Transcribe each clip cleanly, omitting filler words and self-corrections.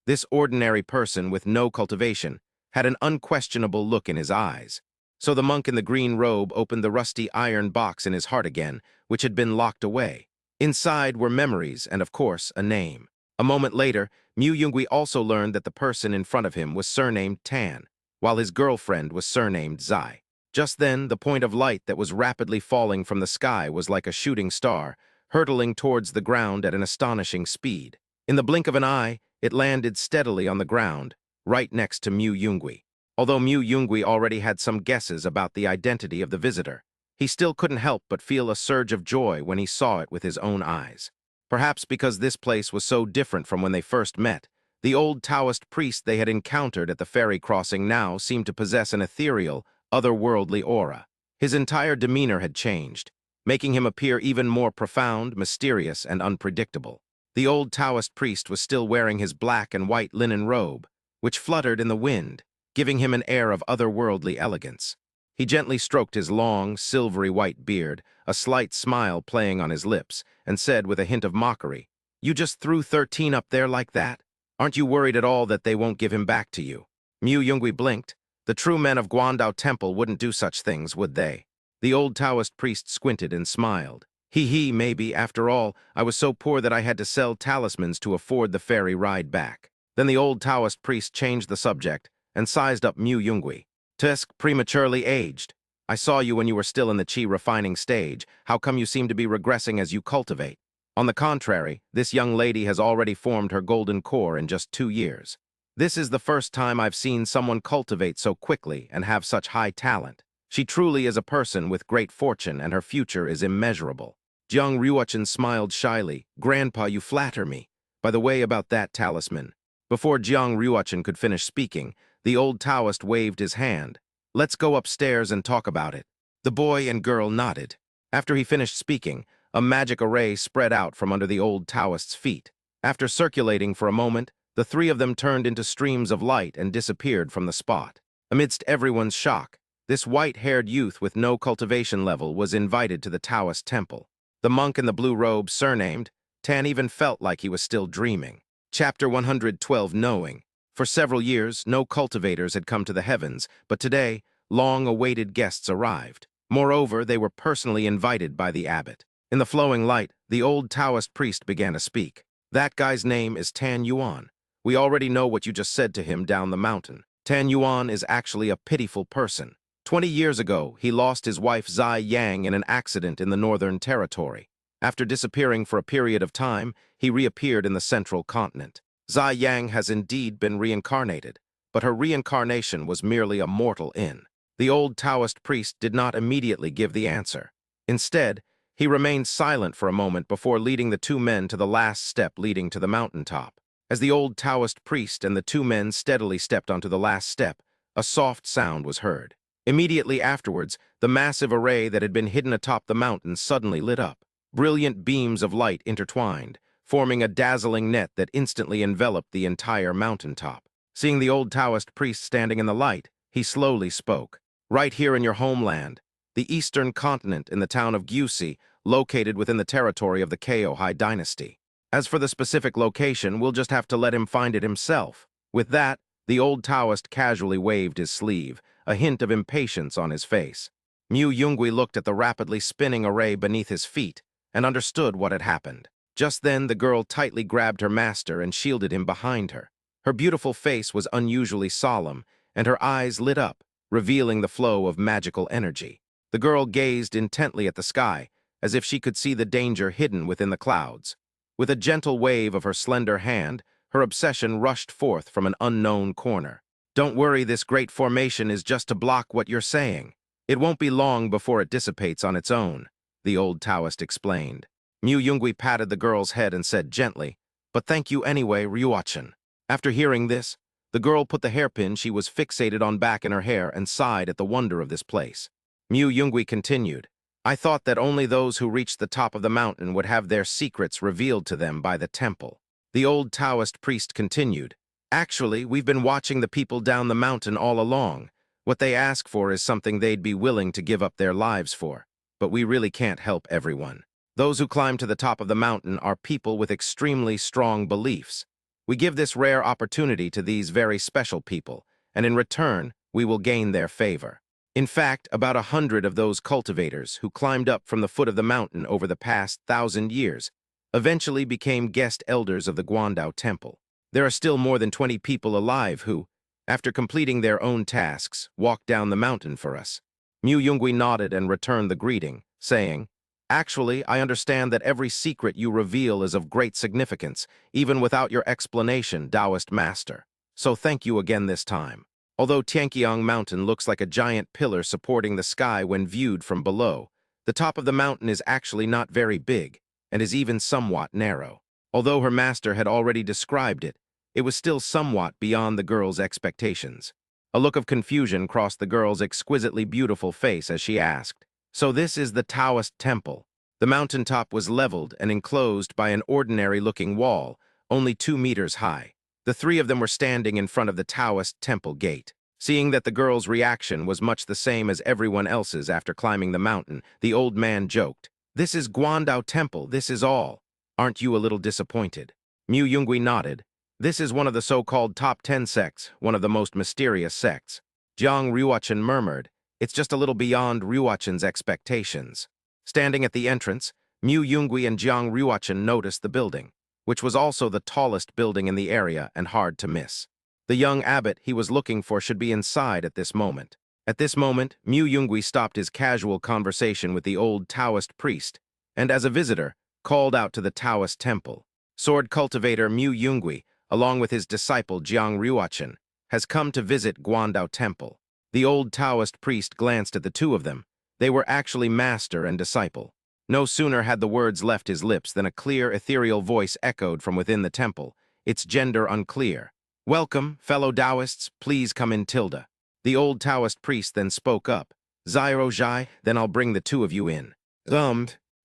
This ordinary person with no cultivation had an unquestionable look in his eyes. So the monk in the green robe opened the rusty iron box in his heart again, which had been locked away. Inside were memories and, of course, a name. A moment later, Mu Yungui also learned that the person in front of him was surnamed Tan, while his girlfriend was surnamed Zai. Just then, the point of light that was rapidly falling from the sky was like a shooting star, hurtling towards the ground at an astonishing speed. In the blink of an eye, it landed steadily on the ground, right next to Mu Yungui. Although Mu Yungui already had some guesses about the identity of the visitor, he still couldn't help but feel a surge of joy when he saw it with his own eyes. Perhaps because this place was so different from when they first met, the old Taoist priest they had encountered at the ferry crossing now seemed to possess an ethereal, otherworldly aura. His entire demeanor had changed, making him appear even more profound, mysterious, and unpredictable. The old Taoist priest was still wearing his black and white linen robe, which fluttered in the wind, giving him an air of otherworldly elegance. He gently stroked his long, silvery white beard, a slight smile playing on his lips, and said with a hint of mockery, "You just threw 13 up there like that? Aren't you worried at all that they won't give him back to you?" Mu Yungui blinked. The true men of Guandao Temple wouldn't do such things, would they? The old Taoist priest squinted and smiled. He, maybe, after all, I was so poor that I had to sell talismans to afford the ferry ride back. Then the old Taoist priest changed the subject and sized up Mu Yungui. "Tusk, prematurely aged. I saw you when you were still in the chi refining stage. How come you seem to be regressing as you cultivate? On the contrary, this young lady has already formed her golden core in just 2 years. This is the first time I've seen someone cultivate so quickly and have such high talent. She truly is a person with great fortune, and her future is immeasurable." Jiang Ruochen smiled shyly. "Grandpa, you flatter me. By the way, about that talisman." Before Jiang Ruochen could finish speaking, the old Taoist waved his hand. "Let's go upstairs and talk about it." The boy and girl nodded. After he finished speaking, a magic array spread out from under the old Taoist's feet. After circulating for a moment, the three of them turned into streams of light and disappeared from the spot. Amidst everyone's shock, this white-haired youth with no cultivation level was invited to the Taoist temple. The monk in the blue robe, surnamed Tan, even felt like he was still dreaming. Chapter 112, Knowing. For several years, no cultivators had come to the heavens, but today, long-awaited guests arrived. Moreover, they were personally invited by the abbot. In the flowing light, the old Taoist priest began to speak. "That guy's name is Tan Yuan. We already know what you just said to him down the mountain. Tan Yuan is actually a pitiful person. 20 years ago, he lost his wife Zai Yang in an accident in the Northern Territory. After disappearing for a period of time, he reappeared in the central continent. Zai Yang has indeed been reincarnated, but her reincarnation was merely a mortal inn." The old Taoist priest did not immediately give the answer. Instead, he remained silent for a moment before leading the two men to the last step leading to the mountaintop. As the old Taoist priest and the two men steadily stepped onto the last step, a soft sound was heard. Immediately afterwards, the massive array that had been hidden atop the mountain suddenly lit up. Brilliant beams of light intertwined, forming a dazzling net that instantly enveloped the entire mountaintop. Seeing the old Taoist priest standing in the light, he slowly spoke. "Right here in your homeland, the eastern continent in the town of Gyusi, located within the territory of the Kao dynasty. As for the specific location, we'll just have to let him find it himself." With that, the old Taoist casually waved his sleeve, a hint of impatience on his face. Mu Yungui looked at the rapidly spinning array beneath his feet and understood what had happened. Just then, the girl tightly grabbed her master and shielded him behind her. Her beautiful face was unusually solemn, and her eyes lit up, revealing the flow of magical energy. The girl gazed intently at the sky, as if she could see the danger hidden within the clouds. With a gentle wave of her slender hand, her obsession rushed forth from an unknown corner. "Don't worry, this great formation is just to block what you're saying. It won't be long before it dissipates on its own," the old Taoist explained. Mu Yungui patted the girl's head and said gently, "But thank you anyway, Ryuachin." After hearing this, the girl put the hairpin she was fixated on back in her hair and sighed at the wonder of this place. Mu Yungui continued, "I thought that only those who reached the top of the mountain would have their secrets revealed to them by the temple." The old Taoist priest continued, "Actually, we've been watching the people down the mountain all along. What they ask for is something they'd be willing to give up their lives for. But we really can't help everyone. Those who climb to the top of the mountain are people with extremely strong beliefs. We give this rare opportunity to these very special people, and in return, we will gain their favor. In fact, about 100 of those cultivators who climbed up from the foot of the mountain over the past 1,000 years eventually became guest elders of the Guandao Temple. There are still more than 20 people alive who, after completing their own tasks, walked down the mountain for us. Mu Yungui nodded and returned the greeting, saying, "Actually, I understand that every secret you reveal is of great significance, even without your explanation, Taoist master. So thank you again this time." Although Tianqiang Mountain looks like a giant pillar supporting the sky when viewed from below, the top of the mountain is actually not very big, and is even somewhat narrow. Although her master had already described it, it was still somewhat beyond the girl's expectations. A look of confusion crossed the girl's exquisitely beautiful face as she asked, "So this is the Taoist temple?" The mountaintop was leveled and enclosed by an ordinary-looking wall, only 2 meters high. The three of them were standing in front of the Taoist temple gate. Seeing that the girl's reaction was much the same as everyone else's after climbing the mountain, the old man joked, "This is Guandao Temple, this is all. Aren't you a little disappointed?" Mu Yungui nodded. "This is one of the so-called top 10 sects, one of the most mysterious sects." Jiang Ruochen murmured, "It's just a little beyond Ruochen's expectations." Standing at the entrance, Mu Yungui and Jiang Ruochen noticed the building, which was also the tallest building in the area and hard to miss. The young abbot he was looking for should be inside at this moment. At this moment, Mu Yungui stopped his casual conversation with the old Taoist priest, and as a visitor, called out to the Taoist temple. Sword cultivator Mu Yungui, along with his disciple Jiang Ruochen, has come to visit Guandao Temple. The old Taoist priest glanced at the two of them. They were actually master and disciple. No sooner had the words left his lips than a clear, ethereal voice echoed from within the temple, its gender unclear. "Welcome, fellow Taoists, please come in tilde." The old Taoist priest then spoke up. "Zyro Zhai, then I'll bring the two of you in."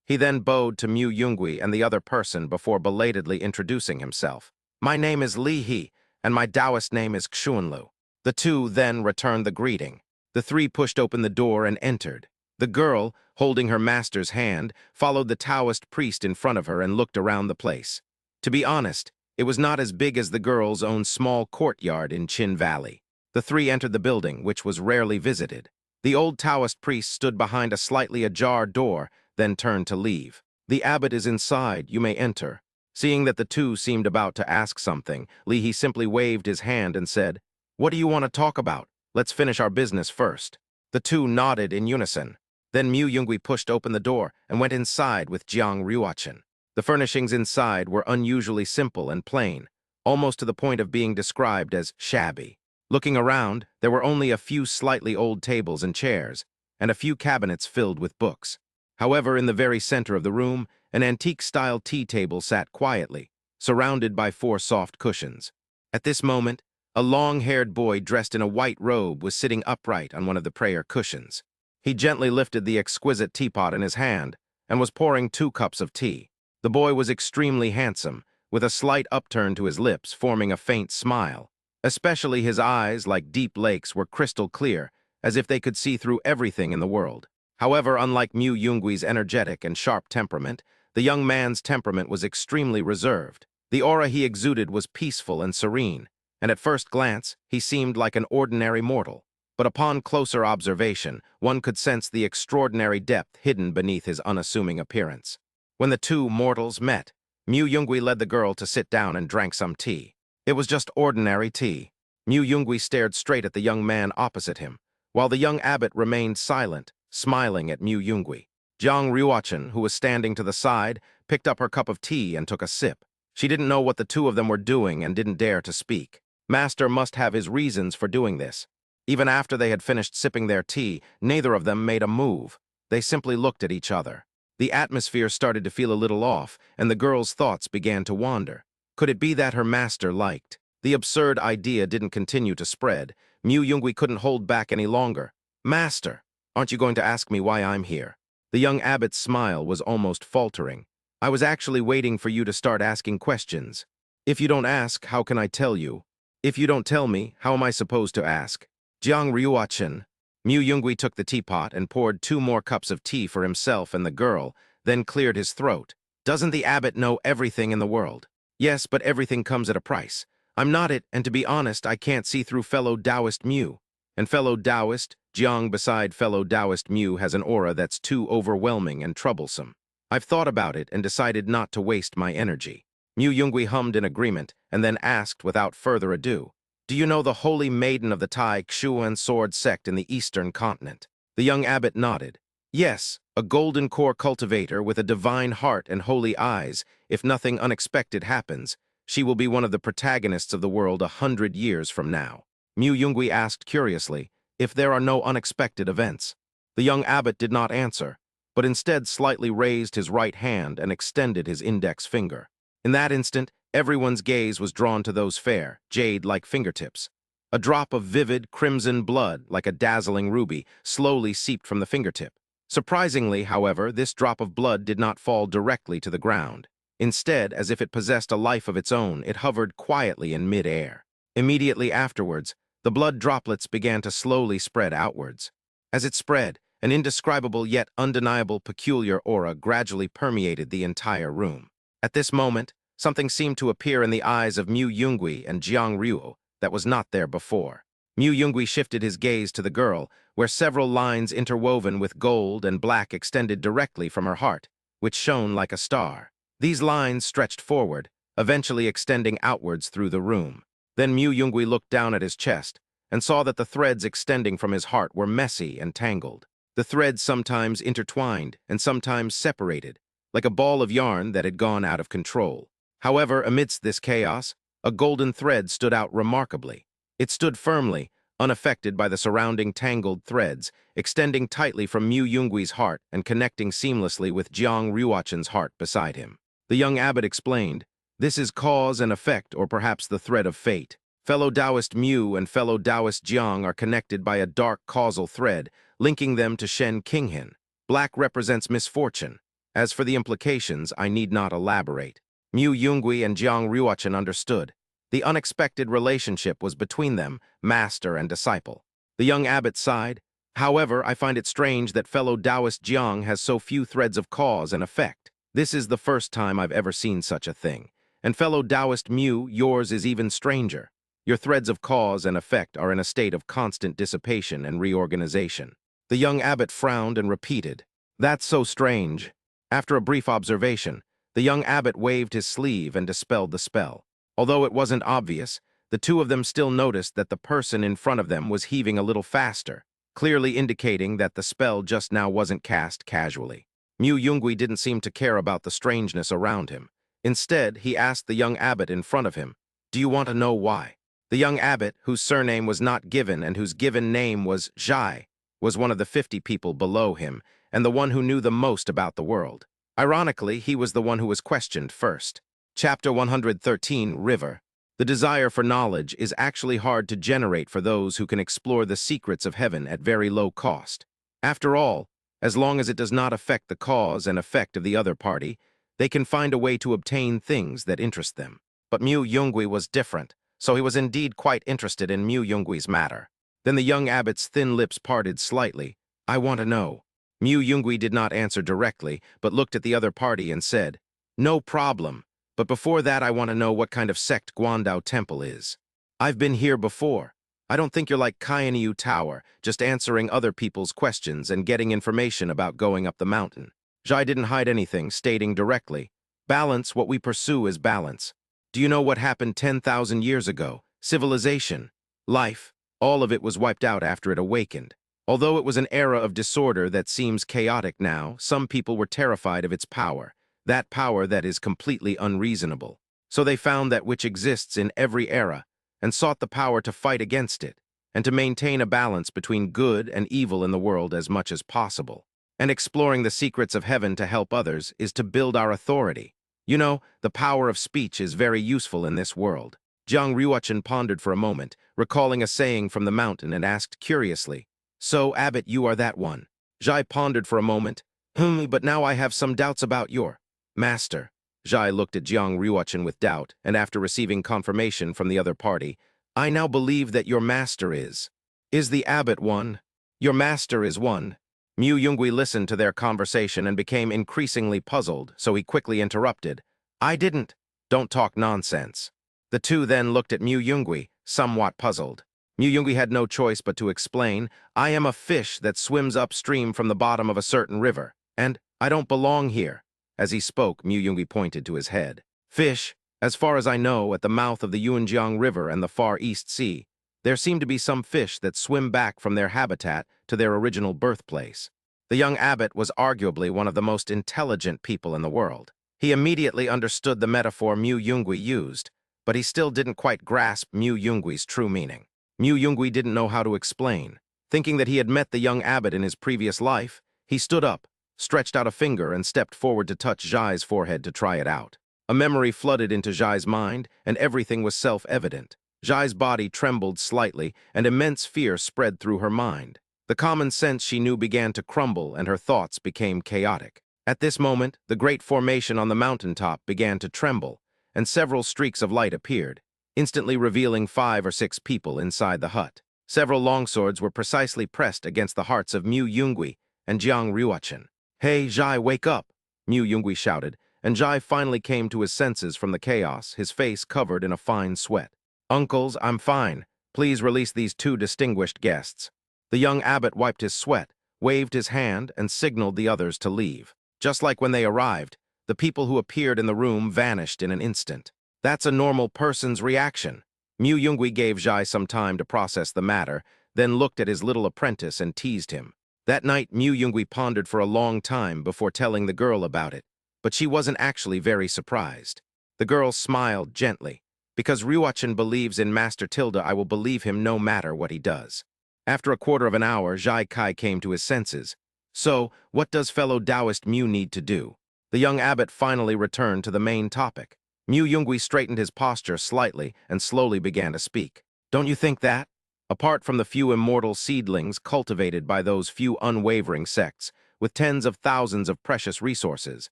He then bowed to Mu Yungui and the other person before belatedly introducing himself. "My name is Li He, and my Taoist name is Xuanlu." The two then returned the greeting. The three pushed open the door and entered. The girl, holding her master's hand, followed the Taoist priest in front of her and looked around the place. To be honest, it was not as big as the girl's own small courtyard in Chin Valley. The three entered the building, which was rarely visited. The old Taoist priest stood behind a slightly ajar door, then turned to leave. "The abbot is inside, you may enter." Seeing that the two seemed about to ask something, Li He simply waved his hand and said, "What do you want to talk about? Let's finish our business first." The two nodded in unison. Then Mu Yungui pushed open the door and went inside with Jiang Ruochen. The furnishings inside were unusually simple and plain, almost to the point of being described as shabby. Looking around, there were only a few slightly old tables and chairs, and a few cabinets filled with books. However, in the very center of the room, an antique-style tea table sat quietly, surrounded by 4 soft cushions. At this moment, a long-haired boy dressed in a white robe was sitting upright on one of the prayer cushions. He gently lifted the exquisite teapot in his hand and was pouring 2 cups of tea. The boy was extremely handsome, with a slight upturn to his lips forming a faint smile. Especially his eyes, like deep lakes, were crystal clear, as if they could see through everything in the world. However, unlike Mu Yungui's energetic and sharp temperament, the young man's temperament was extremely reserved. The aura he exuded was peaceful and serene, and at first glance, he seemed like an ordinary mortal. But upon closer observation, one could sense the extraordinary depth hidden beneath his unassuming appearance. When the two mortals met, Mu Yungui led the girl to sit down and drank some tea. It was just ordinary tea. Mu Yungui stared straight at the young man opposite him, while the young abbot remained silent, smiling at Mu Yungui. Jiang Ruochen, who was standing to the side, picked up her cup of tea and took a sip. She didn't know what the two of them were doing and didn't dare to speak. Master must have his reasons for doing this. Even after they had finished sipping their tea, neither of them made a move. They simply looked at each other. The atmosphere started to feel a little off, and the girl's thoughts began to wander. Could it be that her master liked? The absurd idea didn't continue to spread. Mu Yungui couldn't hold back any longer. "Master, aren't you going to ask me why I'm here?" The young abbot's smile was almost faltering. "I was actually waiting for you to start asking questions. If you don't ask, how can I tell you? If you don't tell me, how am I supposed to ask?" Jiang Ruochen. Mu Yungui took the teapot and poured 2 more cups of tea for himself and the girl, then cleared his throat. "Doesn't the abbot know everything in the world? Yes, but everything comes at a price. I'm not it, and to be honest, I can't see through fellow Taoist Mu. And fellow Taoist, Jiang beside fellow Taoist Mu has an aura that's too overwhelming and troublesome. I've thought about it and decided not to waste my energy. Mu Yungui hummed in agreement and then asked without further ado, do you know the holy maiden of the Tai Xuan sword sect in the eastern continent? The young abbot nodded. Yes, a golden core cultivator with a divine heart and holy eyes. If nothing unexpected happens, she will be one of the protagonists of the world 100 years from now. Mu Yungui asked curiously, if there are no unexpected events. The young abbot did not answer, but instead slightly raised his right hand and extended his index finger. In that instant, everyone's gaze was drawn to those fair, jade-like fingertips. A drop of vivid, crimson blood, like a dazzling ruby, slowly seeped from the fingertip. Surprisingly, however, this drop of blood did not fall directly to the ground. Instead, as if it possessed a life of its own, it hovered quietly in mid-air. Immediately afterwards, the blood droplets began to slowly spread outwards. As it spread, an indescribable yet undeniable peculiar aura gradually permeated the entire room. At this moment, something seemed to appear in the eyes of Mu Yungui and Jiang Ruo that was not there before. Mu Yungui shifted his gaze to the girl, where several lines interwoven with gold and black extended directly from her heart, which shone like a star. These lines stretched forward, eventually extending outwards through the room. Then Mu Yungui looked down at his chest and saw that the threads extending from his heart were messy and tangled. The threads sometimes intertwined and sometimes separated, like a ball of yarn that had gone out of control. However, amidst this chaos, a golden thread stood out remarkably. It stood firmly, unaffected by the surrounding tangled threads, extending tightly from Mu Yungui's heart and connecting seamlessly with Jiang Ruochen's heart beside him. The young abbot explained, this is cause and effect, or perhaps the thread of fate. Fellow Taoist Mu and fellow Taoist Jiang are connected by a dark causal thread, linking them to Shen Qinghan. Black represents misfortune. As for the implications, I need not elaborate. Mu Yungui and Jiang Ruochen understood. The unexpected relationship was between them, master and disciple. The young abbot sighed. However, I find it strange that fellow Taoist Jiang has so few threads of cause and effect. This is the first time I've ever seen such a thing. And fellow Taoist Mu, yours is even stranger. Your threads of cause and effect are in a state of constant dissipation and reorganization. The young abbot frowned and repeated, that's so strange. After a brief observation, the young abbot waved his sleeve and dispelled the spell. Although it wasn't obvious, the two of them still noticed that the person in front of them was heaving a little faster, clearly indicating that the spell just now wasn't cast casually. Mu Yungui didn't seem to care about the strangeness around him. Instead, he asked the young abbot in front of him, do you want to know why? The young abbot, whose surname was not given and whose given name was Zhai, was one of the 50 people below him and the one who knew the most about the world. Ironically, he was the one who was questioned first. Chapter 113, River. The desire for knowledge is actually hard to generate for those who can explore the secrets of heaven at very low cost. After all, as long as it does not affect the cause and effect of the other party, they can find a way to obtain things that interest them. But Mu Yungui was different, so he was indeed quite interested in Mu Yungui's matter. Then the young abbot's thin lips parted slightly. I want to know. Mu Yungui did not answer directly, but looked at the other party and said, no problem, but before that I want to know what kind of sect Guandao Temple is. I've been here before. I don't think you're like Kaianiu Tower, just answering other people's questions and getting information about going up the mountain. Zhai didn't hide anything, stating directly, balance, what we pursue is balance. Do you know what happened 10,000 years ago? Civilization, life, all of it was wiped out after it awakened. Although it was an era of disorder that seems chaotic now, some people were terrified of its power, that power that is completely unreasonable. So they found that which exists in every era and sought the power to fight against it and to maintain a balance between good and evil in the world as much as possible. And exploring the secrets of heaven to help others is to build our authority. You know, the power of speech is very useful in this world. Jiang Ruochen pondered for a moment, recalling a saying from the mountain, and asked curiously, so, Abbot, you are that one. Zhai pondered for a moment. But now I have some doubts about your master. Zhai looked at Jiang Ruochen with doubt, and after receiving confirmation from the other party, I now believe that your master is the abbot one? Your master is one. Mu Yungui listened to their conversation and became increasingly puzzled, so he quickly interrupted. I didn't. Don't talk nonsense. The two then looked at Mu Yungui, somewhat puzzled. Mu Yungui had no choice but to explain, I am a fish that swims upstream from the bottom of a certain river, and I don't belong here. As he spoke, Mu Yungui pointed to his head. Fish, as far as I know, at the mouth of the Yuanjiang River and the Far East Sea, there seem to be some fish that swim back from their habitat to their original birthplace. The young abbot was arguably one of the most intelligent people in the world. He immediately understood the metaphor Mu Yungui used, but he still didn't quite grasp Mu Yungui's true meaning. Mu Yungui didn't know how to explain. Thinking that he had met the young abbot in his previous life, he stood up, stretched out a finger, and stepped forward to touch Zhai's forehead to try it out. A memory flooded into Zhai's mind, and everything was self-evident. Zhai's body trembled slightly, and immense fear spread through her mind. The common sense she knew began to crumble, and her thoughts became chaotic. At this moment, the great formation on the mountaintop began to tremble, and several streaks of light appeared, instantly revealing 5 or 6 people inside the hut. Several longswords were precisely pressed against the hearts of Mu Yungui and Jiang Ruochen. Hey, Zhai, wake up! Mu Yungui shouted, and Zhai finally came to his senses from the chaos, his face covered in a fine sweat. Uncles, I'm fine. Please release these 2 distinguished guests. The young abbot wiped his sweat, waved his hand, and signaled the others to leave. Just like when they arrived, the people who appeared in the room vanished in an instant. That's a normal person's reaction. Mu Yungui gave Zhai some time to process the matter, then looked at his little apprentice and teased him. That night, Mu Yungui pondered for a long time before telling the girl about it, but she wasn't actually very surprised. The girl smiled gently. Because Ruochen believes in Master Tilda, I will believe him no matter what he does. After a quarter of an hour, Zhai Kai came to his senses. So, what does fellow Taoist Mu need to do? The young abbot finally returned to the main topic. Mu Yungui straightened his posture slightly and slowly began to speak. Don't you think that? Apart from the few immortal seedlings cultivated by those few unwavering sects, with tens of thousands of precious resources,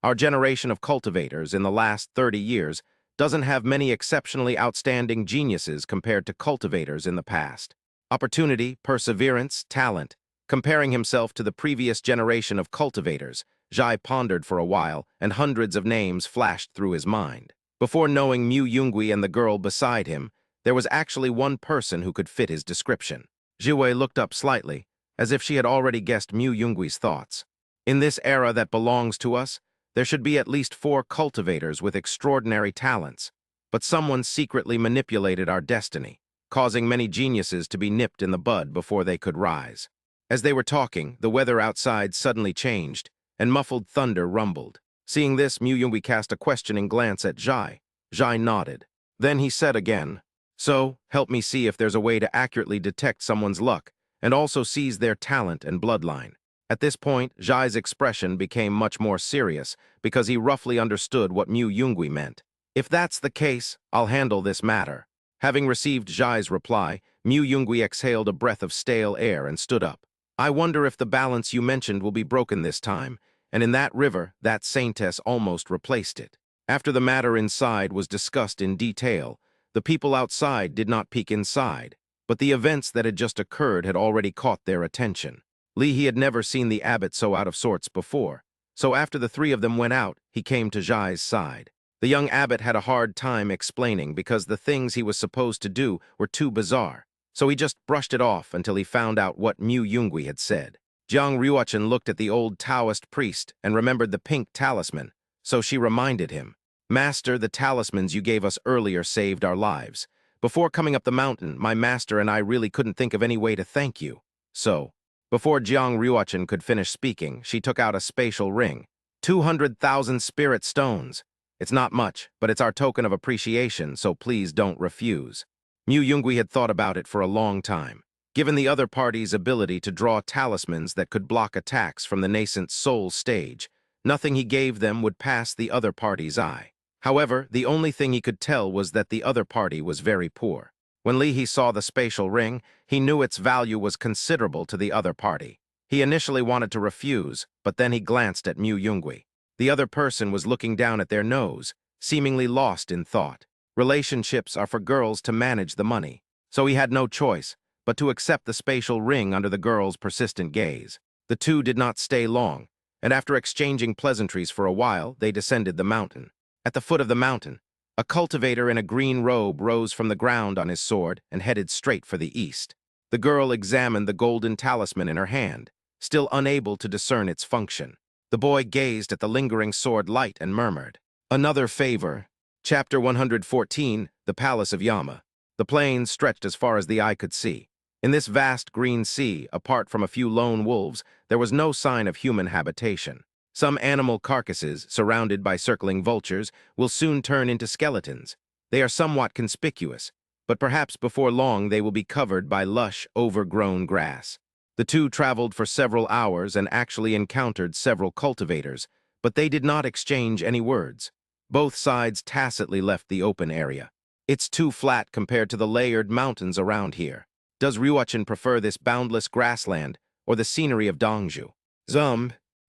our generation of cultivators in the last 30 years doesn't have many exceptionally outstanding geniuses compared to cultivators in the past. Opportunity, perseverance, talent. Comparing himself to the previous generation of cultivators, Zhai pondered for a while, and hundreds of names flashed through his mind. Before knowing Mu Yungui and the girl beside him, there was actually one person who could fit his description. Zhiwei looked up slightly, as if she had already guessed Mu Yungui's thoughts. In this era that belongs to us, there should be at least 4 cultivators with extraordinary talents, but someone secretly manipulated our destiny, causing many geniuses to be nipped in the bud before they could rise. As they were talking, the weather outside suddenly changed, and muffled thunder rumbled. Seeing this, Mu Yungui cast a questioning glance at Zhai. Zhai nodded. Then he said again, So, help me see if there's a way to accurately detect someone's luck, and also seize their talent and bloodline. At this point, Zhai's expression became much more serious, because he roughly understood what Mu Yungui meant. If that's the case, I'll handle this matter. Having received Zhai's reply, Mu Yungui exhaled a breath of stale air and stood up. I wonder if the balance you mentioned will be broken this time, and in that river, that saintess almost replaced it. After the matter inside was discussed in detail, the people outside did not peek inside, but the events that had just occurred had already caught their attention. He had never seen the abbot so out of sorts before, so after the 3 of them went out, he came to Zhai's side. The young abbot had a hard time explaining because the things he was supposed to do were too bizarre, so he just brushed it off until he found out what Mu Yungui had said. Jiang Ruochen looked at the old Taoist priest and remembered the pink talisman, so she reminded him, Master, the talismans you gave us earlier saved our lives. Before coming up the mountain, my master and I really couldn't think of any way to thank you. So, before Jiang Ruochen could finish speaking, she took out a spatial ring. 200,000 spirit stones. It's not much, but it's our token of appreciation, so please don't refuse. Mu Yungui had thought about it for a long time. Given the other party's ability to draw talismans that could block attacks from the nascent soul stage, nothing he gave them would pass the other party's eye. However, the only thing he could tell was that the other party was very poor. When He saw the spatial ring, he knew its value was considerable to the other party. He initially wanted to refuse, but then he glanced at Mu Yungui. The other person was looking down at their nose, seemingly lost in thought. Relationships are for girls to manage the money, so he had no choice but to accept the spatial ring under the girl's persistent gaze. The 2 did not stay long, and after exchanging pleasantries for a while, they descended the mountain. At the foot of the mountain, A cultivator in a green robe rose from the ground on his sword and headed straight for the east. The girl examined the golden talisman in her hand, still unable to discern its function. The boy gazed at the lingering sword light and murmured, "Another favor." Chapter 114, The Palace of Yama. The plains stretched as far as the eye could see. In this vast green sea, apart from a few lone wolves, there was no sign of human habitation. Some animal carcasses, surrounded by circling vultures, will soon turn into skeletons. They are somewhat conspicuous, but perhaps before long they will be covered by lush, overgrown grass. The two traveled for several hours and actually encountered several cultivators, but they did not exchange any words. Both sides tacitly left the open area. It's too flat compared to the layered mountains around here. Does Ryuachin prefer this boundless grassland or the scenery of Dongju?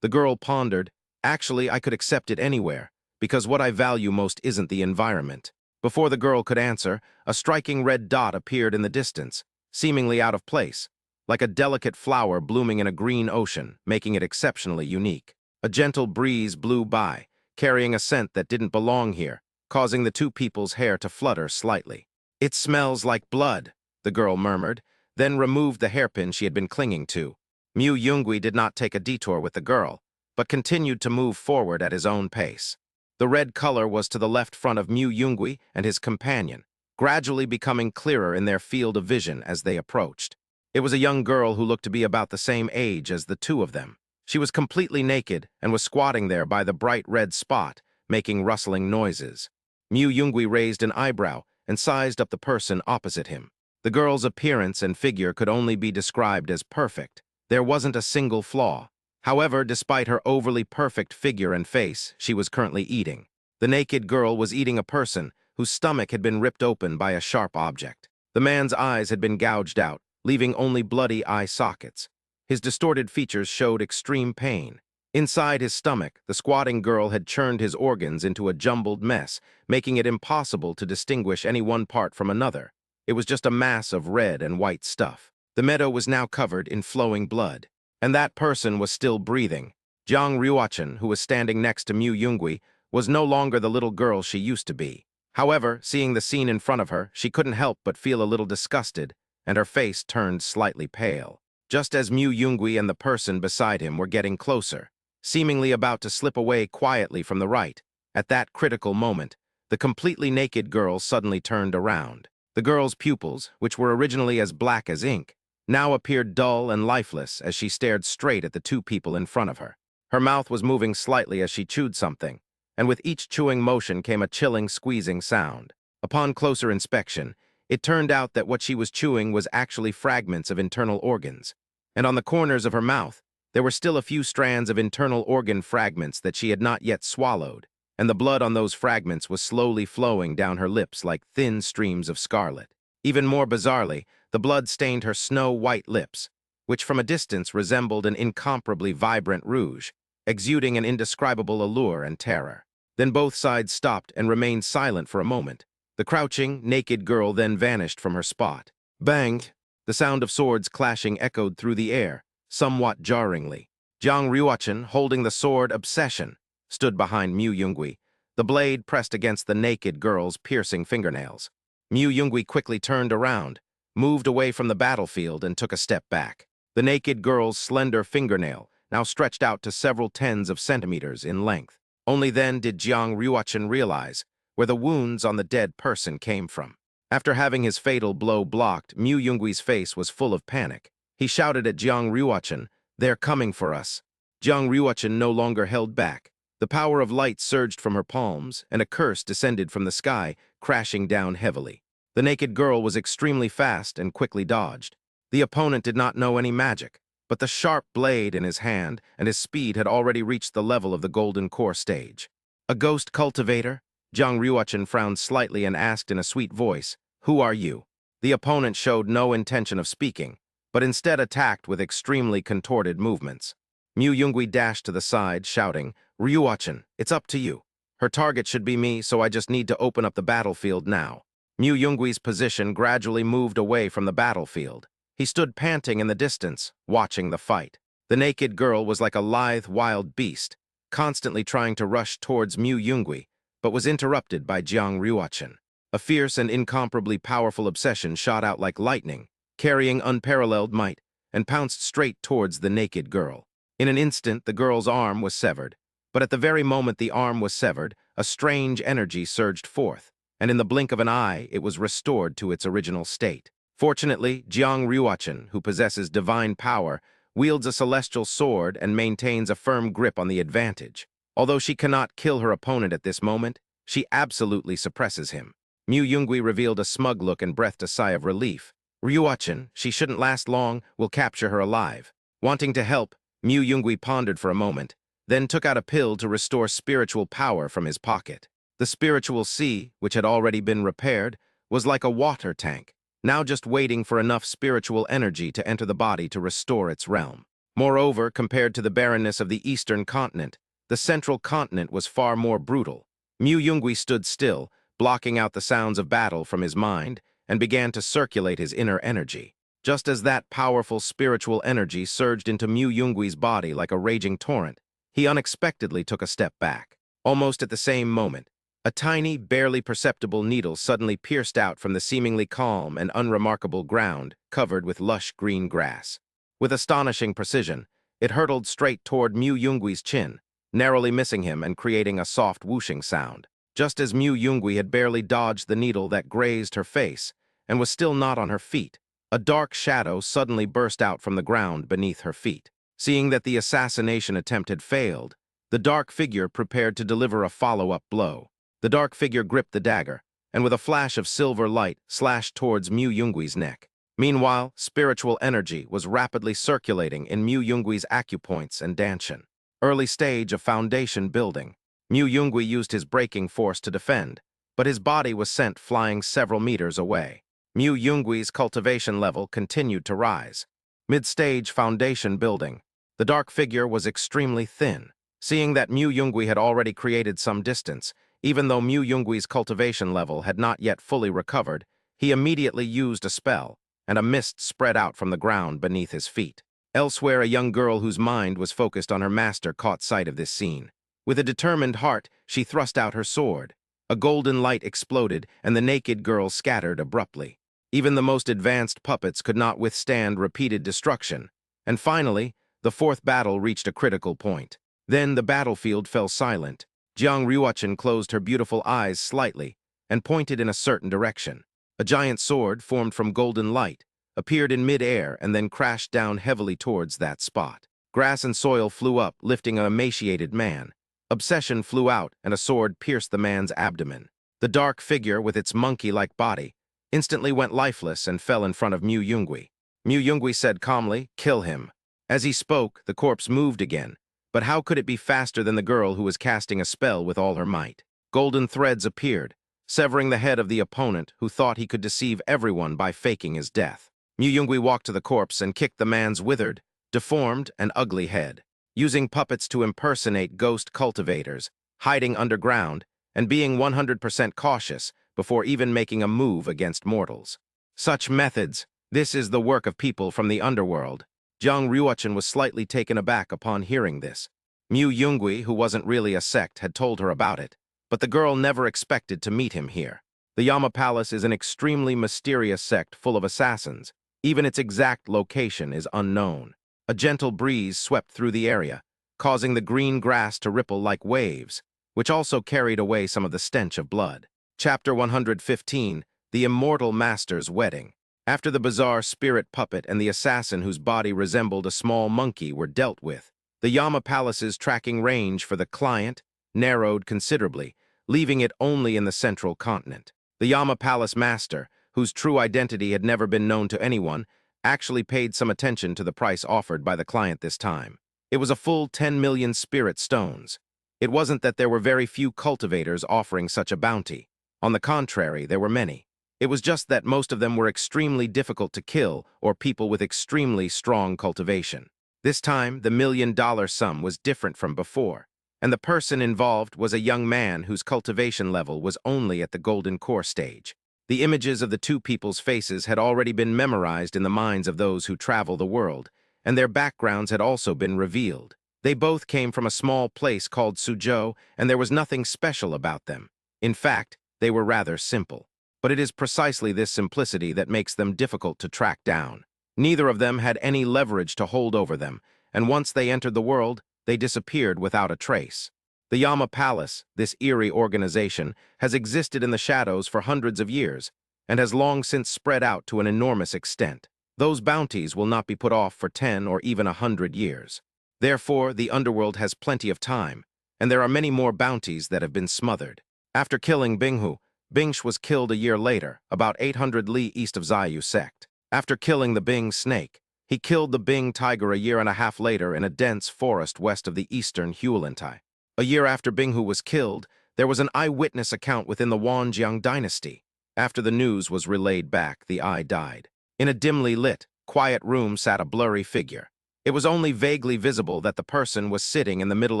The girl pondered. Actually, I could accept it anywhere, because what I value most isn't the environment. Before the girl could answer, a striking red dot appeared in the distance, seemingly out of place, like a delicate flower blooming in a green ocean, making it exceptionally unique. A gentle breeze blew by, carrying a scent that didn't belong here, causing the two people's hair to flutter slightly. "It smells like blood," the girl murmured, then removed the hairpin she had been clinging to. Mu Yungui did not take a detour with the girl, but continued to move forward at his own pace. The red color was to the left front of Mu Yungui and his companion, gradually becoming clearer in their field of vision as they approached. It was a young girl who looked to be about the same age as the two of them. She was completely naked and was squatting there by the bright red spot, making rustling noises. Mu Yungui raised an eyebrow and sized up the person opposite him. The girl's appearance and figure could only be described as perfect. There wasn't a single flaw. However, despite her overly perfect figure and face, she was currently eating. The naked girl was eating a person whose stomach had been ripped open by a sharp object. The man's eyes had been gouged out, leaving only bloody eye sockets. His distorted features showed extreme pain. Inside his stomach, the squatting girl had churned his organs into a jumbled mess, making it impossible to distinguish any one part from another. It was just a mass of red and white stuff. The meadow was now covered in flowing blood, and that person was still breathing. Jiang Ryuachin, who was standing next to Mu Yungui, was no longer the little girl she used to be. However, seeing the scene in front of her, she couldn't help but feel a little disgusted, and her face turned slightly pale. Just as Mu Yungui and the person beside him were getting closer, seemingly about to slip away quietly from the right, at that critical moment, the completely naked girl suddenly turned around. The girl's pupils, which were originally as black as ink, now appeared dull and lifeless as she stared straight at the two people in front of her. Her mouth was moving slightly as she chewed something, and with each chewing motion came a chilling, squeezing sound. Upon closer inspection, it turned out that what she was chewing was actually fragments of internal organs, and on the corners of her mouth, there were still a few strands of internal organ fragments that she had not yet swallowed, and the blood on those fragments was slowly flowing down her lips like thin streams of scarlet. Even more bizarrely, the blood stained her snow-white lips, which from a distance resembled an incomparably vibrant rouge, exuding an indescribable allure and terror. Then both sides stopped and remained silent for a moment. The crouching, naked girl then vanished from her spot. Bang! The sound of swords clashing echoed through the air, somewhat jarringly. Jiang Ryuachin, holding the sword Obsession, stood behind Mu Yungui, the blade pressed against the naked girl's piercing fingernails. Mu Yungui quickly turned around, moved away from the battlefield, and took a step back. The naked girl's slender fingernail now stretched out to several tens of centimeters in length. Only then did Jiang Ryuachin realize where the wounds on the dead person came from. After having his fatal blow blocked, Mu Yungui's face was full of panic. He shouted at Jiang Ryuachin, "They're coming for us." Jiang Ryuachin no longer held back. The power of light surged from her palms, and a curse descended from the sky, crashing down heavily. The naked girl was extremely fast and quickly dodged. The opponent did not know any magic, but the sharp blade in his hand and his speed had already reached the level of the golden core stage. "A ghost cultivator?" Jiang Ryuachin frowned slightly and asked in a sweet voice, "Who are you?" The opponent showed no intention of speaking, but instead attacked with extremely contorted movements. Mu Yungui dashed to the side, shouting, "Ryuachin, it's up to you. Her target should be me, so I just need to open up the battlefield now." Mu Yungui's position gradually moved away from the battlefield. He stood panting in the distance, watching the fight. The naked girl was like a lithe, wild beast, constantly trying to rush towards Mu Yungui, but was interrupted by Jiang Ryuachin. A fierce and incomparably powerful obsession shot out like lightning, carrying unparalleled might, and pounced straight towards the naked girl. In an instant, the girl's arm was severed, but at the very moment the arm was severed, a strange energy surged forth, and in the blink of an eye, it was restored to its original state. Fortunately, Jiang Ryuachin, who possesses divine power, wields a celestial sword and maintains a firm grip on the advantage. Although she cannot kill her opponent at this moment, she absolutely suppresses him. Mu Yungui revealed a smug look and breathed a sigh of relief. Ryuachin, she shouldn't last long, will capture her alive. Wanting to help, Mu Yungui pondered for a moment, then took out a pill to restore spiritual power from his pocket. The spiritual sea, which had already been repaired, was like a water tank, now just waiting for enough spiritual energy to enter the body to restore its realm. Moreover, compared to the barrenness of the eastern continent, the central continent was far more brutal. Mu Yungui stood still, blocking out the sounds of battle from his mind, and began to circulate his inner energy. Just as that powerful spiritual energy surged into Mu Yungui's body like a raging torrent, he unexpectedly took a step back. Almost at the same moment, a tiny, barely perceptible needle suddenly pierced out from the seemingly calm and unremarkable ground covered with lush green grass. With astonishing precision, it hurtled straight toward Mu Yungui's chin, narrowly missing him and creating a soft whooshing sound. Just as Mu Yungui had barely dodged the needle that grazed her face and was still not on her feet, a dark shadow suddenly burst out from the ground beneath her feet. Seeing that the assassination attempt had failed, the dark figure prepared to deliver a follow-up blow. The dark figure gripped the dagger, and with a flash of silver light, slashed towards Mu Yungui's neck. Meanwhile, spiritual energy was rapidly circulating in Mu Yungui's acupoints and danshin. Early stage of foundation building. Mu Yungui used his braking force to defend, but his body was sent flying several meters away. Mu Yungui's cultivation level continued to rise. Mid-stage foundation building. The dark figure was extremely thin. Seeing that Mu Yungui had already created some distance, even though Mu Yungui's cultivation level had not yet fully recovered, he immediately used a spell, and a mist spread out from the ground beneath his feet. Elsewhere, a young girl whose mind was focused on her master caught sight of this scene. With a determined heart, she thrust out her sword. A golden light exploded, and the naked girl scattered abruptly. Even the most advanced puppets could not withstand repeated destruction. And finally, the fourth battle reached a critical point. Then the battlefield fell silent. Jiang Ryuachin closed her beautiful eyes slightly and pointed in a certain direction. A giant sword, formed from golden light, appeared in mid-air and then crashed down heavily towards that spot. Grass and soil flew up, lifting an emaciated man. Obsession flew out, and a sword pierced the man's abdomen. The dark figure, with its monkey-like body, instantly went lifeless and fell in front of Mu Yungui. Mu Yungui said calmly, "Kill him." As he spoke, the corpse moved again, but how could it be faster than the girl who was casting a spell with all her might? Golden threads appeared, severing the head of the opponent who thought he could deceive everyone by faking his death. Mu Yungui walked to the corpse and kicked the man's withered, deformed, and ugly head. Using puppets to impersonate ghost cultivators, hiding underground, and being 100% cautious before even making a move against mortals. Such methods, this is the work of people from the underworld. Jiang Ryuachin was slightly taken aback upon hearing this. Mu Yungui, who wasn't really a sect, had told her about it, but the girl never expected to meet him here. The Yama Palace is an extremely mysterious sect full of assassins. Even its exact location is unknown. A gentle breeze swept through the area, causing the green grass to ripple like waves, which also carried away some of the stench of blood. Chapter 115, The Immortal Master's Wedding. After the bizarre spirit puppet and the assassin whose body resembled a small monkey were dealt with, the Yama Palace's tracking range for the client narrowed considerably, leaving it only in the central continent. The Yama Palace master, whose true identity had never been known to anyone, actually paid some attention to the price offered by the client this time. It was a full 10 million spirit stones. It wasn't that there were very few cultivators offering such a bounty. On the contrary, there were many. It was just that most of them were extremely difficult to kill or people with extremely strong cultivation. This time, the $1 million sum was different from before, and the person involved was a young man whose cultivation level was only at the golden core stage. The images of the two people's faces had already been memorized in the minds of those who travel the world, and their backgrounds had also been revealed. They both came from a small place called Suzhou, and there was nothing special about them. In fact, they were rather simple. But it is precisely this simplicity that makes them difficult to track down. Neither of them had any leverage to hold over them, and once they entered the world, they disappeared without a trace. The Yama Palace, this eerie organization, has existed in the shadows for hundreds of years, and has long since spread out to an enormous extent. Those bounties will not be put off for 10 or even 100 years. Therefore, the underworld has plenty of time, and there are many more bounties that have been smothered. After killing Binghu, Bingsh was killed a year later, about 800 li east of Xiyu sect. After killing the Bing snake, he killed the Bing tiger a year and a half later in a dense forest west of the eastern Hualantai. A year after Binghu was killed, there was an eyewitness account within the Wanjiang dynasty. After the news was relayed back, the eye died. In a dimly lit, quiet room sat a blurry figure. It was only vaguely visible that the person was sitting in the middle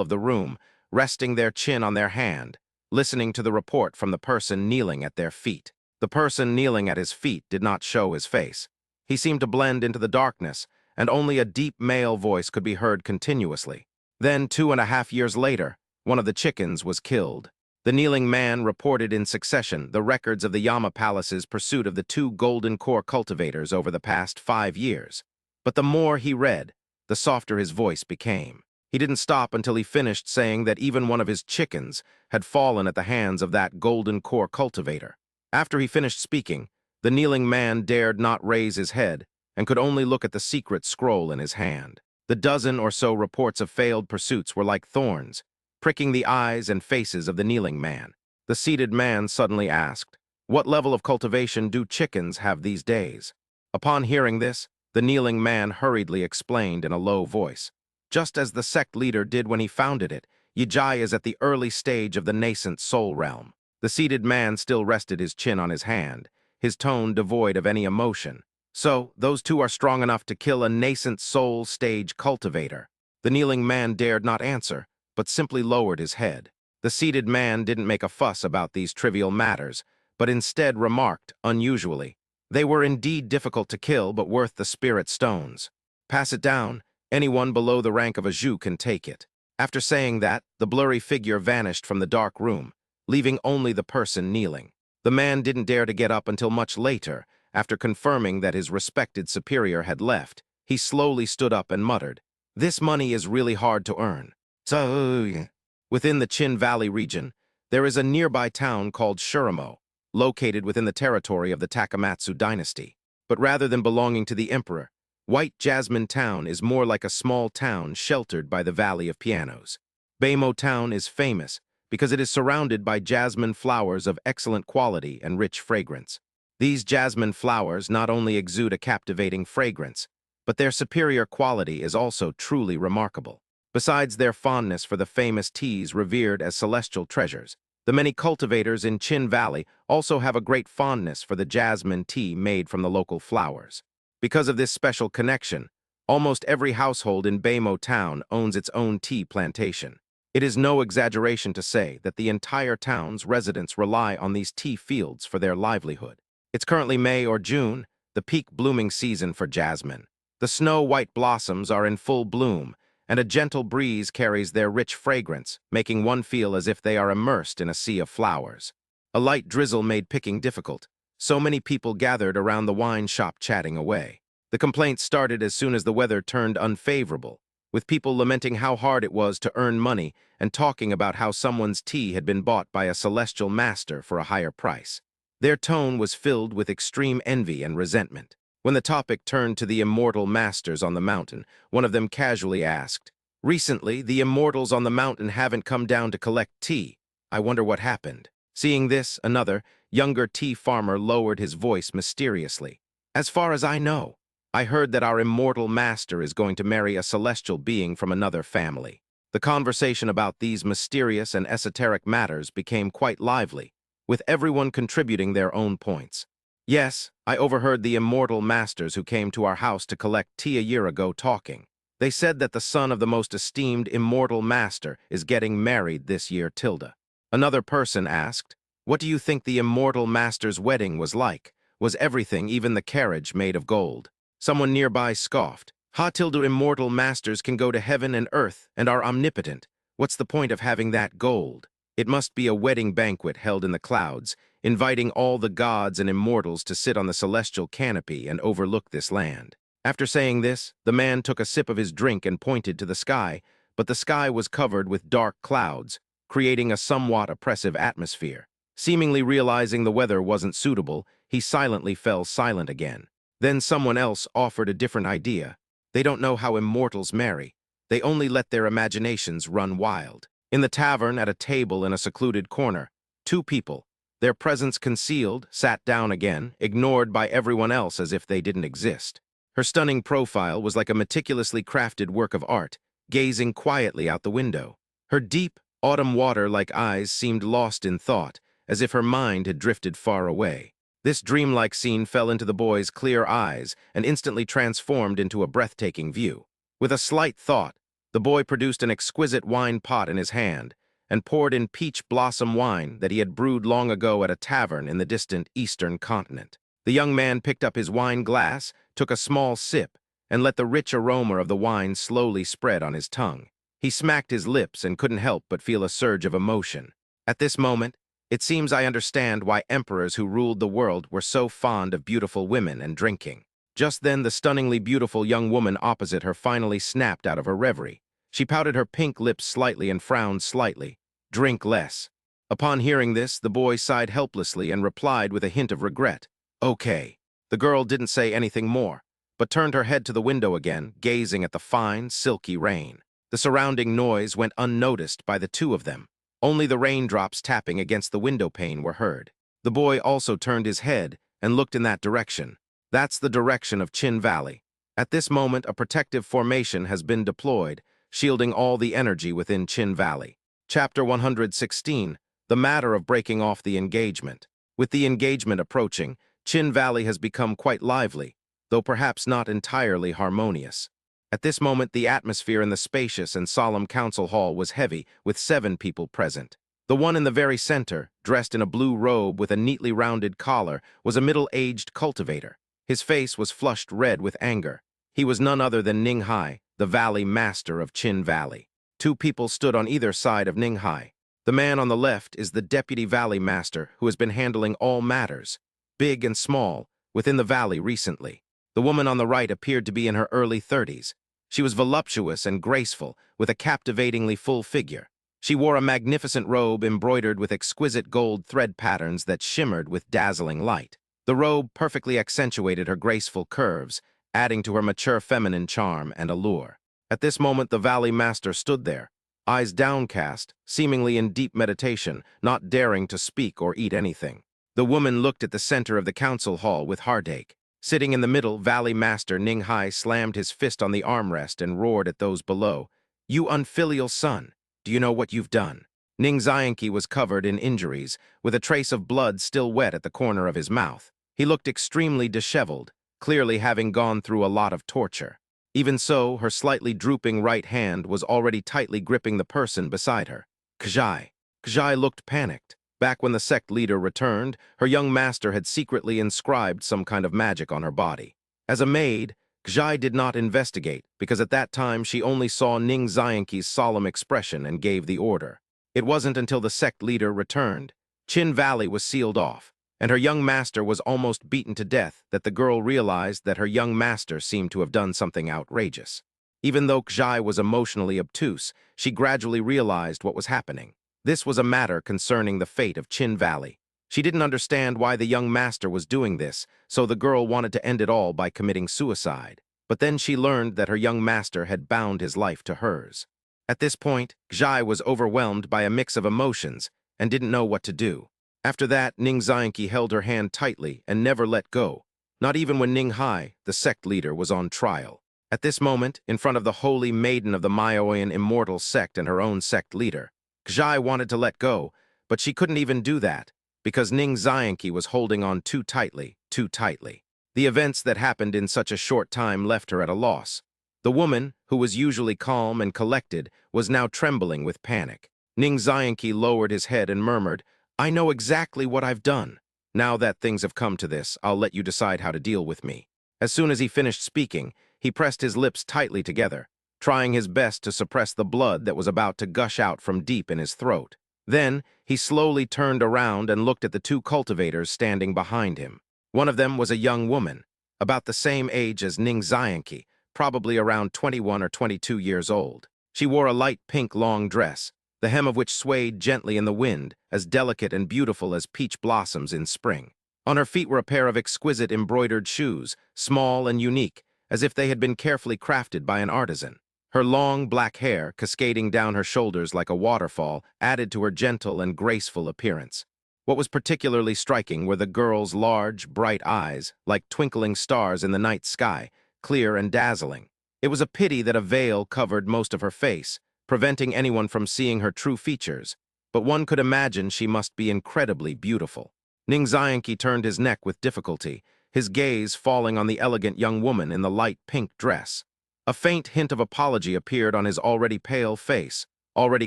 of the room, resting their chin on their hand, listening to the report from the person kneeling at their feet. The person kneeling at his feet did not show his face. He seemed to blend into the darkness, and only a deep male voice could be heard continuously. Then, 2.5 years later, one of the chickens was killed. The kneeling man reported in succession the records of the Yama Palace's pursuit of the 2 golden core cultivators over the past 5 years. But the more he read, the softer his voice became. He didn't stop until he finished saying that even one of his chickens had fallen at the hands of that golden core cultivator. After he finished speaking, the kneeling man dared not raise his head and could only look at the secret scroll in his hand. The dozen or so reports of failed pursuits were like thorns, pricking the eyes and faces of the kneeling man. The seated man suddenly asked, "What level of cultivation do chickens have these days?" Upon hearing this, the kneeling man hurriedly explained in a low voice, "Just as the sect leader did when he founded it, Yijai is at the early stage of the nascent soul realm." The seated man still rested his chin on his hand, his tone devoid of any emotion. "So, those 2 are strong enough to kill a nascent soul stage cultivator." The kneeling man dared not answer, but simply lowered his head. The seated man didn't make a fuss about these trivial matters, but instead remarked, unusually, "They were indeed difficult to kill, but worth the spirit stones. Pass it down. Anyone below the rank of a Zhu can take it." After saying that, the blurry figure vanished from the dark room, leaving only the person kneeling. The man didn't dare to get up until much later. After confirming that his respected superior had left, he slowly stood up and muttered, "This money is really hard to earn." So, within the Chin Valley region, there is a nearby town called Shuramo, located within the territory of the Takamatsu dynasty. But rather than belonging to the emperor, White Jasmine Town is more like a small town sheltered by the Valley of Pianos. Beimo Town is famous because it is surrounded by jasmine flowers of excellent quality and rich fragrance. These jasmine flowers not only exude a captivating fragrance, but their superior quality is also truly remarkable. Besides their fondness for the famous teas revered as celestial treasures, the many cultivators in Chin Valley also have a great fondness for the jasmine tea made from the local flowers. Because of this special connection, almost every household in Beimo Town owns its own tea plantation. It is no exaggeration to say that the entire town's residents rely on these tea fields for their livelihood. It's currently May or June, the peak blooming season for jasmine. The snow-white blossoms are in full bloom, and a gentle breeze carries their rich fragrance, making one feel as if they are immersed in a sea of flowers. A light drizzle made picking difficult. So many people gathered around the wine shop chatting away. The complaints started as soon as the weather turned unfavorable, with people lamenting how hard it was to earn money and talking about how someone's tea had been bought by a celestial master for a higher price. Their tone was filled with extreme envy and resentment. When the topic turned to the immortal masters on the mountain, one of them casually asked, "Recently, the immortals on the mountain haven't come down to collect tea. I wonder what happened." Seeing this, another, younger tea farmer lowered his voice mysteriously. "As far as I know, I heard that our immortal master is going to marry a celestial being from another family." The conversation about these mysterious and esoteric matters became quite lively, with everyone contributing their own points. "Yes, I overheard the immortal masters who came to our house to collect tea a year ago talking. They said that the son of the most esteemed immortal master is getting married this year, Tilda." Another person asked, "What do you think the immortal master's wedding was like? Was everything, even the carriage, made of gold?" Someone nearby scoffed, Ha tilde immortal masters can go to heaven and earth and are omnipotent. What's the point of having that gold? It must be a wedding banquet held in the clouds, inviting all the gods and immortals to sit on the celestial canopy and overlook this land. After saying this, the man took a sip of his drink and pointed to the sky, but the sky was covered with dark clouds, creating a somewhat oppressive atmosphere. Seemingly realizing the weather wasn't suitable, he silently fell silent again. Then someone else offered a different idea. They don't know how immortals marry. They only let their imaginations run wild. In the tavern, at a table in a secluded corner, two people, their presence concealed, sat down again, ignored by everyone else as if they didn't exist. Her stunning profile was like a meticulously crafted work of art, gazing quietly out the window. Her deep, autumn water-like eyes seemed lost in thought, as if her mind had drifted far away. This dreamlike scene fell into the boy's clear eyes and instantly transformed into a breathtaking view. With a slight thought, the boy produced an exquisite wine pot in his hand and poured in peach blossom wine that he had brewed long ago at a tavern in the distant eastern continent. The young man picked up his wine glass, took a small sip, and let the rich aroma of the wine slowly spread on his tongue. He smacked his lips and couldn't help but feel a surge of emotion. At this moment, it seems I understand why emperors who ruled the world were so fond of beautiful women and drinking. Just then, the stunningly beautiful young woman opposite her finally snapped out of her reverie. She pouted her pink lips slightly and frowned slightly. "Drink less." Upon hearing this, the boy sighed helplessly and replied with a hint of regret. "Okay." The girl didn't say anything more, but turned her head to the window again, gazing at the fine, silky rain. The surrounding noise went unnoticed by the two of them. Only the raindrops tapping against the window pane were heard. The boy also turned his head and looked in that direction. That's the direction of Chin Valley. At this moment, a protective formation has been deployed, shielding all the energy within Chin Valley. Chapter 116, The Matter of Breaking Off the Engagement. With the engagement approaching, Chin Valley has become quite lively, though perhaps not entirely harmonious. At this moment, the atmosphere in the spacious and solemn council hall was heavy, with 7 people present. The one in the very center, dressed in a blue robe with a neatly rounded collar, was a middle-aged cultivator. His face was flushed red with anger. He was none other than Ning Hai, the Valley Master of Chin Valley. 2 people stood on either side of Ning Hai. The man on the left is the Deputy Valley Master, who has been handling all matters, big and small, within the valley recently. The woman on the right appeared to be in her early 30s. She was voluptuous and graceful, with a captivatingly full figure. She wore a magnificent robe embroidered with exquisite gold thread patterns that shimmered with dazzling light. The robe perfectly accentuated her graceful curves, adding to her mature feminine charm and allure. At this moment, the Valley Master stood there, eyes downcast, seemingly in deep meditation, not daring to speak or eat anything. The woman looked at the center of the council hall with heartache. Sitting in the middle, Valley Master Ning Hai slammed his fist on the armrest and roared at those below. "You unfilial son, do you know what you've done?" Ning Xianqi was covered in injuries, with a trace of blood still wet at the corner of his mouth. He looked extremely disheveled, clearly having gone through a lot of torture. Even so, her slightly drooping right hand was already tightly gripping the person beside her. Kjai. Kjai looked panicked. Back when the sect leader returned, her young master had secretly inscribed some kind of magic on her body. As a maid, Kjai did not investigate, because at that time she only saw Ning Xianqi's solemn expression and gave the order. It wasn't until the sect leader returned, Chin Valley was sealed off, and her young master was almost beaten to death, that the girl realized that her young master seemed to have done something outrageous. Even though Kjai was emotionally obtuse, she gradually realized what was happening. This was a matter concerning the fate of Chin Valley. She didn't understand why the young master was doing this, so the girl wanted to end it all by committing suicide. But then she learned that her young master had bound his life to hers. At this point, Kjai was overwhelmed by a mix of emotions and didn't know what to do. After that, Ning Xianqi held her hand tightly and never let go, not even when Ning Hai, the sect leader, was on trial. At this moment, in front of the holy maiden of the Maoyan immortal sect and her own sect leader, Kjai wanted to let go, but she couldn't even do that, because Ning Xianqi was holding on too tightly, too tightly. The events that happened in such a short time left her at a loss. The woman, who was usually calm and collected, was now trembling with panic. Ning Xianqi lowered his head and murmured, "I know exactly what I've done. Now that things have come to this, I'll let you decide how to deal with me." As soon as he finished speaking, he pressed his lips tightly together, trying his best to suppress the blood that was about to gush out from deep in his throat. Then, he slowly turned around and looked at the two cultivators standing behind him. One of them was a young woman, about the same age as Ning Xianqi, probably around 21 or 22 years old. She wore a light pink long dress, the hem of which swayed gently in the wind, as delicate and beautiful as peach blossoms in spring. On her feet were a pair of exquisite embroidered shoes, small and unique, as if they had been carefully crafted by an artisan. Her long black hair, cascading down her shoulders like a waterfall, added to her gentle and graceful appearance. What was particularly striking were the girl's large, bright eyes, like twinkling stars in the night sky, clear and dazzling. It was a pity that a veil covered most of her face, preventing anyone from seeing her true features, but one could imagine she must be incredibly beautiful. Ning Xianqi turned his neck with difficulty, his gaze falling on the elegant young woman in the light pink dress. A faint hint of apology appeared on his already pale face, already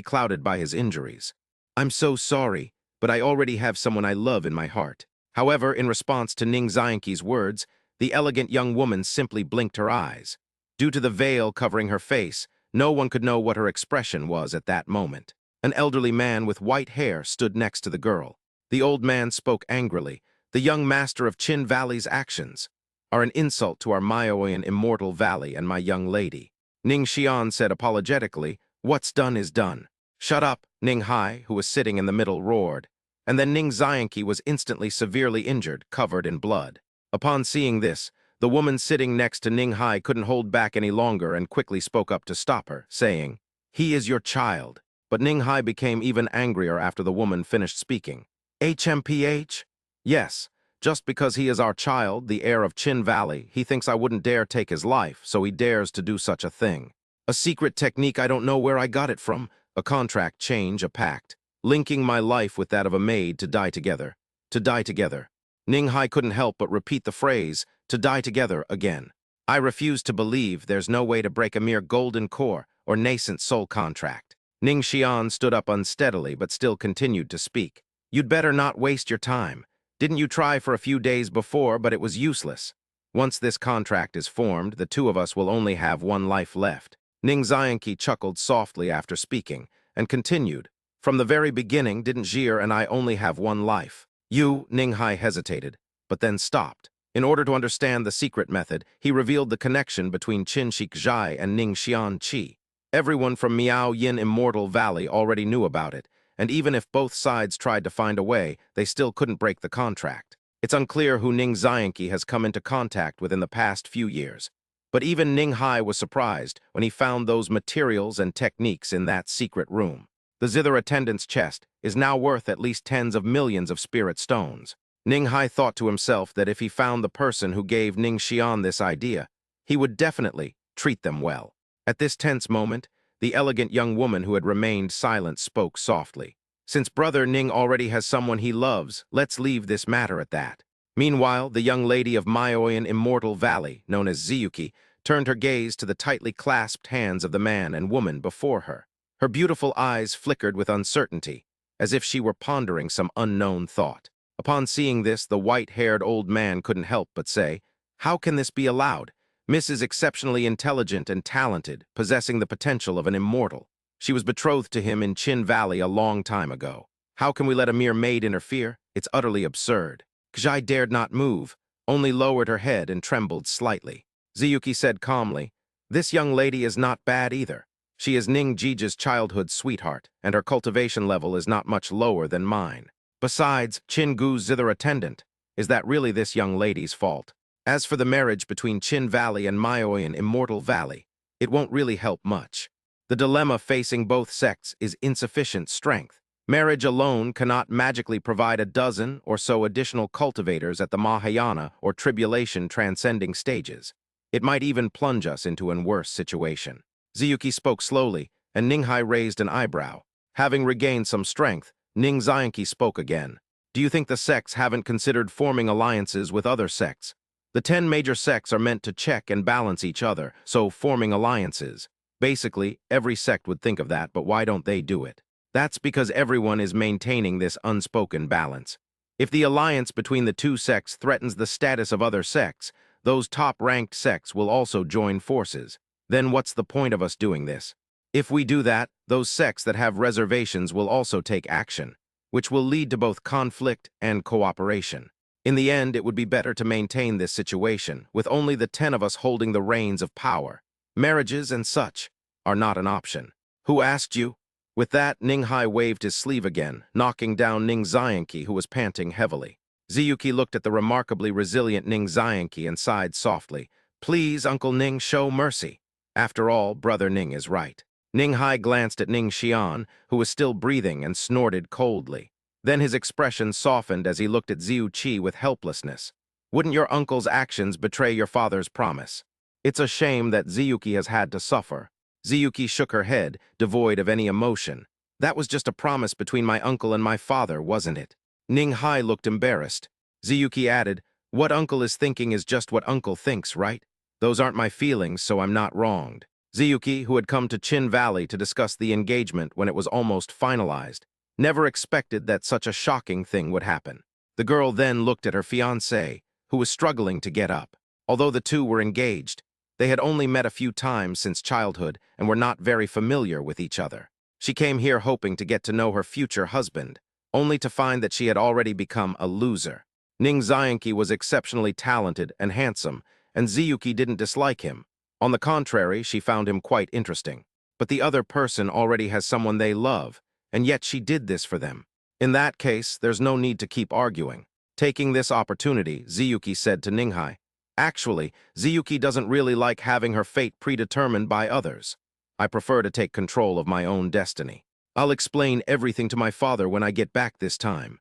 clouded by his injuries. "I'm so sorry, but I already have someone I love in my heart." However, in response to Ning Xianqi's words, the elegant young woman simply blinked her eyes. Due to the veil covering her face, no one could know what her expression was at that moment. An elderly man with white hair stood next to the girl. The old man spoke angrily. "The young master of Qin Valley's actions are an insult to our Maoyan immortal valley and my young lady." Ning Xian said apologetically, "What's done is done." "Shut up," Ning Hai, who was sitting in the middle, roared. And then Ning Xianqi was instantly severely injured, covered in blood. Upon seeing this, the woman sitting next to Ning Hai couldn't hold back any longer and quickly spoke up to stop her, saying, "He is your child." But Ning Hai became even angrier after the woman finished speaking. "HMPH? Yes. Just because he is our child, the heir of Qin Valley, he thinks I wouldn't dare take his life, so he dares to do such a thing. A secret technique, I don't know where I got it from. A contract change, a pact. Linking my life with that of a maid to die together. To die together." Ning Hai couldn't help but repeat the phrase, "to die together," again. "I refuse to believe there's no way to break a mere golden core or nascent soul contract." Ning Xian stood up unsteadily but still continued to speak. "You'd better not waste your time. Didn't you try for a few days before, but it was useless. Once this contract is formed, the two of us will only have one life left." Ning Xianqi chuckled softly after speaking, and continued, "From the very beginning, didn't Jir and I only have one life?" Ning Hai hesitated, but then stopped. In order to understand the secret method, he revealed the connection between Qin Shikzhai and Ning Xian Qi. Everyone from Miao Yin Immortal Valley already knew about it, and even if both sides tried to find a way, they still couldn't break the contract. It's unclear who Ning Xianqi has come into contact with in the past few years. But even Ning Hai was surprised when he found those materials and techniques in that secret room. The zither attendant's chest is now worth at least tens of millions of spirit stones. Ning Hai thought to himself that if he found the person who gave Ning Xian this idea, he would definitely treat them well. At this tense moment, the elegant young woman who had remained silent spoke softly. "Since brother Ning already has someone he loves, let's leave this matter at that." Meanwhile, the young lady of Maoyan Immortal Valley, known as Ziyuki, turned her gaze to the tightly clasped hands of the man and woman before her. Her beautiful eyes flickered with uncertainty, as if she were pondering some unknown thought. Upon seeing this, the white-haired old man couldn't help but say, "How can this be allowed? Miss is exceptionally intelligent and talented, possessing the potential of an immortal. She was betrothed to him in Qin Valley a long time ago. How can we let a mere maid interfere? It's utterly absurd." Kjai dared not move, only lowered her head and trembled slightly. Ziyuki said calmly, "This young lady is not bad either. She is Ning Jija's childhood sweetheart, and her cultivation level is not much lower than mine. Besides, Qin Gu's zither attendant, is that really this young lady's fault? As for the marriage between Qin Valley and Maoyan Immortal Valley, it won't really help much. The dilemma facing both sects is insufficient strength. Marriage alone cannot magically provide a dozen or so additional cultivators at the Mahayana or tribulation transcending stages. It might even plunge us into a worse situation." Ziyuki spoke slowly, and Ning Hai raised an eyebrow. Having regained some strength, Ning Xianqi spoke again. "Do you think the sects haven't considered forming alliances with other sects? The 10 major sects are meant to check and balance each other, so forming alliances. Basically, every sect would think of that, but why don't they do it? That's because everyone is maintaining this unspoken balance. If the alliance between the two sects threatens the status of other sects, those top-ranked sects will also join forces. Then what's the point of us doing this? If we do that, those sects that have reservations will also take action, which will lead to both conflict and cooperation. In the end, it would be better to maintain this situation, with only the 10 of us holding the reins of power. Marriages and such are not an option. Who asked you? With that, Ninghai waved his sleeve again, knocking down Ning Xianqi, who was panting heavily. Ziyuki looked at the remarkably resilient Ning Xianqi and sighed softly. Please, Uncle Ning, show mercy. After all, Brother Ning is right. Ninghai glanced at Ning Xian, who was still breathing, and snorted coldly. Then his expression softened as he looked at Ziyu Qi with helplessness. Wouldn't your uncle's actions betray your father's promise? It's a shame that Ziyuki has had to suffer. Ziyuki shook her head, devoid of any emotion. That was just a promise between my uncle and my father, wasn't it? Ninghai looked embarrassed. Ziyuki added, what uncle is thinking is just what uncle thinks, right? Those aren't my feelings, so I'm not wronged. Ziyuki, who had come to Chin Valley to discuss the engagement when it was almost finalized, never expected that such a shocking thing would happen. The girl then looked at her fiancé, who was struggling to get up. Although the two were engaged, they had only met a few times since childhood and were not very familiar with each other. She came here hoping to get to know her future husband, only to find that she had already become a loser. Ning Xianqi was exceptionally talented and handsome, and Ziyuki didn't dislike him. On the contrary, she found him quite interesting. But the other person already has someone they love, and yet she did this for them. In that case, there's no need to keep arguing. Taking this opportunity, Ziyuki said to Ninghai, actually, Ziyuki doesn't really like having her fate predetermined by others. I prefer to take control of my own destiny. I'll explain everything to my father when I get back this time.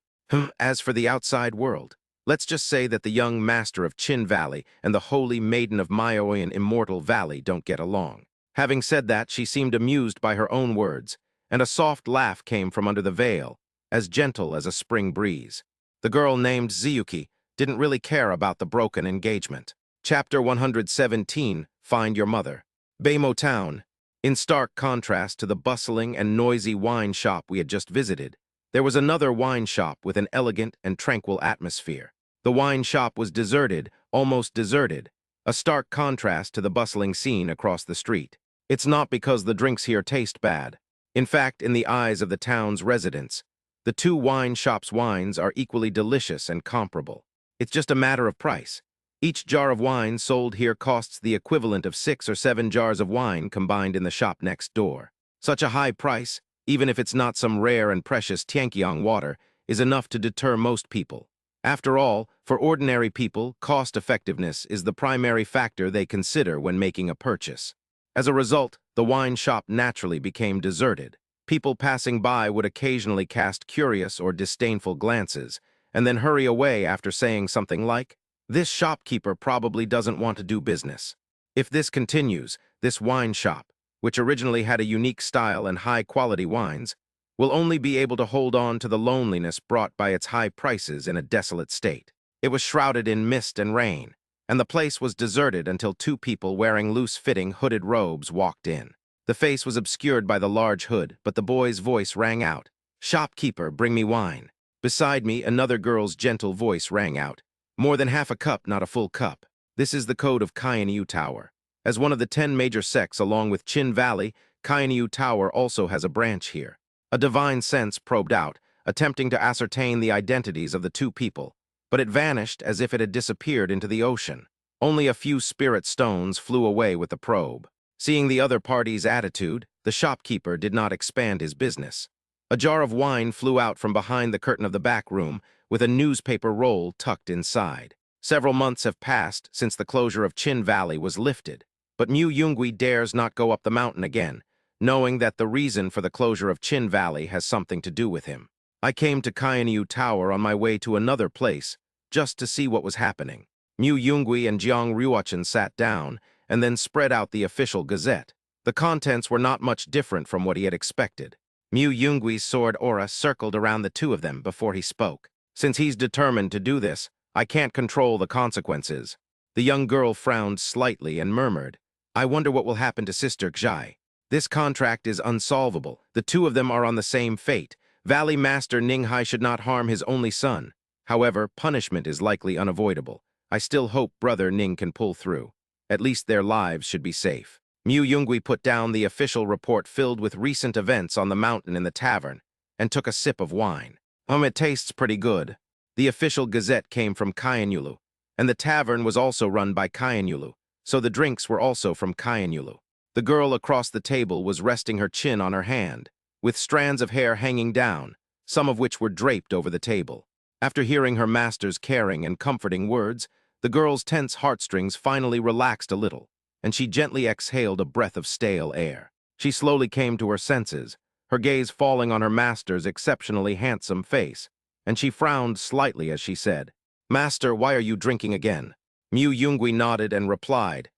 As for the outside world, let's just say that the young master of Chin Valley and the holy maiden of Maoyan Immortal Valley don't get along. Having said that, she seemed amused by her own words, and a soft laugh came from under the veil, as gentle as a spring breeze. The girl named Ziyuki didn't really care about the broken engagement. Chapter 117, Find Your Mother. Beimo Town. In stark contrast to the bustling and noisy wine shop we had just visited, there was another wine shop with an elegant and tranquil atmosphere. The wine shop was deserted, almost deserted, a stark contrast to the bustling scene across the street. It's not because the drinks here taste bad. In fact, in the eyes of the town's residents, the two wine shops' wines are equally delicious and comparable. It's just a matter of price. Each jar of wine sold here costs the equivalent of 6 or 7 jars of wine combined in the shop next door. Such a high price, even if it's not some rare and precious Tianqiang water, is enough to deter most people. After all, for ordinary people, cost-effectiveness is the primary factor they consider when making a purchase. As a result, the wine shop naturally became deserted. People passing by would occasionally cast curious or disdainful glances, and then hurry away after saying something like, "This shopkeeper probably doesn't want to do business." If this continues, this wine shop, which originally had a unique style and high-quality wines, will only be able to hold on to the loneliness brought by its high prices in a desolate state. It was shrouded in mist and rain, and the place was deserted until 2 people wearing loose-fitting hooded robes walked in. The face was obscured by the large hood, but the boy's voice rang out, "Shopkeeper, bring me wine." Beside me, another girl's gentle voice rang out, "More than half a cup, not a full cup." This is the code of Kainiu Tower. As one of the 10 major sects along with Chin Valley, Kainiu Tower also has a branch here. A divine sense probed out, attempting to ascertain the identities of the 2 people, but it vanished as if it had disappeared into the ocean. Only a few spirit stones flew away with the probe. Seeing the other party's attitude, the shopkeeper did not expand his business. A jar of wine flew out from behind the curtain of the back room, with a newspaper roll tucked inside. Several months have passed since the closure of Chin Valley was lifted, but Mu Yungui dares not go up the mountain again, knowing that the reason for the closure of Chin Valley has something to do with him. I came to Kainiu Tower on my way to another place, just to see what was happening. Mu Yungui and Jiang Ruochen sat down, and then spread out the official gazette. The contents were not much different from what he had expected. Mu Yungui's sword aura circled around the 2 of them before he spoke. "Since he's determined to do this, I can't control the consequences." The young girl frowned slightly and murmured, "I wonder what will happen to Sister Xai. This contract is unsolvable. The 2 of them are on the same fate. Valley Master Ninghai should not harm his only son. However, punishment is likely unavoidable. I still hope Brother Ning can pull through. At least their lives should be safe. Mu Yungui put down the official report filled with recent events on the mountain in the tavern and took a sip of wine. It tastes pretty good. The official gazette came from Kaianulu, and the tavern was also run by Kaianulu, so the drinks were also from Kaianulu. The girl across the table was resting her chin on her hand, with strands of hair hanging down, some of which were draped over the table. After hearing her master's caring and comforting words, the girl's tense heartstrings finally relaxed a little, and she gently exhaled a breath of stale air. She slowly came to her senses, her gaze falling on her master's exceptionally handsome face, and she frowned slightly as she said, "Master, why are you drinking again?" Mu Yungui nodded and replied,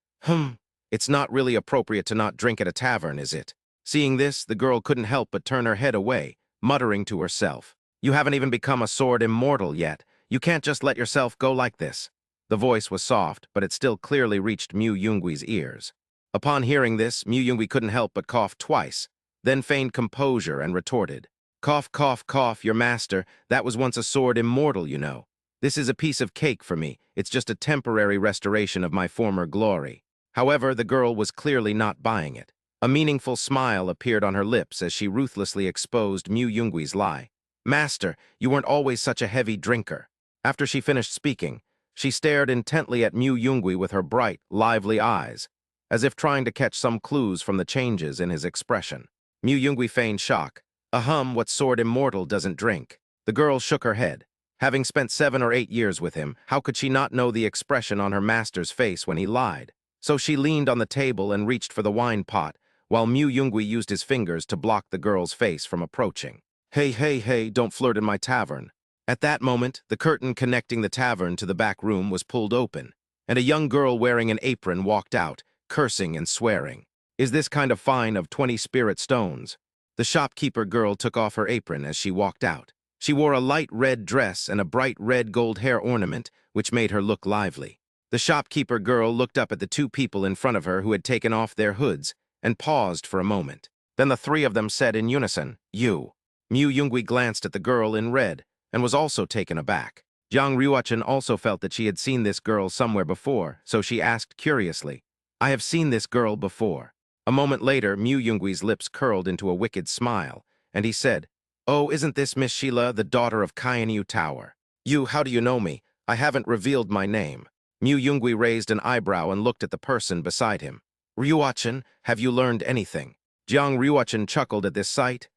It's not really appropriate to not drink at a tavern, is it?" Seeing this, the girl couldn't help but turn her head away, muttering to herself, "You haven't even become a sword immortal yet. You can't just let yourself go like this." The voice was soft, but it still clearly reached Mu Yungui's ears. Upon hearing this, Mu Yungui couldn't help but cough twice, then feigned composure and retorted, "Cough, cough, cough, your master. That was once a sword immortal, you know. This is a piece of cake for me. It's just a temporary restoration of my former glory." However, the girl was clearly not buying it. A meaningful smile appeared on her lips as she ruthlessly exposed Mu Yungui's lie. "Master, you weren't always such a heavy drinker." After she finished speaking, she stared intently at Mu Yungui with her bright, lively eyes, as if trying to catch some clues from the changes in his expression. Mu Yungui feigned shock. What sword immortal doesn't drink?" The girl shook her head. Having spent 7 or 8 years with him, how could she not know the expression on her master's face when he lied? So she leaned on the table and reached for the wine pot, while Mu Yungui used his fingers to block the girl's face from approaching. "Hey, hey, hey, don't flirt in my tavern." At that moment, the curtain connecting the tavern to the back room was pulled open, and a young girl wearing an apron walked out, cursing and swearing. "Is this kind of fine of 20 spirit stones?" The shopkeeper girl took off her apron as she walked out. She wore a light red dress and a bright red gold hair ornament, which made her look lively. The shopkeeper girl looked up at the 2 people in front of her who had taken off their hoods and paused for a moment. Then the 3 of them said in unison, "You." Mu Yungui glanced at the girl in red and was also taken aback. Jiang Ryuachin also felt that she had seen this girl somewhere before, so she asked curiously, "I have seen this girl before." A moment later, Mu Yungui's lips curled into a wicked smile, and he said, "Oh, isn't this Miss Sheila, the daughter of Kaianyu Tower?" "You, how do you know me? I haven't revealed my name." Mu Yungui raised an eyebrow and looked at the person beside him. "Ryuachin, have you learned anything?" Jiang Ryuachin chuckled at this sight.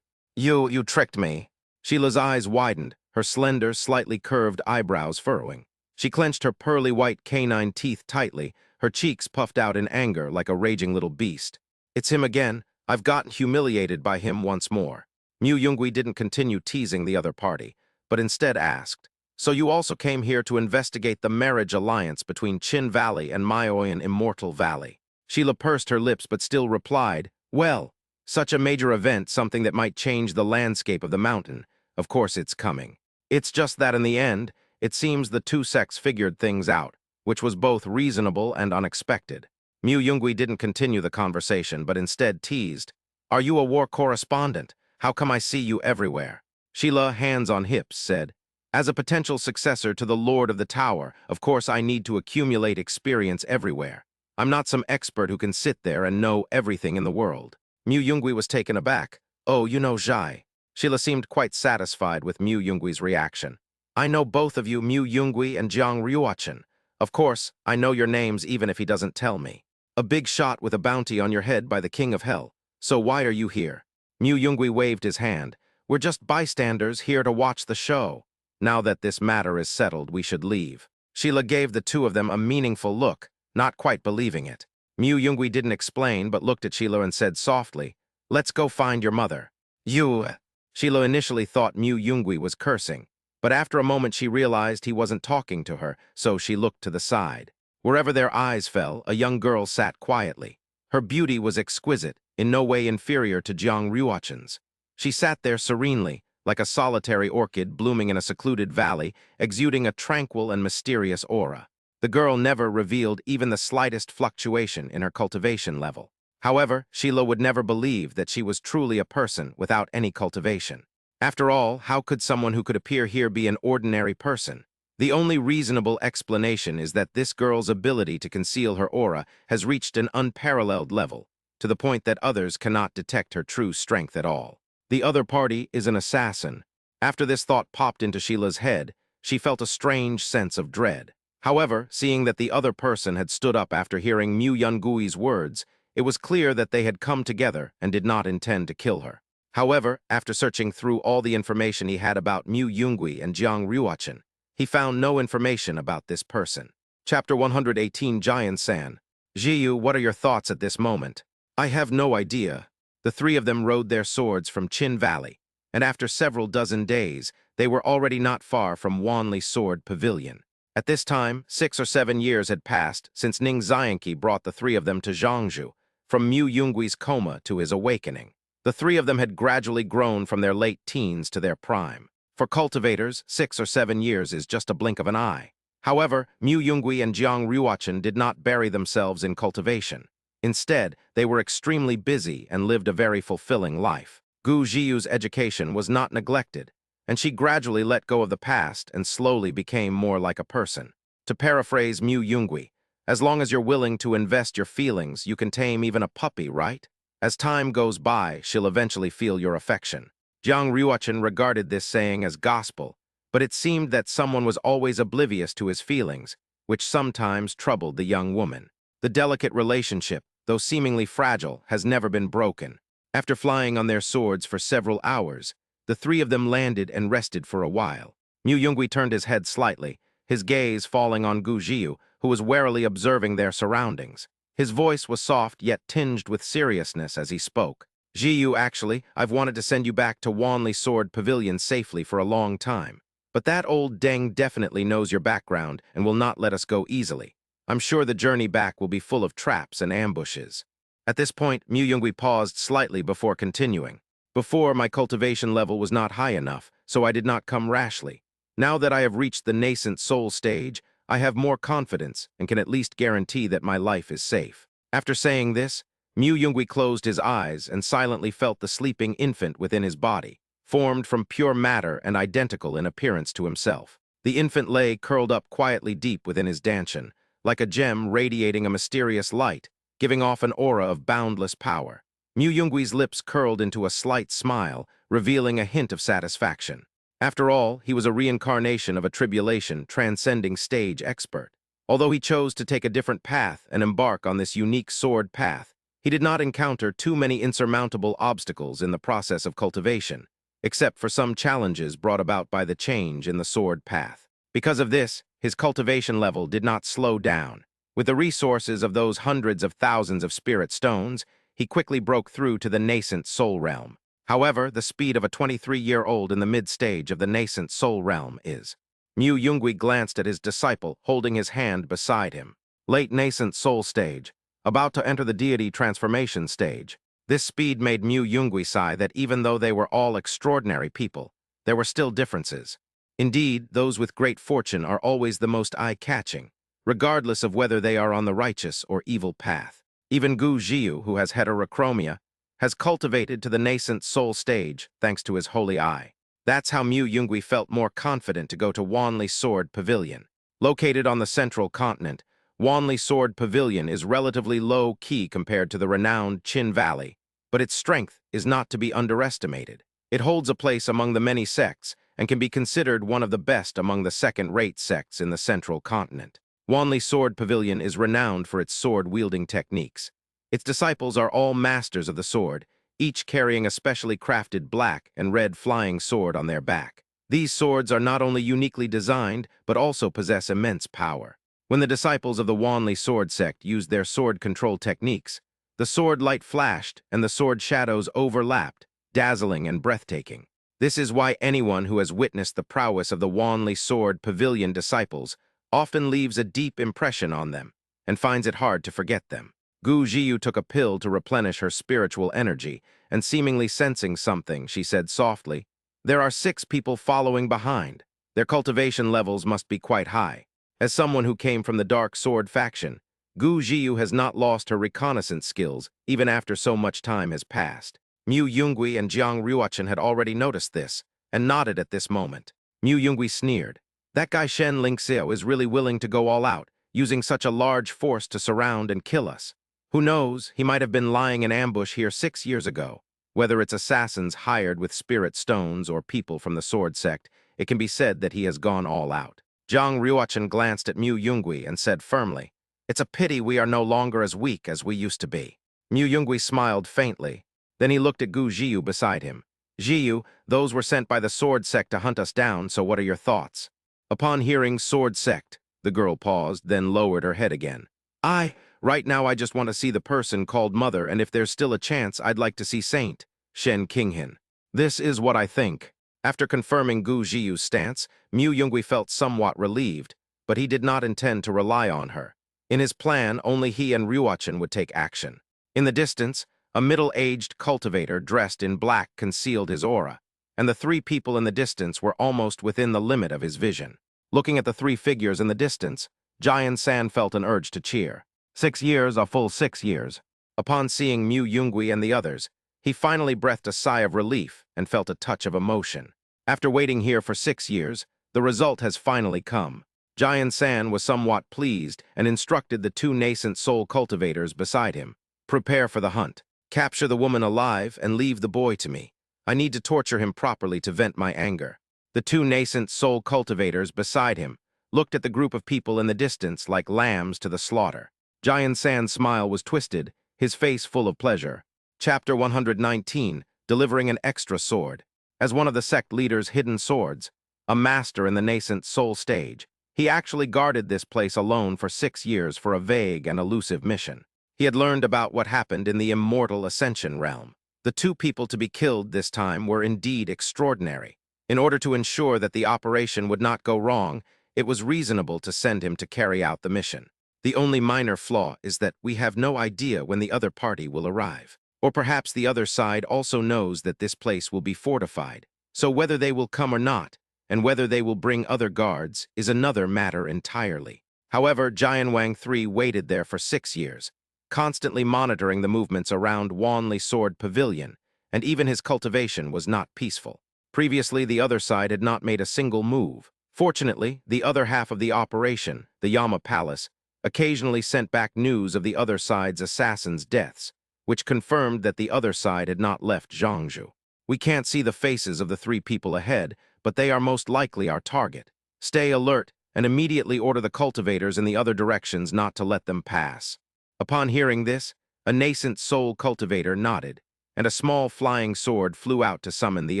You tricked me." Sheila's eyes widened, her slender, slightly curved eyebrows furrowing. She clenched her pearly white canine teeth tightly, her cheeks puffed out in anger like a raging little beast. "It's him again. I've gotten humiliated by him once more." Mu Yungui didn't continue teasing the other party, but instead asked, "So you also came here to investigate the marriage alliance between Chin Valley and Maoyan Immortal Valley?" Sheila pursed her lips but still replied, "Well, such a major event, something that might change the landscape of the mountain. Of course it's coming. It's just that in the end, it seems the 2 sects figured things out, which was both reasonable and unexpected." Mu Yungui didn't continue the conversation, but instead teased, "Are you a war correspondent? How come I see you everywhere?" Sheila, hands on hips, said, "As a potential successor to the Lord of the Tower, of course I need to accumulate experience everywhere. I'm not some expert who can sit there and know everything in the world." Mu Yungui was taken aback. "Oh, you know Zhai." Sheila seemed quite satisfied with Mu Yungui's reaction. "I know both of you, Mu Yungui and Jiang Ryuachin. Of course, I know your names even if he doesn't tell me. A big shot with a bounty on your head by the King of Hell. So why are you here?" Mu Yungui waved his hand. "We're just bystanders here to watch the show. Now that this matter is settled, we should leave." Sheila gave the 2 of them a meaningful look, not quite believing it. Mu Yungui didn't explain, but looked at Sheila and said softly, "Let's go find your mother." "You..." Sheila initially thought Mu Yungui was cursing, but after a moment she realized he wasn't talking to her, so she looked to the side. Wherever their eyes fell, a young girl sat quietly. Her beauty was exquisite, in no way inferior to Jiang Ryuachin's. She sat there serenely, like a solitary orchid blooming in a secluded valley, exuding a tranquil and mysterious aura. The girl never revealed even the slightest fluctuation in her cultivation level. However, Sheila would never believe that she was truly a person without any cultivation. After all, how could someone who could appear here be an ordinary person? The only reasonable explanation is that this girl's ability to conceal her aura has reached an unparalleled level, to the point that others cannot detect her true strength at all. The other party is an assassin. After this thought popped into Sheila's head, she felt a strange sense of dread. However, seeing that the other person had stood up after hearing Mu Yungui's words, it was clear that they had come together and did not intend to kill her. However, after searching through all the information he had about Mu Yungui and Jiang Ruochen, he found no information about this person. Chapter 118, Giant San. Jiyu, what are your thoughts at this moment? I have no idea. The three of them rode their swords from Qin Valley, and after several dozen days, they were already not far from Wanli Sword Pavilion. At this time, 6 or 7 years had passed since Ning Xianqi brought the three of them to Zhangzhou, from Mu Yungui's coma to his awakening. The three of them had gradually grown from their late teens to their prime. For cultivators, 6 or 7 years is just a blink of an eye. However, Mu Yungui and Jiang Ruochen did not bury themselves in cultivation. Instead, they were extremely busy and lived a very fulfilling life. Gu Zhiyu's education was not neglected, and she gradually let go of the past and slowly became more like a person. To paraphrase Mu Yungui, as long as you're willing to invest your feelings, you can tame even a puppy, right? As time goes by, she'll eventually feel your affection. Jiang Ruochen regarded this saying as gospel, but it seemed that someone was always oblivious to his feelings, which sometimes troubled the young woman. The delicate relationship, though seemingly fragile, has never been broken. After flying on their swords for several hours, the three of them landed and rested for a while. Mu Yungui turned his head slightly, his gaze falling on Gu Zhiyu, who was warily observing their surroundings. His voice was soft yet tinged with seriousness as he spoke. Zhiyu, actually, I've wanted to send you back to Wanli Sword Pavilion safely for a long time. But that old Deng definitely knows your background and will not let us go easily. I'm sure the journey back will be full of traps and ambushes. At this point, Mu Yungui paused slightly before continuing. Before, my cultivation level was not high enough, so I did not come rashly. Now that I have reached the nascent soul stage, I have more confidence and can at least guarantee that my life is safe. After saying this, Mu Yungui closed his eyes and silently felt the sleeping infant within his body, formed from pure matter and identical in appearance to himself. The infant lay curled up quietly deep within his danchan, like a gem radiating a mysterious light, giving off an aura of boundless power. Mu Yungui's lips curled into a slight smile, revealing a hint of satisfaction. After all, he was a reincarnation of a tribulation transcending stage expert. Although he chose to take a different path and embark on this unique sword path, he did not encounter too many insurmountable obstacles in the process of cultivation, except for some challenges brought about by the change in the sword path. Because of this, his cultivation level did not slow down. With the resources of those hundreds of thousands of spirit stones, he quickly broke through to the nascent soul realm. However, the speed of a 23-year-old in the mid-stage of the nascent soul realm is. Mu Yungui glanced at his disciple, holding his hand beside him. Late nascent soul stage, about to enter the deity transformation stage. This speed made Mu Yungui sigh that even though they were all extraordinary people, there were still differences. Indeed, those with great fortune are always the most eye-catching, regardless of whether they are on the righteous or evil path. Even Gu Zhiyu, who has heterochromia, has cultivated to the nascent soul stage thanks to his holy eye. That's how Mu Yungui felt more confident to go to Wanli Sword Pavilion. Located on the central continent, Wanli Sword Pavilion is relatively low-key compared to the renowned Qin Valley, but its strength is not to be underestimated. It holds a place among the many sects and can be considered one of the best among the second-rate sects in the central continent. Wanli Sword Pavilion is renowned for its sword-wielding techniques. Its disciples are all masters of the sword, each carrying a specially crafted black and red flying sword on their back. These swords are not only uniquely designed, but also possess immense power. When the disciples of the Wanli sword sect used their sword control techniques, the sword light flashed and the sword shadows overlapped, dazzling and breathtaking. This is why anyone who has witnessed the prowess of the Wanli Sword Pavilion disciples often leaves a deep impression on them and finds it hard to forget them. Gu Zhiyu took a pill to replenish her spiritual energy, and seemingly sensing something, she said softly, "There are 6 people following behind. Their cultivation levels must be quite high." As someone who came from the Dark Sword faction, Gu Zhiyu has not lost her reconnaissance skills even after so much time has passed. Mu Yungui and Jiang Ruochen had already noticed this, and nodded at this moment. Mu Yungui sneered. That guy Shen Lingxiao is really willing to go all out, using such a large force to surround and kill us. Who knows, he might have been lying in ambush here 6 years ago. Whether it's assassins hired with spirit stones or people from the sword sect, it can be said that he has gone all out. Zhang Ruochen glanced at Mu Yunggui and said firmly, "It's a pity we are no longer as weak as we used to be." Mu Yunggui smiled faintly. Then he looked at Gu Jiu beside him. "Jiu, those were sent by the sword sect to hunt us down, so what are your thoughts?" Upon hearing sword sect, the girl paused, then lowered her head again. Right now I just want to see the person called Mother, and if there's still a chance, I'd like to see Saint Shen Qinghan. This is what I think." After confirming Gu Jiu's stance, Mu Yunggui felt somewhat relieved, but he did not intend to rely on her. In his plan, only he and Ruochen would take action. In the distance, a middle-aged cultivator dressed in black concealed his aura, and the three people in the distance were almost within the limit of his vision. Looking at the three figures in the distance, Jian San felt an urge to cheer. 6 years, a full 6 years. Upon seeing Mu Yunggui and the others, he finally breathed a sigh of relief and felt a touch of emotion. After waiting here for 6 years, the result has finally come. Jian San was somewhat pleased and instructed the two nascent soul cultivators beside him. "Prepare for the hunt. Capture the woman alive and leave the boy to me. I need to torture him properly to vent my anger." The two nascent soul cultivators beside him looked at the group of people in the distance like lambs to the slaughter. Jian San's smile was twisted, his face full of pleasure. Chapter 119, Delivering an Extra Sword. As one of the sect leader's hidden swords, a master in the nascent soul stage, he actually guarded this place alone for 6 years for a vague and elusive mission. He had learned about what happened in the immortal ascension realm. The two people to be killed this time were indeed extraordinary. In order to ensure that the operation would not go wrong, it was reasonable to send him to carry out the mission. The only minor flaw is that we have no idea when the other party will arrive. Or perhaps the other side also knows that this place will be fortified. So whether they will come or not, and whether they will bring other guards, is another matter entirely. However, Jian Wang III waited there for 6 years, constantly monitoring the movements around Wanli Sword Pavilion, and even his cultivation was not peaceful. Previously, the other side had not made a single move. Fortunately, the other half of the operation, the Yama Palace, occasionally sent back news of the other side's assassins' deaths, which confirmed that the other side had not left Zhangzhou. We can't see the faces of the three people ahead, but they are most likely our target. Stay alert and immediately order the cultivators in the other directions not to let them pass. Upon hearing this, a nascent soul cultivator nodded, and a small flying sword flew out to summon the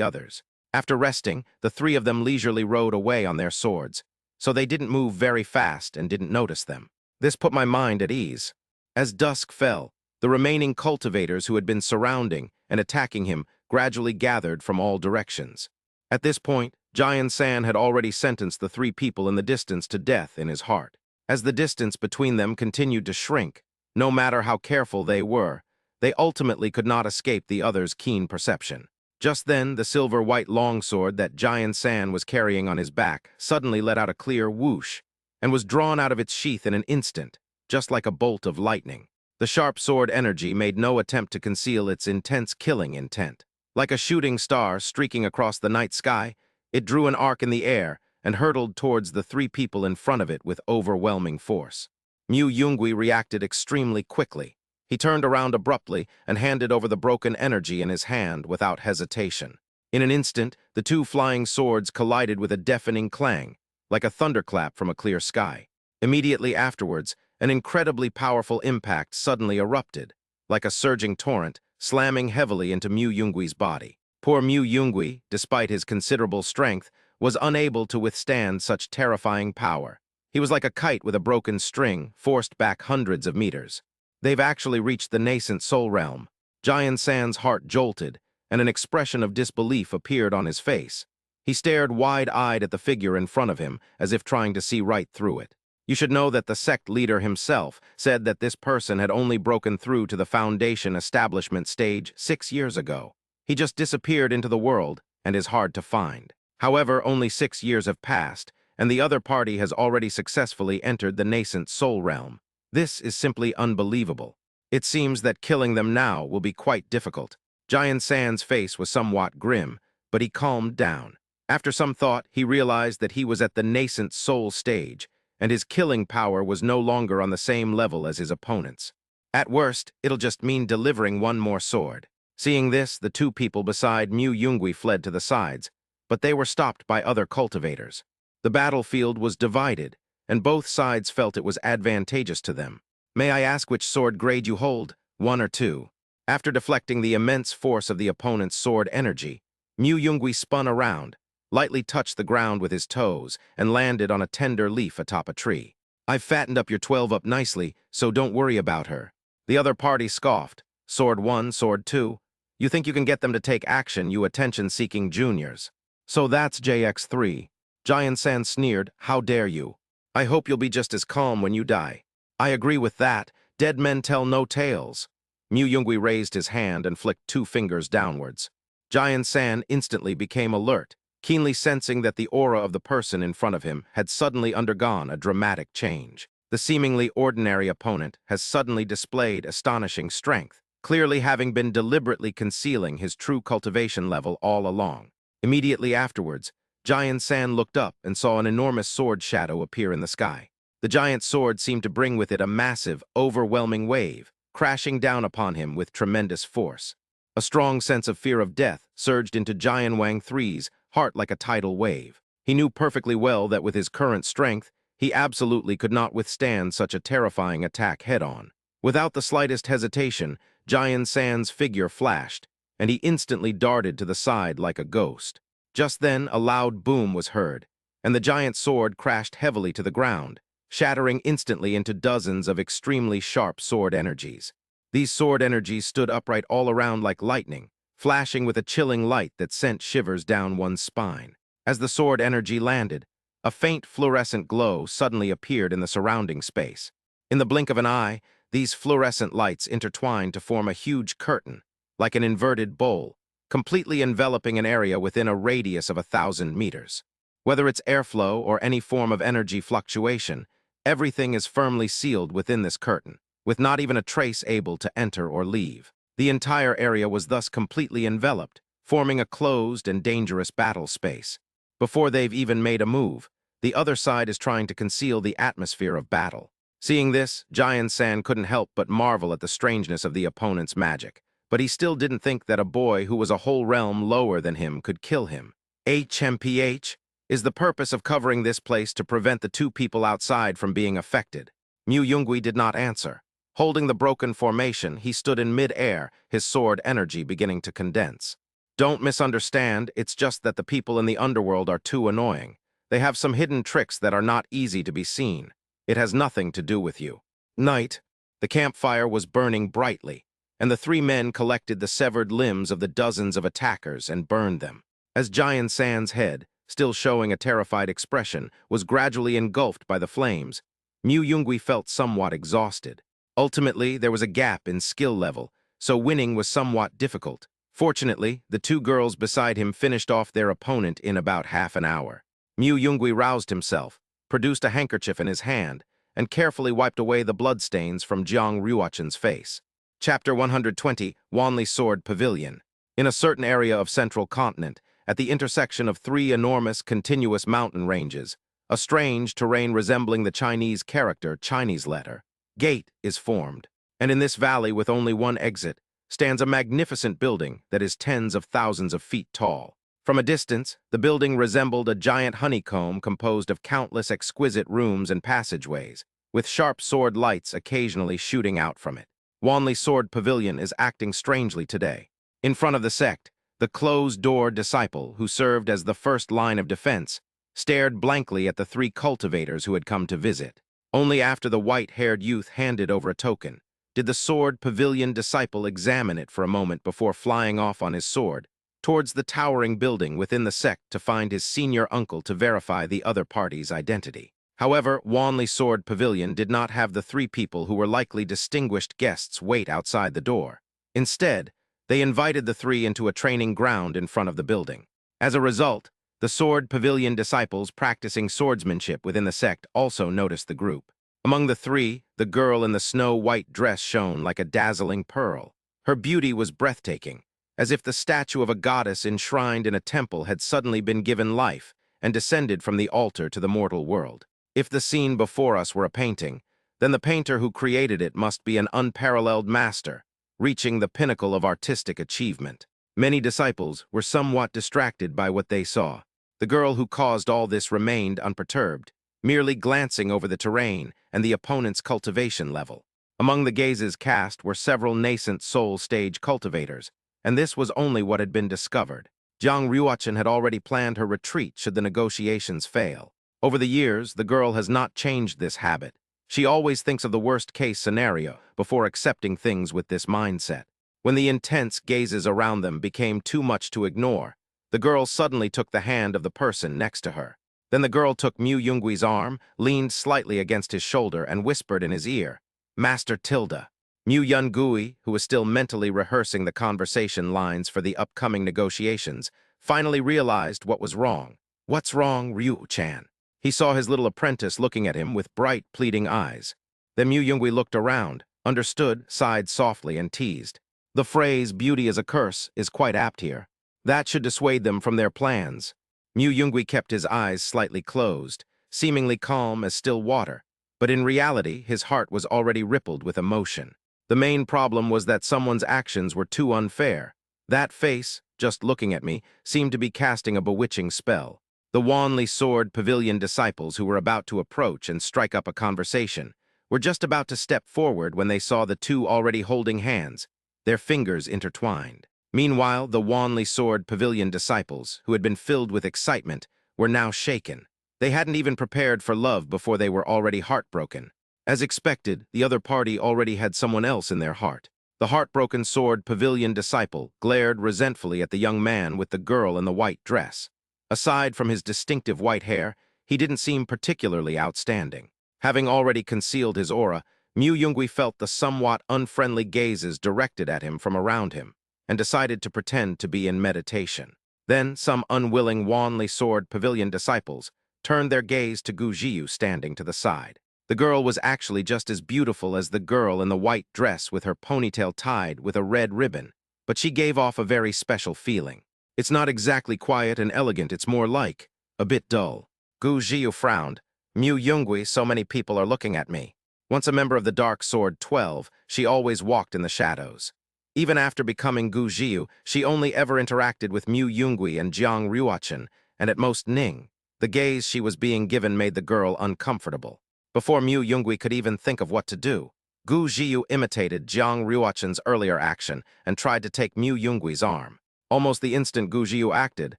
others. After resting, the three of them leisurely rode away on their swords, so they didn't move very fast and didn't notice them. This put my mind at ease. As dusk fell, the remaining cultivators who had been surrounding and attacking him gradually gathered from all directions. At this point, Jian San had already sentenced the three people in the distance to death in his heart. As the distance between them continued to shrink, no matter how careful they were, they ultimately could not escape the other's keen perception. Just then, the silver-white longsword that Jian San was carrying on his back suddenly let out a clear whoosh and was drawn out of its sheath in an instant, just like a bolt of lightning. The sharp sword energy made no attempt to conceal its intense killing intent. Like a shooting star streaking across the night sky, it drew an arc in the air and hurtled towards the three people in front of it with overwhelming force. Mu Yunggui reacted extremely quickly. He turned around abruptly and handed over the broken energy in his hand without hesitation. In an instant, the two flying swords collided with a deafening clang, like a thunderclap from a clear sky. Immediately afterwards, an incredibly powerful impact suddenly erupted, like a surging torrent, slamming heavily into Mu Yunggui's body. Poor Mu Yunggui, despite his considerable strength, was unable to withstand such terrifying power. He was like a kite with a broken string, forced back hundreds of meters. They've actually reached the nascent soul realm. Jian San's heart jolted, and an expression of disbelief appeared on his face. He stared wide-eyed at the figure in front of him, as if trying to see right through it. You should know that the sect leader himself said that this person had only broken through to the Foundation establishment stage 6 years ago. He just disappeared into the world and is hard to find. However, only 6 years have passed, and the other party has already successfully entered the nascent soul realm. This is simply unbelievable. It seems that killing them now will be quite difficult. Jian San's face was somewhat grim, but he calmed down. After some thought, he realized that he was at the nascent soul stage, and his killing power was no longer on the same level as his opponent's. At worst, it'll just mean delivering one more sword. Seeing this, the two people beside Mu Yungui fled to the sides, but they were stopped by other cultivators. The battlefield was divided, and both sides felt it was advantageous to them. May I ask which sword grade you hold, 1 or 2? After deflecting the immense force of the opponent's sword energy, Mu Yungui spun around, lightly touched the ground with his toes, and landed on a tender leaf atop a tree. I've fattened up your 12 up nicely, so don't worry about her. The other party scoffed. Sword 1, sword 2. You think you can get them to take action, you attention-seeking juniors. So that's JX3. Giant San sneered, how dare you? I hope you'll be just as calm when you die. I agree with that. Dead men tell no tales. Mu Yungui raised his hand and flicked 2 fingers downwards. Giant San instantly became alert, keenly sensing that the aura of the person in front of him had suddenly undergone a dramatic change. The seemingly ordinary opponent has suddenly displayed astonishing strength, clearly having been deliberately concealing his true cultivation level all along. Immediately afterwards, Giant San looked up and saw an enormous sword shadow appear in the sky. The giant sword seemed to bring with it a massive, overwhelming wave, crashing down upon him with tremendous force. A strong sense of fear of death surged into Jian Wang 3's heart like a tidal wave. He knew perfectly well that with his current strength, he absolutely could not withstand such a terrifying attack head-on. Without the slightest hesitation, Jian San's figure flashed, and he instantly darted to the side like a ghost. Just then, a loud boom was heard, and the giant sword crashed heavily to the ground, shattering instantly into dozens of extremely sharp sword energies. These sword energies stood upright all around like lightning, flashing with a chilling light that sent shivers down one's spine. As the sword energy landed, a faint fluorescent glow suddenly appeared in the surrounding space. In the blink of an eye, these fluorescent lights intertwined to form a huge curtain, like an inverted bowl, completely enveloping an area within a radius of 1,000 meters. Whether it's airflow or any form of energy fluctuation, everything is firmly sealed within this curtain, with not even a trace able to enter or leave. The entire area was thus completely enveloped, forming a closed and dangerous battle space. Before they've even made a move, the other side is trying to conceal the atmosphere of battle. Seeing this, Giant San couldn't help but marvel at the strangeness of the opponent's magic, but he still didn't think that a boy who was a whole realm lower than him could kill him. HMPH? Is the purpose of covering this place to prevent the two people outside from being affected? Mu Yungui did not answer. Holding the broken formation, he stood in mid-air, his sword energy beginning to condense. Don't misunderstand, it's just that the people in the underworld are too annoying. They have some hidden tricks that are not easy to be seen. It has nothing to do with you. Night. The campfire was burning brightly, and the 3 men collected the severed limbs of the dozens of attackers and burned them. As Giant San's head, still showing a terrified expression, was gradually engulfed by the flames, Mu Yungui felt somewhat exhausted. Ultimately, there was a gap in skill level, so winning was somewhat difficult. Fortunately, the 2 girls beside him finished off their opponent in about half an hour. Mu Yungui roused himself, produced a handkerchief in his hand, and carefully wiped away the bloodstains from Jiang Ruochen's face. Chapter 120, Wanli Sword Pavilion. In a certain area of central continent, at the intersection of 3 enormous continuous mountain ranges, a strange terrain resembling the Chinese character Chinese letter, gate, is formed. And in this valley with only one exit, stands a magnificent building that is tens of thousands of feet tall. From a distance, the building resembled a giant honeycomb composed of countless exquisite rooms and passageways, with sharp sword lights occasionally shooting out from it. Wanli Sword Pavilion is acting strangely today. In front of the sect, the closed-door disciple, who served as the first line of defense, stared blankly at the 3 cultivators who had come to visit. Only after the white-haired youth handed over a token did the Sword Pavilion disciple examine it for a moment before flying off on his sword towards the towering building within the sect to find his senior uncle to verify the other party's identity. However, Wanli Sword Pavilion did not have the 3 people who were likely distinguished guests wait outside the door. Instead, they invited the 3 into a training ground in front of the building. As a result, the Sword Pavilion disciples practicing swordsmanship within the sect also noticed the group. Among the 3, the girl in the snow-white dress shone like a dazzling pearl. Her beauty was breathtaking, as if the statue of a goddess enshrined in a temple had suddenly been given life and descended from the altar to the mortal world. If the scene before us were a painting, then the painter who created it must be an unparalleled master, reaching the pinnacle of artistic achievement. Many disciples were somewhat distracted by what they saw. The girl who caused all this remained unperturbed, merely glancing over the terrain and the opponent's cultivation level. Among the gazes cast were several nascent soul stage cultivators, and this was only what had been discovered. Jiang Ruochen had already planned her retreat should the negotiations fail. Over the years, the girl has not changed this habit. She always thinks of the worst-case scenario before accepting things with this mindset. When the intense gazes around them became too much to ignore, the girl suddenly took the hand of the person next to her. Then the girl took Mu Yunggui's arm, leaned slightly against his shoulder, and whispered in his ear, "Master Tilda." Mu Yungui, who was still mentally rehearsing the conversation lines for the upcoming negotiations, finally realized what was wrong. "What's wrong, Ryu-chan?" He saw his little apprentice looking at him with bright, pleading eyes. Then Mu Yungui looked around, understood, sighed softly, and teased. The phrase, "beauty is a curse," is quite apt here. That should dissuade them from their plans. Mu Yungui kept his eyes slightly closed, seemingly calm as still water, but in reality his heart was already rippled with emotion. The main problem was that someone's actions were too unfair. That face, just looking at me, seemed to be casting a bewitching spell. The wanly sword pavilion disciples who were about to approach and strike up a conversation were just about to step forward when they saw the two already holding hands, their fingers intertwined. Meanwhile, the wanly sword pavilion disciples, who had been filled with excitement, were now shaken. They hadn't even prepared for love before they were already heartbroken. As expected, the other party already had someone else in their heart. The heartbroken sword pavilion disciple glared resentfully at the young man with the girl in the white dress. Aside from his distinctive white hair, he didn't seem particularly outstanding. Having already concealed his aura, Mu Yungui felt the somewhat unfriendly gazes directed at him from around him, and decided to pretend to be in meditation. Then some unwilling wanly sword pavilion disciples turned their gaze to Gu Jiu standing to the side. The girl was actually just as beautiful as the girl in the white dress with her ponytail tied with a red ribbon, but she gave off a very special feeling. It's not exactly quiet and elegant, it's more like a bit dull. Gu Jiu frowned. "Mu Yungui, so many people are looking at me." Once a member of the Dark Sword 12, she always walked in the shadows. Even after becoming Gu Jiu, she only ever interacted with Mu Yungui and Jiang Ruochen, and at most Ning. The gaze she was being given made the girl uncomfortable. Before Mu Yungui could even think of what to do, Gu Jiu imitated Jiang Ruochen's earlier action and tried to take Mu Yungui's arm. Almost the instant Gu Jiu acted,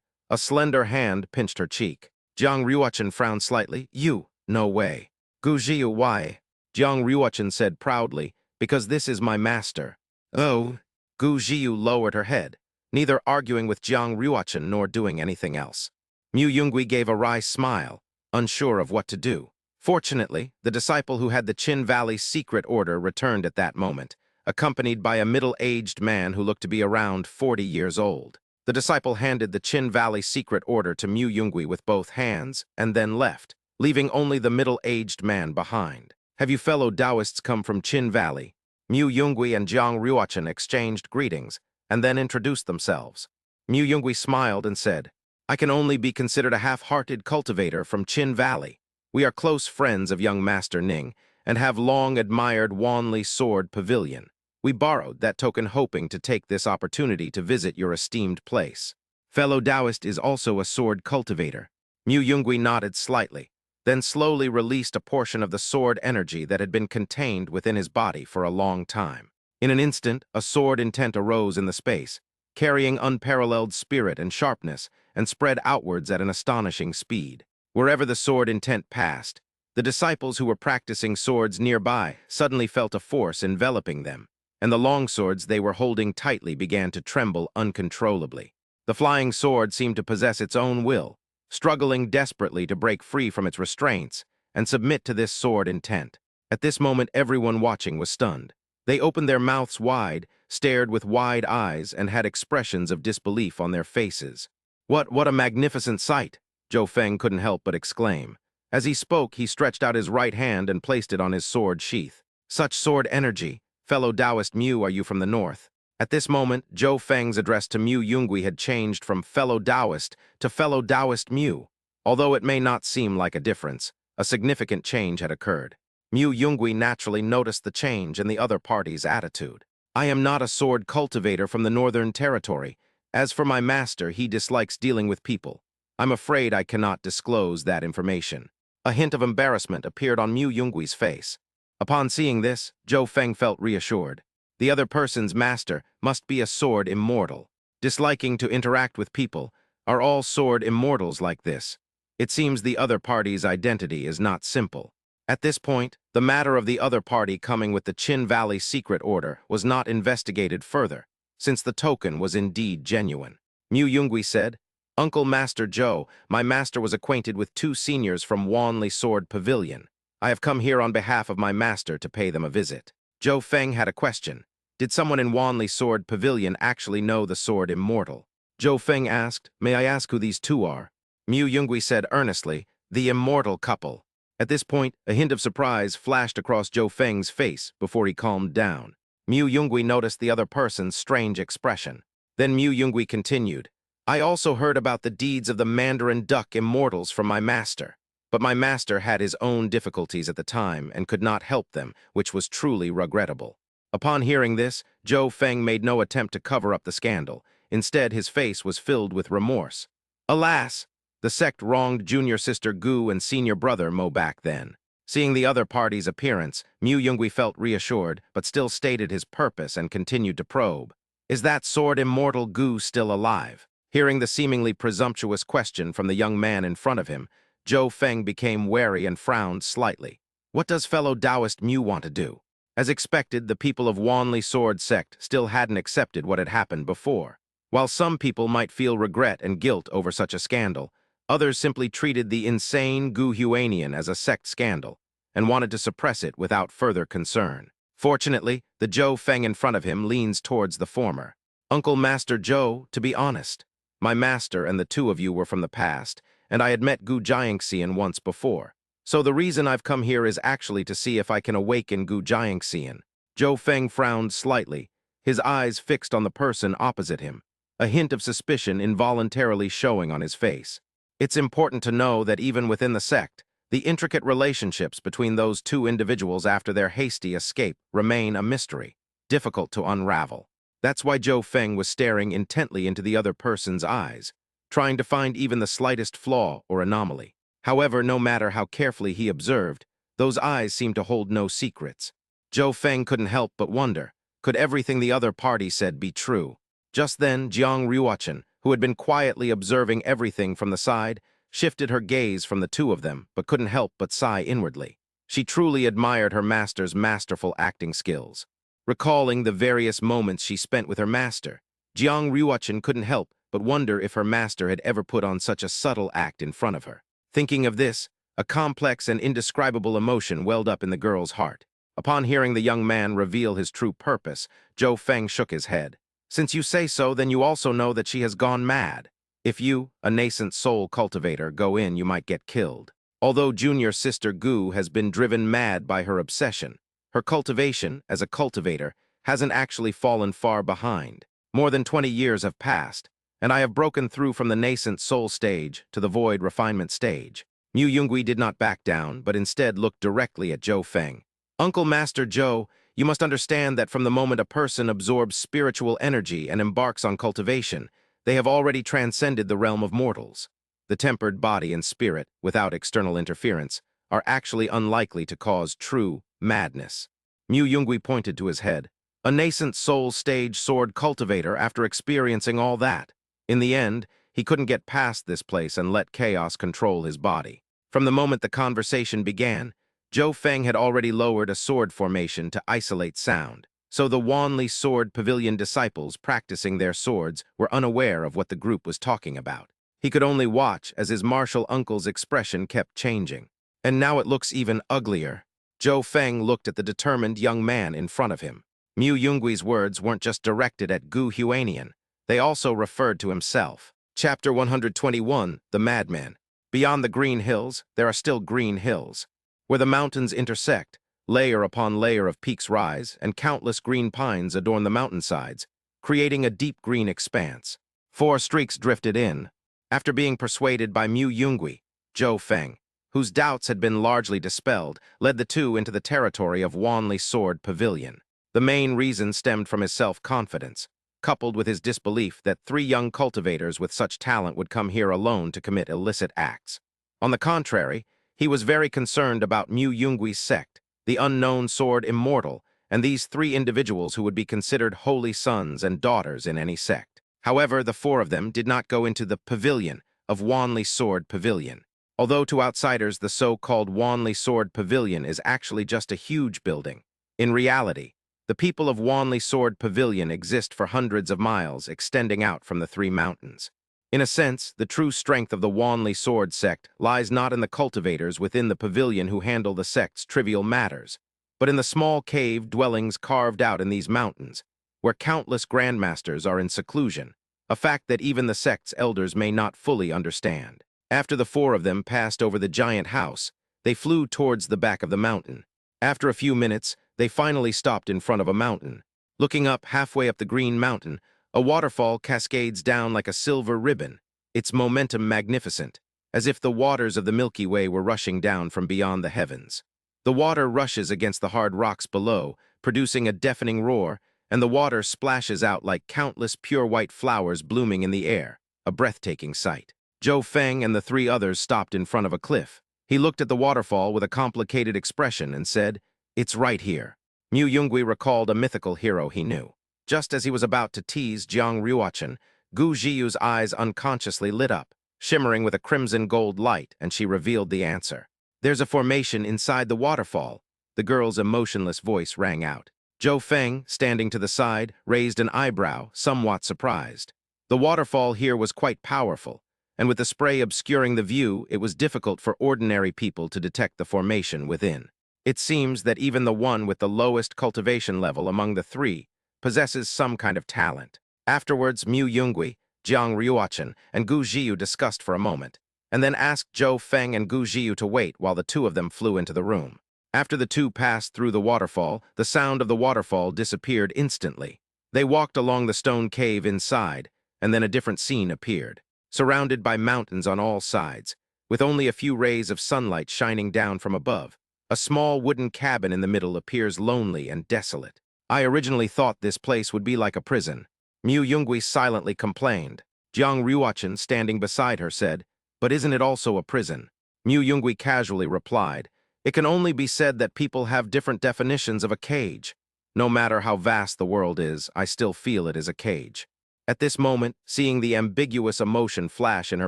a slender hand pinched her cheek. Jiang Ruochen frowned slightly. "You, no way." "Gu Jiu, why?" Jiang Ruochen said proudly, "Because this is my master." "Oh." Gu Jiu lowered her head, neither arguing with Jiang Ruochen nor doing anything else. Mu Yungui gave a wry smile, unsure of what to do. Fortunately, the disciple who had the Qin Valley secret order returned at that moment, accompanied by a middle-aged man who looked to be around 40 years old. The disciple handed the Qin Valley secret order to Mu Yungui with both hands and then left, leaving only the middle-aged man behind. "Have you fellow Taoists come from Qin Valley?" Mu Yungui and Jiang Ruochen exchanged greetings and then introduced themselves. Mu Yungui smiled and said, "I can only be considered a half-hearted cultivator from Qin Valley. We are close friends of young Master Ning and have long admired Wanli Sword Pavilion. We borrowed that token hoping to take this opportunity to visit your esteemed place." "Fellow Taoist is also a sword cultivator." Mu Yungui nodded slightly, then slowly released a portion of the sword energy that had been contained within his body for a long time. In an instant, a sword intent arose in the space, carrying unparalleled spirit and sharpness, and spread outwards at an astonishing speed. Wherever the sword intent passed, the disciples who were practicing swords nearby suddenly felt a force enveloping them, and the long swords they were holding tightly began to tremble uncontrollably. The flying sword seemed to possess its own will, struggling desperately to break free from its restraints and submit to this sword intent. At this moment, everyone watching was stunned. They opened their mouths wide, stared with wide eyes, and had expressions of disbelief on their faces. What a magnificent sight!" Zhou Feng couldn't help but exclaim. As he spoke, he stretched out his right hand and placed it on his sword sheath. "Such sword energy! Fellow Taoist Mu, are you from the north?" At this moment, Zhou Feng's address to Mu Yungui had changed from fellow Taoist to fellow Taoist Mu. Although it may not seem like a difference, a significant change had occurred. Mu Yungui naturally noticed the change in the other party's attitude. I am not a sword cultivator from the Northern Territory. As for my master, he dislikes dealing with people. I'm afraid I cannot disclose that information. A hint of embarrassment appeared on Mu Yungui's face. Upon seeing this, Zhou Feng felt reassured. The other person's master must be a sword immortal. Disliking to interact with people, are all sword immortals like this? It seems the other party's identity is not simple. At this point, the matter of the other party coming with the Chin Valley secret order was not investigated further, since the token was indeed genuine. Mu Yungui said, Uncle Master Zhou, my master was acquainted with two seniors from Wanli Sword Pavilion. I have come here on behalf of my master to pay them a visit. Zhou Feng had a question. Did someone in Wanli Sword Pavilion actually know the sword immortal? Zhou Feng asked, May I ask who these two are? Mu Yungui said earnestly, The immortal couple. At this point, a hint of surprise flashed across Zhou Feng's face before he calmed down. Mu Yungui noticed the other person's strange expression. Then Mu Yungui continued, I also heard about the deeds of the Mandarin Duck immortals from my master. But my master had his own difficulties at the time and could not help them, which was truly regrettable. Upon hearing this, Zhou Feng made no attempt to cover up the scandal. Instead, his face was filled with remorse. Alas! The sect wronged junior sister Gu and senior brother Mo back then. Seeing the other party's appearance, Mu Yungui felt reassured, but still stated his purpose and continued to probe. Is that sword immortal Gu still alive? Hearing the seemingly presumptuous question from the young man in front of him, Zhou Feng became wary and frowned slightly. What does fellow Taoist Mu want to do? As expected, the people of Wanli Sword Sect still hadn't accepted what had happened before. While some people might feel regret and guilt over such a scandal, others simply treated the insane Gu Huanian as a sect scandal and wanted to suppress it without further concern. Fortunately, the Zhou Feng in front of him leans towards the former. Uncle Master Zhou, to be honest, my master and the two of you were from the past, and I had met Gu Jiangxian once before. So the reason I've come here is actually to see if I can awaken Gu Jiangxian. Zhou Feng frowned slightly, his eyes fixed on the person opposite him, a hint of suspicion involuntarily showing on his face. It's important to know that even within the sect, the intricate relationships between those two individuals after their hasty escape remain a mystery, difficult to unravel. That's why Zhou Feng was staring intently into the other person's eyes, trying to find even the slightest flaw or anomaly. However, no matter how carefully he observed, those eyes seemed to hold no secrets. Zhou Feng couldn't help but wonder, could everything the other party said be true? Just then, Jiang Ruochen, who had been quietly observing everything from the side, shifted her gaze from the two of them, but couldn't help but sigh inwardly. She truly admired her master's masterful acting skills. Recalling the various moments she spent with her master, Jiang Ruochen couldn't help but wonder if her master had ever put on such a subtle act in front of her. Thinking of this, a complex and indescribable emotion welled up in the girl's heart. Upon hearing the young man reveal his true purpose, Zhou Feng shook his head. Since you say so, then you also know that she has gone mad. If you, a nascent soul cultivator, go in, you might get killed. Although junior sister Gu has been driven mad by her obsession, her cultivation, as a cultivator, hasn't actually fallen far behind. More than 20 years have passed, and I have broken through from the nascent soul stage to the void refinement stage. Mu Yungui did not back down, but instead looked directly at Zhou Feng. Uncle Master Zhou, you must understand that from the moment a person absorbs spiritual energy and embarks on cultivation, they have already transcended the realm of mortals. The tempered body and spirit, without external interference, are actually unlikely to cause true madness. Mu Yungui pointed to his head. A nascent soul stage sword cultivator after experiencing all that. In the end, he couldn't get past this place and let chaos control his body. From the moment the conversation began, Zhou Feng had already lowered a sword formation to isolate sound, so the Wanli Sword Pavilion disciples practicing their swords were unaware of what the group was talking about. He could only watch as his martial uncle's expression kept changing. And now it looks even uglier. Zhou Feng looked at the determined young man in front of him. Mu Yungui's words weren't just directed at Gu Huanian. They also referred to himself. Chapter 121, The Madman. Beyond the green hills, there are still green hills. Where the mountains intersect, layer upon layer of peaks rise, and countless green pines adorn the mountainsides. creating a deep green expanse. 4 streaks drifted in. After being persuaded by Mu Yungui, Zhou Feng, whose doubts had been largely dispelled, led the two into the territory of Wanli Sword Pavilion. The main reason stemmed from his self-confidence, coupled with his disbelief that 3 young cultivators with such talent would come here alone to commit illicit acts. On the contrary, he was very concerned about Mu Yungui's sect, the unknown sword immortal, and these 3 individuals who would be considered holy sons and daughters in any sect. However, the 4 of them did not go into the pavilion of Wanli Sword Pavilion. Although to outsiders the so-called Wanli Sword Pavilion is actually just a huge building, in reality, the people of Wanli Sword Pavilion exist for hundreds of miles extending out from the 3 mountains. In a sense, the true strength of the Wanli Sword sect lies not in the cultivators within the pavilion who handle the sect's trivial matters, but in the small cave dwellings carved out in these mountains, where countless grandmasters are in seclusion, a fact that even the sect's elders may not fully understand. After the 4 of them passed over the giant house, they flew towards the back of the mountain. After a few minutes, they finally stopped in front of a mountain. Looking up halfway up the green mountain, a waterfall cascades down like a silver ribbon, its momentum magnificent, as if the waters of the Milky Way were rushing down from beyond the heavens. The water rushes against the hard rocks below, producing a deafening roar, and the water splashes out like countless pure white flowers blooming in the air, a breathtaking sight. Zhou Feng and the 3 others stopped in front of a cliff. He looked at the waterfall with a complicated expression and said, "It's right here." Mu Yungui recalled a mythical hero he knew. Just as he was about to tease Jiang Ruochen, Gu Zhiyu's eyes unconsciously lit up, shimmering with a crimson gold light, and she revealed the answer. "There's a formation inside the waterfall," the girl's emotionless voice rang out. Zhou Feng, standing to the side, raised an eyebrow, somewhat surprised. The waterfall here was quite powerful, and with the spray obscuring the view, it was difficult for ordinary people to detect the formation within. It seems that even the one with the lowest cultivation level among the 3 possesses some kind of talent. Afterwards, Mu Yungui, Jiang Ruochen, and Gu Zhiyu discussed for a moment, and then asked Zhou Feng and Gu Zhiyu to wait while the 2 of them flew into the room. After the 2 passed through the waterfall, the sound of the waterfall disappeared instantly. They walked along the stone cave inside, and then a different scene appeared. Surrounded by mountains on all sides, with only a few rays of sunlight shining down from above, a small wooden cabin in the middle appears lonely and desolate. "I originally thought this place would be like a prison," Mu Yungui silently complained. Jiang Ruochen, standing beside her, said, "But isn't it also a prison?" Mu Yungui casually replied, "It can only be said that people have different definitions of a cage. No matter how vast the world is, I still feel it is a cage." At this moment, seeing the ambiguous emotion flash in her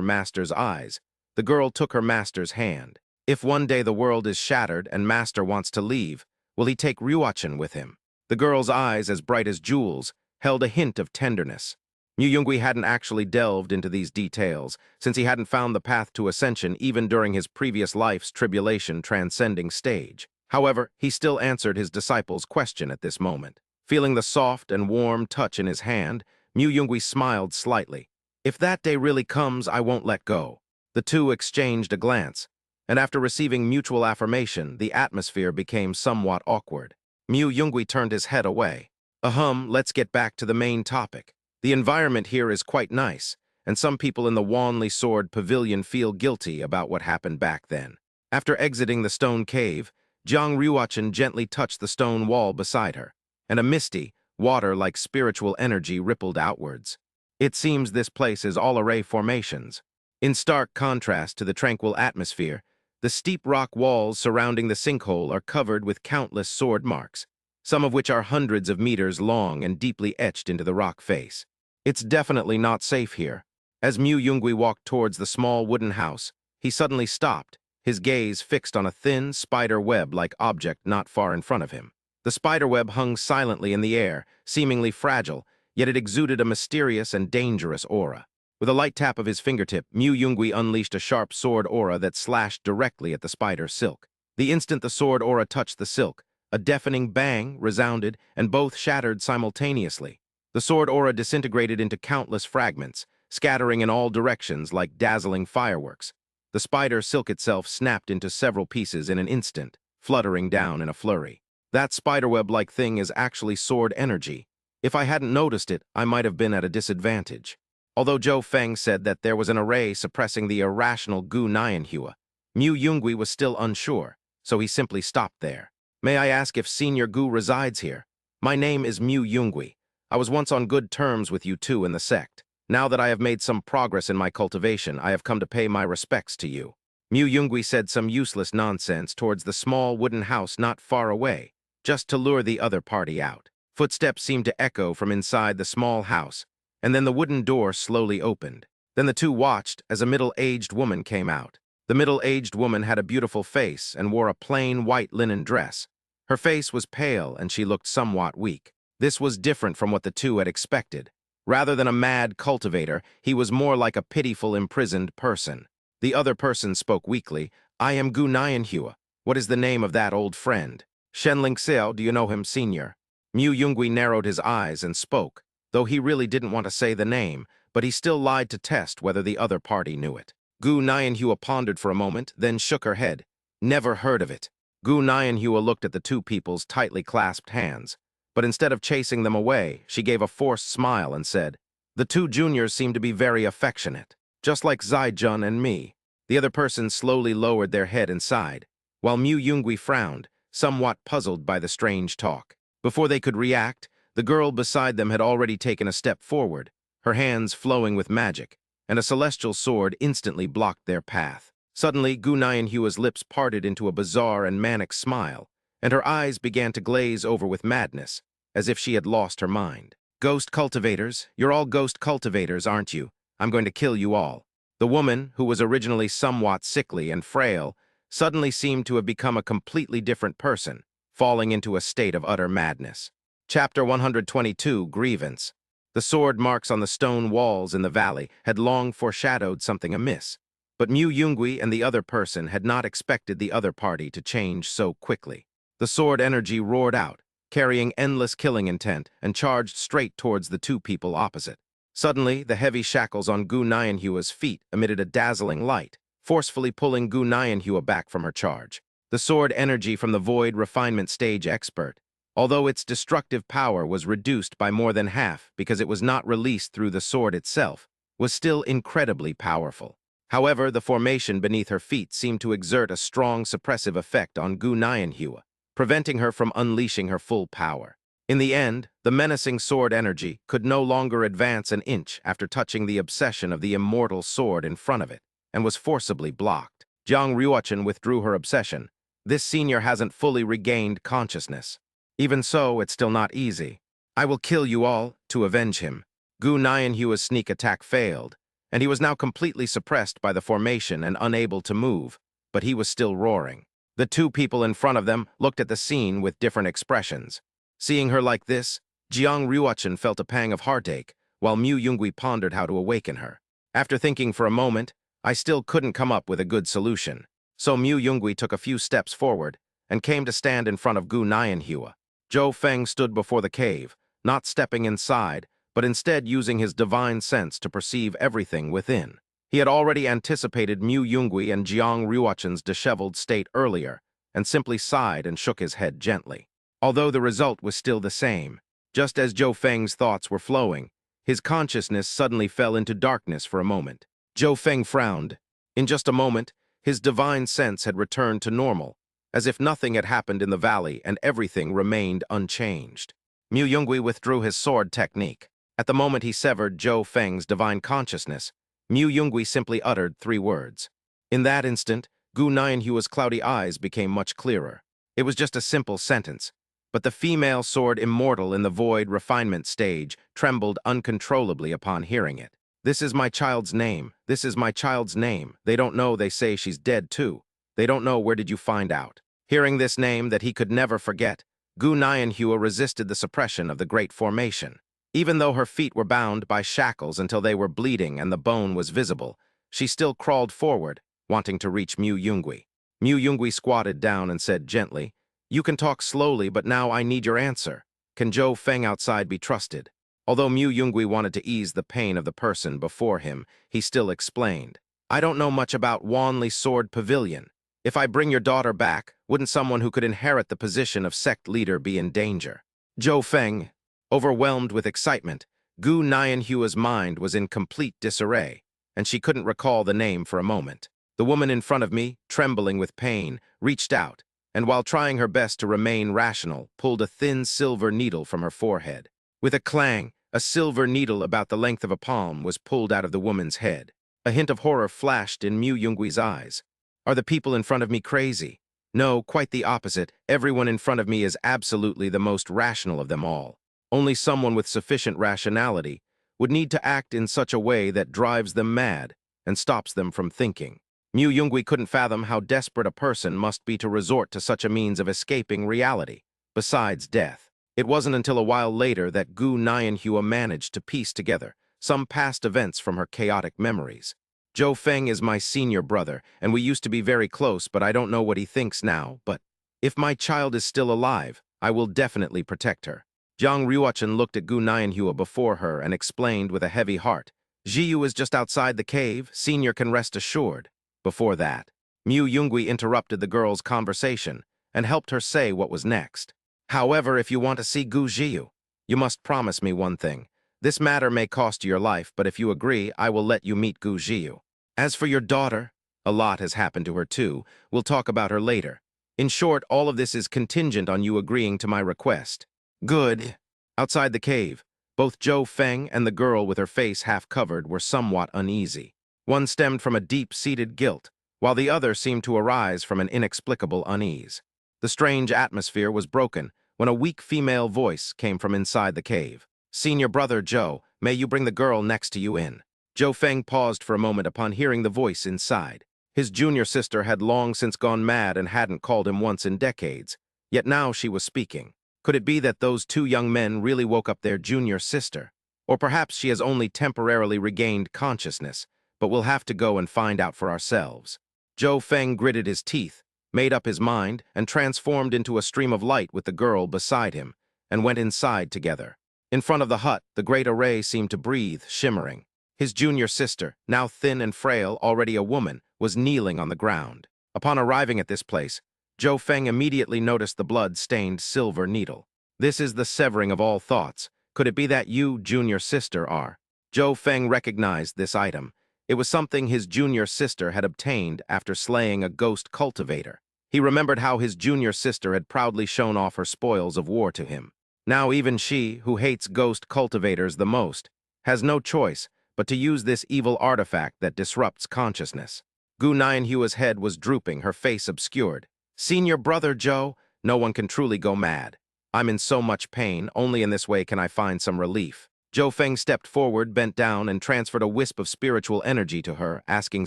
master's eyes, the girl took her master's hand. "If one day the world is shattered and master wants to leave, will he take Ruochen with him?" The girl's eyes, as bright as jewels, held a hint of tenderness. Mu Yungui hadn't actually delved into these details, since he hadn't found the path to ascension even during his previous life's tribulation-transcending stage. However, he still answered his disciple's question at this moment. Feeling the soft and warm touch in his hand, Mu Yungui smiled slightly. "If that day really comes, I won't let go." The 2 exchanged a glance, and after receiving mutual affirmation, the atmosphere became somewhat awkward. Mu Yungui turned his head away. Let's get back to the main topic. The environment here is quite nice, and some people in the Wanli Sword Pavilion feel guilty about what happened back then." After exiting the stone cave, Jiang Ruochen gently touched the stone wall beside her, and a misty, water-like spiritual energy rippled outwards. "It seems this place is all array formations." In stark contrast to the tranquil atmosphere, the steep rock walls surrounding the sinkhole are covered with countless sword marks, some of which are hundreds of meters long and deeply etched into the rock face. "It's definitely not safe here." As Mu Yungui walked towards the small wooden house, he suddenly stopped, his gaze fixed on a thin, spider web-like object not far in front of him. The spiderweb hung silently in the air, seemingly fragile, yet it exuded a mysterious and dangerous aura. With a light tap of his fingertip, Mu Yungui unleashed a sharp sword aura that slashed directly at the spider's silk. The instant the sword aura touched the silk, a deafening bang resounded, and both shattered simultaneously. The sword aura disintegrated into countless fragments, scattering in all directions like dazzling fireworks. The spider silk itself snapped into several pieces in an instant, fluttering down in a flurry. "That spiderweb-like thing is actually sword energy," If I hadn't noticed it, I might have been at a disadvantage. Although Zhou Feng said that there was an array suppressing the irrational Gu Nianhua, Mu Yungui was still unsure, so he simply stopped there. May I ask if Senior Gu resides here? My name is Mu Yungui. I was once on good terms with you two in the sect. Now that I have made some progress in my cultivation, I have come to pay my respects to you. Mu Yungui said some useless nonsense towards the small wooden house not far away, just to lure the other party out. Footsteps seemed to echo from inside the small house, and then the wooden door slowly opened. Then the two watched as a middle-aged woman came out. The middle-aged woman had a beautiful face and wore a plain white linen dress. Her face was pale and she looked somewhat weak. This was different from what the two had expected. Rather than a mad cultivator, he was more like a pitiful imprisoned person. The other person spoke weakly. I am Gu Nianhua. What is the name of that old friend? Shenling Xiao, do you know him, senior? Mu Yungui narrowed his eyes and spoke, though he really didn't want to say the name, but he still lied to test whether the other party knew it. Gu Nianhua pondered for a moment, then shook her head. Never heard of it. Gu Nianhua looked at the two people's tightly clasped hands, but instead of chasing them away, she gave a forced smile and said, the two juniors seem to be very affectionate, just like Zaijun and me. The other person slowly lowered their head and sighed, while Mu Yungui frowned, somewhat puzzled by the strange talk. Before they could react, the girl beside them had already taken a step forward, her hands flowing with magic, and a celestial sword instantly blocked their path. Suddenly, Gu Nianhua's lips parted into a bizarre and manic smile, and her eyes began to glaze over with madness, as if she had lost her mind. Ghost cultivators, you're all ghost cultivators, aren't you? I'm going to kill you all. The woman, who was originally somewhat sickly and frail, suddenly seemed to have become a completely different person, falling into a state of utter madness. Chapter 122, Grievance. The sword marks on the stone walls in the valley had long foreshadowed something amiss, but Mu Yungui and the other person had not expected the other party to change so quickly. The sword energy roared out, carrying endless killing intent, and charged straight towards the two people opposite. Suddenly, the heavy shackles on Gu Nianhua's feet emitted a dazzling light, forcefully pulling Gu Nianhua back from her charge. The sword energy from the Void Refinement Stage expert, although its destructive power was reduced by more than half because it was not released through the sword itself, was still incredibly powerful. However, the formation beneath her feet seemed to exert a strong suppressive effect on Gu Nianhua, preventing her from unleashing her full power. In the end, the menacing sword energy could no longer advance an inch after touching the obsession of the immortal sword in front of it, and was forcibly blocked. Jiang Ruochen withdrew her obsession. This senior hasn't fully regained consciousness. Even so, it's still not easy. I will kill you all to avenge him. Gu Nianhua's sneak attack failed, and he was now completely suppressed by the formation and unable to move, but he was still roaring. The two people in front of them looked at the scene with different expressions. Seeing her like this, Jiang Ruochen felt a pang of heartache, while Mu Yungui pondered how to awaken her. After thinking for a moment, I still couldn't come up with a good solution. So Mu Yungui took a few steps forward and came to stand in front of Gu Nianhua. Zhou Feng stood before the cave, not stepping inside, but instead using his divine sense to perceive everything within. He had already anticipated Mu Yungui and Jiang Ruochen's disheveled state earlier, and simply sighed and shook his head gently. Although the result was still the same, just as Zhou Feng's thoughts were flowing, his consciousness suddenly fell into darkness for a moment. Zhou Feng frowned. In just a moment, his divine sense had returned to normal, as if nothing had happened in the valley and everything remained unchanged. Mu Yungui withdrew his sword technique. At the moment he severed Zhou Feng's divine consciousness, Mu Yungui simply uttered 3 words. In that instant, Gu Nianhua's cloudy eyes became much clearer. It was just a simple sentence, but the female sword immortal in the Void Refinement Stage trembled uncontrollably upon hearing it. This is my child's name. This is my child's name. They don't know, they say she's dead too. They don't know, where did you find out? Hearing this name that he could never forget, Gu Nianhua resisted the suppression of the great formation. Even though her feet were bound by shackles until they were bleeding and the bone was visible, she still crawled forward, wanting to reach Mu Yungui. Mu Yungui squatted down and said gently, you can talk slowly, but now I need your answer. Can Zhou Feng outside be trusted? Although Mu Yungui wanted to ease the pain of the person before him, he still explained, I don't know much about Wanli Sword Pavilion. If I bring your daughter back, wouldn't someone who could inherit the position of sect leader be in danger? Zhou Feng, Overwhelmed with excitement, Gu Nianhua's mind was in complete disarray, and she couldn't recall the name for a moment. The woman in front of me, trembling with pain, reached out, and while trying her best to remain rational, pulled a thin silver needle from her forehead. With a clang, a silver needle about the length of a palm was pulled out of the woman's head. A hint of horror flashed in Mu Yungwe's eyes. Are the people in front of me crazy? No, quite the opposite. Everyone in front of me is absolutely the most rational of them all. Only someone with sufficient rationality would need to act in such a way that drives them mad and stops them from thinking. Mu Yungwe couldn't fathom how desperate a person must be to resort to such a means of escaping reality, besides death. It wasn't until a while later that Gu Nianhua managed to piece together some past events from her chaotic memories. Zhou Feng is my senior brother, and we used to be very close, but I don't know what he thinks now, but if my child is still alive, I will definitely protect her. Jiang Ruochen looked at Gu Nianhua before her and explained with a heavy heart, Jiyu is just outside the cave, senior can rest assured. Before that, Mu Yungwe interrupted the girl's conversation and helped her say what was next. However, if you want to see Gu Jiyu, you must promise me one thing. This matter may cost you your life, but if you agree, I will let you meet Gu Jiyu. As for your daughter, a lot has happened to her too. We'll talk about her later. In short, all of this is contingent on you agreeing to my request. Good. Outside the cave, both Zhou Feng and the girl with her face half covered were somewhat uneasy. One stemmed from a deep-seated guilt, while the other seemed to arise from an inexplicable unease. The strange atmosphere was broken when a weak female voice came from inside the cave. Senior brother Zhou, may you bring the girl next to you in. Zhou Feng paused for a moment upon hearing the voice inside. His junior sister had long since gone mad and hadn't called him once in decades, yet now she was speaking. Could it be that those two young men really woke up their junior sister? Or perhaps she has only temporarily regained consciousness, but we'll have to go and find out for ourselves. Zhou Feng gritted his teeth, made up his mind, and transformed into a stream of light with the girl beside him, and went inside together. In front of the hut, the great array seemed to breathe, shimmering. His junior sister, now thin and frail, already a woman, was kneeling on the ground. Upon arriving at this place, Zhou Feng immediately noticed the blood-stained silver needle. This is the severing of all thoughts. Could it be that you, junior sister, are? Zhou Feng recognized this item. It was something his junior sister had obtained after slaying a ghost cultivator. He remembered how his junior sister had proudly shown off her spoils of war to him. Now even she, who hates ghost cultivators the most, has no choice but to use this evil artifact that disrupts consciousness. Gu Nianhua's head was drooping, her face obscured. Senior brother Zhou, no one can truly go mad. I'm in so much pain, only in this way can I find some relief. Zhou Feng stepped forward, bent down, and transferred a wisp of spiritual energy to her, asking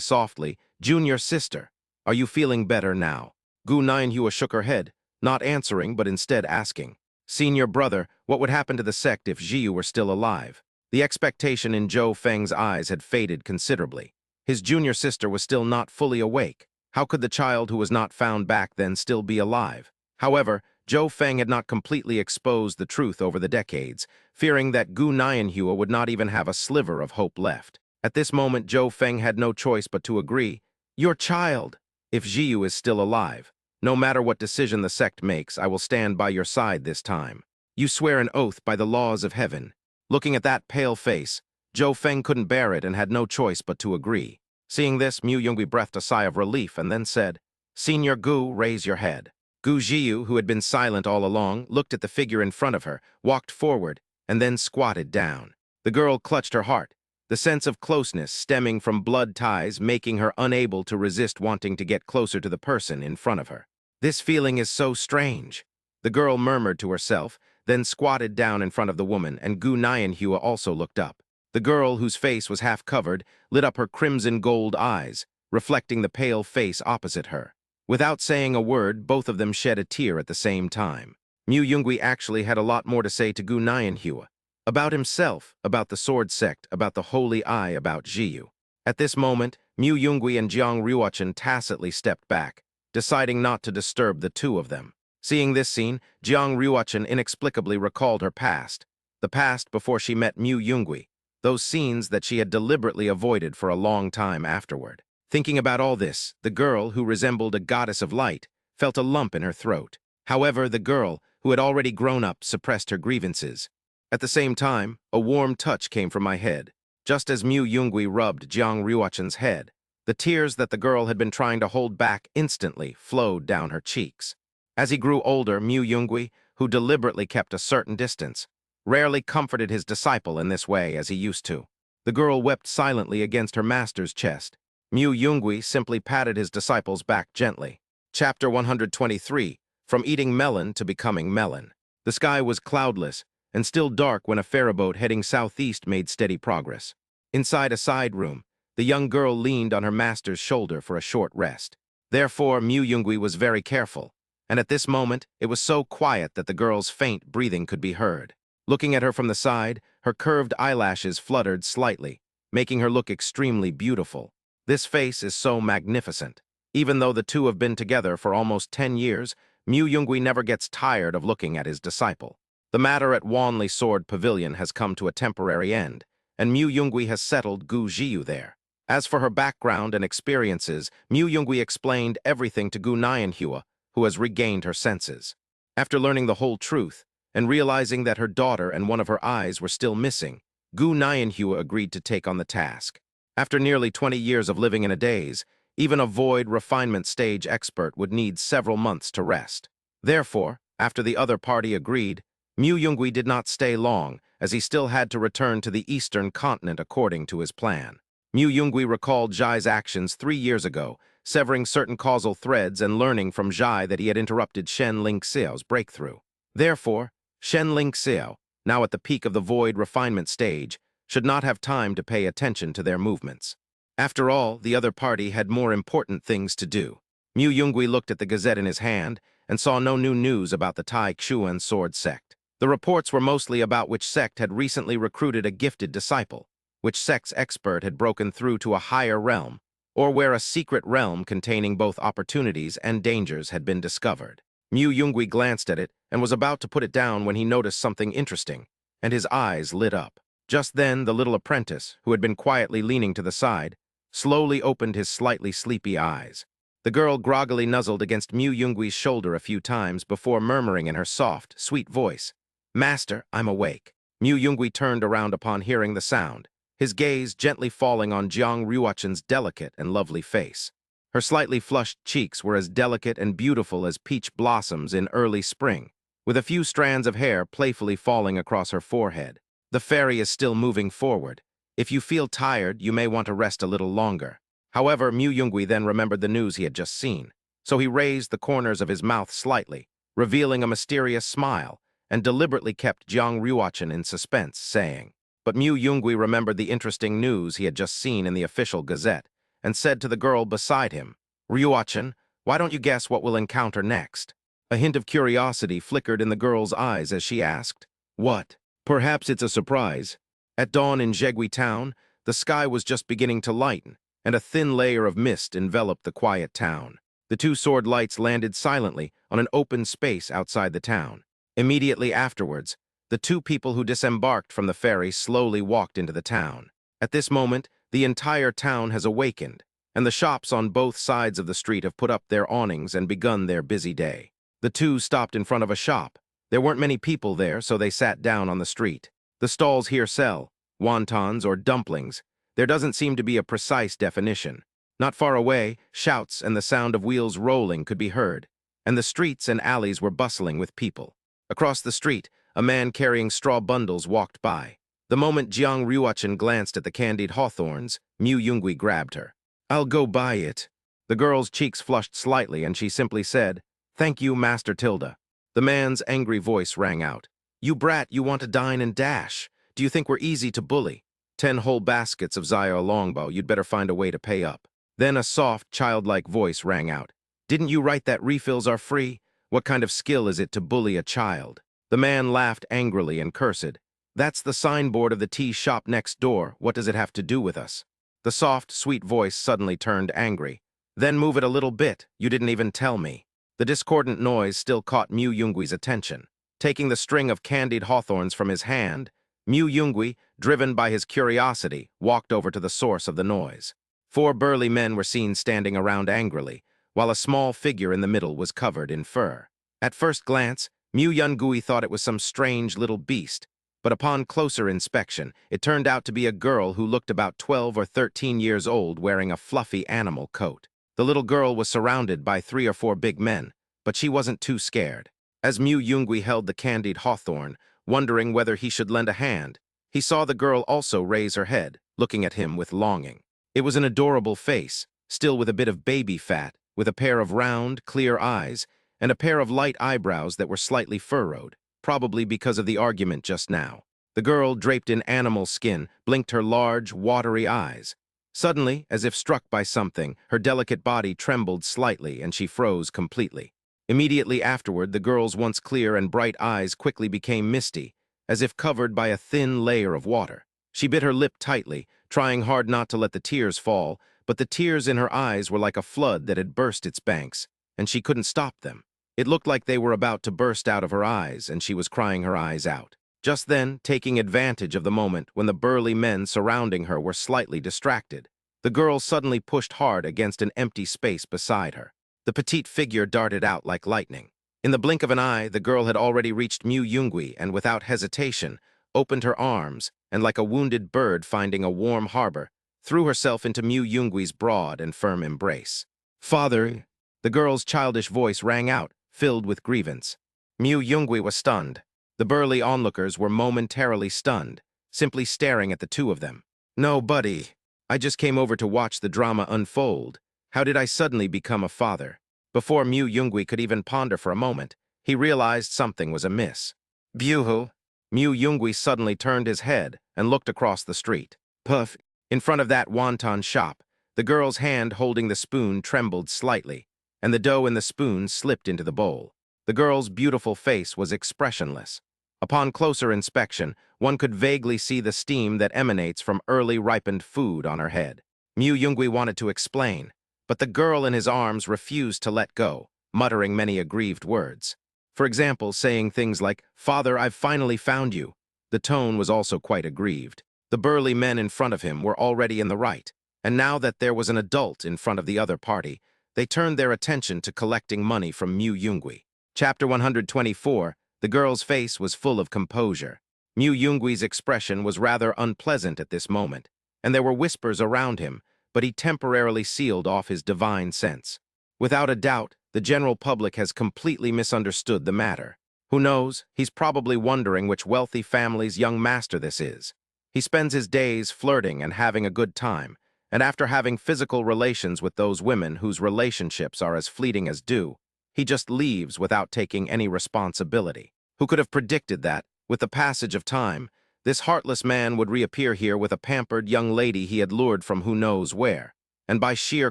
softly, Junior sister, are you feeling better now? Gu Nianhua shook her head, not answering but instead asking, Senior brother, what would happen to the sect if Jiyu were still alive? The expectation in Zhou Feng's eyes had faded considerably. His junior sister was still not fully awake. How could the child who was not found back then still be alive? However, Zhou Feng had not completely exposed the truth over the decades, fearing that Gu Nianhua would not even have a sliver of hope left. At this moment, Zhou Feng had no choice but to agree. Your child! If Jiyu is still alive, no matter what decision the sect makes, I will stand by your side this time. You swear an oath by the laws of heaven. Looking at that pale face, Zhou Feng couldn't bear it and had no choice but to agree. Seeing this, Mu Yungwe breathed a sigh of relief and then said, Senior Gu, raise your head. Gu Jiyu, who had been silent all along, looked at the figure in front of her, walked forward, and then squatted down. The girl clutched her heart, the sense of closeness stemming from blood ties making her unable to resist wanting to get closer to the person in front of her. This feeling is so strange. The girl murmured to herself, then squatted down in front of the woman, and Gu Nianhua also looked up. The girl, whose face was half covered, lit up her crimson gold eyes, reflecting the pale face opposite her. Without saying a word, both of them shed a tear at the same time. Mu Yungwe actually had a lot more to say to Gu Nianhua. About himself, about the sword sect, about the holy eye, about Jiyu. At this moment, Mu Yungwe and Jiang Ruochen tacitly stepped back, deciding not to disturb the two of them. Seeing this scene, Jiang Ruochen inexplicably recalled her past, the past before she met Mu Yungwe, those scenes that she had deliberately avoided for a long time afterward. Thinking about all this, the girl, who resembled a goddess of light, felt a lump in her throat. However, the girl, who had already grown up, suppressed her grievances. At the same time, a warm touch came from my head. Just as Mu Yungui rubbed Jiang Ryuachen's head, the tears that the girl had been trying to hold back instantly flowed down her cheeks. As he grew older, Mu Yungui, who deliberately kept a certain distance, rarely comforted his disciple in this way as he used to. The girl wept silently against her master's chest. Mu Yungui simply patted his disciple's back gently. Chapter 123, From Eating Melon to Becoming Melon. The sky was cloudless and still dark when a ferryboat heading southeast made steady progress. Inside a side room, the young girl leaned on her master's shoulder for a short rest. Therefore, Mu Yungui was very careful, and at this moment, it was so quiet that the girl's faint breathing could be heard. Looking at her from the side, her curved eyelashes fluttered slightly, making her look extremely beautiful. This face is so magnificent. Even though the two have been together for almost 10 years, Mu Yungui never gets tired of looking at his disciple. The matter at Wanli Sword Pavilion has come to a temporary end, and Mu Yungui has settled Gu Jiyu there. As for her background and experiences, Mu Yungui explained everything to Gu Nianhua, who has regained her senses. After learning the whole truth, and realizing that her daughter and one of her eyes were still missing, Gu Nianhua agreed to take on the task. After nearly 20 years of living in a daze, even a void refinement stage expert would need several months to rest. Therefore, after the other party agreed, Mu Yungui did not stay long, as he still had to return to the eastern continent according to his plan. Mu Yungui recalled Zhai's actions 3 years ago, severing certain causal threads and learning from Zhai that he had interrupted Shen Lingxiao's breakthrough. Therefore, Shen Lingxiao, now at the peak of the void refinement stage, should not have time to pay attention to their movements. After all, the other party had more important things to do. Mu Yungui looked at the gazette in his hand and saw no new news about the Tai Chuan sword sect. The reports were mostly about which sect had recently recruited a gifted disciple, which sect's expert had broken through to a higher realm, or where a secret realm containing both opportunities and dangers had been discovered. Mu Yungui glanced at it and was about to put it down when he noticed something interesting, and his eyes lit up. Just then, the little apprentice, who had been quietly leaning to the side, slowly opened his slightly sleepy eyes. The girl groggily nuzzled against Mu Yungui's shoulder a few times before murmuring in her soft, sweet voice, "Master, I'm awake." Mu Yungui turned around upon hearing the sound, his gaze gently falling on Jiang Ryuachen's delicate and lovely face. Her slightly flushed cheeks were as delicate and beautiful as peach blossoms in early spring, with a few strands of hair playfully falling across her forehead. The ferry is still moving forward. If you feel tired, you may want to rest a little longer. However, Mu Yungui then remembered the news he had just seen, so he raised the corners of his mouth slightly, revealing a mysterious smile, and deliberately kept Jiang Ryuachen in suspense, saying, but Mu Yungui remembered the interesting news he had just seen in the official gazette, and said to the girl beside him, "Ryuachen, why don't you guess what we'll encounter next?" A hint of curiosity flickered in the girl's eyes as she asked, "What?" "Perhaps it's a surprise." At dawn in Zhegui town, the sky was just beginning to lighten, and a thin layer of mist enveloped the quiet town. The two sword lights landed silently on an open space outside the town. Immediately afterwards, the two people who disembarked from the ferry slowly walked into the town. At this moment, the entire town has awakened, and the shops on both sides of the street have put up their awnings and begun their busy day. The two stopped in front of a shop. There weren't many people there, so they sat down on the street. The stalls here sell wontons or dumplings. There doesn't seem to be a precise definition. Not far away, shouts and the sound of wheels rolling could be heard, and the streets and alleys were bustling with people. Across the street, a man carrying straw bundles walked by. The moment Jiang Ryuachen glanced at the candied hawthorns, Mu Yungui grabbed her. "I'll go buy it." The girl's cheeks flushed slightly, and she simply said, "Thank you, Master Tilda." The man's angry voice rang out. "You brat, you want to dine and dash. Do you think we're easy to bully? 10 whole baskets of Zaya longbow, you'd better find a way to pay up." Then a soft, childlike voice rang out. "Didn't you write that refills are free? What kind of skill is it to bully a child?" The man laughed angrily and cursed. "That's the signboard of the tea shop next door. What does it have to do with us?" The soft, sweet voice suddenly turned angry. "Then move it a little bit. You didn't even tell me." The discordant noise still caught Mu Yungui's attention. Taking the string of candied hawthorns from his hand, Mu Yungui, driven by his curiosity, walked over to the source of the noise. 4 burly men were seen standing around angrily, while a small figure in the middle was covered in fur. At first glance, Mu Yungui thought it was some strange little beast, But upon closer inspection, it turned out to be a girl who looked about 12 or 13 years old wearing a fluffy animal coat. The little girl was surrounded by 3 or 4 big men, but she wasn't too scared. As Mu Yungui held the candied hawthorn, wondering whether he should lend a hand, he saw the girl also raise her head, looking at him with longing. It was an adorable face, still with a bit of baby fat, with a pair of round, clear eyes, and a pair of light eyebrows that were slightly furrowed, probably because of the argument just now. The girl, draped in animal skin, blinked her large, watery eyes. Suddenly, as if struck by something, her delicate body trembled slightly and she froze completely. Immediately afterward, the girl's once clear and bright eyes quickly became misty, as if covered by a thin layer of water. She bit her lip tightly, trying hard not to let the tears fall, but the tears in her eyes were like a flood that had burst its banks, and she couldn't stop them. It looked like they were about to burst out of her eyes, and she was crying her eyes out. Just then, taking advantage of the moment when the burly men surrounding her were slightly distracted, the girl suddenly pushed hard against an empty space beside her. The petite figure darted out like lightning. In the blink of an eye, the girl had already reached Mu Yungui and, without hesitation, opened her arms and, like a wounded bird finding a warm harbor, threw herself into Mu Yungui's broad and firm embrace. "Father!" The girl's childish voice rang out, filled with grievance. Mu Yungui was stunned. The burly onlookers were momentarily stunned, simply staring at the two of them. "No, buddy. I just came over to watch the drama unfold. How did I suddenly become a father?" Before Mu Yungui could even ponder for a moment, he realized something was amiss. "Buhu!" Mu Yungui suddenly turned his head and looked across the street. "Puff!" In front of that wonton shop, the girl's hand holding the spoon trembled slightly, and the dough in the spoon slipped into the bowl. The girl's beautiful face was expressionless. Upon closer inspection, one could vaguely see the steam that emanates from early ripened food on her head. Mu Yungui wanted to explain, but the girl in his arms refused to let go, muttering many aggrieved words. For example, saying things like, "Father, I've finally found you." The tone was also quite aggrieved. The burly men in front of him were already in the right, and now that there was an adult in front of the other party, they turned their attention to collecting money from Mu Yungui. Chapter 124, the girl's face was full of composure. Mu Yungui's expression was rather unpleasant at this moment, and there were whispers around him, but he temporarily sealed off his divine sense. Without a doubt, the general public has completely misunderstood the matter. Who knows, he's probably wondering which wealthy family's young master this is. He spends his days flirting and having a good time, and after having physical relations with those women whose relationships are as fleeting as dew, he just leaves without taking any responsibility. Who could have predicted that, with the passage of time, this heartless man would reappear here with a pampered young lady he had lured from who knows where, and by sheer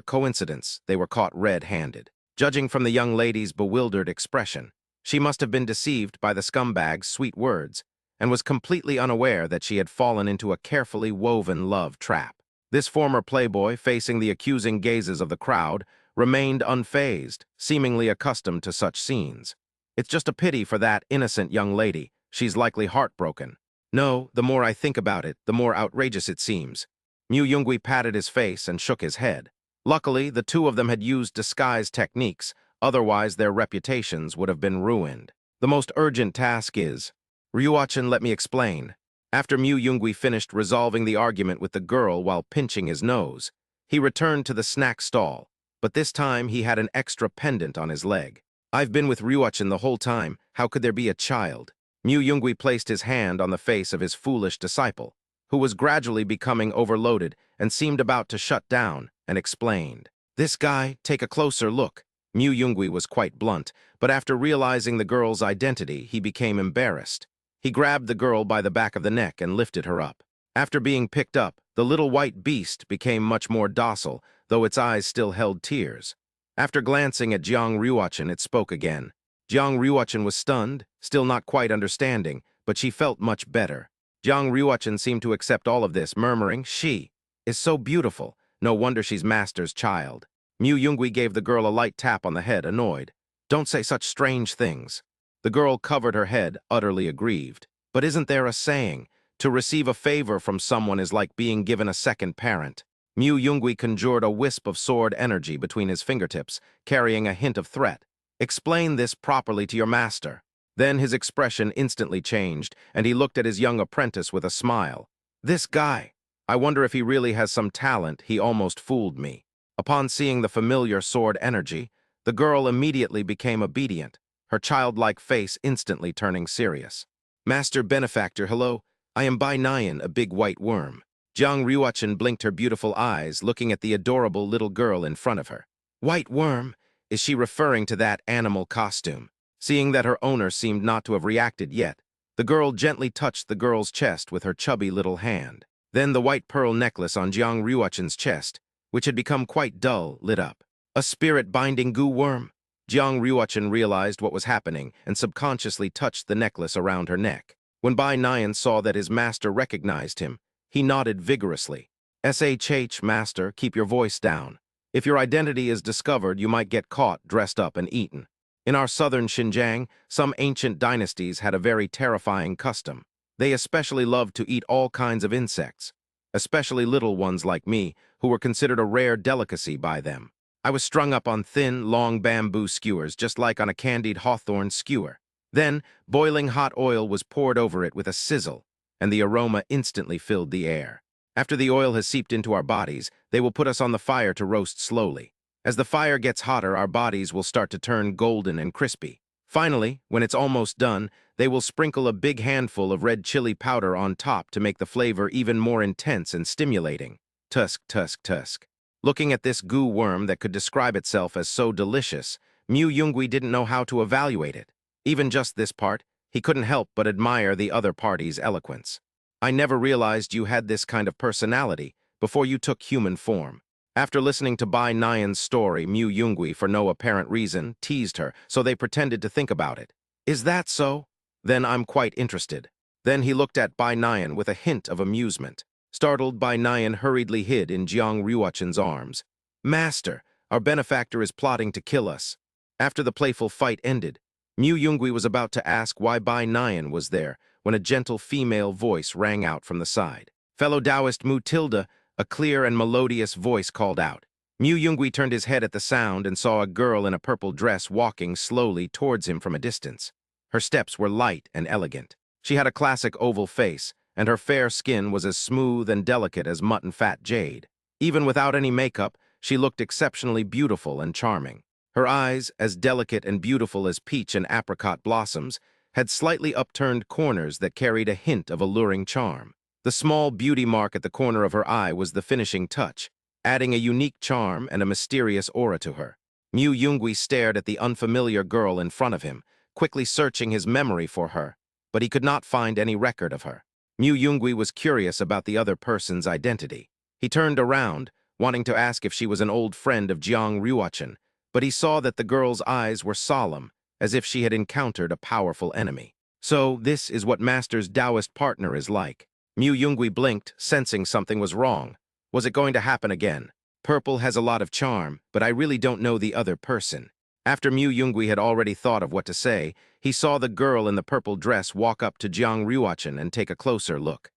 coincidence, they were caught red-handed. Judging from the young lady's bewildered expression, she must have been deceived by the scumbag's sweet words, and was completely unaware that she had fallen into a carefully woven love trap. This former playboy, facing the accusing gazes of the crowd, remained unfazed, seemingly accustomed to such scenes. It's just a pity for that innocent young lady. She's likely heartbroken. No, the more I think about it, the more outrageous it seems. Mu Yungui patted his face and shook his head. Luckily, the two of them had used disguise techniques, otherwise their reputations would have been ruined. The most urgent task is... Ryuachin, let me explain. After Mu Yungui finished resolving the argument with the girl while pinching his nose, he returned to the snack stall, but this time he had an extra pendant on his leg. "I've been with Ryuachin the whole time. How could there be a child?" Mu Yungui placed his hand on the face of his foolish disciple, who was gradually becoming overloaded and seemed about to shut down, and explained. "This guy, take a closer look." Mu Yungui was quite blunt, but after realizing the girl's identity, he became embarrassed. He grabbed the girl by the back of the neck and lifted her up. After being picked up, the little white beast became much more docile, though its eyes still held tears. After glancing at Jiang Ryuachin, it spoke again. Jiang Ryuachin was stunned, still not quite understanding, but she felt much better. Jiang Ryuachin seemed to accept all of this, murmuring, "She is so beautiful. No wonder she's master's child." Mu Yungui gave the girl a light tap on the head, annoyed. "Don't say such strange things." The girl covered her head, utterly aggrieved. "But isn't there a saying, to receive a favor from someone is like being given a second parent?" Mu Yungui conjured a wisp of sword energy between his fingertips, carrying a hint of threat. "Explain this properly to your master." Then his expression instantly changed, and he looked at his young apprentice with a smile. This guy. I wonder if he really has some talent. He almost fooled me. Upon seeing the familiar sword energy, the girl immediately became obedient, her childlike face instantly turning serious. Master Benefactor, hello. I am Bai Nyan, a big white worm. Jiang Ryuachin blinked her beautiful eyes, looking at the adorable little girl in front of her. White worm? Is she referring to that animal costume? Seeing that her owner seemed not to have reacted yet, the girl gently touched the girl's chest with her chubby little hand. Then the white pearl necklace on Jiang Ryuachin's chest, which had become quite dull, lit up. A spirit-binding goo worm? Jiang Ryuachin realized what was happening and subconsciously touched the necklace around her neck. When Bai Nyan saw that his master recognized him, he nodded vigorously. SHH, master, keep your voice down. If your identity is discovered, you might get caught, dressed up, and eaten. In our southern Xinjiang, some ancient dynasties had a very terrifying custom. They especially loved to eat all kinds of insects, especially little ones like me, who were considered a rare delicacy by them. I was strung up on thin, long bamboo skewers, just like on a candied hawthorn skewer. Then, boiling hot oil was poured over it with a sizzle, and the aroma instantly filled the air. After the oil has seeped into our bodies, they will put us on the fire to roast slowly. As the fire gets hotter, our bodies will start to turn golden and crispy. Finally, when it's almost done, they will sprinkle a big handful of red chili powder on top to make the flavor even more intense and stimulating. Tusk, tusk, tusk. Looking at this goo worm that could describe itself as so delicious, Mu Yungui didn't know how to evaluate it. Even just this part, he couldn't help but admire the other party's eloquence. I never realized you had this kind of personality before you took human form. After listening to Bai Nyan's story, Mu Yungui, for no apparent reason, teased her, so they pretended to think about it. Is that so? Then I'm quite interested. Then he looked at Bai Nyan with a hint of amusement. Startled, Bai Nyan hurriedly hid in Jiang Ryuachin's arms. Master, our benefactor is plotting to kill us. After the playful fight ended, Mu Yungui was about to ask why Bai Nyan was there when a gentle female voice rang out from the side. Fellow Taoist Mu Tilda, a clear and melodious voice called out. Mu Yungui turned his head at the sound and saw a girl in a purple dress walking slowly towards him from a distance. Her steps were light and elegant. She had a classic oval face, and her fair skin was as smooth and delicate as mutton-fat jade. Even without any makeup, she looked exceptionally beautiful and charming. Her eyes, as delicate and beautiful as peach and apricot blossoms, had slightly upturned corners that carried a hint of alluring charm. The small beauty mark at the corner of her eye was the finishing touch, adding a unique charm and a mysterious aura to her. Mu Yungui stared at the unfamiliar girl in front of him, quickly searching his memory for her, but he could not find any record of her. Mu Yungui was curious about the other person's identity. He turned around, wanting to ask if she was an old friend of Jiang Ryuachin, but he saw that the girl's eyes were solemn, as if she had encountered a powerful enemy. So, this is what Master's Taoist partner is like. Mu Yungui blinked, sensing something was wrong. Was it going to happen again? Purple has a lot of charm, but I really don't know the other person. After Mu Yungui had already thought of what to say, he saw the girl in the purple dress walk up to Jiang Ryuachin and take a closer look.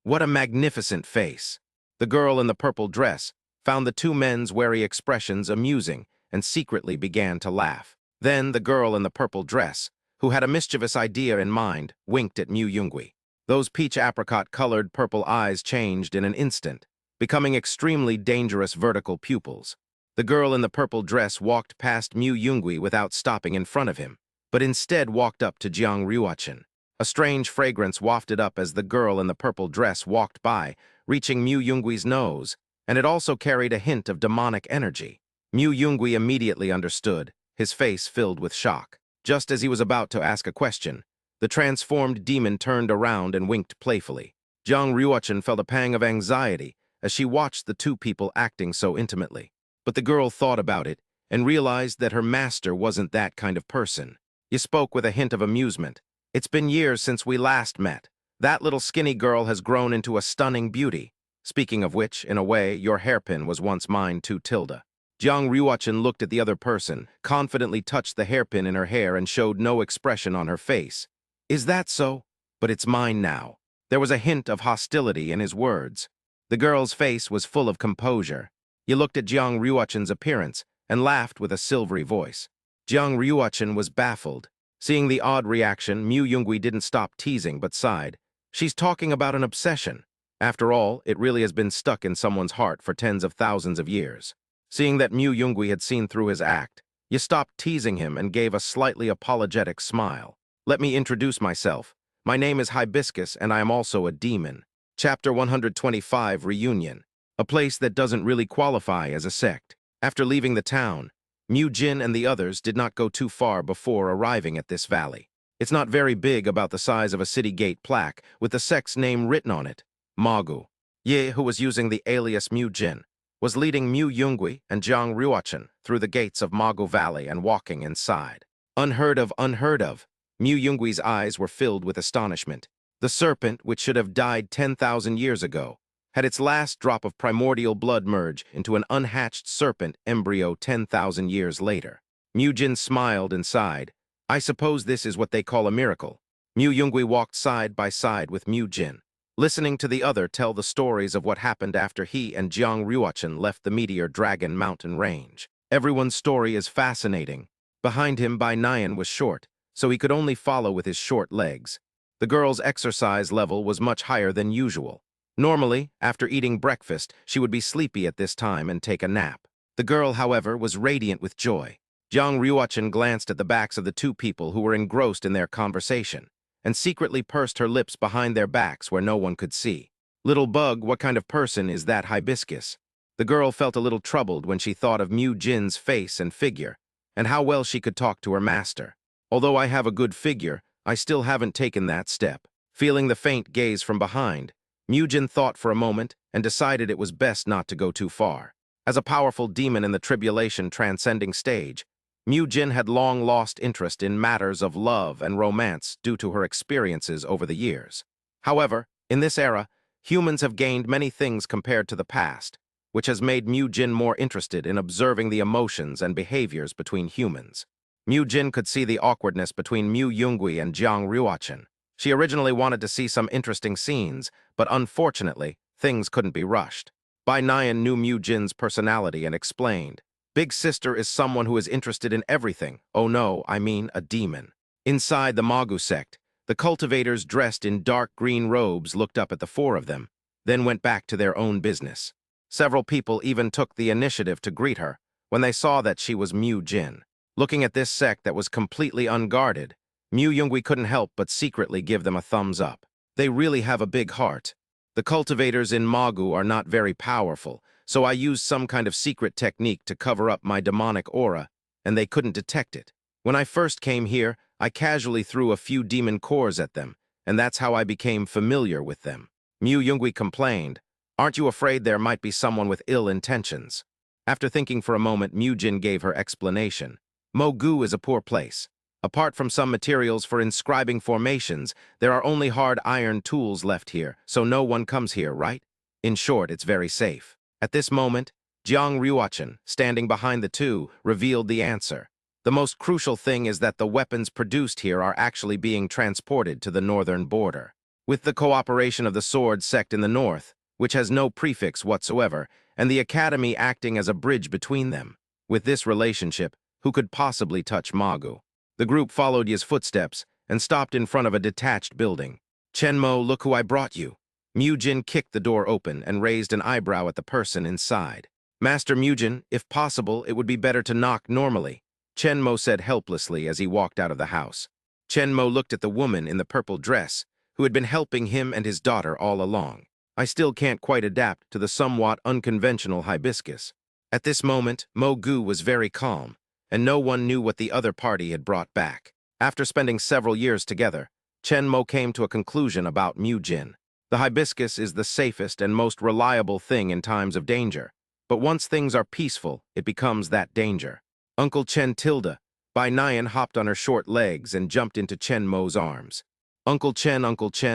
What a magnificent face. The girl in the purple dress found the two men's wary expressions amusing and secretly began to laugh. Then the girl in the purple dress, who had a mischievous idea in mind, winked at Mu Yungui. Those peach-apricot-colored purple eyes changed in an instant, becoming extremely dangerous vertical pupils. The girl in the purple dress walked past Mu Yungui without stopping in front of him, but instead walked up to Jiang Ryuachin. A strange fragrance wafted up as the girl in the purple dress walked by, reaching Mu Yungui's nose, and it also carried a hint of demonic energy. Mu Yungui immediately understood, his face filled with shock. Just as he was about to ask a question, the transformed demon turned around and winked playfully. Jiang Ryuachin felt a pang of anxiety as she watched the two people acting so intimately. But the girl thought about it and realized that her master wasn't that kind of person. You spoke with a hint of amusement. It's been years since we last met. That little skinny girl has grown into a stunning beauty. Speaking of which, in a way, your hairpin was once mine too, Tilda. Jiang Ryuachin looked at the other person, confidently touched the hairpin in her hair and showed no expression on her face. Is that so? But it's mine now. There was a hint of hostility in his words. The girl's face was full of composure. He looked at Jiang Ryuachin's appearance and laughed with a silvery voice. Jiang Ryuachin was baffled. Seeing the odd reaction, Mu Yungui didn't stop teasing but sighed. She's talking about an obsession. After all, it really has been stuck in someone's heart for tens of thousands of years. Seeing that Mu Yungui had seen through his act, you stopped teasing him and gave a slightly apologetic smile. Let me introduce myself. My name is Hibiscus and I am also a demon. Chapter 125 Reunion. A place that doesn't really qualify as a sect. After leaving the town, Mu Jin and the others did not go too far before arriving at this valley. It's not very big, about the size of a city gate plaque, with the sect's name written on it, Magu. Ye, who was using the alias Mu Jin, was leading Mu Yungui and Jiang Ruochen through the gates of Magu Valley and walking inside. Unheard of, unheard of. Mu Yungui's eyes were filled with astonishment. The serpent, which should have died 10,000 years ago, had its last drop of primordial blood merge into an unhatched serpent embryo 10,000 years later. Mu Jin smiled and sighed. I suppose this is what they call a miracle. Mu Yungui walked side by side with Mu Jin, listening to the other tell the stories of what happened after he and Jiang Ruochen left the Meteor Dragon mountain range. Everyone's story is fascinating. Behind him, Bai Nian was short, so he could only follow with his short legs. The girl's exercise level was much higher than usual. Normally, after eating breakfast, she would be sleepy at this time and take a nap. The girl, however, was radiant with joy. Jiang Ruochen glanced at the backs of the two people who were engrossed in their conversation, and secretly pursed her lips behind their backs where no one could see. Little bug, what kind of person is that Hibiscus? The girl felt a little troubled when she thought of Mu Jin's face and figure, and how well she could talk to her master. Although I have a good figure, I still haven't taken that step. Feeling the faint gaze from behind, Mu Jin thought for a moment and decided it was best not to go too far. As a powerful demon in the tribulation transcending stage, Mu Jin had long lost interest in matters of love and romance due to her experiences over the years. However, in this era, humans have gained many things compared to the past, which has made Mu Jin more interested in observing the emotions and behaviors between humans. Mu Jin could see the awkwardness between Mu Yungui and Jiang Ruochen. She originally wanted to see some interesting scenes, but unfortunately, things couldn't be rushed. Bai Nian knew Mu Jin's personality and explained, Big Sister is someone who is interested in everything. Oh no, I mean a demon. Inside the Magu sect, the cultivators dressed in dark green robes looked up at the four of them, then went back to their own business. Several people even took the initiative to greet her when they saw that she was Mu Jin. Looking at this sect that was completely unguarded, Mu Yungui couldn't help but secretly give them a thumbs up. They really have a big heart. The cultivators in Magu are not very powerful, so I used some kind of secret technique to cover up my demonic aura, and they couldn't detect it. When I first came here, I casually threw a few demon cores at them, and that's how I became familiar with them. Mu Yungui complained, Aren't you afraid there might be someone with ill intentions? After thinking for a moment, Mu Jin gave her explanation. Mogu is a poor place. Apart from some materials for inscribing formations, there are only hard iron tools left here, so no one comes here, right? In short, it's very safe. At this moment, Jiang Ruochen, standing behind the two, revealed the answer. The most crucial thing is that the weapons produced here are actually being transported to the northern border. With the cooperation of the sword sect in the north, which has no prefix whatsoever, and the academy acting as a bridge between them. With this relationship, who could possibly touch Magu? The group followed Ye's footsteps and stopped in front of a detached building. Chenmo, look who I brought you. Mu Jin kicked the door open and raised an eyebrow at the person inside. Master Mu Jin, if possible, it would be better to knock normally, Chenmo said helplessly as he walked out of the house. Chenmo looked at the woman in the purple dress, who had been helping him and his daughter all along. I still can't quite adapt to the somewhat unconventional Hibiscus. At this moment, Mogu was very calm, and no one knew what the other party had brought back. After spending several years together, Chenmo came to a conclusion about Mu Jin. The Hibiscus is the safest and most reliable thing in times of danger, but once things are peaceful, it becomes that danger. Uncle Chen Tilda, Bai Nian hopped on her short legs and jumped into Chenmo's arms. Uncle Chen,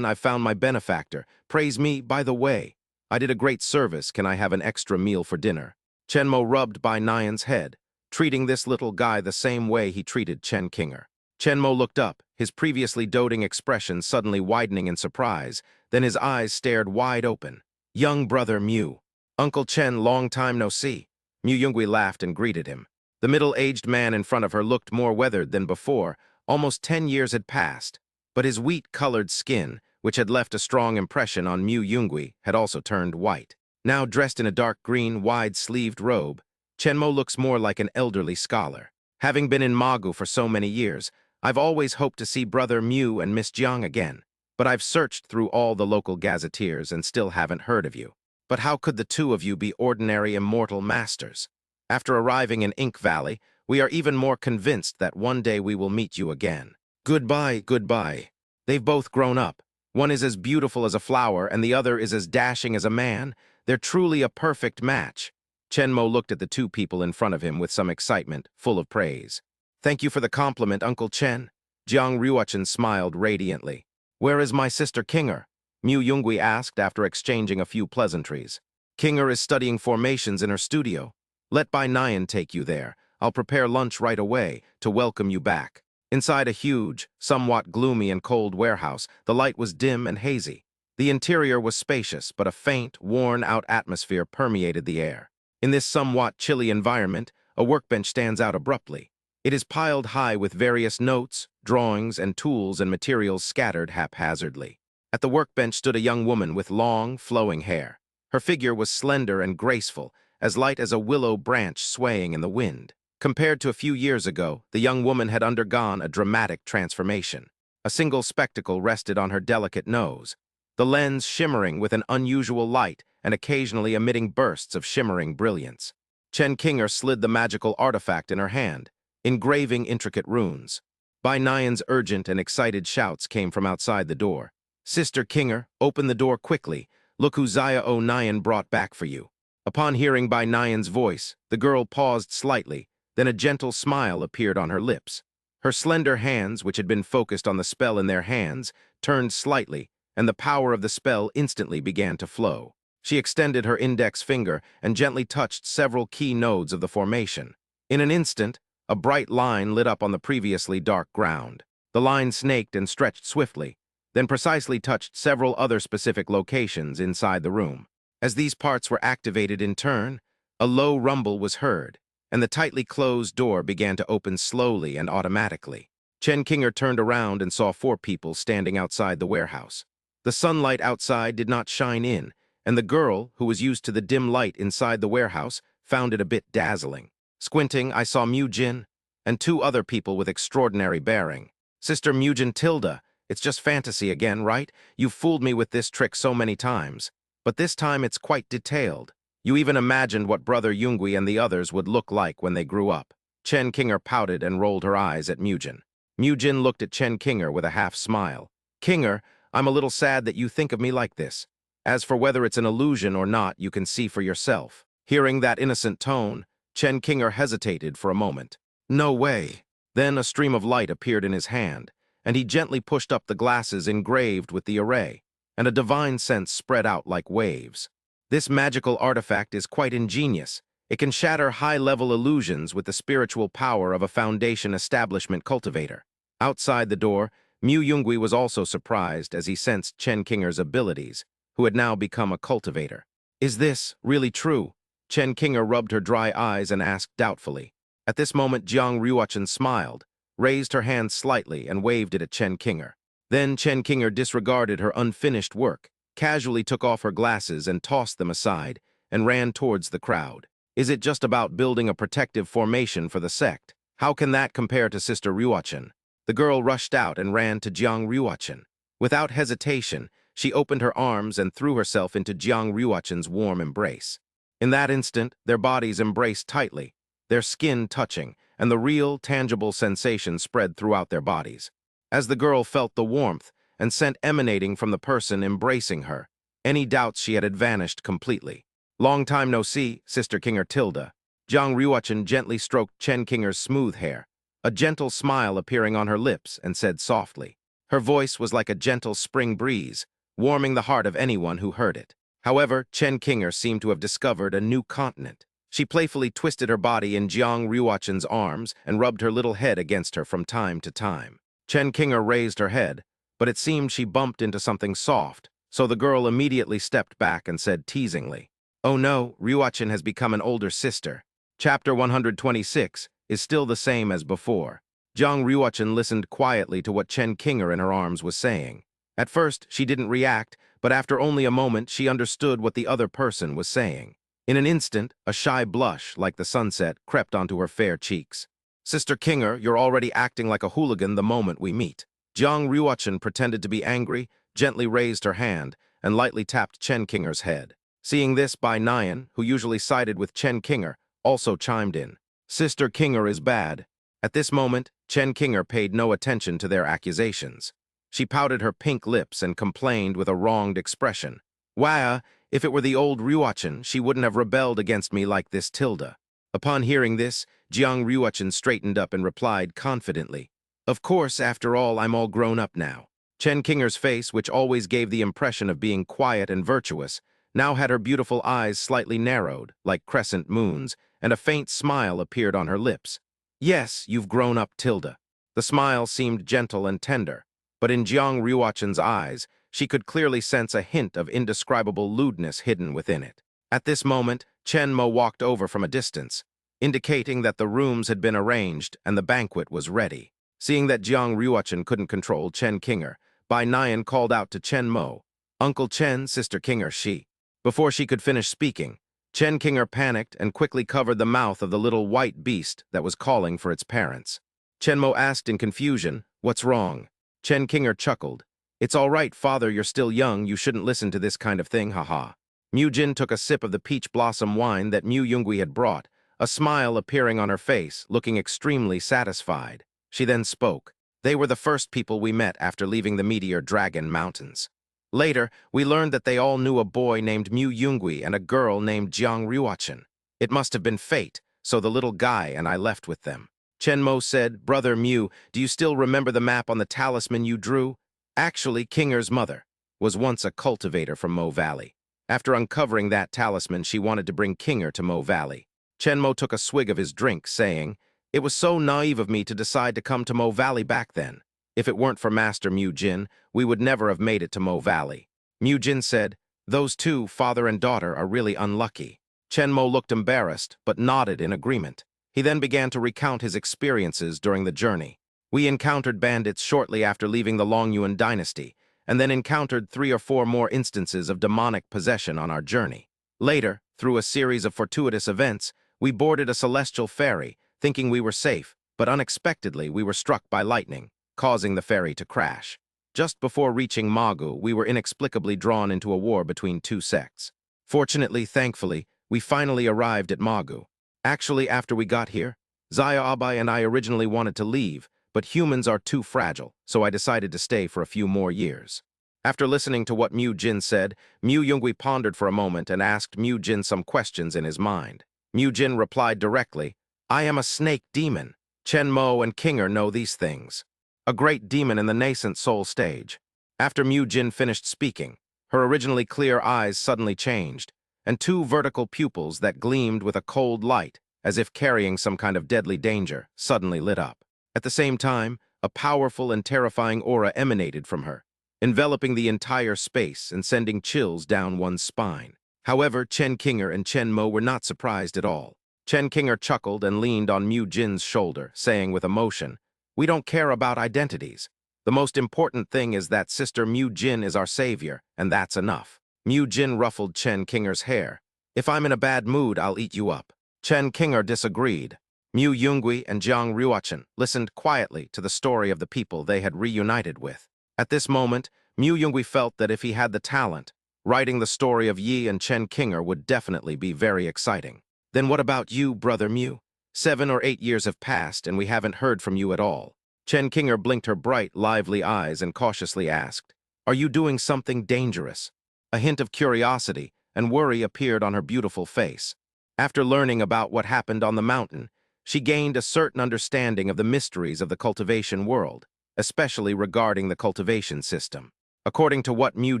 I found my benefactor. Praise me, by the way. I did a great service. Can I have an extra meal for dinner? Chenmo rubbed Bai Nian's head, treating this little guy the same way he treated Chen Kinger. Chenmo looked up, his previously doting expression suddenly widening in surprise, then his eyes stared wide open. Young brother Mu. Uncle Chen, long time no see. Mu Yungui laughed and greeted him. The middle-aged man in front of her looked more weathered than before, Almost 10 years had passed, but his wheat-colored skin, which had left a strong impression on Mu Yungui, had also turned white. Now dressed in a dark green, wide-sleeved robe, Chenmo looks more like an elderly scholar. Having been in Magu for so many years, I've always hoped to see Brother Mu and Miss Jiang again, but I've searched through all the local gazetteers and still haven't heard of you. But how could the two of you be ordinary immortal masters? After arriving in Ink Valley, we are even more convinced that one day we will meet you again. Goodbye, goodbye. They've both grown up. One is as beautiful as a flower, and the other is as dashing as a man. They're truly a perfect match. Chenmo looked at the two people in front of him with some excitement, full of praise. Thank you for the compliment, Uncle Chen. Jiang Ruochen smiled radiantly. Where is my sister Kinger? Mu Yungui asked after exchanging a few pleasantries. Kinger is studying formations in her studio. Let Bai Nian take you there. I'll prepare lunch right away to welcome you back. Inside a huge, somewhat gloomy and cold warehouse, the light was dim and hazy. The interior was spacious, but a faint, worn-out atmosphere permeated the air. In this somewhat chilly environment, a workbench stands out abruptly. It is piled high with various notes, drawings, and tools and materials scattered haphazardly. At the workbench stood a young woman with long, flowing hair. Her figure was slender and graceful, as light as a willow branch swaying in the wind. Compared to a few years ago, the young woman had undergone a dramatic transformation. A single spectacle rested on her delicate nose, the lens shimmering with an unusual light and occasionally emitting bursts of shimmering brilliance. Chen Kinger slid the magical artifact in her hand, engraving intricate runes. Bai Nian's urgent and excited shouts came from outside the door. Sister Kinger, open the door quickly. Look who Zaya O Nian brought back for you. Upon hearing Bai Nian's voice, the girl paused slightly, then a gentle smile appeared on her lips. Her slender hands, which had been focused on the spell in their hands, turned slightly, and the power of the spell instantly began to flow. She extended her index finger and gently touched several key nodes of the formation. In an instant, a bright line lit up on the previously dark ground. The line snaked and stretched swiftly, then precisely touched several other specific locations inside the room. As these parts were activated in turn, a low rumble was heard, and the tightly closed door began to open slowly and automatically. Chen Kinger turned around and saw 4 people standing outside the warehouse. The sunlight outside did not shine in, and the girl, who was used to the dim light inside the warehouse, found it a bit dazzling. Squinting, I saw Mujin and 2 other people with extraordinary bearing. Sister Mujin Tilda, it's just fantasy again, right? You've fooled me with this trick so many times. But this time it's quite detailed. You even imagined what Brother Yungui and the others would look like when they grew up. Chen Kinger pouted and rolled her eyes at Mujin. Mujin looked at Chen Kinger with a half-smile. Kinger, I'm a little sad that you think of me like this. As for whether it's an illusion or not, you can see for yourself. Hearing that innocent tone, Chen Kinger hesitated for a moment. No way. Then a stream of light appeared in his hand, and he gently pushed up the glasses engraved with the array, and a divine sense spread out like waves. This magical artifact is quite ingenious. It can shatter high-level illusions with the spiritual power of a Foundation establishment cultivator. Outside the door, Mu Yungui was also surprised as he sensed Chen Kinger's abilities, who had now become a cultivator. Is this really true? Chen Kinger rubbed her dry eyes and asked doubtfully. At this moment, Jiang Ruochen smiled, raised her hand slightly and waved it at Chen Kinger. Then Chen Kinger disregarded her unfinished work, casually took off her glasses and tossed them aside, and ran towards the crowd. Is it just about building a protective formation for the sect? How can that compare to Sister Ruochen? The girl rushed out and ran to Jiang Ruochen. Without hesitation, she opened her arms and threw herself into Jiang Ruochen's warm embrace. In that instant, their bodies embraced tightly, their skin touching, and the real, tangible sensation spread throughout their bodies. As the girl felt the warmth and scent emanating from the person embracing her, any doubts she had vanished completely. Long time no see, Sister Kinger Tilda. Jiang Ruochen gently stroked Chen Kinger's smooth hair, a gentle smile appearing on her lips, and said softly. Her voice was like a gentle spring breeze, warming the heart of anyone who heard it. However, Chen Kinger seemed to have discovered a new continent. She playfully twisted her body in Jiang Ruochen's arms and rubbed her little head against her from time to time. Chen Kinger raised her head, but it seemed she bumped into something soft, so the girl immediately stepped back and said teasingly, "Oh no, Ruochen has become an older sister. Chapter 126 is still the same as before." Jiang Ryuchen listened quietly to what Chen Qinger in her arms was saying. At first, she didn't react, but after only a moment, she understood what the other person was saying. In an instant, a shy blush, like the sunset, crept onto her fair cheeks. Sister Qinger, you're already acting like a hooligan the moment we meet. Jiang Ryuchen pretended to be angry, gently raised her hand, and lightly tapped Chen Qinger's head. Seeing this, Bai Nian, who usually sided with Chen Qinger, also chimed in. Sister Qinger is bad. At this moment, Chen Qinger paid no attention to their accusations. She pouted her pink lips and complained with a wronged expression. Wah, if it were the old Ryuchen, she wouldn't have rebelled against me like this Tilda. Upon hearing this, Jiang Ryuchen straightened up and replied confidently, Of course, after all, I'm all grown up now. Chen Qinger's face, which always gave the impression of being quiet and virtuous, now had her beautiful eyes slightly narrowed, like crescent moons, and a faint smile appeared on her lips. Yes, you've grown up, Tilda. The smile seemed gentle and tender, but in Jiang Ryuchen's eyes, she could clearly sense a hint of indescribable lewdness hidden within it. At this moment, Chen Mo walked over from a distance, indicating that the rooms had been arranged and the banquet was ready. Seeing that Jiang Ryuchen couldn't control Chen Qinger, Bai Nian called out to Chen Mo, Uncle Chen, Sister Qinger, she. Before she could finish speaking, Chen Qinger panicked and quickly covered the mouth of the little white beast that was calling for its parents. Chen Mo asked in confusion, What's wrong? Chen Qinger chuckled. It's all right, father, you're still young, you shouldn't listen to this kind of thing, haha. Mu Jin took a sip of the peach blossom wine that Mu Yungui had brought, a smile appearing on her face, looking extremely satisfied. She then spoke. They were the first people we met after leaving the Meteor Dragon Mountains. Later, we learned that they all knew a boy named Mu Yungui and a girl named Jiang Ryuchen. It must have been fate, so the little guy and I left with them. Chen Mo said, Brother Mu, do you still remember the map on the talisman you drew? Actually, Qinger's mother was once a cultivator from Mo Valley. After uncovering that talisman, she wanted to bring Qinger to Mo Valley. Chen Mo took a swig of his drink, saying, It was so naive of me to decide to come to Mo Valley back then. If it weren't for Master Mu Jin, we would never have made it to Mo Valley. Mu Jin said, Those two, father and daughter, are really unlucky. Chen Mo looked embarrassed, but nodded in agreement. He then began to recount his experiences during the journey. We encountered bandits shortly after leaving the Longyuan dynasty, and then encountered 3 or 4 more instances of demonic possession on our journey. Later, through a series of fortuitous events, we boarded a celestial ferry, thinking we were safe, but unexpectedly we were struck by lightning, causing the ferry to crash. Just before reaching Magu, we were inexplicably drawn into a war between 2 sects. Fortunately, thankfully, we finally arrived at Magu. Actually, after we got here, Zaya Abai and I originally wanted to leave, but humans are too fragile, so I decided to stay for a few more years. After listening to what Mu Jin said, Mu Yungui pondered for a moment and asked Mu Jin some questions in his mind. Mu Jin replied directly, I am a snake demon. Chen Mo and Qinger know these things. A great demon in the nascent soul stage. After Mu Jin finished speaking, her originally clear eyes suddenly changed, and 2 vertical pupils that gleamed with a cold light, as if carrying some kind of deadly danger, suddenly lit up. At the same time, a powerful and terrifying aura emanated from her, enveloping the entire space and sending chills down one's spine. However, Chen Qinger and Chen Mo were not surprised at all. Chen Qinger chuckled and leaned on Mu Jin's shoulder, saying with emotion, We don't care about identities. The most important thing is that Sister Mu Jin is our savior, and that's enough. Mu Jin ruffled Chen Qinger's hair. If I'm in a bad mood, I'll eat you up. Chen Qinger disagreed. Mu Yungui and Jiang Ryuchen listened quietly to the story of the people they had reunited with. At this moment, Mu Yungui felt that if he had the talent, writing the story of Yi and Chen Qinger would definitely be very exciting. Then what about you, Brother Mu? 7 or 8 years have passed and we haven't heard from you at all. Chen Qinger blinked her bright, lively eyes and cautiously asked, Are you doing something dangerous? A hint of curiosity and worry appeared on her beautiful face. After learning about what happened on the mountain, she gained a certain understanding of the mysteries of the cultivation world, especially regarding the cultivation system. According to what Mu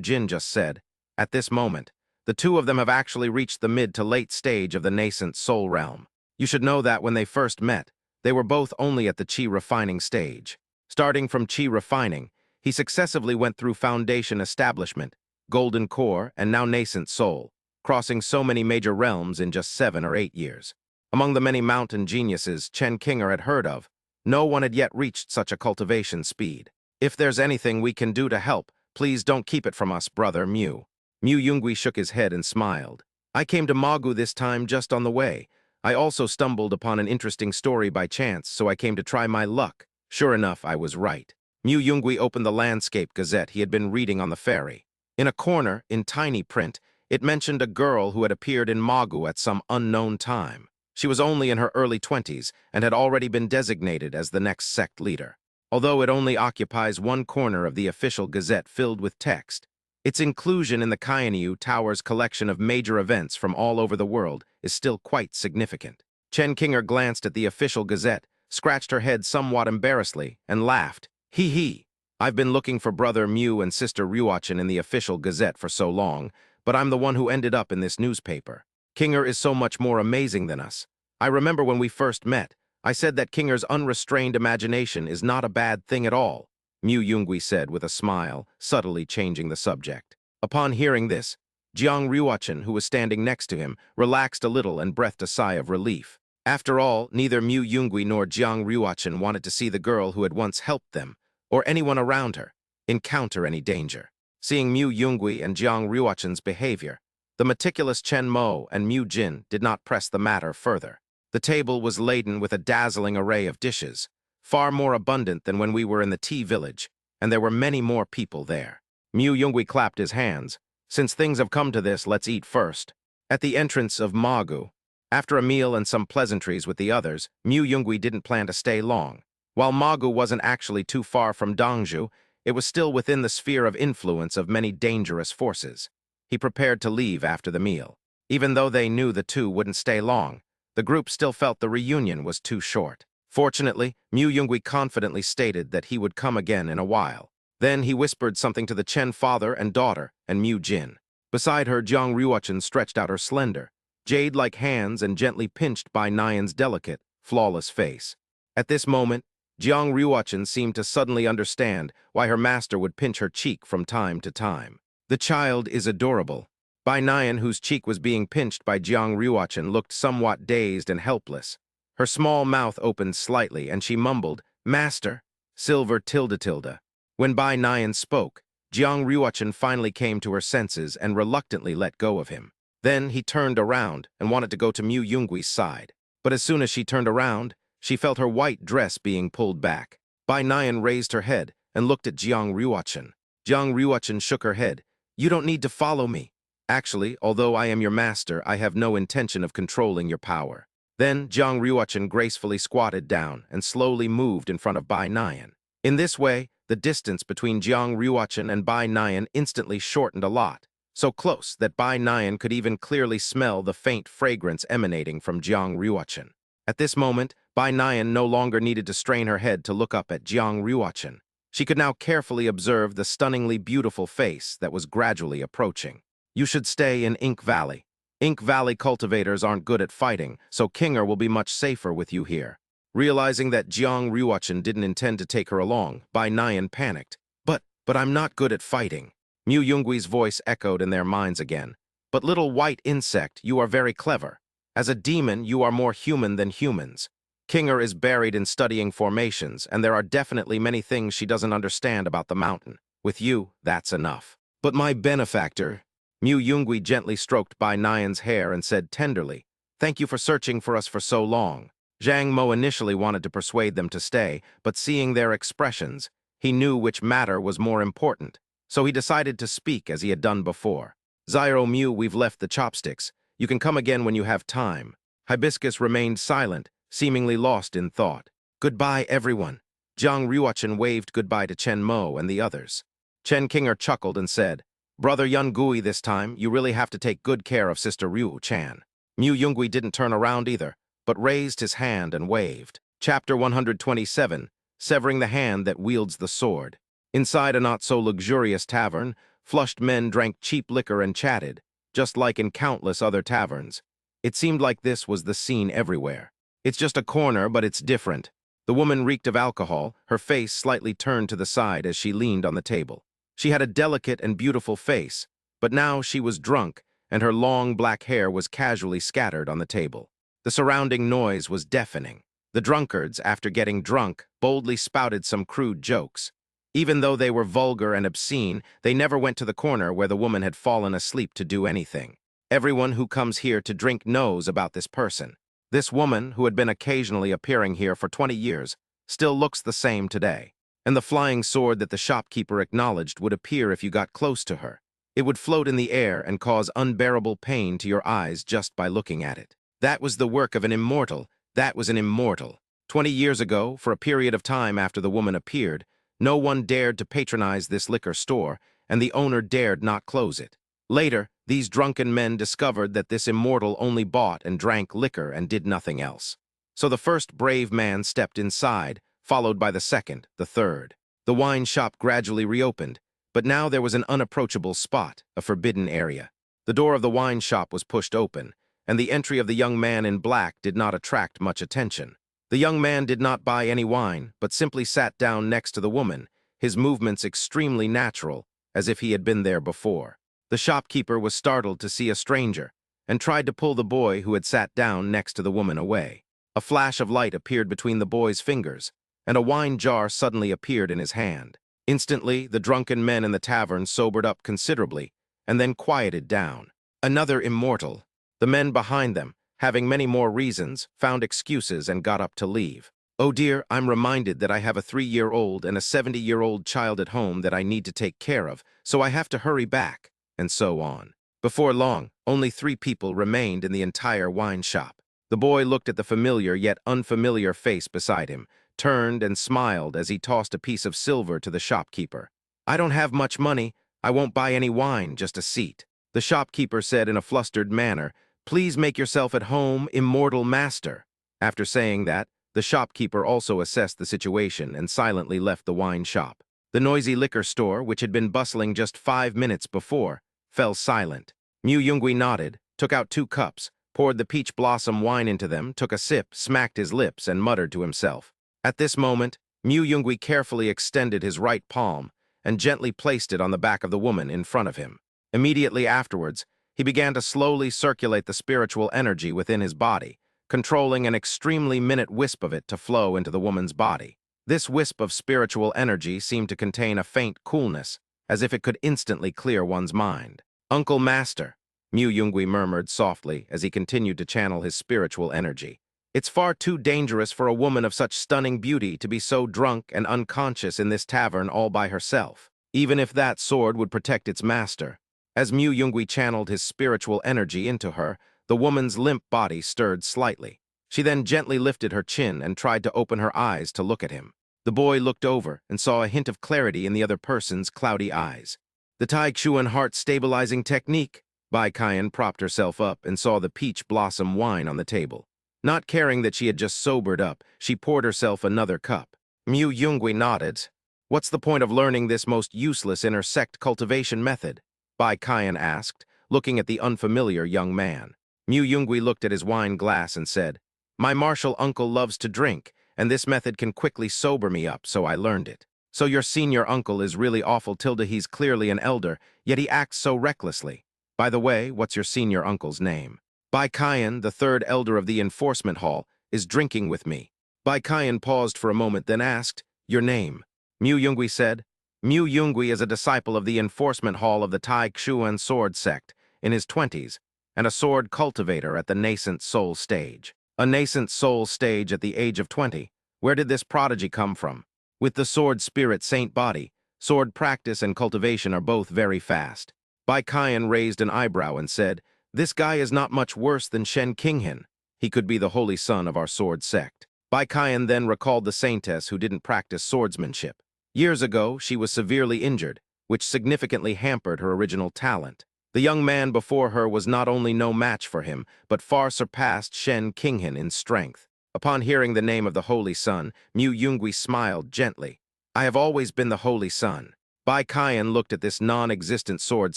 Jin just said, at this moment, the 2 of them have actually reached the mid to late stage of the nascent soul realm. You should know that when they first met, they were both only at the chi refining stage. Starting from chi refining, he successively went through foundation establishment, golden core, and now nascent soul, crossing so many major realms in just 7 or 8 years. Among the many mountain geniuses Chen Qinger had heard of, No one had yet reached such a cultivation speed. If there's anything we can do to help, please don't keep it from us, brother Mew. Mew Yungui shook his head and smiled. I came to Magu this time just on the way. I also stumbled upon an interesting story by chance, so I came to try my luck. Sure enough, I was right. Mew Yungui opened the landscape gazette he had been reading on the ferry. In a corner, in tiny print, it mentioned a girl who had appeared in Magu at some unknown time. She was only in her early 20s and had already been designated as the next sect leader. Although it only occupies one corner of the official gazette filled with text, its inclusion in the Kainyu Tower's collection of major events from all over the world is still quite significant. Chen Qinger glanced at the official gazette, scratched her head somewhat embarrassedly, and laughed. Hee hee. I've been looking for Brother Mew and Sister Ryuachin in the official gazette for so long, but I'm the one who ended up in this newspaper. Qinger is so much more amazing than us. I remember when we first met, I said that Qinger's unrestrained imagination is not a bad thing at all, Mew Yungui said with a smile, subtly changing the subject. Upon hearing this, Jiang Ryuachin, who was standing next to him, relaxed a little and breathed a sigh of relief. After all, neither Mew Yungui nor Jiang Ryuachin wanted to see the girl who had once helped them, or anyone around her, encounter any danger. Seeing Mew Yungui and Jiang Ryuachin's behavior, the meticulous Chen Mo and Mew Jin did not press the matter further. The table was laden with a dazzling array of dishes, far more abundant than when we were in the tea village, and there were many more people there. Mew Yungui clapped his hands. Since things have come to this, let's eat first. At the entrance of Magu, after a meal and some pleasantries with the others, Mew Yungui didn't plan to stay long. While Magu wasn't actually too far from Dongju, it was still within the sphere of influence of many dangerous forces. He prepared to leave after the meal. Even though they knew the two wouldn't stay long, the group still felt the reunion was too short. Fortunately, Mew Yungui confidently stated that he would come again in a while. Then he whispered something to the Chen father and daughter and Mew Jin. Beside her, Jiang Ryuachin stretched out her slender, jade-like hands and gently pinched by Nyan's delicate, flawless face. At this moment, Jiang Ryuachin seemed to suddenly understand why her master would pinch her cheek from time to time. The child is adorable. Bai Nyan, whose cheek was being pinched by Jiang Ryuachin, looked somewhat dazed and helpless. Her small mouth opened slightly, and she mumbled, "Master, silver tilde tilde." When Bai Nyan spoke, Jiang Ryuachin finally came to her senses and reluctantly let go of him. Then he turned around and wanted to go to Mew Yungui's side. But as soon as she turned around, she felt her white dress being pulled back. Bai Nyan raised her head and looked at Jiang Ryuachin. Jiang Ryuachin shook her head. "You don't need to follow me. Actually, although I am your master, I have no intention of controlling your power." Then Jiang Ryuachin gracefully squatted down and slowly moved in front of Bai Nyan. In this way, the distance between Jiang Ryuachin and Bai Nyan instantly shortened a lot, so close that Bai Nyan could even clearly smell the faint fragrance emanating from Jiang Ryuachin. At this moment, Bai Nyan no longer needed to strain her head to look up at Jiang Ryuachin. She could now carefully observe the stunningly beautiful face that was gradually approaching. "You should stay in Ink Valley. Ink Valley cultivators aren't good at fighting, so Qinger will be much safer with you here." Realizing that Jiang Ryuachin didn't intend to take her along, Bai Nyan panicked. But I'm not good at fighting." Mew Yungui's voice echoed in their minds again. "But little white insect, you are very clever. As a demon, you are more human than humans. Qinger is buried in studying formations, and there are definitely many things she doesn't understand about the mountain. With you, that's enough." "But my benefactor..." Mew Yungui gently stroked Bai Nyan's hair and said tenderly, "Thank you for searching for us for so long." Zhang Mo initially wanted to persuade them to stay, but seeing their expressions, he knew which matter was more important, so he decided to speak as he had done before. "Zyro Mew, we've left the chopsticks. You can come again when you have time." Hibiscus remained silent, seemingly lost in thought. "Goodbye, everyone." Jiang Ryuachin waved goodbye to Chen Mo and the others. Chen Qinger chuckled and said, "Brother Yun Gui, this time, you really have to take good care of Sister Ryu Chan." Mew Yungui didn't turn around either, but raised his hand and waved. Chapter 127, Severing the Hand That Wields the Sword. Inside a not-so-luxurious tavern, flushed men drank cheap liquor and chatted, just like in countless other taverns. It seemed like this was the scene everywhere. "It's just a corner, but it's different." The woman reeked of alcohol, her face slightly turned to the side as she leaned on the table. She had a delicate and beautiful face, but now she was drunk, and her long black hair was casually scattered on the table. The surrounding noise was deafening. The drunkards, after getting drunk, boldly spouted some crude jokes. Even though they were vulgar and obscene, they never went to the corner where the woman had fallen asleep to do anything. Everyone who comes here to drink knows about this person. This woman, who had been occasionally appearing here for 20 years, still looks the same today. And the flying sword that the shopkeeper acknowledged would appear if you got close to her. It would float in the air and cause unbearable pain to your eyes just by looking at it. That was the work of an immortal. That was an immortal. 20 years ago, for a period of time after the woman appeared, no one dared to patronize this liquor store, and the owner dared not close it. Later, these drunken men discovered that this immortal only bought and drank liquor and did nothing else. So the first brave man stepped inside, followed by the second, the third. The wine shop gradually reopened, but now there was an unapproachable spot, a forbidden area. The door of the wine shop was pushed open, and the entry of the young man in black did not attract much attention. The young man did not buy any wine, but simply sat down next to the woman, his movements extremely natural, as if he had been there before. The shopkeeper was startled to see a stranger, and tried to pull the boy who had sat down next to the woman away. A flash of light appeared between the boy's fingers, and a wine jar suddenly appeared in his hand. Instantly, the drunken men in the tavern sobered up considerably, and then quieted down. Another immortal. The men behind them, having many more reasons, found excuses and got up to leave. "Oh dear, I'm reminded that I have a 3-year-old and a 70-year-old child at home that I need to take care of, so I have to hurry back," and so on. Before long, only 3 people remained in the entire wine shop. The boy looked at the familiar yet unfamiliar face beside him, turned and smiled as he tossed a piece of silver to the shopkeeper. "I don't have much money. I won't buy any wine, just a seat." The shopkeeper said in a flustered manner, "Please make yourself at home, immortal master." After saying that, the shopkeeper also assessed the situation and silently left the wine shop. The noisy liquor store, which had been bustling just 5 minutes before, fell silent. Mu Yungui nodded, took out 2 cups, poured the peach blossom wine into them, took a sip, smacked his lips, and muttered to himself. At this moment, Mu Yungui carefully extended his right palm and gently placed it on the back of the woman in front of him. Immediately afterwards, he began to slowly circulate the spiritual energy within his body, controlling an extremely minute wisp of it to flow into the woman's body. This wisp of spiritual energy seemed to contain a faint coolness, as if it could instantly clear one's mind. "Uncle Master," Mu Yungui murmured softly as he continued to channel his spiritual energy. "It's far too dangerous for a woman of such stunning beauty to be so drunk and unconscious in this tavern all by herself, even if that sword would protect its master." As Mu Yungui channeled his spiritual energy into her, the woman's limp body stirred slightly. She then gently lifted her chin and tried to open her eyes to look at him. The boy looked over and saw a hint of clarity in the other person's cloudy eyes. "The Tai Chuan heart-stabilizing technique." Bai Qian propped herself up and saw the peach blossom wine on the table. Not caring that she had just sobered up, she poured herself another cup. Mu Yungui nodded. "What's the point of learning this most useless inner sect cultivation method?" Bai Qian asked, looking at the unfamiliar young man. Mu Yungui looked at his wine glass and said, "My martial uncle loves to drink, and this method can quickly sober me up, so I learned it." "So your senior uncle is really awful, Tilda. He's clearly an elder, yet he acts so recklessly. By the way, what's your senior uncle's name?" "Bai Qian, the 3rd elder of the enforcement hall, is drinking with me." Bai Qian paused for a moment, then asked, "Your name?" Mu Yungui said, "Mu Yungui is a disciple of the enforcement hall of the Tai Chuan sword sect, in his 20s, and a sword cultivator at the nascent soul stage." A nascent soul stage at the age of 20. Where did this prodigy come from? With the sword spirit saint body, sword practice and cultivation are both very fast. Bai Qian raised an eyebrow and said, "This guy is not much worse than Shen Qinghan. He could be the holy son of our sword sect." Bai Qian then recalled the saintess who didn't practice swordsmanship. Years ago, she was severely injured, which significantly hampered her original talent. The young man before her was not only no match for him, but far surpassed Shen Qinghan in strength. Upon hearing the name of the Holy Son, Mu Yungui smiled gently. "I have always been the Holy Son." Bai Qian looked at this non-existent sword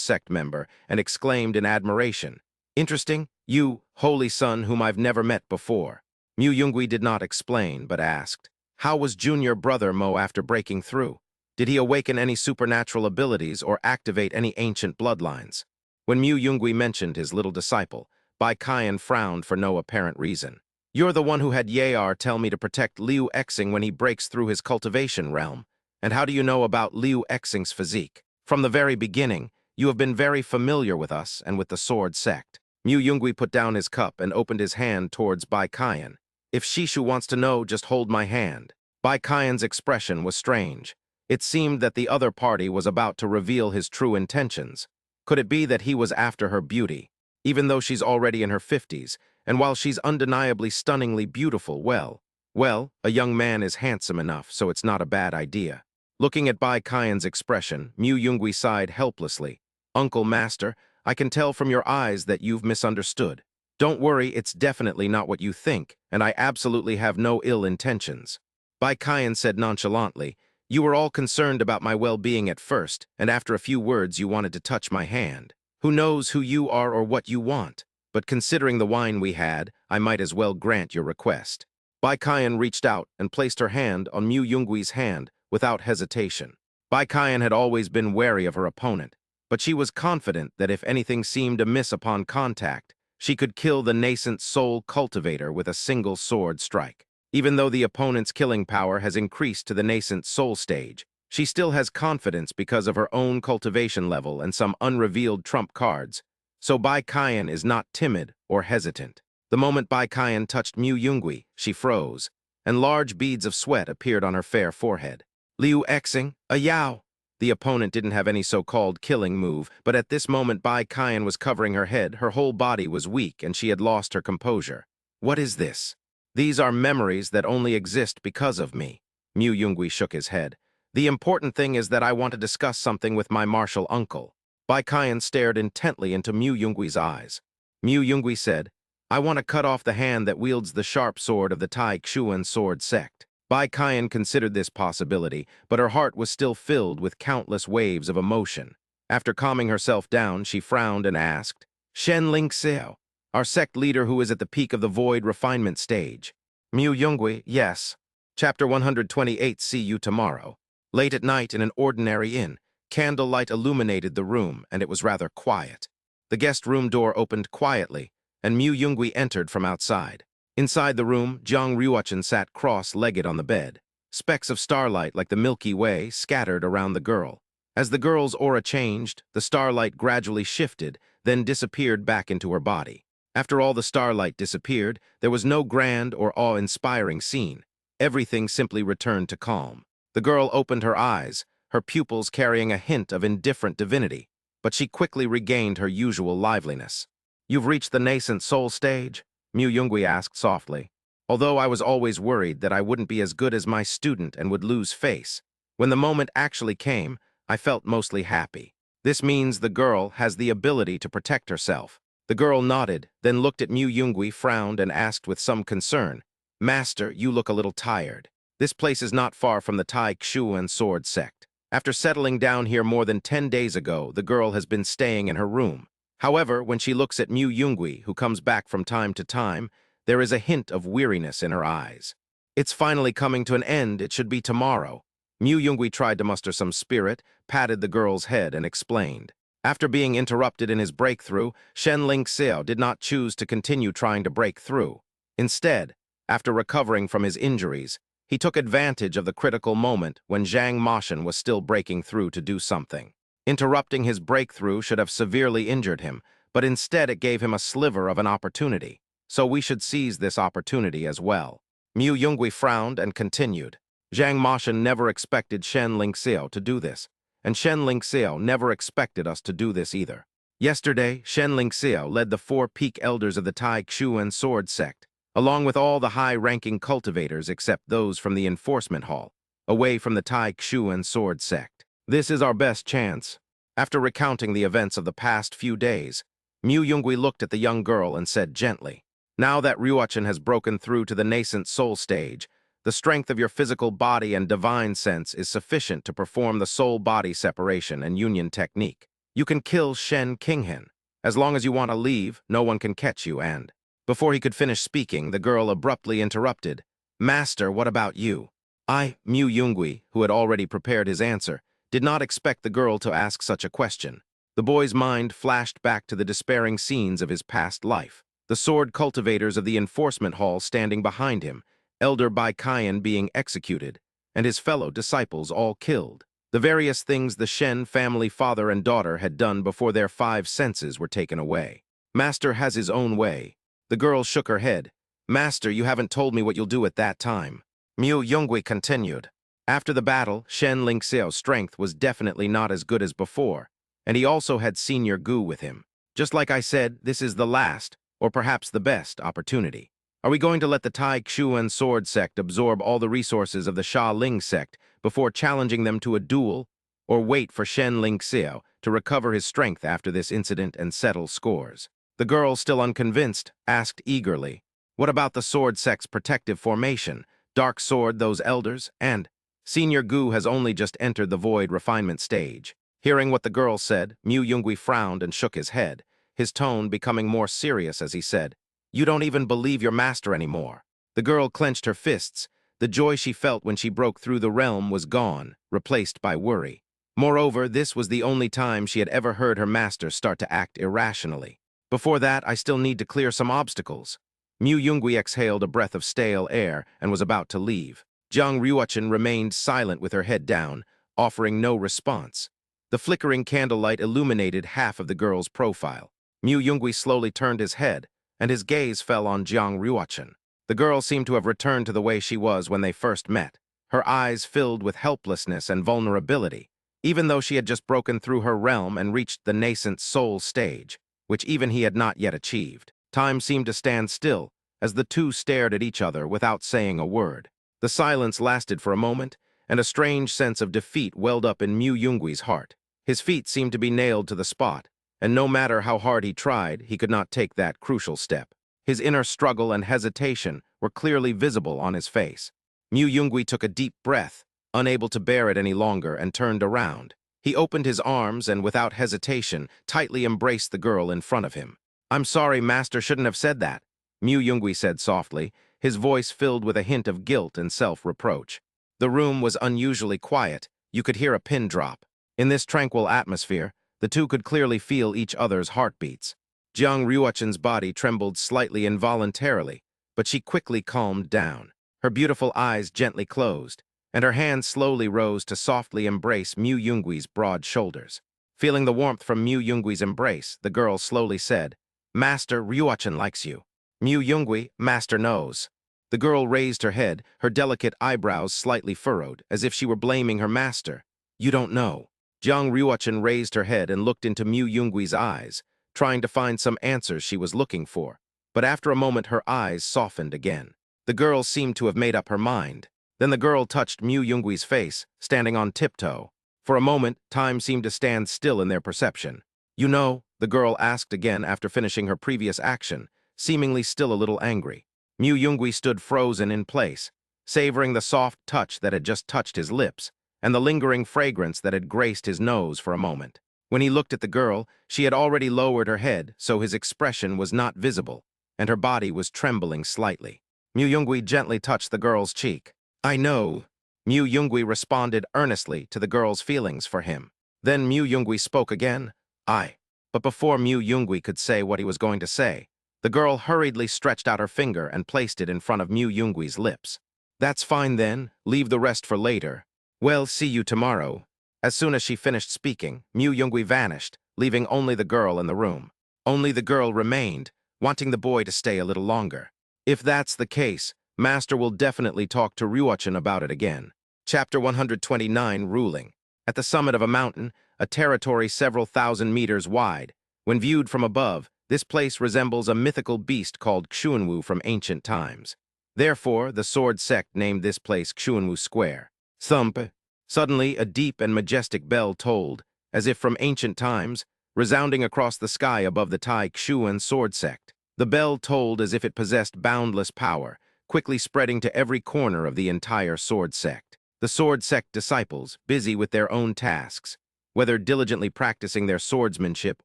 sect member and exclaimed in admiration, "Interesting, you, Holy Son, whom I've never met before." Mu Yungui did not explain, but asked, "How was junior brother Mo after breaking through? Did he awaken any supernatural abilities or activate any ancient bloodlines?" When Mu Yungui mentioned his little disciple, Bai Qian frowned for no apparent reason. You're the one who had Yar tell me to protect Liu Exing when he breaks through his cultivation realm. And how do you know about Liu Exing's physique? From the very beginning, you have been very familiar with us and with the sword sect. Mu Yungui put down his cup and opened his hand towards Bai Qian. If Shishu wants to know, just hold my hand. Bai Qian's expression was strange. It seemed that the other party was about to reveal his true intentions. Could it be that he was after her beauty? Even though she's already in her 50s, and while she's undeniably stunningly beautiful, well, a young man is handsome enough, so it's not a bad idea. Looking at Bai Qian's expression, Mu Yungui sighed helplessly. Uncle Master, I can tell from your eyes that you've misunderstood. Don't worry, it's definitely not what you think, and I absolutely have no ill intentions. Bai Qian said nonchalantly, you were all concerned about my well-being at first, and after a few words you wanted to touch my hand. Who knows who you are or what you want? But considering the wine we had, I might as well grant your request. Bai Qian reached out and placed her hand on Mu Yungui's hand without hesitation. Bai Qian had always been wary of her opponent, but she was confident that if anything seemed amiss upon contact, she could kill the nascent soul cultivator with a single sword strike. Even though the opponent's killing power has increased to the nascent soul stage, she still has confidence because of her own cultivation level and some unrevealed trump cards, so Bai Qian is not timid or hesitant. The moment Bai Qian touched Mu Yungui, she froze, and large beads of sweat appeared on her fair forehead. Liu Exing, a Yao! The opponent didn't have any so-called killing move, but at this moment Bai Qian was covering her head, her whole body was weak, and she had lost her composure. What is this? These are memories that only exist because of me. Mu Yungui shook his head. The important thing is that I want to discuss something with my martial uncle. Bai Qian stared intently into Mu Yungui's eyes. Mu Yungui said, I want to cut off the hand that wields the sharp sword of the Tai Xuan sword sect. Bai Qian considered this possibility, but her heart was still filled with countless waves of emotion. After calming herself down, she frowned and asked, Shen Ling Xiao, our sect leader who is at the peak of the void refinement stage. Mu Yungui, yes. Chapter 128, see you tomorrow. Late at night in an ordinary inn, candlelight illuminated the room, and it was rather quiet. The guest room door opened quietly, and Mu Yungui entered from outside. Inside the room, Jiang Ryuchen sat cross-legged on the bed. Specks of starlight like the Milky Way scattered around the girl. As the girl's aura changed, the starlight gradually shifted, then disappeared back into her body. After all the starlight disappeared, there was no grand or awe-inspiring scene. Everything simply returned to calm. The girl opened her eyes, her pupils carrying a hint of indifferent divinity, but she quickly regained her usual liveliness. You've reached the nascent soul stage? Mu Yungui asked softly. Although I was always worried that I wouldn't be as good as my student and would lose face, when the moment actually came, I felt mostly happy. This means the girl has the ability to protect herself. The girl nodded, then looked at Mu Yungui, frowned, and asked with some concern, Master, you look a little tired. This place is not far from the Tai Xuan sword sect. After settling down here more than 10 days ago, the girl has been staying in her room. However, when she looks at Mu Yungui, who comes back from time to time, there is a hint of weariness in her eyes. It's finally coming to an end, it should be tomorrow. Mu Yungui tried to muster some spirit, patted the girl's head, and explained. After being interrupted in his breakthrough, Shen Ling Xiao did not choose to continue trying to break through. Instead, after recovering from his injuries, he took advantage of the critical moment when Zhang Moshan was still breaking through to do something. Interrupting his breakthrough should have severely injured him, but instead it gave him a sliver of an opportunity. So we should seize this opportunity as well. Mu Yungui frowned and continued. Zhang Moshan never expected Shen Ling Xiao to do this, and Shen Ling Xiao never expected us to do this either. Yesterday, Shen Ling Xiao led the 4 peak elders of the Tai Xuan sword sect, along with all the high-ranking cultivators except those from the enforcement hall, away from the Tai Xuan sword sect. This is our best chance. After recounting the events of the past few days, Mu Yungui looked at the young girl and said gently, Now that Ryuchen has broken through to the nascent soul stage, the strength of your physical body and divine sense is sufficient to perform the soul-body separation and union technique. You can kill Shen Qinghen. As long as you want to leave, no one can catch you and... Before he could finish speaking, the girl abruptly interrupted. Master, what about you? Mu Yungui, who had already prepared his answer, did not expect the girl to ask such a question. The boy's mind flashed back to the despairing scenes of his past life. the sword cultivators of the enforcement hall standing behind him, Elder Bai Kaiyan being executed, and his fellow disciples all killed. The various things the Shen family father and daughter had done before their five senses were taken away. Master has his own way. The girl shook her head. Master, you haven't told me what you'll do at that time. Mu Yongui continued. After the battle, Shen Lingxiao's strength was definitely not as good as before, and he also had Senior Gu with him. Just like I said, this is the last, or perhaps the best, opportunity. Are we going to let the Tai Xuan sword sect absorb all the resources of the Sha Ling sect before challenging them to a duel, or wait for Shen Lingxiao to recover his strength after this incident and settle scores? The girl, still unconvinced, asked eagerly, what about the sword sect's protective formation? Dark Sword, those elders, and Senior Gu has only just entered the void refinement stage. Hearing what the girl said, Mu Yongui frowned and shook his head, his tone becoming more serious as he said, you don't even believe your master anymore. The girl clenched her fists. The joy she felt when she broke through the realm was gone, replaced by worry. Moreover, this was the only time she had ever heard her master start to act irrationally. Before that, I still need to clear some obstacles. Mu Yongui exhaled a breath of stale air and was about to leave. Jiang Ruochen remained silent with her head down, offering no response. The flickering candlelight illuminated half of the girl's profile. Mu Yongui slowly turned his head, and his gaze fell on Jiang Ruochen. The girl seemed to have returned to the way she was when they first met, her eyes filled with helplessness and vulnerability, even though she had just broken through her realm and reached the nascent soul stage, which even he had not yet achieved. Time seemed to stand still, as the two stared at each other without saying a word. The silence lasted for a moment, and a strange sense of defeat welled up in Mu Yonggui's heart. His feet seemed to be nailed to the spot, and no matter how hard he tried, he could not take that crucial step. His inner struggle and hesitation were clearly visible on his face. Mu Yongui took a deep breath, unable to bear it any longer, and turned around. He opened his arms and, without hesitation, tightly embraced the girl in front of him. I'm sorry, Master shouldn't have said that, Mu Yongui said softly, his voice filled with a hint of guilt and self-reproach. The room was unusually quiet. You could hear a pin drop. In this tranquil atmosphere, the two could clearly feel each other's heartbeats. Jiang Ruochen's body trembled slightly involuntarily, but she quickly calmed down. Her beautiful eyes gently closed, and her hand slowly rose to softly embrace Mu Yonggui's broad shoulders. Feeling the warmth from Mu Yonggui's embrace, the girl slowly said, Master Ruochen likes you. Mu Yongui, Master knows. The girl raised her head, her delicate eyebrows slightly furrowed, as if she were blaming her master. You don't know. Jiang Ruochen raised her head and looked into Mu Yonggui's eyes, trying to find some answers she was looking for. But after a moment, her eyes softened again. The girl seemed to have made up her mind. Then the girl touched Mu Yonggui's face, standing on tiptoe. For a moment, time seemed to stand still in their perception. You know, the girl asked again after finishing her previous action, seemingly still a little angry. Mu Yongui stood frozen in place, savoring the soft touch that had just touched his lips, and the lingering fragrance that had graced his nose for a moment. When he looked at the girl, she had already lowered her head, so his expression was not visible, and her body was trembling slightly. Mu Yongui gently touched the girl's cheek. I know. Mu Yongui responded earnestly to the girl's feelings for him. Then Mu Yongui spoke again. But before Mu Yongui could say what he was going to say, the girl hurriedly stretched out her finger and placed it in front of Mu Yonggui's lips. That's fine then, leave the rest for later. Well, see you tomorrow. As soon as she finished speaking, Mu Yongui vanished, leaving only the girl in the room. Only the girl remained, wanting the boy to stay a little longer. If that's the case, Master will definitely talk to Ruochen about it again. Chapter 129, Ruling. At the summit of a mountain, a territory several thousand meters wide. When viewed from above, this place resembles a mythical beast called Xuanwu from ancient times. Therefore, the sword sect named this place Xuanwu Square. Thump! Suddenly, a deep and majestic bell tolled, as if from ancient times, resounding across the sky above the Tai Xuan sword sect. The bell tolled as if it possessed boundless power, quickly spreading to every corner of the entire sword sect. The sword sect disciples, busy with their own tasks, whether diligently practicing their swordsmanship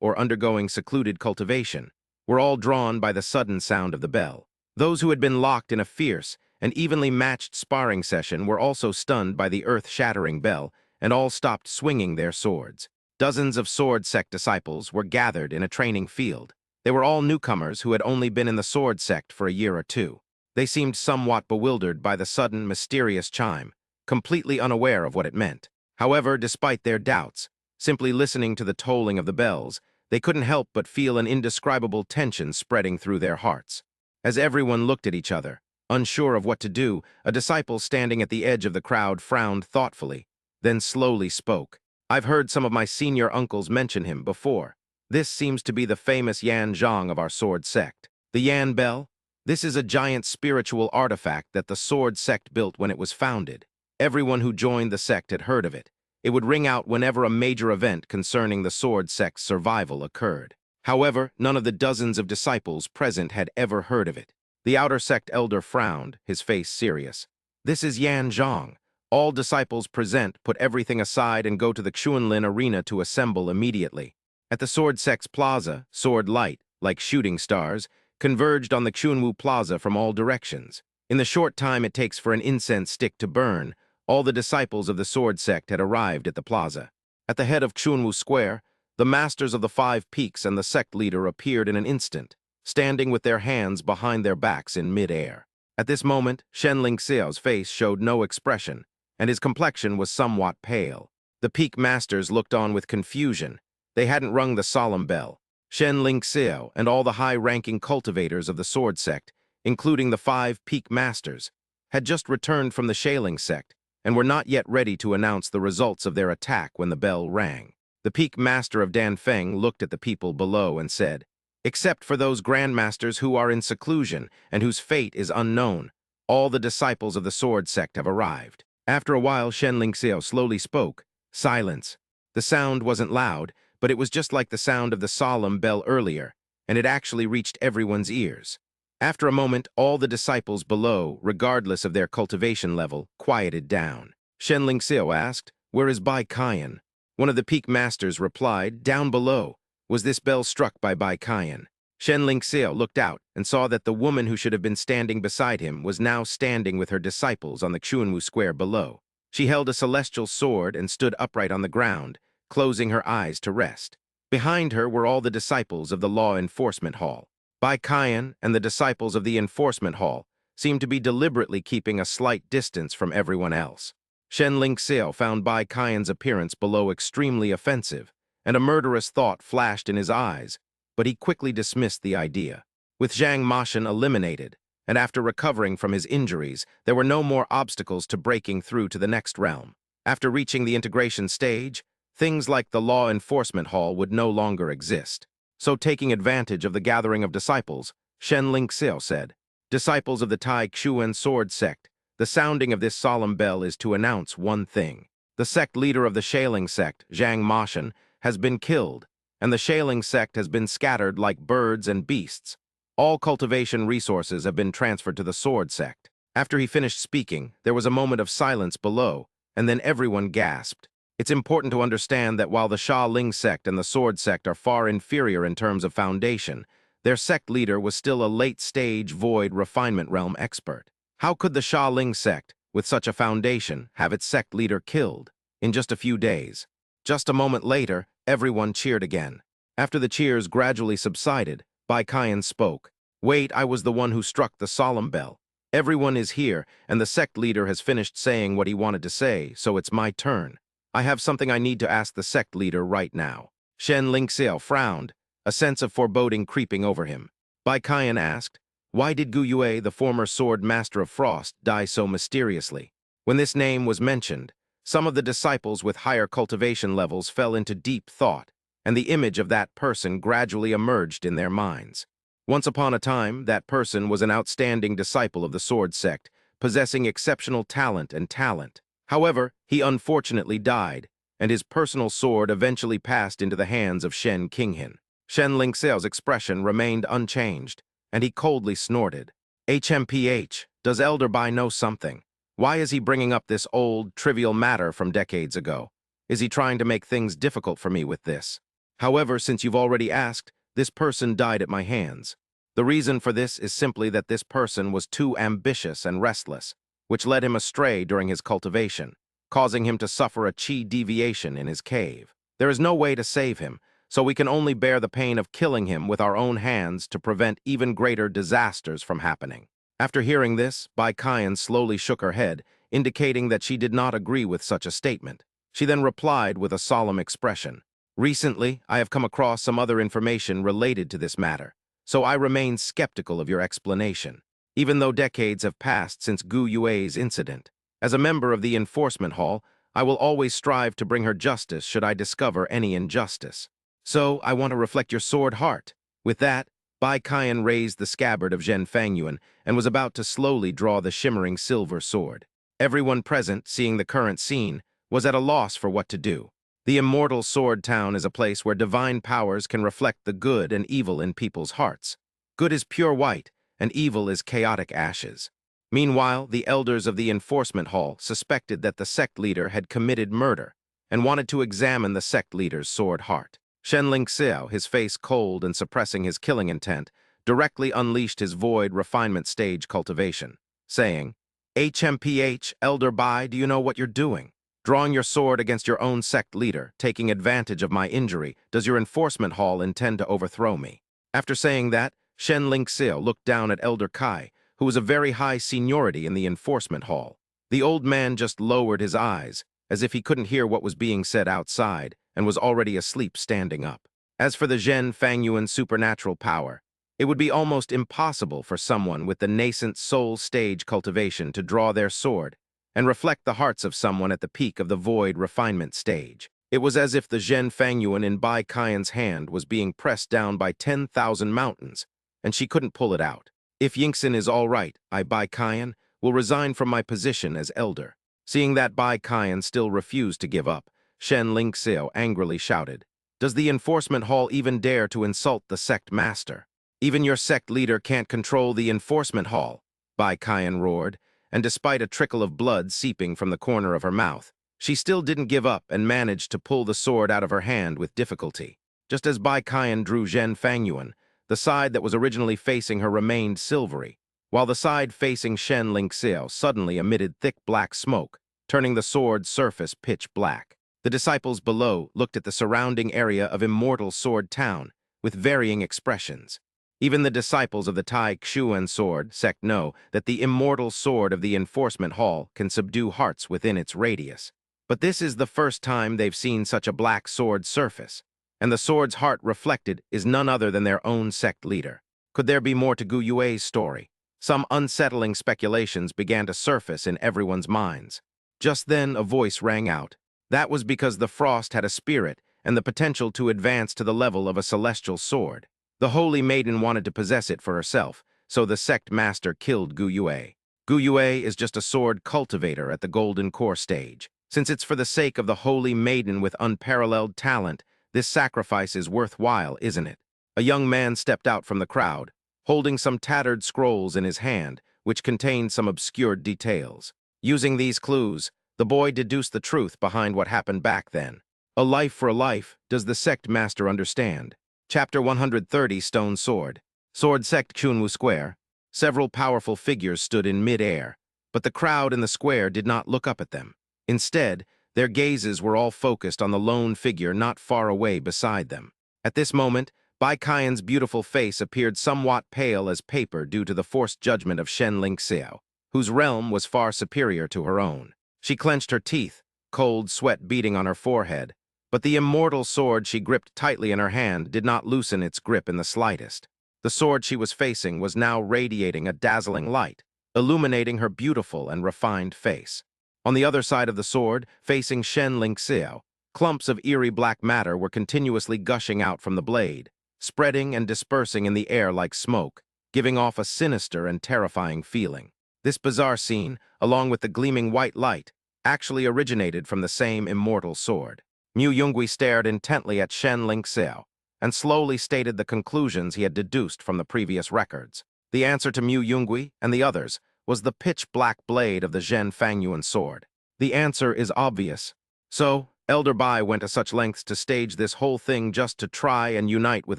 or undergoing secluded cultivation, were all drawn by the sudden sound of the bell. Those who had been locked in a fierce and evenly matched sparring session were also stunned by the earth-shattering bell, and all stopped swinging their swords. Dozens of sword sect disciples were gathered in a training field. They were all newcomers who had only been in the sword sect for a year or two. They seemed somewhat bewildered by the sudden, mysterious chime, completely unaware of what it meant. However, despite their doubts, simply listening to the tolling of the bells, they couldn't help but feel an indescribable tension spreading through their hearts. As everyone looked at each other, unsure of what to do, a disciple standing at the edge of the crowd frowned thoughtfully, then slowly spoke. "I've heard some of my senior uncles mention him before. This seems to be the famous Yan Zhang of our sword sect. The Yan Bell? This is a giant spiritual artifact that the sword sect built when it was founded. Everyone who joined the sect had heard of it. It would ring out whenever a major event concerning the sword sect's survival occurred. However, none of the dozens of disciples present had ever heard of it. The outer sect elder frowned, his face serious. This is Yan Zhang. All disciples present put everything aside and go to the Xuanlin arena to assemble immediately. At the sword sect's plaza, sword light, like shooting stars, converged on the Xuanwu plaza from all directions. In the short time it takes for an incense stick to burn, all the disciples of the sword sect had arrived at the plaza. At the head of Xuanwu Square, the masters of the 5 peaks and the sect leader appeared in an instant, standing with their hands behind their backs in mid-air. At this moment, Shen Lingxiao's face showed no expression, and his complexion was somewhat pale. The peak masters looked on with confusion. They hadn't rung the solemn bell. Shen Lingxiao and all the high-ranking cultivators of the sword sect, including the 5 peak masters, had just returned from the Shaling sect and were not yet ready to announce the results of their attack when the bell rang. The peak master of Danfeng looked at the people below and said, "Except for those grandmasters who are in seclusion and whose fate is unknown, all the disciples of the sword sect have arrived." After a while, Shen Lingxiao slowly spoke. Silence. The sound wasn't loud, but it was just like the sound of the solemn bell earlier, and it actually reached everyone's ears. After a moment, all the disciples below, regardless of their cultivation level, quieted down. Shen Lingxiao asked, "Where is Bai Kayan?" One of the peak masters replied, "Down below. Was this bell struck by Bai Kayan?" Shen Lingxiao looked out and saw that the woman who should have been standing beside him was now standing with her disciples on the Xuanwu Square below. She held a celestial sword and stood upright on the ground, closing her eyes to rest. Behind her were all the disciples of the Law Enforcement Hall. Bai Kayan and the disciples of the Enforcement Hall seemed to be deliberately keeping a slight distance from everyone else. Shen Lingxiao found Bai Kayan's appearance below extremely offensive, and a murderous thought flashed in his eyes, but he quickly dismissed the idea. With Zhang Mashan eliminated, and after recovering from his injuries, there were no more obstacles to breaking through to the next realm. After reaching the integration stage, things like the Law Enforcement Hall would no longer exist. So taking advantage of the gathering of disciples, Shen Lingxiao said, "Disciples of the Tai Xuan sword sect, the sounding of this solemn bell is to announce one thing. The sect leader of the Shaling sect, Zhang Mashan, has been killed, and the Shaling sect has been scattered like birds and beasts. All cultivation resources have been transferred to the sword sect." After he finished speaking, there was a moment of silence below, and then everyone gasped. It's important to understand that while the Sha Ling sect and the sword sect are far inferior in terms of foundation, their sect leader was still a late-stage void refinement realm expert. How could the Sha Ling sect, with such a foundation, have its sect leader killed in just a few days? Just a moment later, everyone cheered again. After the cheers gradually subsided, Bai Kayan spoke. "Wait, I was the one who struck the solemn bell. Everyone is here, and the sect leader has finished saying what he wanted to say, so it's my turn. I have something I need to ask the sect leader right now." Shen Lingxiao frowned, a sense of foreboding creeping over him. Bai Kayan asked, "Why did Gu Yue, the former sword master of Frost, die so mysteriously?" When this name was mentioned, some of the disciples with higher cultivation levels fell into deep thought, and the image of that person gradually emerged in their minds. Once upon a time, that person was an outstanding disciple of the sword sect, possessing exceptional talent and talent. However, he unfortunately died, and his personal sword eventually passed into the hands of Shen Qinghan. Shen Lingxiao's expression remained unchanged, and he coldly snorted. "HMPH, does Elder Bai know something? Why is he bringing up this old, trivial matter from decades ago? Is he trying to make things difficult for me with this? However, since you've already asked, this person died at my hands. The reason for this is simply that this person was too ambitious and restless, which led him astray during his cultivation, causing him to suffer a chi deviation in his cave. There is no way to save him, so we can only bear the pain of killing him with our own hands to prevent even greater disasters from happening." After hearing this, Bai Qian slowly shook her head, indicating that she did not agree with such a statement. She then replied with a solemn expression, "Recently, I have come across some other information related to this matter, so I remain skeptical of your explanation, even though decades have passed since Gu Yue's incident. As a member of the Enforcement Hall, I will always strive to bring her justice should I discover any injustice. So, I want to reflect your sword heart." With that, Bai Qian raised the scabbard of Zhen Fangyuan and was about to slowly draw the shimmering silver sword. Everyone present, seeing the current scene, was at a loss for what to do. The immortal Sword Town is a place where divine powers can reflect the good and evil in people's hearts. Good is pure white, and evil is chaotic ashes. Meanwhile, the elders of the Enforcement Hall suspected that the sect leader had committed murder and wanted to examine the sect leader's sword heart. Shen Lingxiao, his face cold and suppressing his killing intent, directly unleashed his void refinement stage cultivation, saying, "HMPH, Elder Bai, do you know what you're doing? Drawing your sword against your own sect leader, taking advantage of my injury, does your Enforcement Hall intend to overthrow me?" After saying that, Shen Lingxiao looked down at Elder Kai, who was a very high seniority in the Enforcement Hall. The old man just lowered his eyes, as if he couldn't hear what was being said outside, and was already asleep standing up. As for the Zhen Fangyuan supernatural power, it would be almost impossible for someone with the nascent soul stage cultivation to draw their sword and reflect the hearts of someone at the peak of the void refinement stage. It was as if the Zhen Fangyuan in Bai Qian's hand was being pressed down by 10,000 mountains, and she couldn't pull it out. "If Yingxin is all right, I, Bai Qian, will resign from my position as elder." Seeing that Bai Qian still refused to give up, Shen Lingxiao angrily shouted, "Does the Enforcement Hall even dare to insult the sect master? Even your sect leader can't control the Enforcement Hall," Bai Qian roared, and despite a trickle of blood seeping from the corner of her mouth, she still didn't give up and managed to pull the sword out of her hand with difficulty. Just as Bai Qian drew Zhen Fangyuan, the side that was originally facing her remained silvery, while the side facing Shen Lingxiao suddenly emitted thick black smoke, turning the sword's surface pitch black. The disciples below looked at the surrounding area of Immortal Sword Town with varying expressions. Even the disciples of the Tai Xuan sword sect know that the immortal sword of the Enforcement Hall can subdue hearts within its radius. But this is the first time they've seen such a black sword surface, and the sword's heart reflected is none other than their own sect leader. Could there be more to Gu Yue's story? Some unsettling speculations began to surface in everyone's minds. Just then, a voice rang out. That was because the frost had a spirit and the potential to advance to the level of a celestial sword. The Holy Maiden wanted to possess it for herself, so the sect master killed Gu Yue. Gu Yue is just a sword cultivator at the Golden Core stage. Since it's for the sake of the Holy Maiden with unparalleled talent, this sacrifice is worthwhile, isn't it? A young man stepped out from the crowd, holding some tattered scrolls in his hand, which contained some obscured details. Using these clues, the boy deduced the truth behind what happened back then. A life for a life, does the sect master understand? Chapter 130, Stone Sword. Sword Sect Chunwu Square. Several powerful figures stood in mid-air, but the crowd in the square did not look up at them. Instead, their gazes were all focused on the lone figure not far away beside them. At this moment, Bai Qian's beautiful face appeared somewhat pale as paper due to the forced judgment of Shen Lingxiao, whose realm was far superior to her own. She clenched her teeth, cold sweat beating on her forehead, but the immortal sword she gripped tightly in her hand did not loosen its grip in the slightest. The sword she was facing was now radiating a dazzling light, illuminating her beautiful and refined face. On the other side of the sword, facing Shen Lingxiao, clumps of eerie black matter were continuously gushing out from the blade, spreading and dispersing in the air like smoke, giving off a sinister and terrifying feeling. This bizarre scene, along with the gleaming white light, actually originated from the same immortal sword. Mu Yongui stared intently at Shen Lingxiao and slowly stated the conclusions he had deduced from the previous records. The answer to Mu Yongui and the others was the pitch-black blade of the Zhen Fangyuan sword. The answer is obvious. So, Elder Bai went to such lengths to stage this whole thing just to try and unite with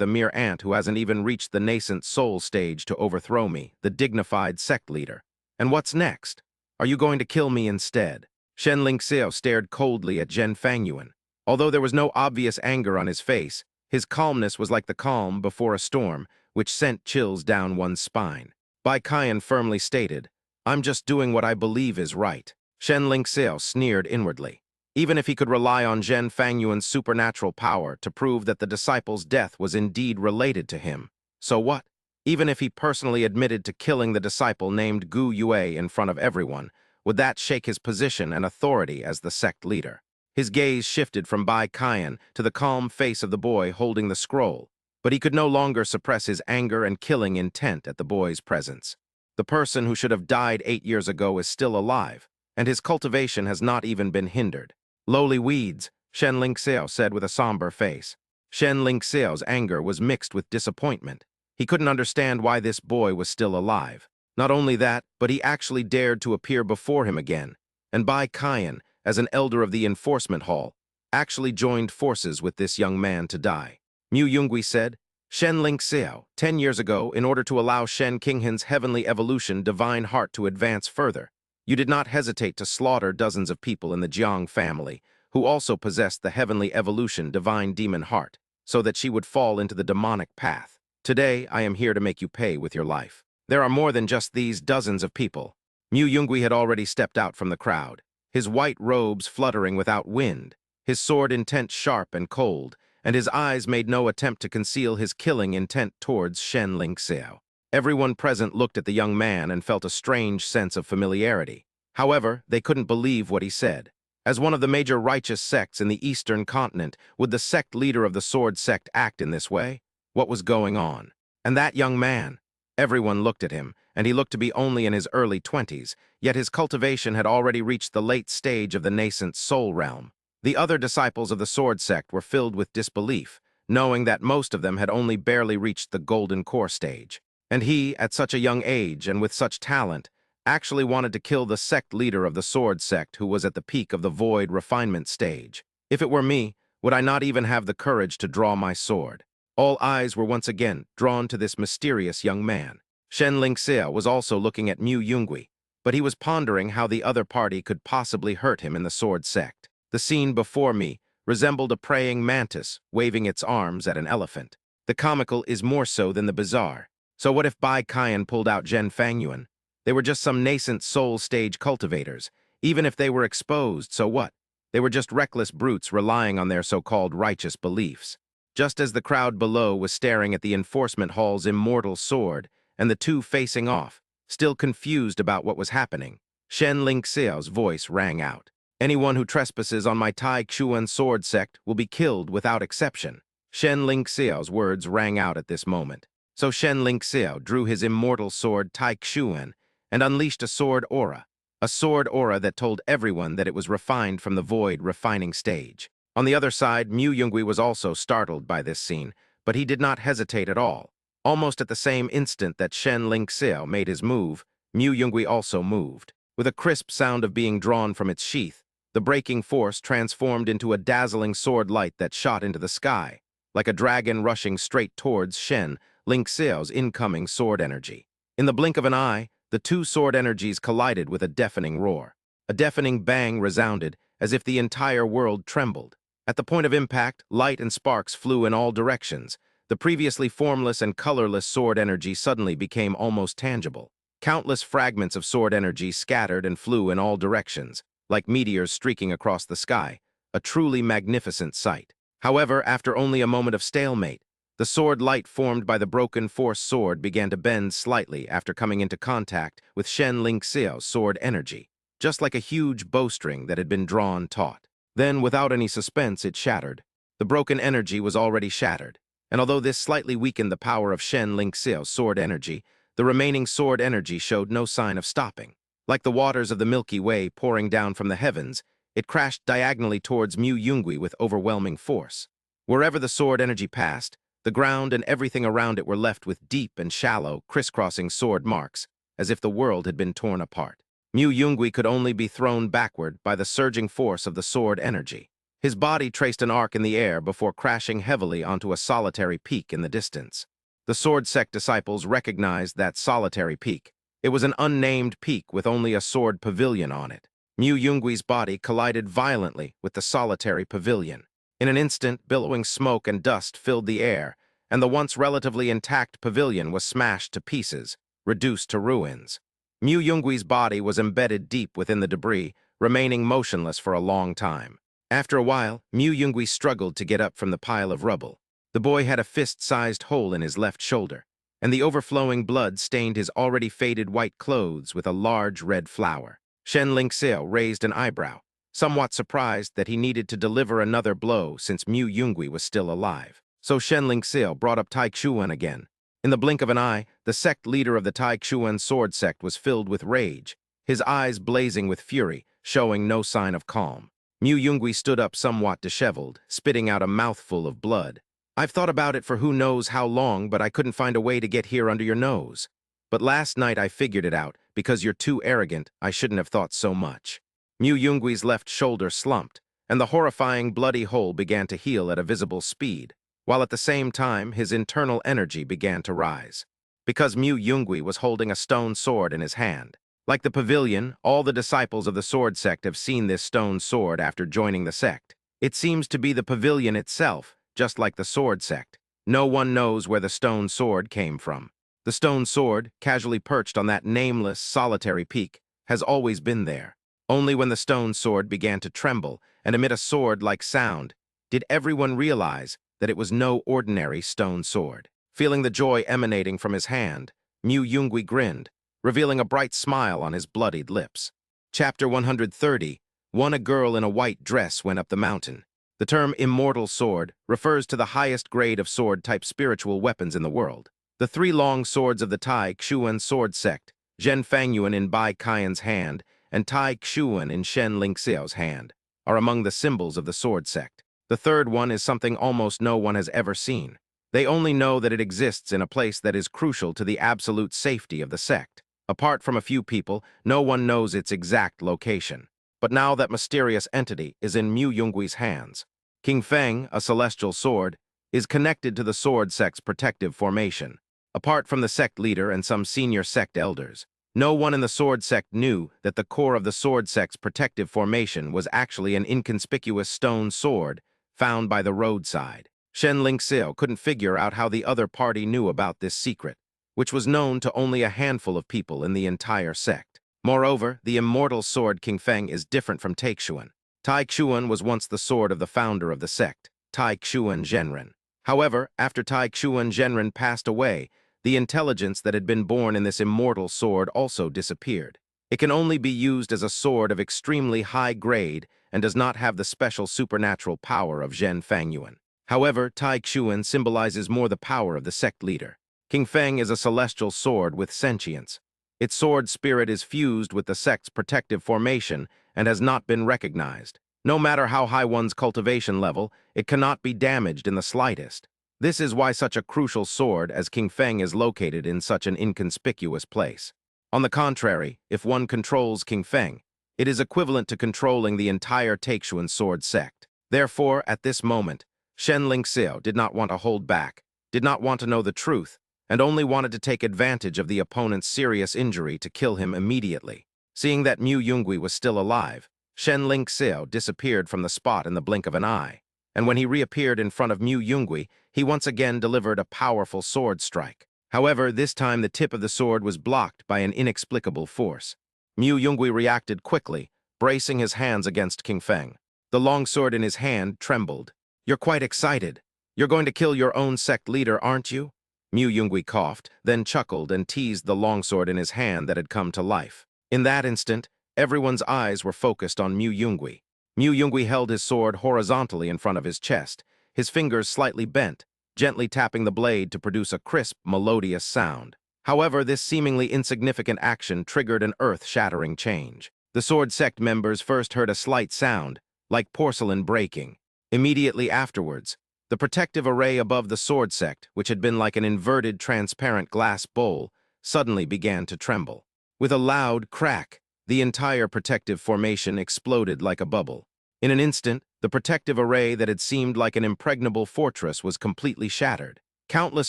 a mere ant who hasn't even reached the nascent soul stage to overthrow me, the dignified sect leader. And what's next? Are you going to kill me instead? Shen Lingxiao stared coldly at Zhen Fangyuan. Although there was no obvious anger on his face, His calmness was like the calm before a storm, which sent chills down one's spine. Bai Qian firmly stated, "I'm just doing what I believe is right." Shen Lingxiao sneered inwardly. Even if he could rely on Zhen Fangyuan's supernatural power to prove that the disciple's death was indeed related to him, so what? Even if he personally admitted to killing the disciple named Gu Yue in front of everyone, would that shake his position and authority as the sect leader? His gaze shifted from Bai Qian to the calm face of the boy holding the scroll, but he could no longer suppress his anger and killing intent at the boy's presence. The person who should have died 8 years ago is still alive, and his cultivation has not even been hindered. "Lowly weeds," Shen Lingxiao said with a somber face. Shen Lingxiao's anger was mixed with disappointment. He couldn't understand why this boy was still alive. Not only that, but he actually dared to appear before him again, and Bai Qian, as an elder of the enforcement hall, actually joined forces with this young man to die. Mu Yungui said, "Shen Lingxiao, 10 years ago, in order to allow Shen Qinghan's heavenly evolution divine heart to advance further, you did not hesitate to slaughter dozens of people in the Jiang family, who also possessed the heavenly evolution divine demon heart, so that she would fall into the demonic path. Today, I am here to make you pay with your life. There are more than just these dozens of people." Mu Yungui had already stepped out from the crowd, his white robes fluttering without wind, his sword intent sharp and cold, and his eyes made no attempt to conceal his killing intent towards Shen Lingxiao. Everyone present looked at the young man and felt a strange sense of familiarity. However, they couldn't believe what he said. As one of the major righteous sects in the Eastern continent, would the sect leader of the Sword sect act in this way? What was going on? And that young man? Everyone looked at him, and he looked to be only in his early 20s, yet his cultivation had already reached the late stage of the nascent soul realm. The other disciples of the Sword sect were filled with disbelief, knowing that most of them had only barely reached the golden core stage. And he, at such a young age and with such talent, actually wanted to kill the sect leader of the Sword sect who was at the peak of the void refinement stage. If it were me, would I not even have the courage to draw my sword? All eyes were once again drawn to this mysterious young man. Shen Lingxiao was also looking at Mu Yungui, but he was pondering how the other party could possibly hurt him in the Sword sect. The scene before me resembled a praying mantis waving its arms at an elephant. The comical is more so than the bizarre. So what if Bai Qian pulled out Zhen Fangyuan? They were just some nascent soul stage cultivators. Even if they were exposed, so what? They were just reckless brutes relying on their so-called righteous beliefs. Just as the crowd below was staring at the enforcement hall's immortal sword, and the two facing off, still confused about what was happening, Shen Lingxiao's voice rang out. "Anyone who trespasses on my Tai Xuan sword sect will be killed without exception." Shen Lingxiao's words rang out at this moment. So Shen Lingxiao drew his immortal sword Tai Xuan and unleashed a sword aura that told everyone that it was refined from the void refining stage. On the other side, Mu Yungui was also startled by this scene, but he did not hesitate at all. Almost at the same instant that Shen Lingxiao made his move, Mu Yungui also moved. With a crisp sound of being drawn from its sheath, the breaking force transformed into a dazzling sword light that shot into the sky, like a dragon rushing straight towards Shen Lingxiao's incoming sword energy. In the blink of an eye, the two sword energies collided with a deafening roar. A deafening bang resounded, as if the entire world trembled. At the point of impact, light and sparks flew in all directions. The previously formless and colorless sword energy suddenly became almost tangible. Countless fragments of sword energy scattered and flew in all directions, like meteors streaking across the sky, a truly magnificent sight. However, after only a moment of stalemate, the sword light formed by the broken force sword began to bend slightly after coming into contact with Shen Lingxiao's sword energy, just like a huge bowstring that had been drawn taut. Then, without any suspense, it shattered. The broken energy was already shattered, and although this slightly weakened the power of Shen Lingxiao's sword energy, the remaining sword energy showed no sign of stopping. Like the waters of the Milky Way pouring down from the heavens, it crashed diagonally towards Mu Yungui with overwhelming force. Wherever the sword energy passed, the ground and everything around it were left with deep and shallow, crisscrossing sword marks, as if the world had been torn apart. Mu Yungui could only be thrown backward by the surging force of the sword energy. His body traced an arc in the air before crashing heavily onto a solitary peak in the distance. The Sword sect disciples recognized that solitary peak. It was an unnamed peak with only a sword pavilion on it. Mu Yungui's body collided violently with the solitary pavilion. In an instant, billowing smoke and dust filled the air, and the once relatively intact pavilion was smashed to pieces, reduced to ruins. Mu Yungui's body was embedded deep within the debris, remaining motionless for a long time. After a while, Mu Yungui struggled to get up from the pile of rubble. The boy had a fist-sized hole in his left shoulder, and the overflowing blood stained his already faded white clothes with a large red flower. Shen Lingxiao raised an eyebrow, somewhat surprised that he needed to deliver another blow since Mu Yungui was still alive. So Shen Lingxiao brought up Tai Xuan again. In the blink of an eye, the sect leader of the Tai Xuan sword sect was filled with rage, his eyes blazing with fury, showing no sign of calm. Mu Yungui stood up somewhat disheveled, spitting out a mouthful of blood. "I've thought about it for who knows how long, but I couldn't find a way to get here under your nose. But last night I figured it out. Because you're too arrogant, I shouldn't have thought so much." Mu Yungui's left shoulder slumped, and the horrifying bloody hole began to heal at a visible speed, while at the same time his internal energy began to rise. Because Mu Yungui was holding a stone sword in his hand. Like the pavilion, all the disciples of the sword sect have seen this stone sword after joining the sect. It seems to be the pavilion itself, just like the sword sect. No one knows where the stone sword came from. The stone sword, casually perched on that nameless, solitary peak, has always been there. Only when the stone sword began to tremble and emit a sword-like sound did everyone realize that it was no ordinary stone sword. Feeling the joy emanating from his hand, Mu Yungui grinned, revealing a bright smile on his bloodied lips. Chapter 130. A girl in a white dress went up the mountain. The term immortal sword refers to the highest grade of sword-type spiritual weapons in the world. The three long swords of the Tai Xuan sword sect, Zhen Fangyuan in Bai Qian's hand and Tai Xuan in Shen Lingxiao's hand, are among the symbols of the sword sect. The third one is something almost no one has ever seen. They only know that it exists in a place that is crucial to the absolute safety of the sect. Apart from a few people, no one knows its exact location. But now that mysterious entity is in Mu Yungui's hands. King Feng, a celestial sword, is connected to the sword sect's protective formation. Apart from the sect leader and some senior sect elders, no one in the sword sect knew that the core of the sword sect's protective formation was actually an inconspicuous stone sword found by the roadside. Shen Lingxiao couldn't figure out how the other party knew about this secret, which was known to only a handful of people in the entire sect. Moreover, the immortal sword King Feng is different from Tai Xuan. Tai Xuan was once the sword of the founder of the sect, Tai Xuan Zhenren. However, after Tai Xuan Zhenren passed away, the intelligence that had been born in this immortal sword also disappeared. It can only be used as a sword of extremely high grade and does not have the special supernatural power of Zhen Fangyuan. However, Tai Xuan symbolizes more the power of the sect leader. King Feng is a celestial sword with sentience. Its sword spirit is fused with the sect's protective formation and has not been recognized. No matter how high one's cultivation level, it cannot be damaged in the slightest. This is why such a crucial sword as King Feng is located in such an inconspicuous place. On the contrary, if one controls King Feng, it is equivalent to controlling the entire Taixuan sword sect. Therefore, at this moment, Shen Lingxiao did not want to hold back, did not want to know the truth, and only wanted to take advantage of the opponent's serious injury to kill him immediately. Seeing that Mu Yungui was still alive, Shen Lingxiao disappeared from the spot in the blink of an eye, and when he reappeared in front of Mu Yungui, he once again delivered a powerful sword strike. However, this time the tip of the sword was blocked by an inexplicable force. Mu Yungui reacted quickly, bracing his hands against King Feng. The long sword in his hand trembled. "You're quite excited. You're going to kill your own sect leader, aren't you?" Mu Yungui coughed, then chuckled and teased the longsword in his hand that had come to life. In that instant, everyone's eyes were focused on Mu Yungui. Mu Yungui held his sword horizontally in front of his chest, his fingers slightly bent, gently tapping the blade to produce a crisp, melodious sound. However, this seemingly insignificant action triggered an earth-shattering change. The sword sect members first heard a slight sound, like porcelain breaking. Immediately afterwards, the protective array above the sword sect, which had been like an inverted, transparent glass bowl, suddenly began to tremble. With a loud crack, the entire protective formation exploded like a bubble. In an instant, the protective array that had seemed like an impregnable fortress was completely shattered. Countless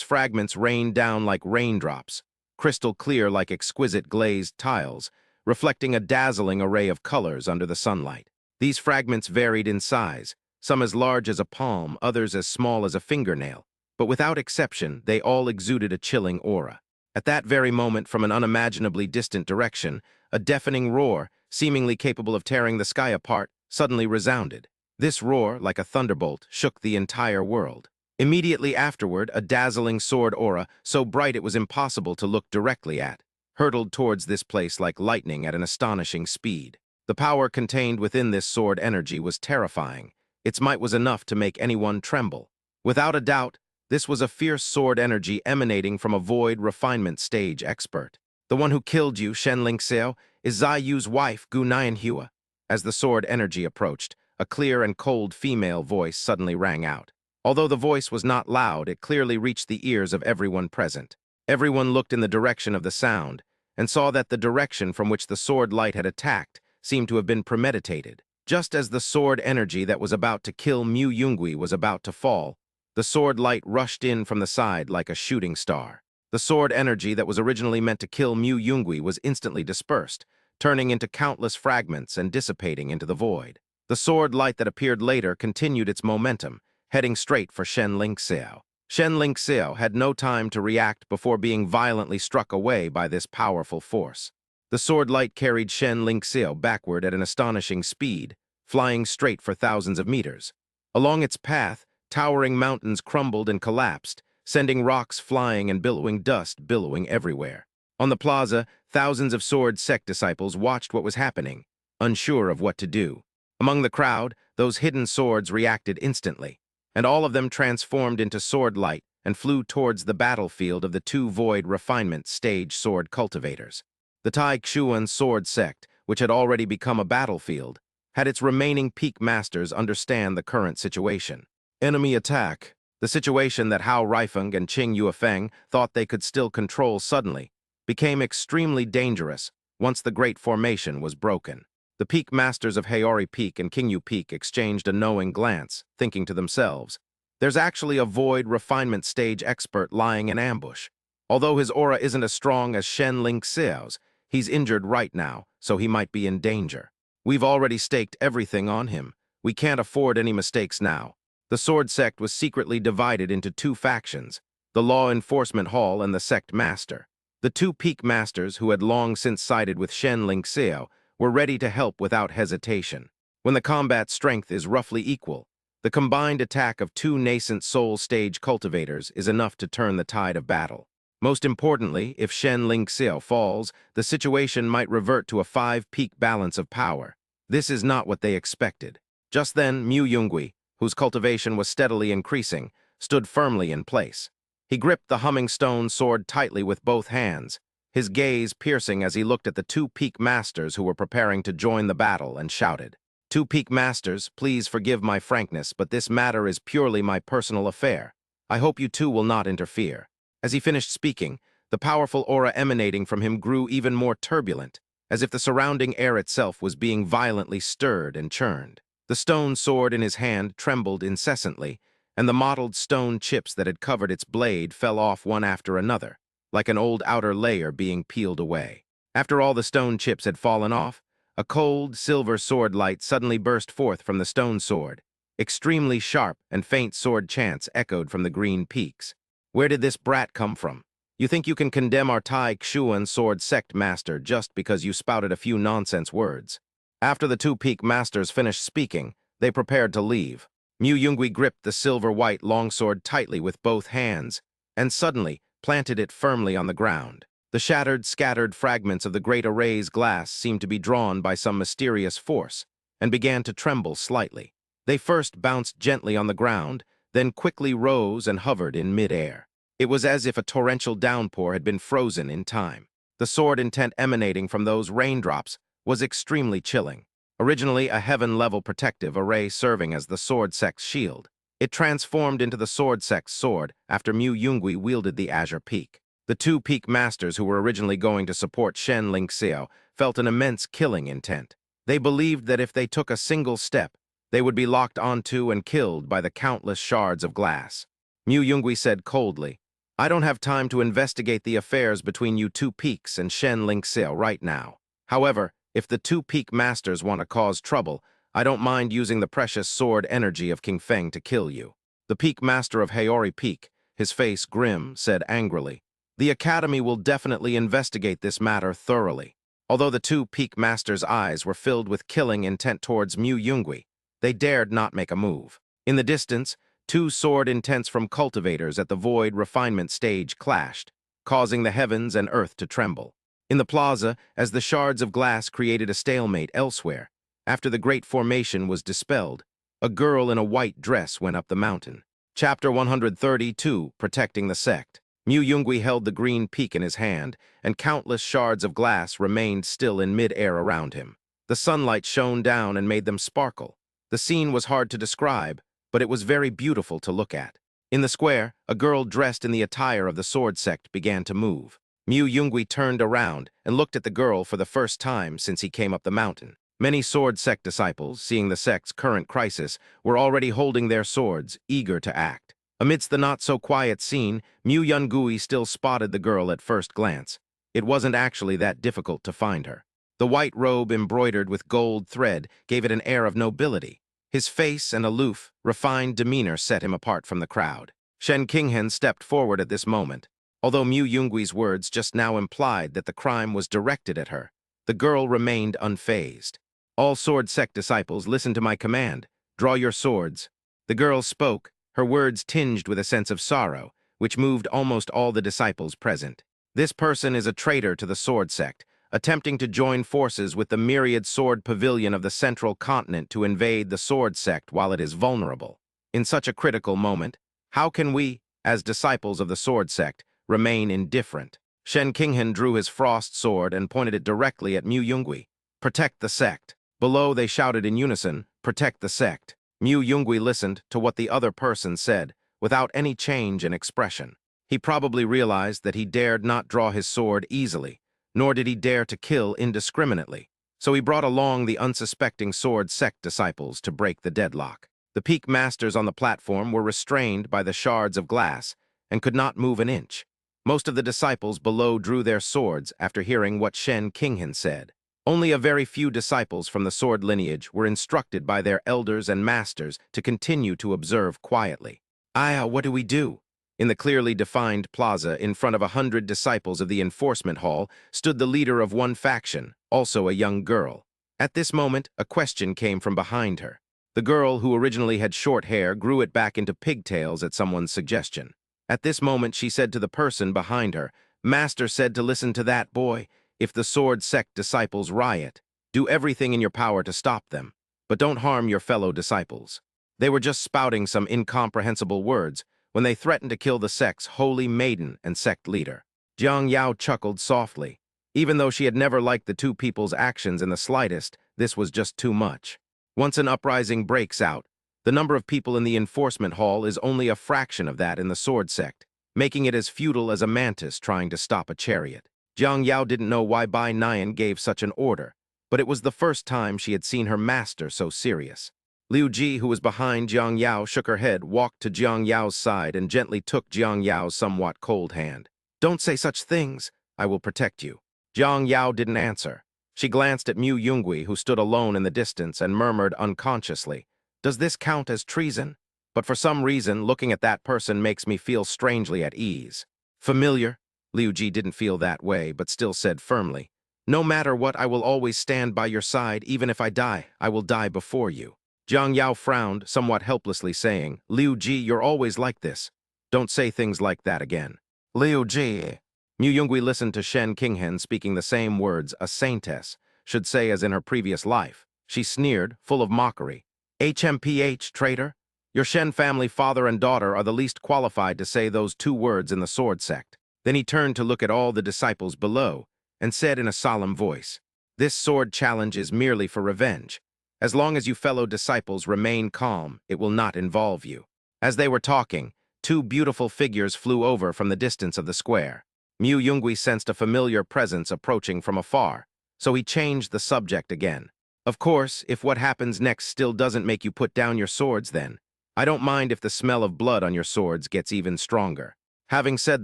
fragments rained down like raindrops, crystal clear like exquisite glazed tiles, reflecting a dazzling array of colors under the sunlight. These fragments varied in size, some as large as a palm, others as small as a fingernail, but without exception, they all exuded a chilling aura. At that very moment, from an unimaginably distant direction, a deafening roar, seemingly capable of tearing the sky apart, suddenly resounded. This roar, like a thunderbolt, shook the entire world. Immediately afterward, a dazzling sword aura, so bright it was impossible to look directly at, hurtled towards this place like lightning at an astonishing speed. The power contained within this sword energy was terrifying. Its might was enough to make anyone tremble. Without a doubt, this was a fierce sword energy emanating from a void refinement stage expert. The one who killed you, Shen Lingxiao, is Zai Yu's wife, Gu Nianhua. As the sword energy approached, a clear and cold female voice suddenly rang out. Although the voice was not loud, it clearly reached the ears of everyone present. Everyone looked in the direction of the sound, and saw that the direction from which the sword light had attacked seemed to have been premeditated. Just as the sword energy that was about to kill Mu Yungui was about to fall, the sword light rushed in from the side like a shooting star. The sword energy that was originally meant to kill Mu Yungui was instantly dispersed, turning into countless fragments and dissipating into the void. The sword light that appeared later continued its momentum, heading straight for Shen Lingxiao. Shen Lingxiao had no time to react before being violently struck away by this powerful force. The sword light carried Shen Lingxiao backward at an astonishing speed, flying straight for thousands of meters. Along its path, towering mountains crumbled and collapsed, sending rocks flying and billowing dust billowing everywhere. On the plaza, thousands of sword sect disciples watched what was happening, unsure of what to do. Among the crowd, those hidden swords reacted instantly, and all of them transformed into sword light and flew towards the battlefield of the two void refinement stage sword cultivators. The Tai Xuan sword sect, which had already become a battlefield, had its remaining peak masters understand the current situation. Enemy attack. The situation that Hao Reifeng and Qing Yuefeng thought they could still control suddenly became extremely dangerous once the Great Formation was broken. The peak masters of Haori Peak and Qingyu Peak exchanged a knowing glance, thinking to themselves, there's actually a void refinement stage expert lying in ambush. Although his aura isn't as strong as Shen Lingxiao's, he's injured right now, so he might be in danger. We've already staked everything on him. We can't afford any mistakes now. The sword sect was secretly divided into two factions, the Law Enforcement Hall and the Sect Master. The two peak masters, who had long since sided with Shen Lingxiao, were ready to help without hesitation. When the combat strength is roughly equal, the combined attack of two nascent soul stage cultivators is enough to turn the tide of battle. Most importantly, if Shen Lingxiao falls, the situation might revert to a 5-peak balance of power. This is not what they expected. Just then, Mu Yungui, whose cultivation was steadily increasing, stood firmly in place. He gripped the humming stone sword tightly with both hands, his gaze piercing as he looked at the two peak masters who were preparing to join the battle, and shouted, "Two peak masters, please forgive my frankness, but this matter is purely my personal affair. I hope you two will not interfere." As he finished speaking, the powerful aura emanating from him grew even more turbulent, as if the surrounding air itself was being violently stirred and churned. The stone sword in his hand trembled incessantly, and the mottled stone chips that had covered its blade fell off one after another, like an old outer layer being peeled away. After all the stone chips had fallen off, a cold, silver sword light suddenly burst forth from the stone sword. Extremely sharp and faint sword chants echoed from the green peaks. Where did this brat come from? You think you can condemn our Tai Xuan sword sect master just because you spouted a few nonsense words? After the two peak masters finished speaking, they prepared to leave. Mu Yungui gripped the silver-white longsword tightly with both hands, and suddenly planted it firmly on the ground. The shattered, scattered fragments of the great array's glass seemed to be drawn by some mysterious force, and began to tremble slightly. They first bounced gently on the ground, then quickly rose and hovered in mid-air. It was as if a torrential downpour had been frozen in time. The sword intent emanating from those raindrops was extremely chilling. Originally a heaven-level protective array serving as the sword sect's shield, it transformed into the sword sect's sword after Mu Yungui wielded the Azure Peak. The two peak masters who were originally going to support Shen Lingxiao felt an immense killing intent. They believed that if they took a single step, they would be locked onto and killed by the countless shards of glass. Mu Yungui said coldly, "I don't have time to investigate the affairs between you two peaks and Shen Lingxiao right now. However, if the two peak masters want to cause trouble, I don't mind using the precious sword energy of King Feng to kill you. The Peak Master of Haori Peak, his face grim, said angrily, "The Academy will definitely investigate this matter thoroughly." Although the two Peak Masters' eyes were filled with killing intent towards Mu Yungui, they dared not make a move. In the distance, two sword intents from cultivators at the void refinement stage clashed, causing the heavens and earth to tremble. In the plaza, as the shards of glass created a stalemate elsewhere, after the great formation was dispelled, a girl in a white dress went up the mountain. Chapter 132, Protecting the Sect. Mu Yungui held the green peak in his hand, and countless shards of glass remained still in mid-air around him. The sunlight shone down and made them sparkle. The scene was hard to describe, but it was very beautiful to look at. In the square, a girl dressed in the attire of the sword sect began to move. Mu Yungui turned around and looked at the girl for the first time since he came up the mountain. Many sword sect disciples, seeing the sect's current crisis, were already holding their swords, eager to act. Amidst the not-so-quiet scene, Mu Yungui still spotted the girl at first glance. It wasn't actually that difficult to find her. The white robe embroidered with gold thread gave it an air of nobility. His face and aloof, refined demeanor set him apart from the crowd. Shen Qinghen stepped forward at this moment. Although Mu Yungui's words just now implied that the crime was directed at her, the girl remained unfazed. "All sword sect disciples, listen to my command. Draw your swords." The girl spoke, her words tinged with a sense of sorrow, which moved almost all the disciples present. "This person is a traitor to the sword sect, attempting to join forces with the myriad sword pavilion of the central continent to invade the sword sect while it is vulnerable. In such a critical moment, how can we, as disciples of the sword sect, remain indifferent?" Shen Qinghen drew his frost sword and pointed it directly at Mu Yungui. "Protect the sect." Below, they shouted in unison, "Protect the sect." Mu Yungui listened to what the other person said, without any change in expression. He probably realized that he dared not draw his sword easily, nor did he dare to kill indiscriminately. So he brought along the unsuspecting sword sect disciples to break the deadlock. The peak masters on the platform were restrained by the shards of glass and could not move an inch. Most of the disciples below drew their swords after hearing what Shen Qinghen said. Only a very few disciples from the sword lineage were instructed by their elders and masters to continue to observe quietly. "Aya, what do we do?" In the clearly defined plaza, in front of 100 disciples of the enforcement hall, stood the leader of one faction, also a young girl. At this moment, a question came from behind her. The girl, who originally had short hair, grew it back into pigtails at someone's suggestion. At this moment, she said to the person behind her, "Master said to listen to that boy. If the sword sect disciples riot, do everything in your power to stop them, but don't harm your fellow disciples." They were just spouting some incomprehensible words when they threatened to kill the sect's holy maiden and sect leader. Jiang Yao chuckled softly. Even though she had never liked the two people's actions in the slightest, this was just too much. Once an uprising breaks out, the number of people in the enforcement hall is only a fraction of that in the sword sect, making it as futile as a mantis trying to stop a chariot. Jiang Yao didn't know why Bai Nian gave such an order, but it was the first time she had seen her master so serious. Liu Ji, who was behind Jiang Yao, shook her head, walked to Jiang Yao's side, and gently took Jiang Yao's somewhat cold hand. "Don't say such things. I will protect you." Jiang Yao didn't answer. She glanced at Mu Yungui, who stood alone in the distance, and murmured unconsciously, "Does this count as treason? But for some reason, looking at that person makes me feel strangely at ease." "Familiar?" Liu Ji didn't feel that way, but still said firmly, "No matter what, I will always stand by your side. Even if I die, I will die before you." Jiang Yao frowned, somewhat helplessly, saying, "Liu Ji, you're always like this. Don't say things like that again." "Liu Ji." Mu Yungui listened to Shen Qinghen speaking the same words a saintess should say as in her previous life. She sneered, full of mockery. "HMPH, traitor? Your Shen family father and daughter are the least qualified to say those two words in the sword sect." Then he turned to look at all the disciples below and said in a solemn voice, "This sword challenge is merely for revenge. As long as you fellow disciples remain calm, it will not involve you." As they were talking, two beautiful figures flew over from the distance of the square. Mu Yungui sensed a familiar presence approaching from afar, so he changed the subject again. "Of course, if what happens next still doesn't make you put down your swords, then I don't mind if the smell of blood on your swords gets even stronger." Having said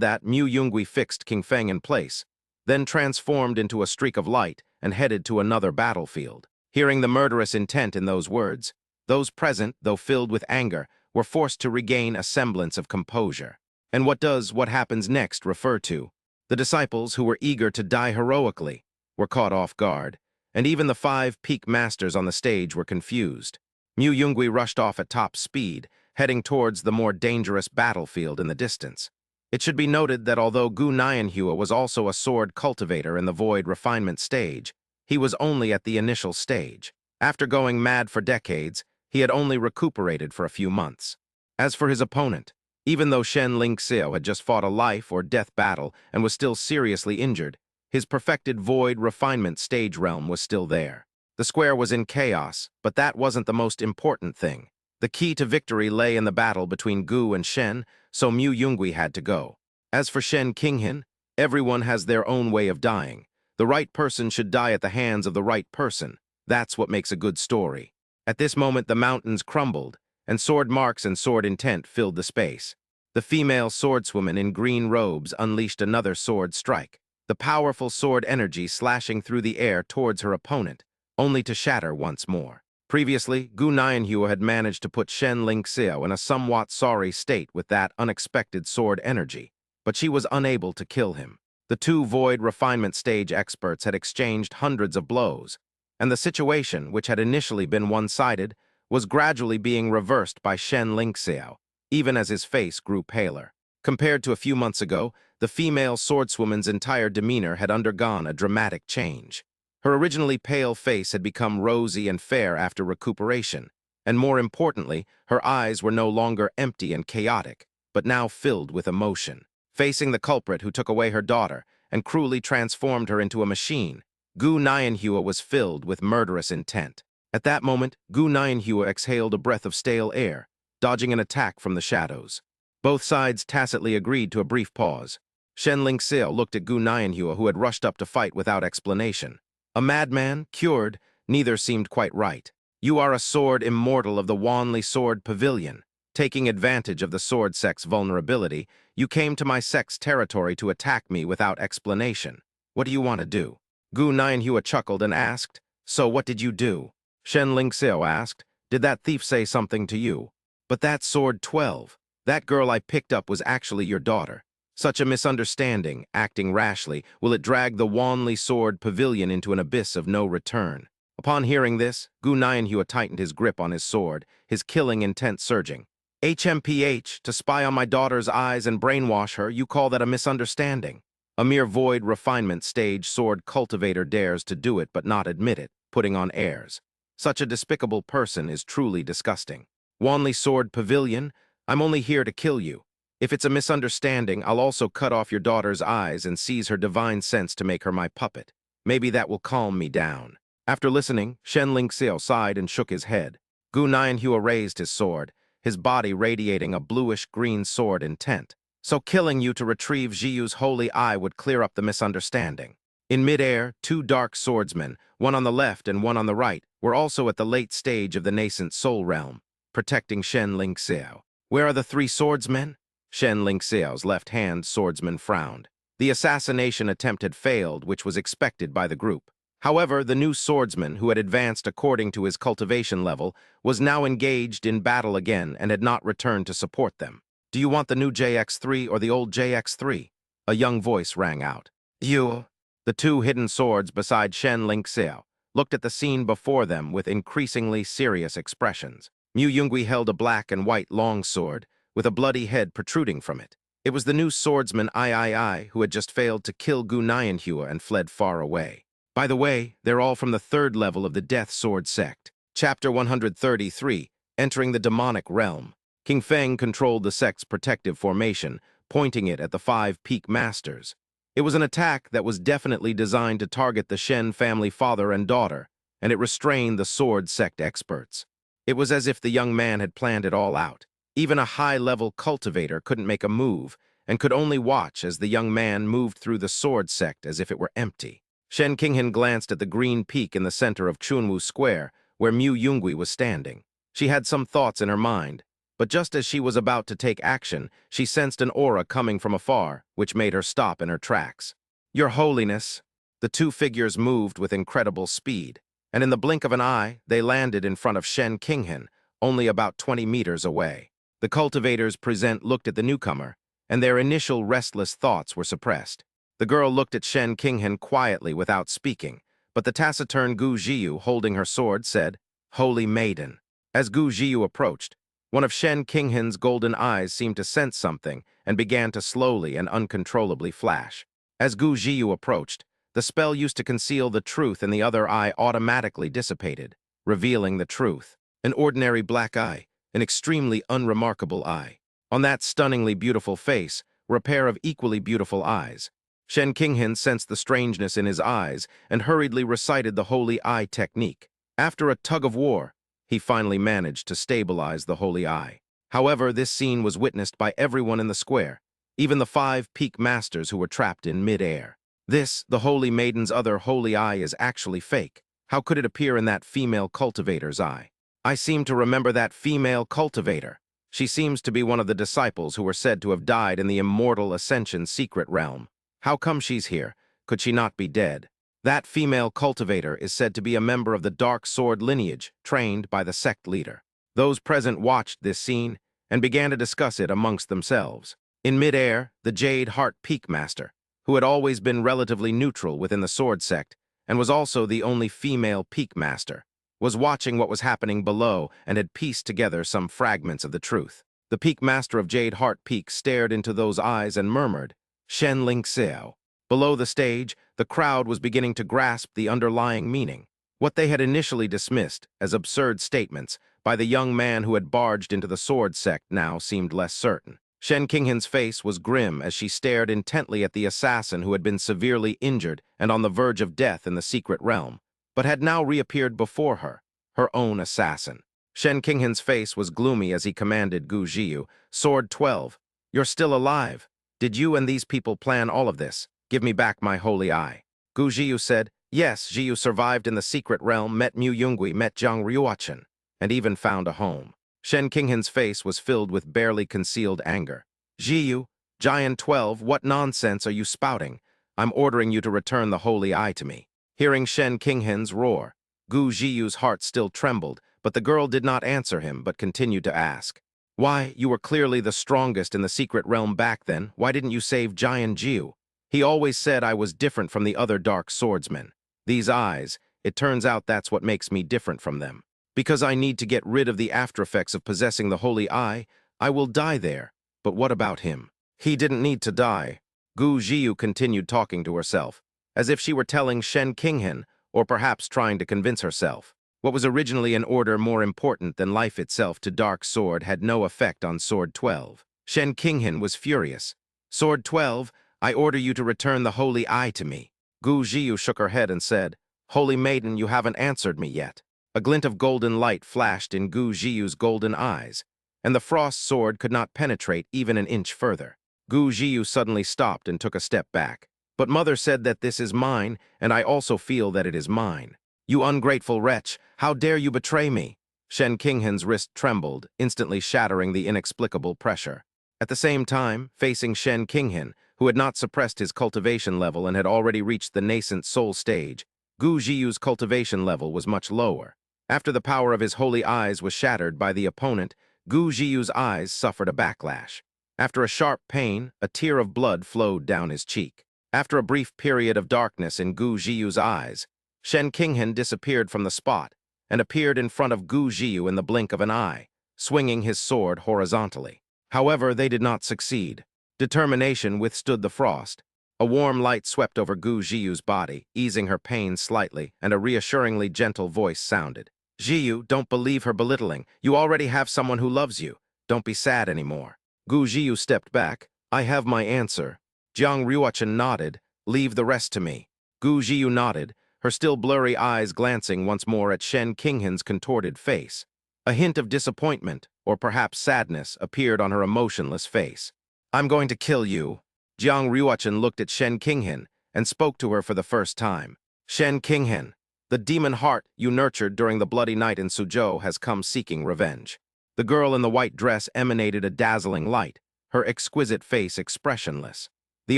that, Mu Yungui fixed King Feng in place, then transformed into a streak of light and headed to another battlefield. Hearing the murderous intent in those words, those present, though filled with anger, were forced to regain a semblance of composure. And what does what happens next refer to? The disciples, who were eager to die heroically, were caught off guard, and even the 5 peak masters on the stage were confused. Mu Yungui rushed off at top speed, heading towards the more dangerous battlefield in the distance. It should be noted that although Gu Nianhua was also a sword cultivator in the void refinement stage, he was only at the initial stage. After going mad for decades, he had only recuperated for a few months. As for his opponent, even though Shen Lingxiao had just fought a life or death battle and was still seriously injured, his perfected void refinement stage realm was still there. The square was in chaos, but that wasn't the most important thing. The key to victory lay in the battle between Gu and Shen, so Mu Yungui had to go. As for Shen Qinghan, everyone has their own way of dying. The right person should die at the hands of the right person. That's what makes a good story. At this moment, the mountains crumbled, and sword marks and sword intent filled the space. The female swordswoman in green robes unleashed another sword strike, the powerful sword energy slashing through the air towards her opponent, only to shatter once more. Previously, Gu Nianhua had managed to put Shen Lingxiao in a somewhat sorry state with that unexpected sword energy, but she was unable to kill him. The 2 void refinement stage experts had exchanged hundreds of blows, and the situation, which had initially been one-sided, was gradually being reversed by Shen Lingxiao, even as his face grew paler. Compared to a few months ago, the female swordswoman's entire demeanor had undergone a dramatic change. Her originally pale face had become rosy and fair after recuperation, and more importantly, her eyes were no longer empty and chaotic, but now filled with emotion. Facing the culprit who took away her daughter and cruelly transformed her into a machine, Gu Nianhua was filled with murderous intent. At that moment, Gu Nianhua exhaled a breath of stale air, dodging an attack from the shadows. Both sides tacitly agreed to a brief pause. Shen Lingxiao looked at Gu Nianhua, who had rushed up to fight without explanation. A madman, cured, neither seemed quite right. You are a sword immortal of the Wanli Sword Pavilion. Taking advantage of the sword sect's vulnerability, you came to my sect's territory to attack me without explanation. What do you want to do? Gu Nianhua chuckled and asked, So what did you do? Shen Lingxiao asked, Did that thief say something to you? But that sword 12. That girl I picked up was actually your daughter. Such a misunderstanding, acting rashly, will it drag the Wanli Sword Pavilion into an abyss of no return. Upon hearing this, Gu Nianhua tightened his grip on his sword, his killing intent surging. HMPH, to spy on my daughter's eyes and brainwash her, you call that a misunderstanding? A mere void refinement stage sword cultivator dares to do it but not admit it, putting on airs. Such a despicable person is truly disgusting. Wanli Sword Pavilion, I'm only here to kill you. If it's a misunderstanding, I'll also cut off your daughter's eyes and seize her divine sense to make her my puppet. Maybe that will calm me down. After listening, Shen Lingxiao sighed and shook his head. Gu Nianhua raised his sword, his body radiating a bluish-green sword intent. So killing you to retrieve Zhiyu's holy eye would clear up the misunderstanding. In midair, 2 dark swordsmen, one on the left and one on the right, were also at the late stage of the nascent soul realm, protecting Shen Lingxiao. Where are the 3 swordsmen? Shen Lingxiao's left-hand swordsman frowned. The assassination attempt had failed, which was expected by the group. However, the new swordsman, who had advanced according to his cultivation level, was now engaged in battle again and had not returned to support them. Do you want the new JX3 or the old JX3? A young voice rang out. You. The 2 hidden swords beside Shen Lingxiao looked at the scene before them with increasingly serious expressions. Mu Yungui held a black and white longsword, with a bloody head protruding from it. It was the new swordsman III who had just failed to kill Gu Nianhua and fled far away. By the way, they're all from the 3rd level of the Death Sword sect. Chapter 133, Entering the Demonic Realm. King Feng controlled the sect's protective formation, pointing it at the 5 peak masters. It was an attack that was definitely designed to target the Shen family father and daughter, and it restrained the sword sect experts. It was as if the young man had planned it all out. Even a high-level cultivator couldn't make a move, and could only watch as the young man moved through the sword sect as if it were empty. Shen Qinghan glanced at the green peak in the center of Chunwu Square, where Mu Yungui was standing. She had some thoughts in her mind, but just as she was about to take action, she sensed an aura coming from afar, which made her stop in her tracks. Your Holiness! The 2 figures moved with incredible speed. and in the blink of an eye, they landed in front of Shen Qinghan, only about 20 meters away. The cultivators present looked at the newcomer, and their initial restless thoughts were suppressed. The girl looked at Shen Qinghan quietly without speaking, but the taciturn Gu Jiu, holding her sword, said, "Holy Maiden." As Gu Jiu approached, one of Shen Qinghan's golden eyes seemed to sense something and began to slowly and uncontrollably flash. As Gu Jiu approached, the spell used to conceal the truth in the other eye automatically dissipated, revealing the truth. An ordinary black eye, an extremely unremarkable eye. On that stunningly beautiful face were a pair of equally beautiful eyes. Shen Qinghan sensed the strangeness in his eyes and hurriedly recited the Holy Eye technique. After a tug of war, he finally managed to stabilize the Holy Eye. However, this scene was witnessed by everyone in the square, even the 5 peak masters who were trapped in mid-air. This, the Holy Maiden's other Holy Eye, is actually fake. How could it appear in that female cultivator's eye? I seem to remember that female cultivator. She seems to be one of the disciples who were said to have died in the Immortal Ascension secret realm. How come she's here? Could she not be dead? That female cultivator is said to be a member of the Dark Sword lineage, trained by the sect leader. Those present watched this scene and began to discuss it amongst themselves. In mid-air, the Jade Heart Peak Master, who had always been relatively neutral within the sword sect and was also the only female Peak Master, was watching what was happening below and had pieced together some fragments of the truth. The Peak Master of Jade Heart Peak stared into those eyes and murmured, "Shen Ling Xiao." Below the stage, the crowd was beginning to grasp the underlying meaning. What they had initially dismissed as absurd statements by the young man who had barged into the sword sect now seemed less certain. Shen Qinghan's face was grim as she stared intently at the assassin who had been severely injured and on the verge of death in the secret realm, but had now reappeared before her, her own assassin. Shen Qinghan's face was gloomy as he commanded Gu Jiu, "Sword 12, you're still alive. Did you and these people plan all of this? Give me back my holy eye." Gu Jiu said, "Yes, Jiu survived in the secret realm, met Mu Yungui, met Jiang Ryuachin, and even found a home." Shen Qinghan's face was filled with barely concealed anger. "Jiu, Giant 12, what nonsense are you spouting? I'm ordering you to return the holy eye to me." Hearing Shen Qinghan's roar, Gu Jiu's heart still trembled, but the girl did not answer him but continued to ask, "Why, you were clearly the strongest in the secret realm back then. Why didn't you save Giant Jiu? He always said I was different from the other dark swordsmen. These eyes, it turns out that's what makes me different from them. Because I need to get rid of the aftereffects of possessing the holy eye, I will die there. But what about him? He didn't need to die." Gu Jiu continued talking to herself, as if she were telling Shen Qinghan, or perhaps trying to convince herself. What was originally an order more important than life itself to Dark Sword had no effect on Sword 12. Shen Qinghan was furious. "Sword 12, I order you to return the holy eye to me." Gu Jiu shook her head and said, "Holy Maiden, you haven't answered me yet." A glint of golden light flashed in Gu Jiu's golden eyes, and the frost sword could not penetrate even an inch further. Gu Jiu suddenly stopped and took a step back. "But Mother said that this is mine, and I also feel that it is mine." "You ungrateful wretch, how dare you betray me?" Shen Qinghan's wrist trembled, instantly shattering the inexplicable pressure. At the same time, facing Shen Qinghan, who had not suppressed his cultivation level and had already reached the nascent soul stage, Gu Jiu's cultivation level was much lower. After the power of his holy eyes was shattered by the opponent, Gu Jiu's eyes suffered a backlash. After a sharp pain, a tear of blood flowed down his cheek. After a brief period of darkness in Gu Jiu's eyes, Shen Qinghan disappeared from the spot and appeared in front of Gu Jiu in the blink of an eye, swinging his sword horizontally. However, they did not succeed. Determination withstood the frost. A warm light swept over Gu Jiu's body, easing her pain slightly, and a reassuringly gentle voice sounded. "Jiu, don't believe her belittling. You already have someone who loves you. Don't be sad anymore." Gu Jiu stepped back. "I have my answer." Jiang Ryuachin nodded. "Leave the rest to me." Gu Jiu nodded, her still blurry eyes glancing once more at Shen Qinghan's contorted face. A hint of disappointment, or perhaps sadness, appeared on her emotionless face. "I'm going to kill you." Jiang Ryuachin looked at Shen Qinghan and spoke to her for the first time. "Shen Qinghan, the demon heart you nurtured during the bloody night in Suzhou has come seeking revenge." The girl in the white dress emanated a dazzling light, her exquisite face expressionless. The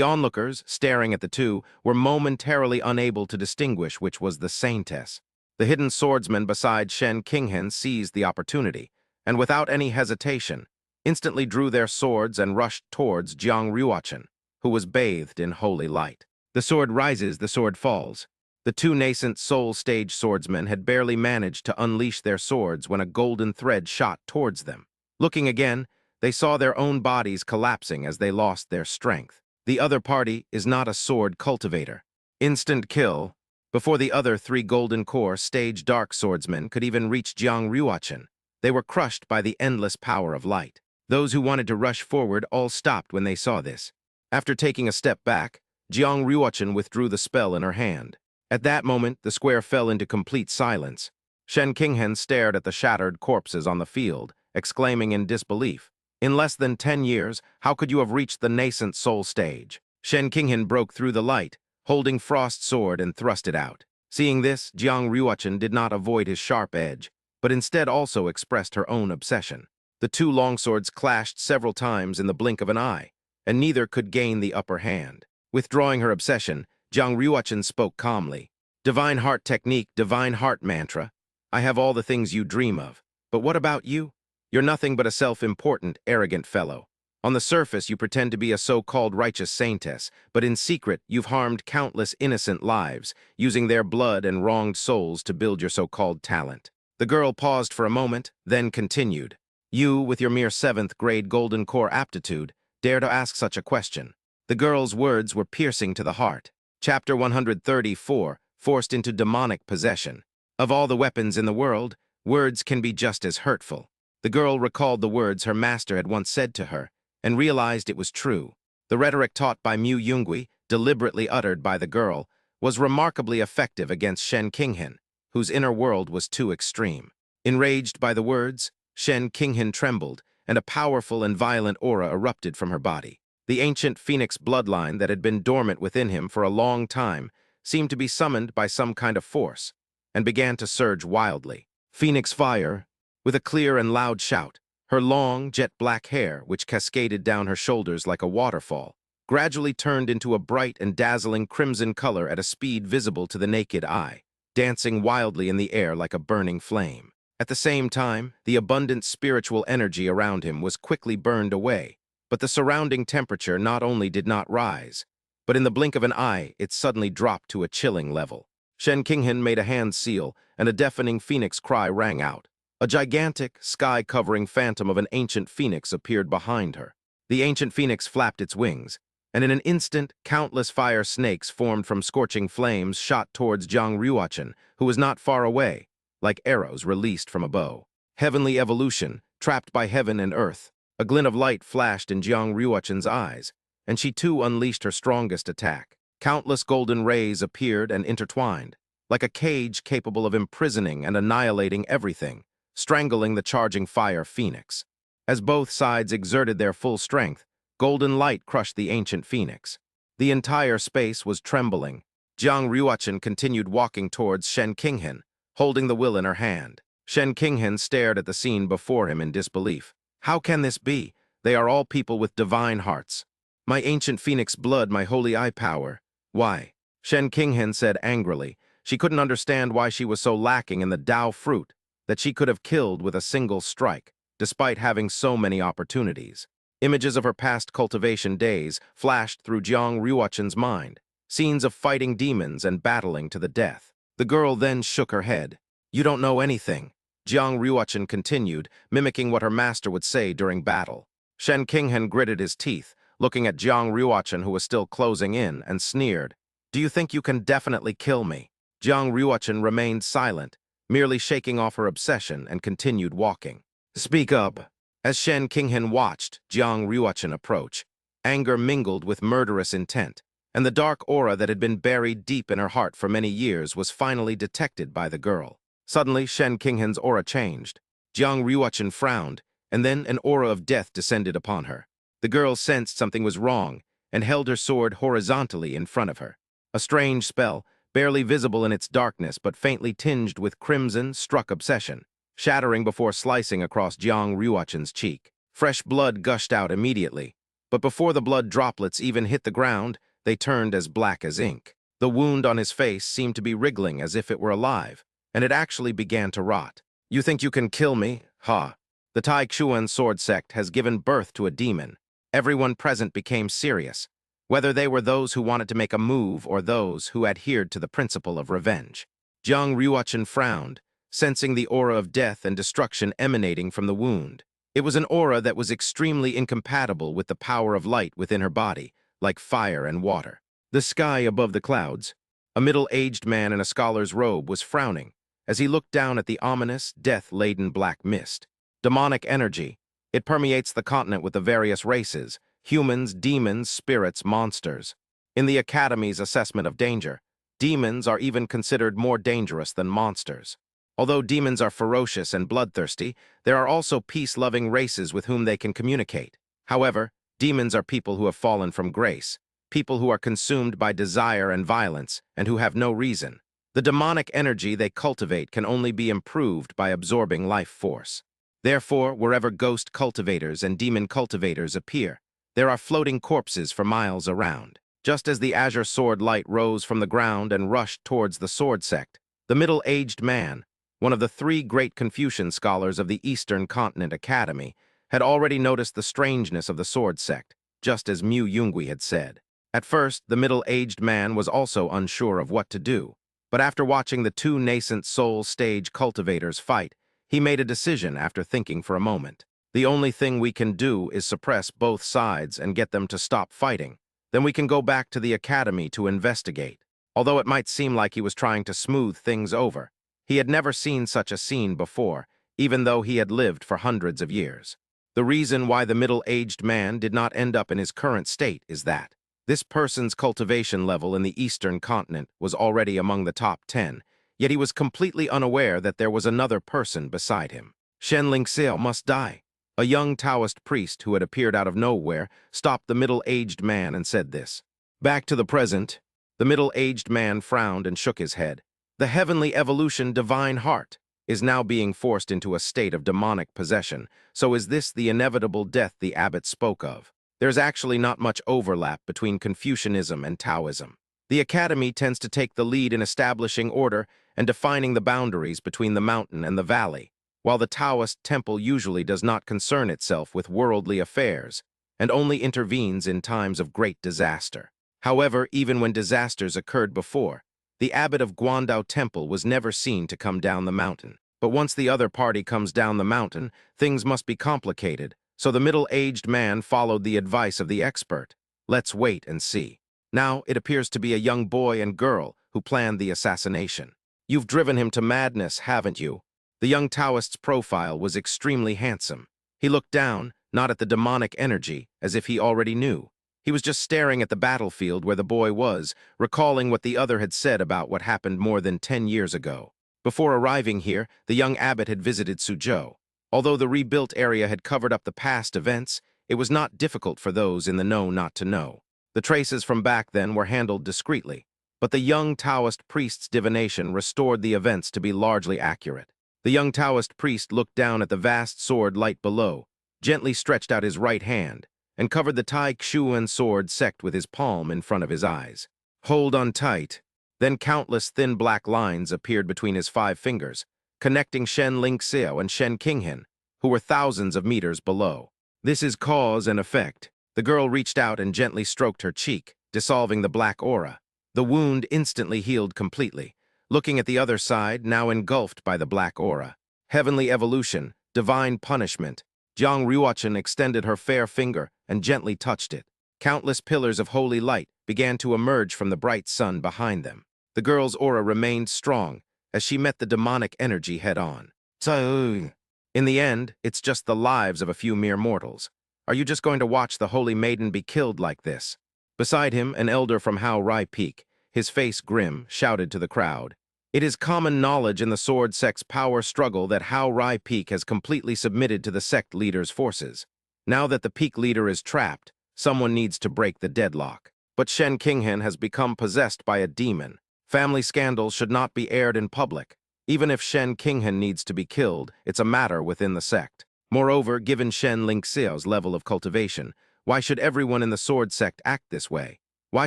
onlookers, staring at the two, were momentarily unable to distinguish which was the saintess. The hidden swordsman beside Shen Qinghen seized the opportunity, and without any hesitation, instantly drew their swords and rushed towards Jiang Ruochen, who was bathed in holy light. The sword rises, the sword falls. The two nascent soul stage swordsmen had barely managed to unleash their swords when a golden thread shot towards them. Looking again, they saw their own bodies collapsing as they lost their strength. The other party is not a sword cultivator. Instant kill. Before the other three Golden Core stage dark swordsmen could even reach Jiang Ruochen, they were crushed by the endless power of light. Those who wanted to rush forward all stopped when they saw this. After taking a step back, Jiang Ruochen withdrew the spell in her hand. At that moment, the square fell into complete silence. Shen Qinghen stared at the shattered corpses on the field, exclaiming in disbelief, "In less than 10 years, how could you have reached the nascent soul stage?" Shen Qinghen broke through the light, holding Frost's sword and thrust it out. Seeing this, Jiang Ruochen did not avoid his sharp edge, but instead also expressed her own obsession. The two longswords clashed several times in the blink of an eye, and neither could gain the upper hand. Withdrawing her obsession, Jiang Ruochen spoke calmly. "Divine Heart Technique, Divine Heart Mantra. I have all the things you dream of. But what about you? You're nothing but a self-important, arrogant fellow. On the surface, you pretend to be a so-called righteous saintess, but in secret, you've harmed countless innocent lives, using their blood and wronged souls to build your so-called talent." The girl paused for a moment, then continued. "You, with your mere 7th grade Golden Core aptitude, dare to ask such a question." The girl's words were piercing to the heart. Chapter 134, Forced into Demonic Possession. Of all the weapons in the world, words can be just as hurtful. The girl recalled the words her master had once said to her, and realized it was true. The rhetoric taught by Mu Yungui, deliberately uttered by the girl, was remarkably effective against Shen Qinghen, whose inner world was too extreme. Enraged by the words, Shen Qinghen trembled, and a powerful and violent aura erupted from her body. The ancient phoenix bloodline that had been dormant within him for a long time seemed to be summoned by some kind of force, and began to surge wildly. Phoenix fire, with a clear and loud shout, her long, jet-black hair, which cascaded down her shoulders like a waterfall, gradually turned into a bright and dazzling crimson color at a speed visible to the naked eye, dancing wildly in the air like a burning flame. At the same time, the abundant spiritual energy around him was quickly burned away, but the surrounding temperature not only did not rise, but in the blink of an eye, it suddenly dropped to a chilling level. Shen Qinghen made a hand seal, and a deafening phoenix cry rang out. A gigantic, sky-covering phantom of an ancient phoenix appeared behind her. The ancient phoenix flapped its wings, and in an instant, countless fire snakes formed from scorching flames shot towards Jiang Ruochen, who was not far away, like arrows released from a bow. Heavenly evolution, trapped by heaven and earth. A glint of light flashed in Jiang Ruochen's eyes, and she too unleashed her strongest attack. Countless golden rays appeared and intertwined, like a cage capable of imprisoning and annihilating everything, strangling the charging fire phoenix. As both sides exerted their full strength, golden light crushed the ancient phoenix. The entire space was trembling. Jiang Ruochen continued walking towards Shen Qinghen, holding the will in her hand. Shen Qinghen stared at the scene before him in disbelief. How can this be? They are all people with divine hearts. My ancient phoenix blood, my holy eye power. Why? Shen Qinghen said angrily. She couldn't understand why she was so lacking in the Dao fruit that she could have killed with a single strike, despite having so many opportunities. Images of her past cultivation days flashed through Jiang Ruochen's mind, scenes of fighting demons and battling to the death. The girl then shook her head. "You don't know anything," Jiang Ruochen continued, mimicking what her master would say during battle. Shen Qinghen gritted his teeth, looking at Jiang Ruochen, who was still closing in, and sneered. "Do you think you can definitely kill me?" Jiang Ruochen remained silent, merely shaking off her obsession, and continued walking. "Speak up." As Shen Qinghen watched Jiang Ruochen approach, anger mingled with murderous intent, and the dark aura that had been buried deep in her heart for many years was finally detected by the girl. Suddenly, Shen Qinghen's aura changed. Jiang Ruochen frowned, and then an aura of death descended upon her. The girl sensed something was wrong and held her sword horizontally in front of her. A strange spell, barely visible in its darkness but faintly tinged with crimson, struck obsession, shattering before slicing across Jiang Ruochen's cheek. Fresh blood gushed out immediately, but before the blood droplets even hit the ground, they turned as black as ink. The wound on his face seemed to be wriggling as if it were alive, and it actually began to rot. You think you can kill me? Ha! The Tai Chuan sword sect has given birth to a demon. Everyone present became serious, whether they were those who wanted to make a move or those who adhered to the principle of revenge. Jiang Ruochen frowned, sensing the aura of death and destruction emanating from the wound. It was an aura that was extremely incompatible with the power of light within her body, like fire and water. The sky above the clouds. A middle-aged man in a scholar's robe was frowning as he looked down at the ominous, death-laden black mist. Demonic energy. It permeates the continent with the various races, humans, demons, spirits, monsters. In the Academy's assessment of danger, demons are even considered more dangerous than monsters. Although demons are ferocious and bloodthirsty, there are also peace-loving races with whom they can communicate. However, demons are people who have fallen from grace, people who are consumed by desire and violence, and who have no reason. The demonic energy they cultivate can only be improved by absorbing life force. Therefore, wherever ghost cultivators and demon cultivators appear, there are floating corpses for miles around. Just as the azure sword light rose from the ground and rushed towards the sword sect, the middle-aged man, one of the 3 great Confucian scholars of the Eastern Continent Academy, had already noticed the strangeness of the sword sect, just as Mu Yungui had said. At first, the middle-aged man was also unsure of what to do, but after watching the 2 nascent soul stage cultivators fight, he made a decision after thinking for a moment. The only thing we can do is suppress both sides and get them to stop fighting. Then we can go back to the academy to investigate. Although it might seem like he was trying to smooth things over, he had never seen such a scene before, even though he had lived for hundreds of years. The reason why the middle-aged man did not end up in his current state is that this person's cultivation level in the Eastern Continent was already among the top 10, yet he was completely unaware that there was another person beside him. Shen Lingxiao must die. A young Taoist priest who had appeared out of nowhere stopped the middle-aged man and said this. Back to the present. The middle-aged man frowned and shook his head. The heavenly evolution divine heart is now being forced into a state of demonic possession, so is this the inevitable death the abbot spoke of? There's actually not much overlap between Confucianism and Taoism. The academy tends to take the lead in establishing order and defining the boundaries between the mountain and the valley, while the Taoist temple usually does not concern itself with worldly affairs and only intervenes in times of great disaster. However, even when disasters occurred before, the abbot of Guandao Temple was never seen to come down the mountain. But once the other party comes down the mountain, things must be complicated, so the middle-aged man followed the advice of the expert. Let's wait and see. Now, it appears to be a young boy and girl who planned the assassination. You've driven him to madness, haven't you? The young Taoist's profile was extremely handsome. He looked down, not at the demonic energy, as if he already knew. He was just staring at the battlefield where the boy was, recalling what the other had said about what happened more than 10 years ago. Before arriving here, the young abbot had visited Suzhou. Although the rebuilt area had covered up the past events, it was not difficult for those in the know not to know. The traces from back then were handled discreetly, but the young Taoist priest's divination restored the events to be largely accurate. The young Taoist priest looked down at the vast sword light below, gently stretched out his right hand, and covered the Tai Chuan sword sect with his palm in front of his eyes. Hold on tight. Then countless thin black lines appeared between his 5 fingers, connecting Shen Lingxiao and Shen Qinghen, who were thousands of meters below. This is cause and effect. The girl reached out and gently stroked her cheek, dissolving the black aura. The wound instantly healed completely. Looking at the other side, now engulfed by the black aura. Heavenly evolution, divine punishment. Jiang Ruochen extended her fair finger and gently touched it. Countless pillars of holy light began to emerge from the bright sun behind them. The girl's aura remained strong as she met the demonic energy head-on. In the end, it's just the lives of a few mere mortals. Are you just going to watch the holy maiden be killed like this? Beside him, an elder from Hao Rai Peak, his face grim, shouted to the crowd. It is common knowledge in the sword sect's power struggle that Hao Rai Peak has completely submitted to the sect leader's forces. Now that the peak leader is trapped, someone needs to break the deadlock. But Shen Qinghen has become possessed by a demon. Family scandals should not be aired in public. Even if Shen Qinghen needs to be killed, it's a matter within the sect. Moreover, given Shen Lingxiao's level of cultivation, why should everyone in the sword sect act this way? Why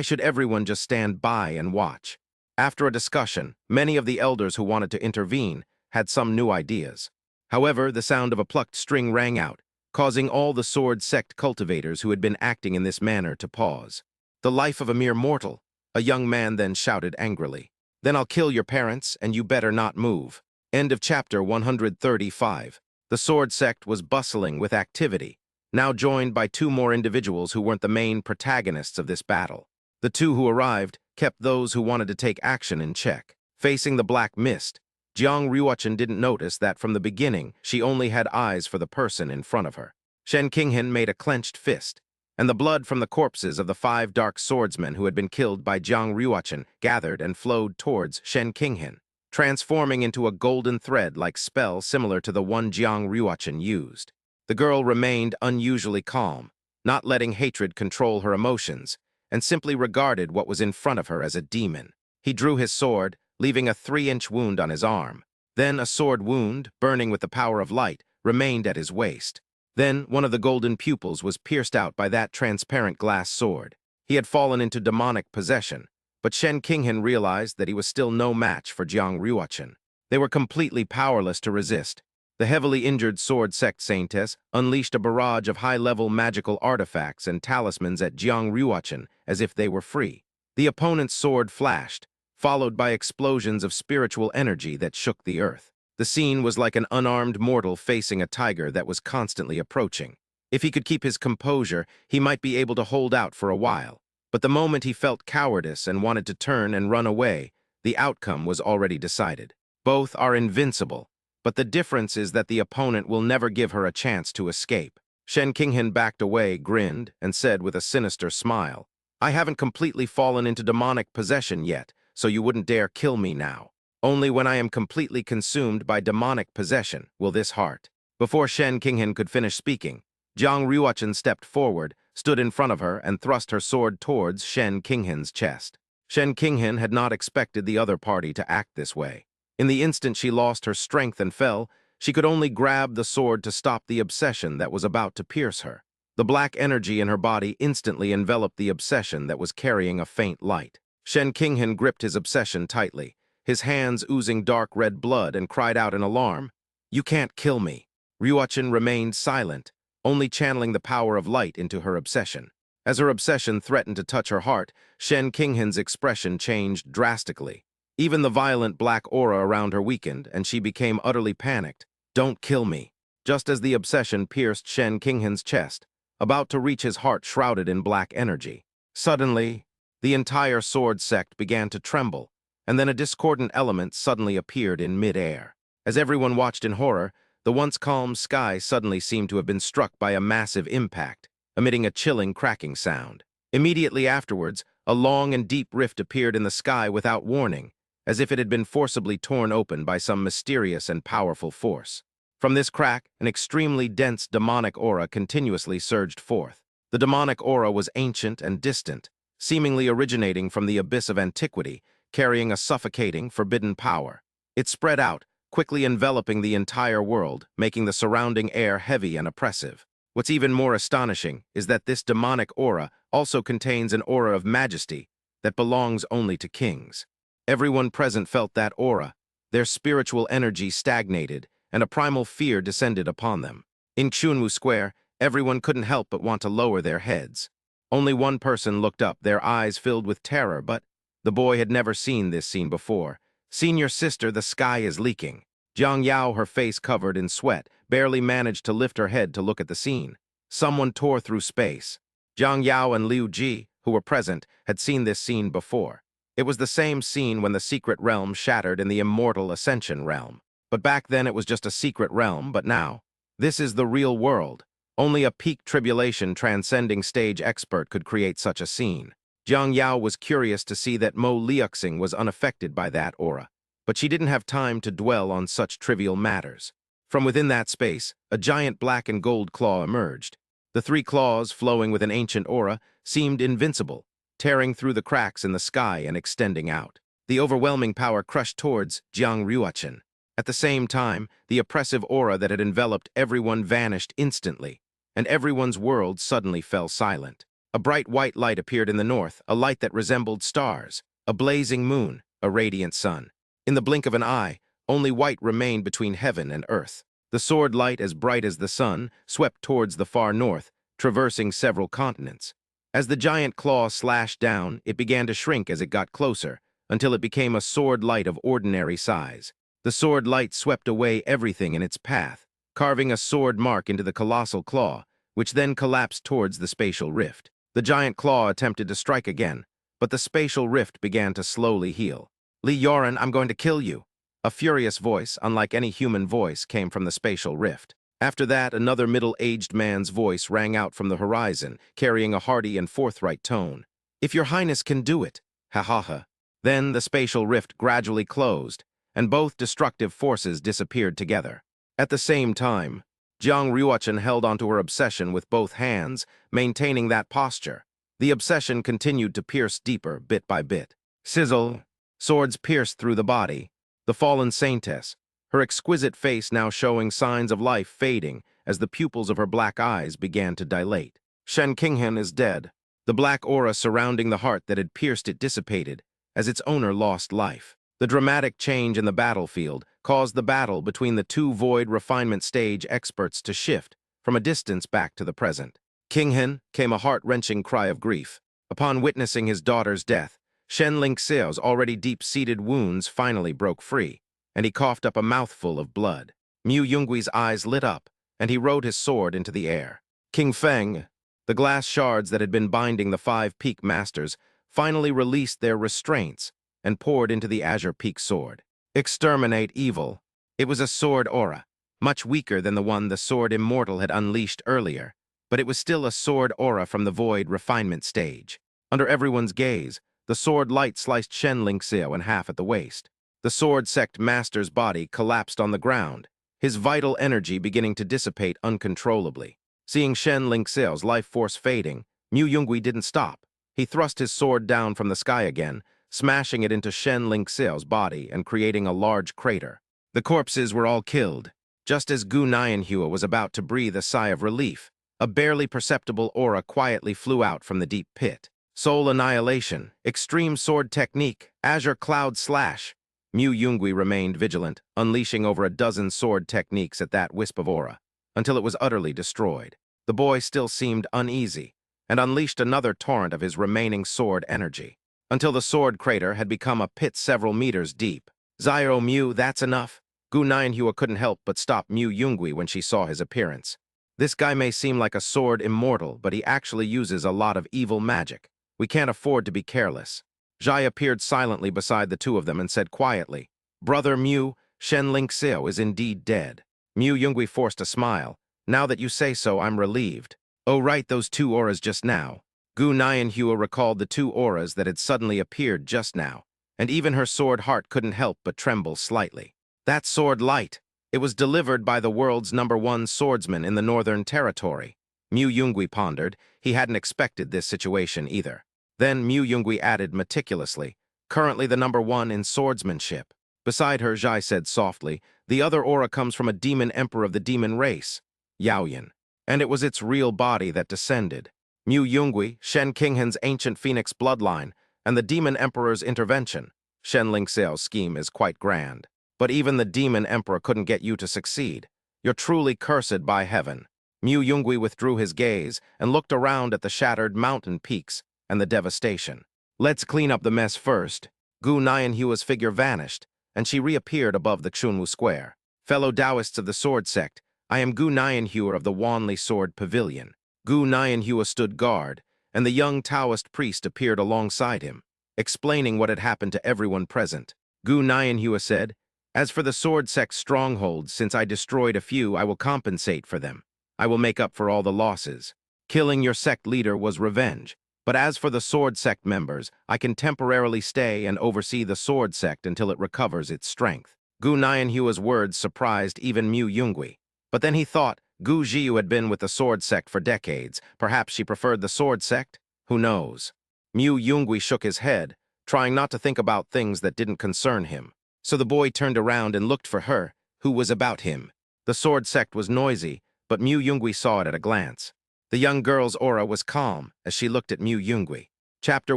should everyone just stand by and watch? After a discussion, many of the elders who wanted to intervene had some new ideas. However, the sound of a plucked string rang out, causing all the sword sect cultivators who had been acting in this manner to pause. "The life of a mere mortal," a young man then shouted angrily. "Then I'll kill your parents, and you better not move." End of chapter 135. The sword sect was bustling with activity, now joined by two more individuals who weren't the main protagonists of this battle. The two who arrived kept those who wanted to take action in check. Facing the black mist, Jiang Ryuchen didn't notice that from the beginning she only had eyes for the person in front of her. Shen Qinghan made a clenched fist, and the blood from the corpses of the 5 dark swordsmen who had been killed by Jiang Ryuchen gathered and flowed towards Shen Qinghan, transforming into a golden thread-like spell similar to the one Jiang Ryuchen used. The girl remained unusually calm, not letting hatred control her emotions, and simply regarded what was in front of her as a demon. He drew his sword, leaving a 3-inch wound on his arm. Then a sword wound, burning with the power of light, remained at his waist. Then one of the golden pupils was pierced out by that transparent glass sword. He had fallen into demonic possession, but Shen Qinghan realized that he was still no match for Jiang Ryuchen. They were completely powerless to resist. The heavily injured sword sect saintess unleashed a barrage of high-level magical artifacts and talismans at Jiang Ryuchen as if they were free. The opponent's sword flashed, followed by explosions of spiritual energy that shook the earth. The scene was like an unarmed mortal facing a tiger that was constantly approaching. If he could keep his composure, he might be able to hold out for a while. But the moment he felt cowardice and wanted to turn and run away, the outcome was already decided. Both are invincible, but the difference is that the opponent will never give her a chance to escape. Shen Qinghan backed away, grinned, and said with a sinister smile, "I haven't completely fallen into demonic possession yet, so you wouldn't dare kill me now. Only when I am completely consumed by demonic possession will this heart." Before Shen Qinghan could finish speaking, Jiang Ryuchen stepped forward, stood in front of her, and thrust her sword towards Shen Qinghan's chest. Shen Qinghan had not expected the other party to act this way. In the instant she lost her strength and fell, she could only grab the sword to stop the obsession that was about to pierce her. The black energy in her body instantly enveloped the obsession that was carrying a faint light. Shen Qinghan gripped his obsession tightly, his hands oozing dark red blood, and cried out in alarm, "You can't kill me." Ryuchen remained silent, only channeling the power of light into her obsession. As her obsession threatened to touch her heart, Shen Qinghan's expression changed drastically. Even the violent black aura around her weakened, and she became utterly panicked. "Don't kill me." Just as the obsession pierced Shen Qinghan's chest, about to reach his heart shrouded in black energy. Suddenly, the entire sword sect began to tremble, and then a discordant element suddenly appeared in mid-air. As everyone watched in horror, the once calm sky suddenly seemed to have been struck by a massive impact, emitting a chilling cracking sound. Immediately afterwards, a long and deep rift appeared in the sky without warning, as if it had been forcibly torn open by some mysterious and powerful force. From this crack, an extremely dense demonic aura continuously surged forth. The demonic aura was ancient and distant, seemingly originating from the abyss of antiquity, carrying a suffocating, forbidden power. It spread out, quickly enveloping the entire world, making the surrounding air heavy and oppressive. What's even more astonishing is that this demonic aura also contains an aura of majesty that belongs only to kings. Everyone present felt that aura. Their spiritual energy stagnated, and a primal fear descended upon them. In Chunwu Square, everyone couldn't help but want to lower their heads. Only one person looked up, their eyes filled with terror, but the boy had never seen this scene before. "Senior sister, the sky is leaking." Jiang Yao, her face covered in sweat, barely managed to lift her head to look at the scene. Someone tore through space. Jiang Yao and Liu Ji, who were present, had seen this scene before. It was the same scene when the secret realm shattered in the immortal Ascension realm. But back then it was just a secret realm, but now, this is the real world. Only a peak tribulation transcending stage expert could create such a scene. Jiang Yao was curious to see that Mo Liuxing was unaffected by that aura, but she didn't have time to dwell on such trivial matters. From within that space, a giant black and gold claw emerged. The 3 claws, flowing with an ancient aura, seemed invincible, tearing through the cracks in the sky and extending out. The overwhelming power crushed towards Jiang Ryuchen. At the same time, the oppressive aura that had enveloped everyone vanished instantly, and everyone's world suddenly fell silent. A bright white light appeared in the north, a light that resembled stars. A blazing moon, a radiant sun. In the blink of an eye, only white remained between heaven and earth. The sword light, as bright as the sun, swept towards the far north, traversing several continents. As the giant claw slashed down, it began to shrink as it got closer, until it became a sword light of ordinary size. The sword light swept away everything in its path, carving a sword mark into the colossal claw, which then collapsed towards the spatial rift. The giant claw attempted to strike again, but the spatial rift began to slowly heal. "Li Yoren, I'm going to kill you." A furious voice, unlike any human voice, came from the spatial rift. After that, another middle-aged man's voice rang out from the horizon, carrying a hearty and forthright tone. "If your highness can do it, ha ha ha." Then the spatial rift gradually closed, and both destructive forces disappeared together. At the same time, Jiang Ruochen held onto her obsession with both hands, maintaining that posture. The obsession continued to pierce deeper, bit by bit. Sizzle! Swords pierced through the body. The fallen saintess, her exquisite face now showing signs of life fading as the pupils of her black eyes began to dilate. Shen Qinghan is dead. The black aura surrounding the heart that had pierced it dissipated as its owner lost life. The dramatic change in the battlefield caused the battle between the two void refinement stage experts to shift from a distance back to the present. Qinghan came a heart-wrenching cry of grief. Upon witnessing his daughter's death, Shen Lingxiao's already deep-seated wounds finally broke free, and he coughed up a mouthful of blood. Mu Yonggui's eyes lit up, and he rode his sword into the air. King Feng, the glass shards that had been binding the 5 peak masters, finally released their restraints and poured into the Azure Peak sword. Exterminate evil. It was a sword aura, much weaker than the one the sword immortal had unleashed earlier, but it was still a sword aura from the void refinement stage. Under everyone's gaze, the sword light sliced Shen Lingxiao in half at the waist. The sword sect master's body collapsed on the ground, his vital energy beginning to dissipate uncontrollably. Seeing Shen Lingxiao's life force fading, Mu Yongui didn't stop. He thrust his sword down from the sky again, smashing it into Shen Lingxiao's body and creating a large crater. The corpses were all killed. Just as Gu Nianhua was about to breathe a sigh of relief, a barely perceptible aura quietly flew out from the deep pit. Soul annihilation, extreme sword technique, Azure cloud slash. Mu Yongui remained vigilant, unleashing over a dozen sword techniques at that wisp of aura, until it was utterly destroyed. The boy still seemed uneasy, and unleashed another torrent of his remaining sword energy, until the sword crater had become a pit several meters deep. "Zyro Mu, that's enough." Gu Nianhua couldn't help but stop Mu Yongui when she saw his appearance. "This guy may seem like a sword immortal, but he actually uses a lot of evil magic. We can't afford to be careless." Zhai appeared silently beside the two of them and said quietly, "Brother Mu, Shen Lingxiao is indeed dead." Mu Yongui forced a smile. "Now that you say so, I'm relieved." "Oh right, those two auras just now." Gu Nianhua recalled the two auras that had suddenly appeared just now, and even her sword heart couldn't help but tremble slightly. "That sword light. It was delivered by the world's #1 swordsman in the Northern Territory." Mu Yongui pondered. He hadn't expected this situation either. Then Mu Yongui added meticulously, "Currently the #1 in swordsmanship." Beside her, Zhai said softly, "The other aura comes from a demon emperor of the demon race, Yaoyan, and it was its real body that descended. Mu Yongui, Shen Qinghan's ancient phoenix bloodline, and the demon emperor's intervention. Shen Lingxiao's scheme is quite grand. But even the demon emperor couldn't get you to succeed. You're truly cursed by heaven." Mu Yongui withdrew his gaze and looked around at the shattered mountain peaks and the devastation. "Let's clean up the mess first." Gu Nianhua's figure vanished, and she reappeared above the Chunwu Square. "Fellow Taoists of the Sword Sect, I am Gu Nianhua of the Wanli Sword Pavilion." Gu Nianhua stood guard, and the young Taoist priest appeared alongside him, explaining what had happened to everyone present. Gu Nianhua said, "As for the Sword Sect's strongholds, since I destroyed a few, I will compensate for them. I will make up for all the losses. Killing your sect leader was revenge. But as for the Sword Sect members, I can temporarily stay and oversee the Sword Sect until it recovers its strength." Gu Nianhua's words surprised even Mu Yongui. But then he thought, Gu Jiu had been with the Sword Sect for decades. Perhaps she preferred the Sword Sect? Who knows? Mu Yongui shook his head, trying not to think about things that didn't concern him. So the boy turned around and looked for her, who was about him. The Sword Sect was noisy, but Mu Yongui saw it at a glance. The young girl's aura was calm as she looked at Mu Yongui. Chapter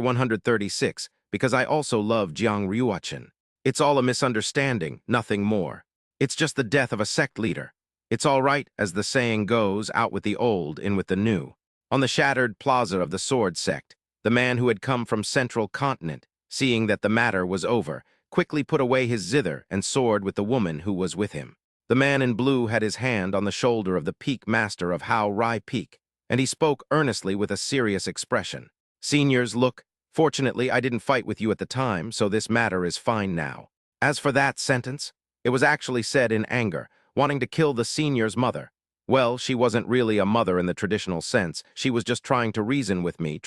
136, because I also love Jiang Ryuachin. It's all a misunderstanding, nothing more. It's just the death of a sect leader. It's all right, as the saying goes, out with the old, in with the new. On the shattered plaza of the sword sect, the man who had come from Central Continent, seeing that the matter was over, quickly put away his zither and sword with the woman who was with him. The man in blue had his hand on the shoulder of the peak master of Hao Rai Peak, and he spoke earnestly with a serious expression. Seniors, look, fortunately I didn't fight with you at the time, so this matter is fine now. As for that sentence, it was actually said in anger, wanting to kill the senior's mother. Well, she wasn't really a mother in the traditional sense. She was just trying to reason with me.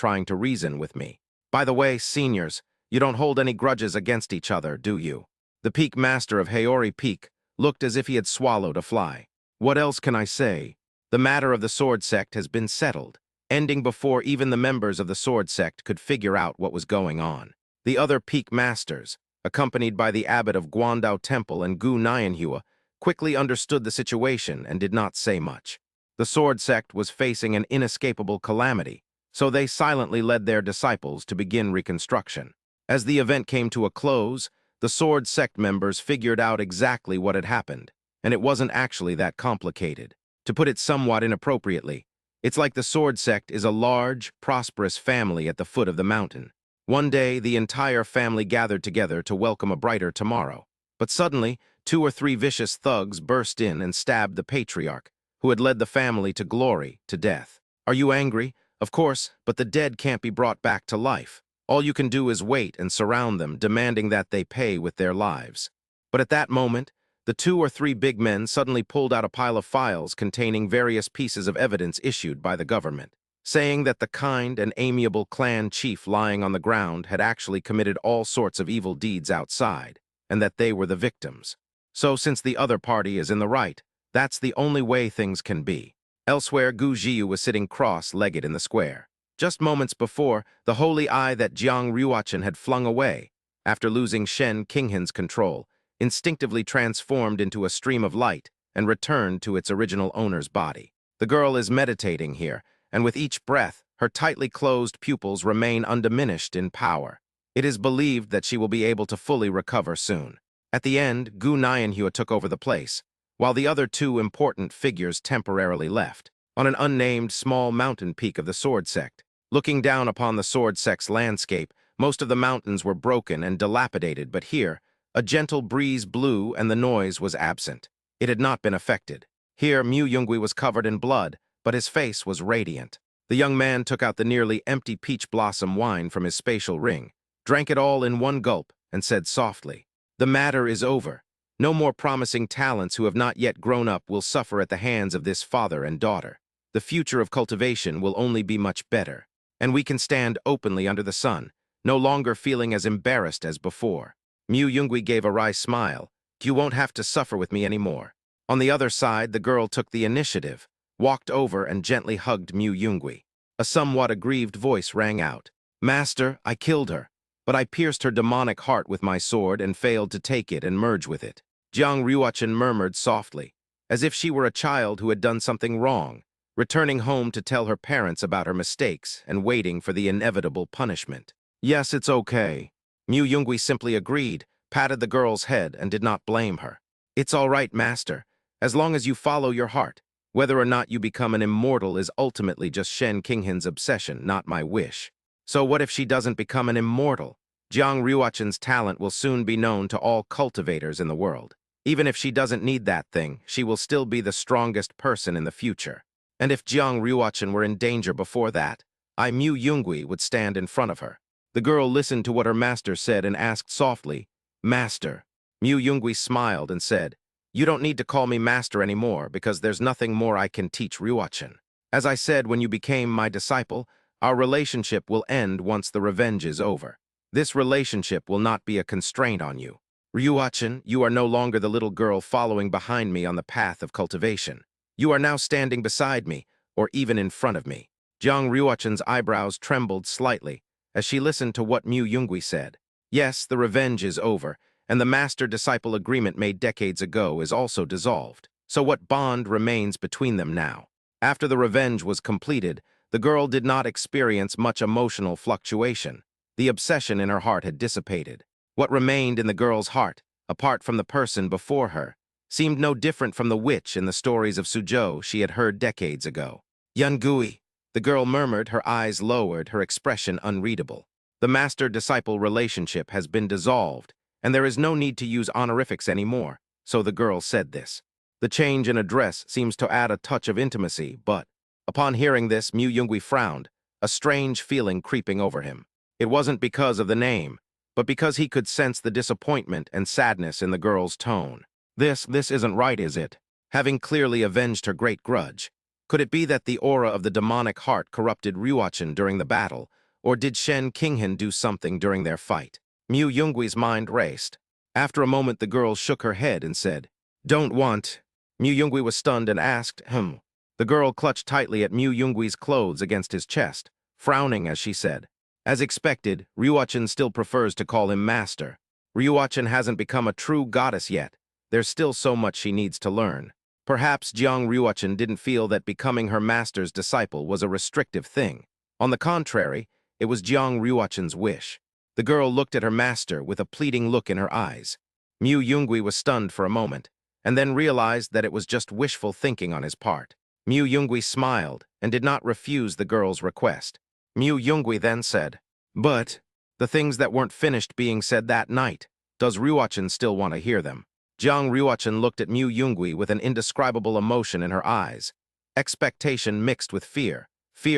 By the way, seniors, you don't hold any grudges against each other, do you? The peak master of Haori Peak looked as if he had swallowed a fly. What else can I say? The matter of the sword sect has been settled, ending before even the members of the sword sect could figure out what was going on. The other peak masters, accompanied by the abbot of Guandao Temple and Gu Nianhua, quickly understood the situation and did not say much. The sword sect was facing an inescapable calamity, so they silently led their disciples to begin reconstruction. As the event came to a close, the sword sect members figured out exactly what had happened, and it wasn't actually that complicated. To put it somewhat inappropriately, it's like the sword sect is a large, prosperous family at the foot of the mountain. One day, the entire family gathered together to welcome a brighter tomorrow. But suddenly, 2 or 3 vicious thugs burst in and stabbed the patriarch, who had led the family to glory, to death. Are you angry? Of course, but the dead can't be brought back to life. All you can do is wait and surround them, demanding that they pay with their lives. But at that moment, the 2 or 3 big men suddenly pulled out a pile of files containing various pieces of evidence issued by the government, saying that the kind and amiable clan chief lying on the ground had actually committed all sorts of evil deeds outside, and that they were the victims. So since the other party is in the right, that's the only way things can be. Elsewhere, Gu Jiu was sitting cross-legged in the square. Just moments before, the holy eye that Jiang Ryuachin had flung away, after losing Shen Qinghan's control, instinctively transformed into a stream of light and returned to its original owner's body. The girl is meditating here, and with each breath, her tightly closed pupils remain undiminished in power. It is believed that she will be able to fully recover soon. At the end, Gu Nianhua took over the place, while the other 2 important figures temporarily left. On an unnamed small mountain peak of the sword sect, looking down upon the sword sect's landscape, most of the mountains were broken and dilapidated, but here, a gentle breeze blew and the noise was absent. It had not been affected. Here, Mu Yungui was covered in blood, but his face was radiant. The young man took out the nearly empty peach blossom wine from his spatial ring, drank it all in one gulp, and said softly, "The matter is over. No more promising talents who have not yet grown up will suffer at the hands of this father and daughter. The future of cultivation will only be much better, and we can stand openly under the sun, no longer feeling as embarrassed as before." Mu Yungui gave a wry smile. "You won't have to suffer with me anymore." On the other side, the girl took the initiative, walked over and gently hugged Mu Yungui. A somewhat aggrieved voice rang out, "Master, I killed her, but I pierced her demonic heart with my sword and failed to take it and merge with it." Jiang Ryuachin murmured softly, as if she were a child who had done something wrong, returning home to tell her parents about her mistakes and waiting for the inevitable punishment. "Yes, it's okay." Mu Yungui simply agreed, patted the girl's head, and did not blame her. "It's all right, master, as long as you follow your heart. Whether or not you become an immortal is ultimately just Shen Qinghan's obsession, not my wish." "So what if she doesn't become an immortal? Jiang Ryuachin's talent will soon be known to all cultivators in the world. Even if she doesn't need that thing, she will still be the strongest person in the future. And if Jiang Ryuachin were in danger before that, I, Mu Yungui, would stand in front of her." The girl listened to what her master said and asked softly, "Master?" Mu Yungui smiled and said, "You don't need to call me master anymore because there's nothing more I can teach Ryuachin. As I said when you became my disciple, our relationship will end once the revenge is over. This relationship will not be a constraint on you. Ryuachin, you are no longer the little girl following behind me on the path of cultivation. You are now standing beside me, or even in front of me." Jiang Ryuachin's eyebrows trembled slightly as she listened to what Mu Yungui said. Yes, the revenge is over, and the master-disciple agreement made decades ago is also dissolved. So what bond remains between them now? After the revenge was completed, the girl did not experience much emotional fluctuation. The obsession in her heart had dissipated. What remained in the girl's heart, apart from the person before her, seemed no different from the witch in the stories of Suzhou she had heard decades ago. Yungui, the girl murmured, her eyes lowered, her expression unreadable. The master-disciple relationship has been dissolved, and there is no need to use honorifics anymore, so the girl said this. The change in address seems to add a touch of intimacy, but, upon hearing this, Mu Yungui frowned, a strange feeling creeping over him. It wasn't because of the name, but because he could sense the disappointment and sadness in the girl's tone. This isn't right, is it? Having clearly avenged her great grudge, could it be that the aura of the demonic heart corrupted Ryuachin during the battle, or did Shen Qinghan do something during their fight? Mu Yungui's mind raced. After a moment, the girl shook her head and said, "Don't want." Mu Yungui was stunned and asked, The girl clutched tightly at Mu Yungui's clothes against his chest, frowning as she said, "As expected, Ryuachin still prefers to call him master. Ryuachin hasn't become a true goddess yet. There's still so much she needs to learn." Perhaps Jiang Ryuachin didn't feel that becoming her master's disciple was a restrictive thing. On the contrary, it was Jiang Ryuachin's wish. The girl looked at her master with a pleading look in her eyes. Mu Yungui was stunned for a moment, and then realized that it was just wishful thinking on his part. Mu Yungui smiled and did not refuse the girl's request. Mu Yungui then said, "But the things that weren't finished being said that night, does Ryuachin still want to hear them?" Jiang Ryuachin looked at Mu Yungui with an indescribable emotion in her eyes, expectation mixed with fear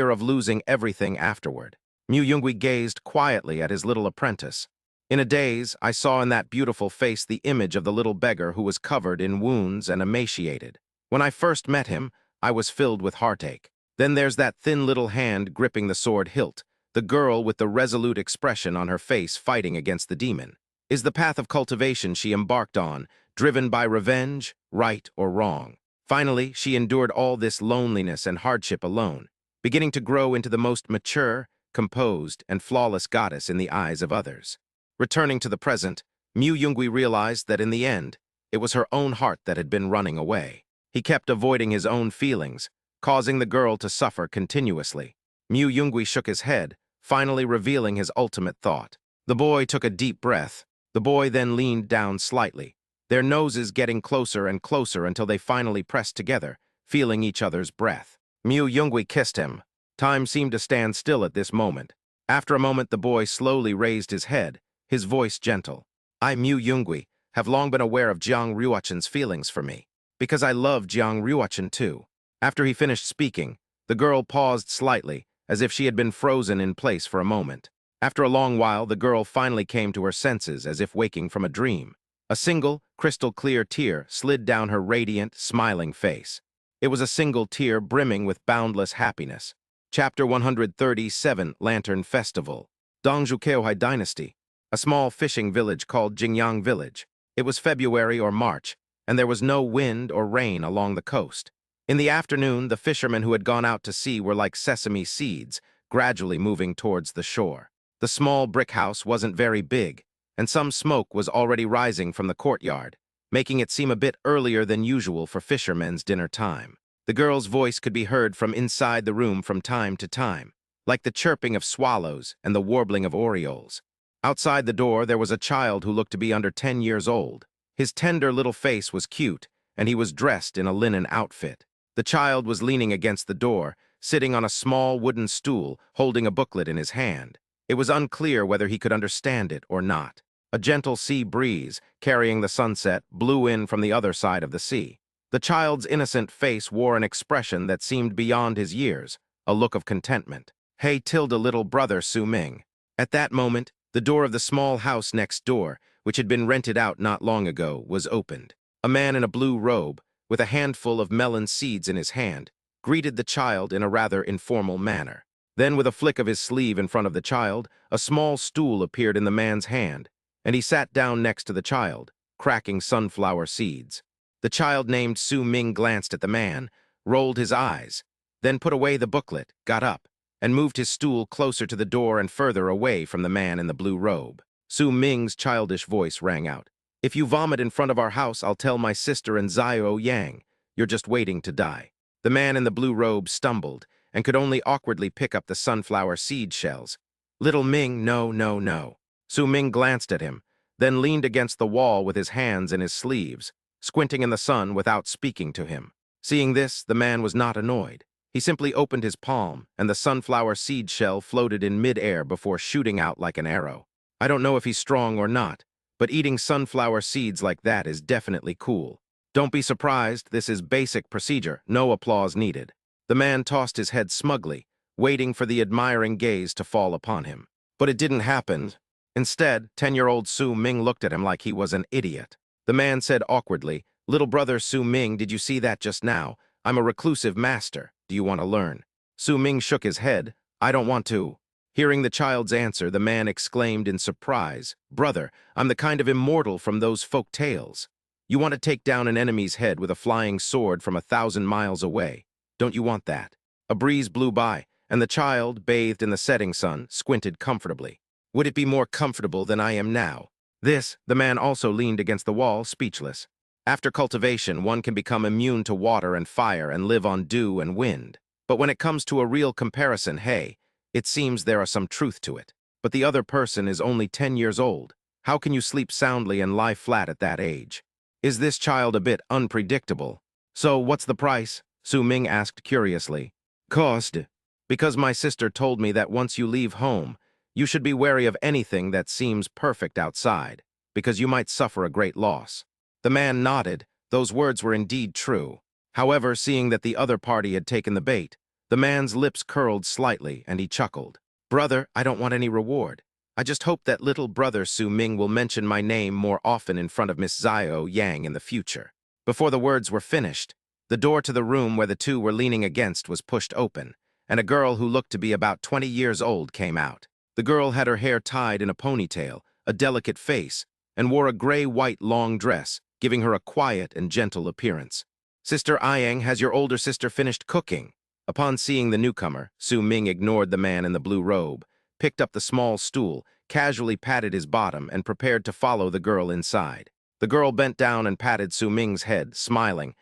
of losing everything afterward. Mu Yungui gazed quietly at his little apprentice. In a daze, I saw in that beautiful face the image of the little beggar who was covered in wounds and emaciated. When I first met him, I was filled with heartache. Then there's that thin little hand gripping the sword hilt, the girl with the resolute expression on her face fighting against the demon. Is the path of cultivation she embarked on, driven by revenge, right or wrong? Finally, she endured all this loneliness and hardship alone, beginning to grow into the most mature, composed, and flawless goddess in the eyes of others. Returning to the present, Mu Yungui realized that in the end, it was her own heart that had been running away. He kept avoiding his own feelings, causing the girl to suffer continuously. Mu Yungui shook his head, finally revealing his ultimate thought. The boy took a deep breath. The boy then leaned down slightly, their noses getting closer and closer until they finally pressed together, feeling each other's breath. Mu Yungui kissed him. Time seemed to stand still at this moment. After a moment, the boy slowly raised his head, his voice gentle. "I, Mu Yungui, have long been aware of Jiang Ryuachin's feelings for me, because I love Jiang Ryuachin too." After he finished speaking, the girl paused slightly, as if she had been frozen in place for a moment. After a long while, the girl finally came to her senses as if waking from a dream. A single, crystal-clear tear slid down her radiant, smiling face. It was a single tear brimming with boundless happiness. Chapter 137, Lantern Festival. Dongzhukeohai Dynasty, a small fishing village called Jingyang Village. It was February or March, and there was no wind or rain along the coast. In the afternoon, the fishermen who had gone out to sea were like sesame seeds, gradually moving towards the shore. The small brick house wasn't very big, and some smoke was already rising from the courtyard, making it seem a bit earlier than usual for fishermen's dinner time. The girl's voice could be heard from inside the room from time to time, like the chirping of swallows and the warbling of orioles. Outside the door, there was a child who looked to be under 10 years old. His tender little face was cute, and he was dressed in a linen outfit. The child was leaning against the door, sitting on a small wooden stool, holding a booklet in his hand. It was unclear whether he could understand it or not. A gentle sea breeze, carrying the sunset, blew in from the other side of the sea. The child's innocent face wore an expression that seemed beyond his years, a look of contentment. "Hey, Tilda, little brother Su Ming." At that moment, the door of the small house next door, which had been rented out not long ago, was opened. A man in a blue robe, with a handful of melon seeds in his hand, greeted the child in a rather informal manner. Then, with a flick of his sleeve in front of the child, a small stool appeared in the man's hand, and he sat down next to the child, cracking sunflower seeds. The child named Su Ming glanced at the man, rolled his eyes, then put away the booklet, got up, and moved his stool closer to the door and further away from the man in the blue robe. Su Ming's childish voice rang out. "If you vomit in front of our house, I'll tell my sister and Zio Yang. You're just waiting to die." The man in the blue robe stumbled and could only awkwardly pick up the sunflower seed shells. Little Ming, no, no, no. Su Ming glanced at him, then leaned against the wall with his hands in his sleeves, squinting in the sun without speaking to him. Seeing this, the man was not annoyed. He simply opened his palm, and the sunflower seed shell floated in mid-air before shooting out like an arrow. I don't know if he's strong or not, but eating sunflower seeds like that is definitely cool. Don't be surprised, this is basic procedure, no applause needed. The man tossed his head smugly, waiting for the admiring gaze to fall upon him. But it didn't happen. Instead, 10-year-old Su Ming looked at him like he was an idiot. The man said awkwardly, "Little brother Su Ming, did you see that just now? I'm a reclusive master. Do you want to learn?" Su Ming shook his head. "I don't want to." Hearing the child's answer, the man exclaimed in surprise, "Brother, I'm the kind of immortal from those folk tales. You want to take down an enemy's head with a flying sword from 1,000 miles away. Don't you want that?" A breeze blew by, and the child, bathed in the setting sun, squinted comfortably. "Would it be more comfortable than I am now?" The man also leaned against the wall, speechless. After cultivation, one can become immune to water and fire and live on dew and wind. But when it comes to a real comparison, hey, it seems there are some truth to it. But the other person is only 10 years old. How can you sleep soundly and lie flat at that age? Is this child a bit unpredictable? "So, what's the price?" Su Ming asked curiously. "Cost. Because my sister told me that once you leave home, you should be wary of anything that seems perfect outside, because you might suffer a great loss." The man nodded. Those words were indeed true. However, seeing that the other party had taken the bait, the man's lips curled slightly and he chuckled. "Brother, I don't want any reward. I just hope that little brother Su Ming will mention my name more often in front of Miss Xiao Yang in the future." Before the words were finished, the door to the room where the two were leaning against was pushed open, and a girl who looked to be about 20 years old came out. The girl had her hair tied in a ponytail, a delicate face, and wore a gray-white long dress, giving her a quiet and gentle appearance. "Sister Ayang, has your older sister finished cooking?" Upon seeing the newcomer, Su Ming ignored the man in the blue robe, picked up the small stool, casually patted his bottom, and prepared to follow the girl inside. The girl bent down and patted Su Ming's head, smiling.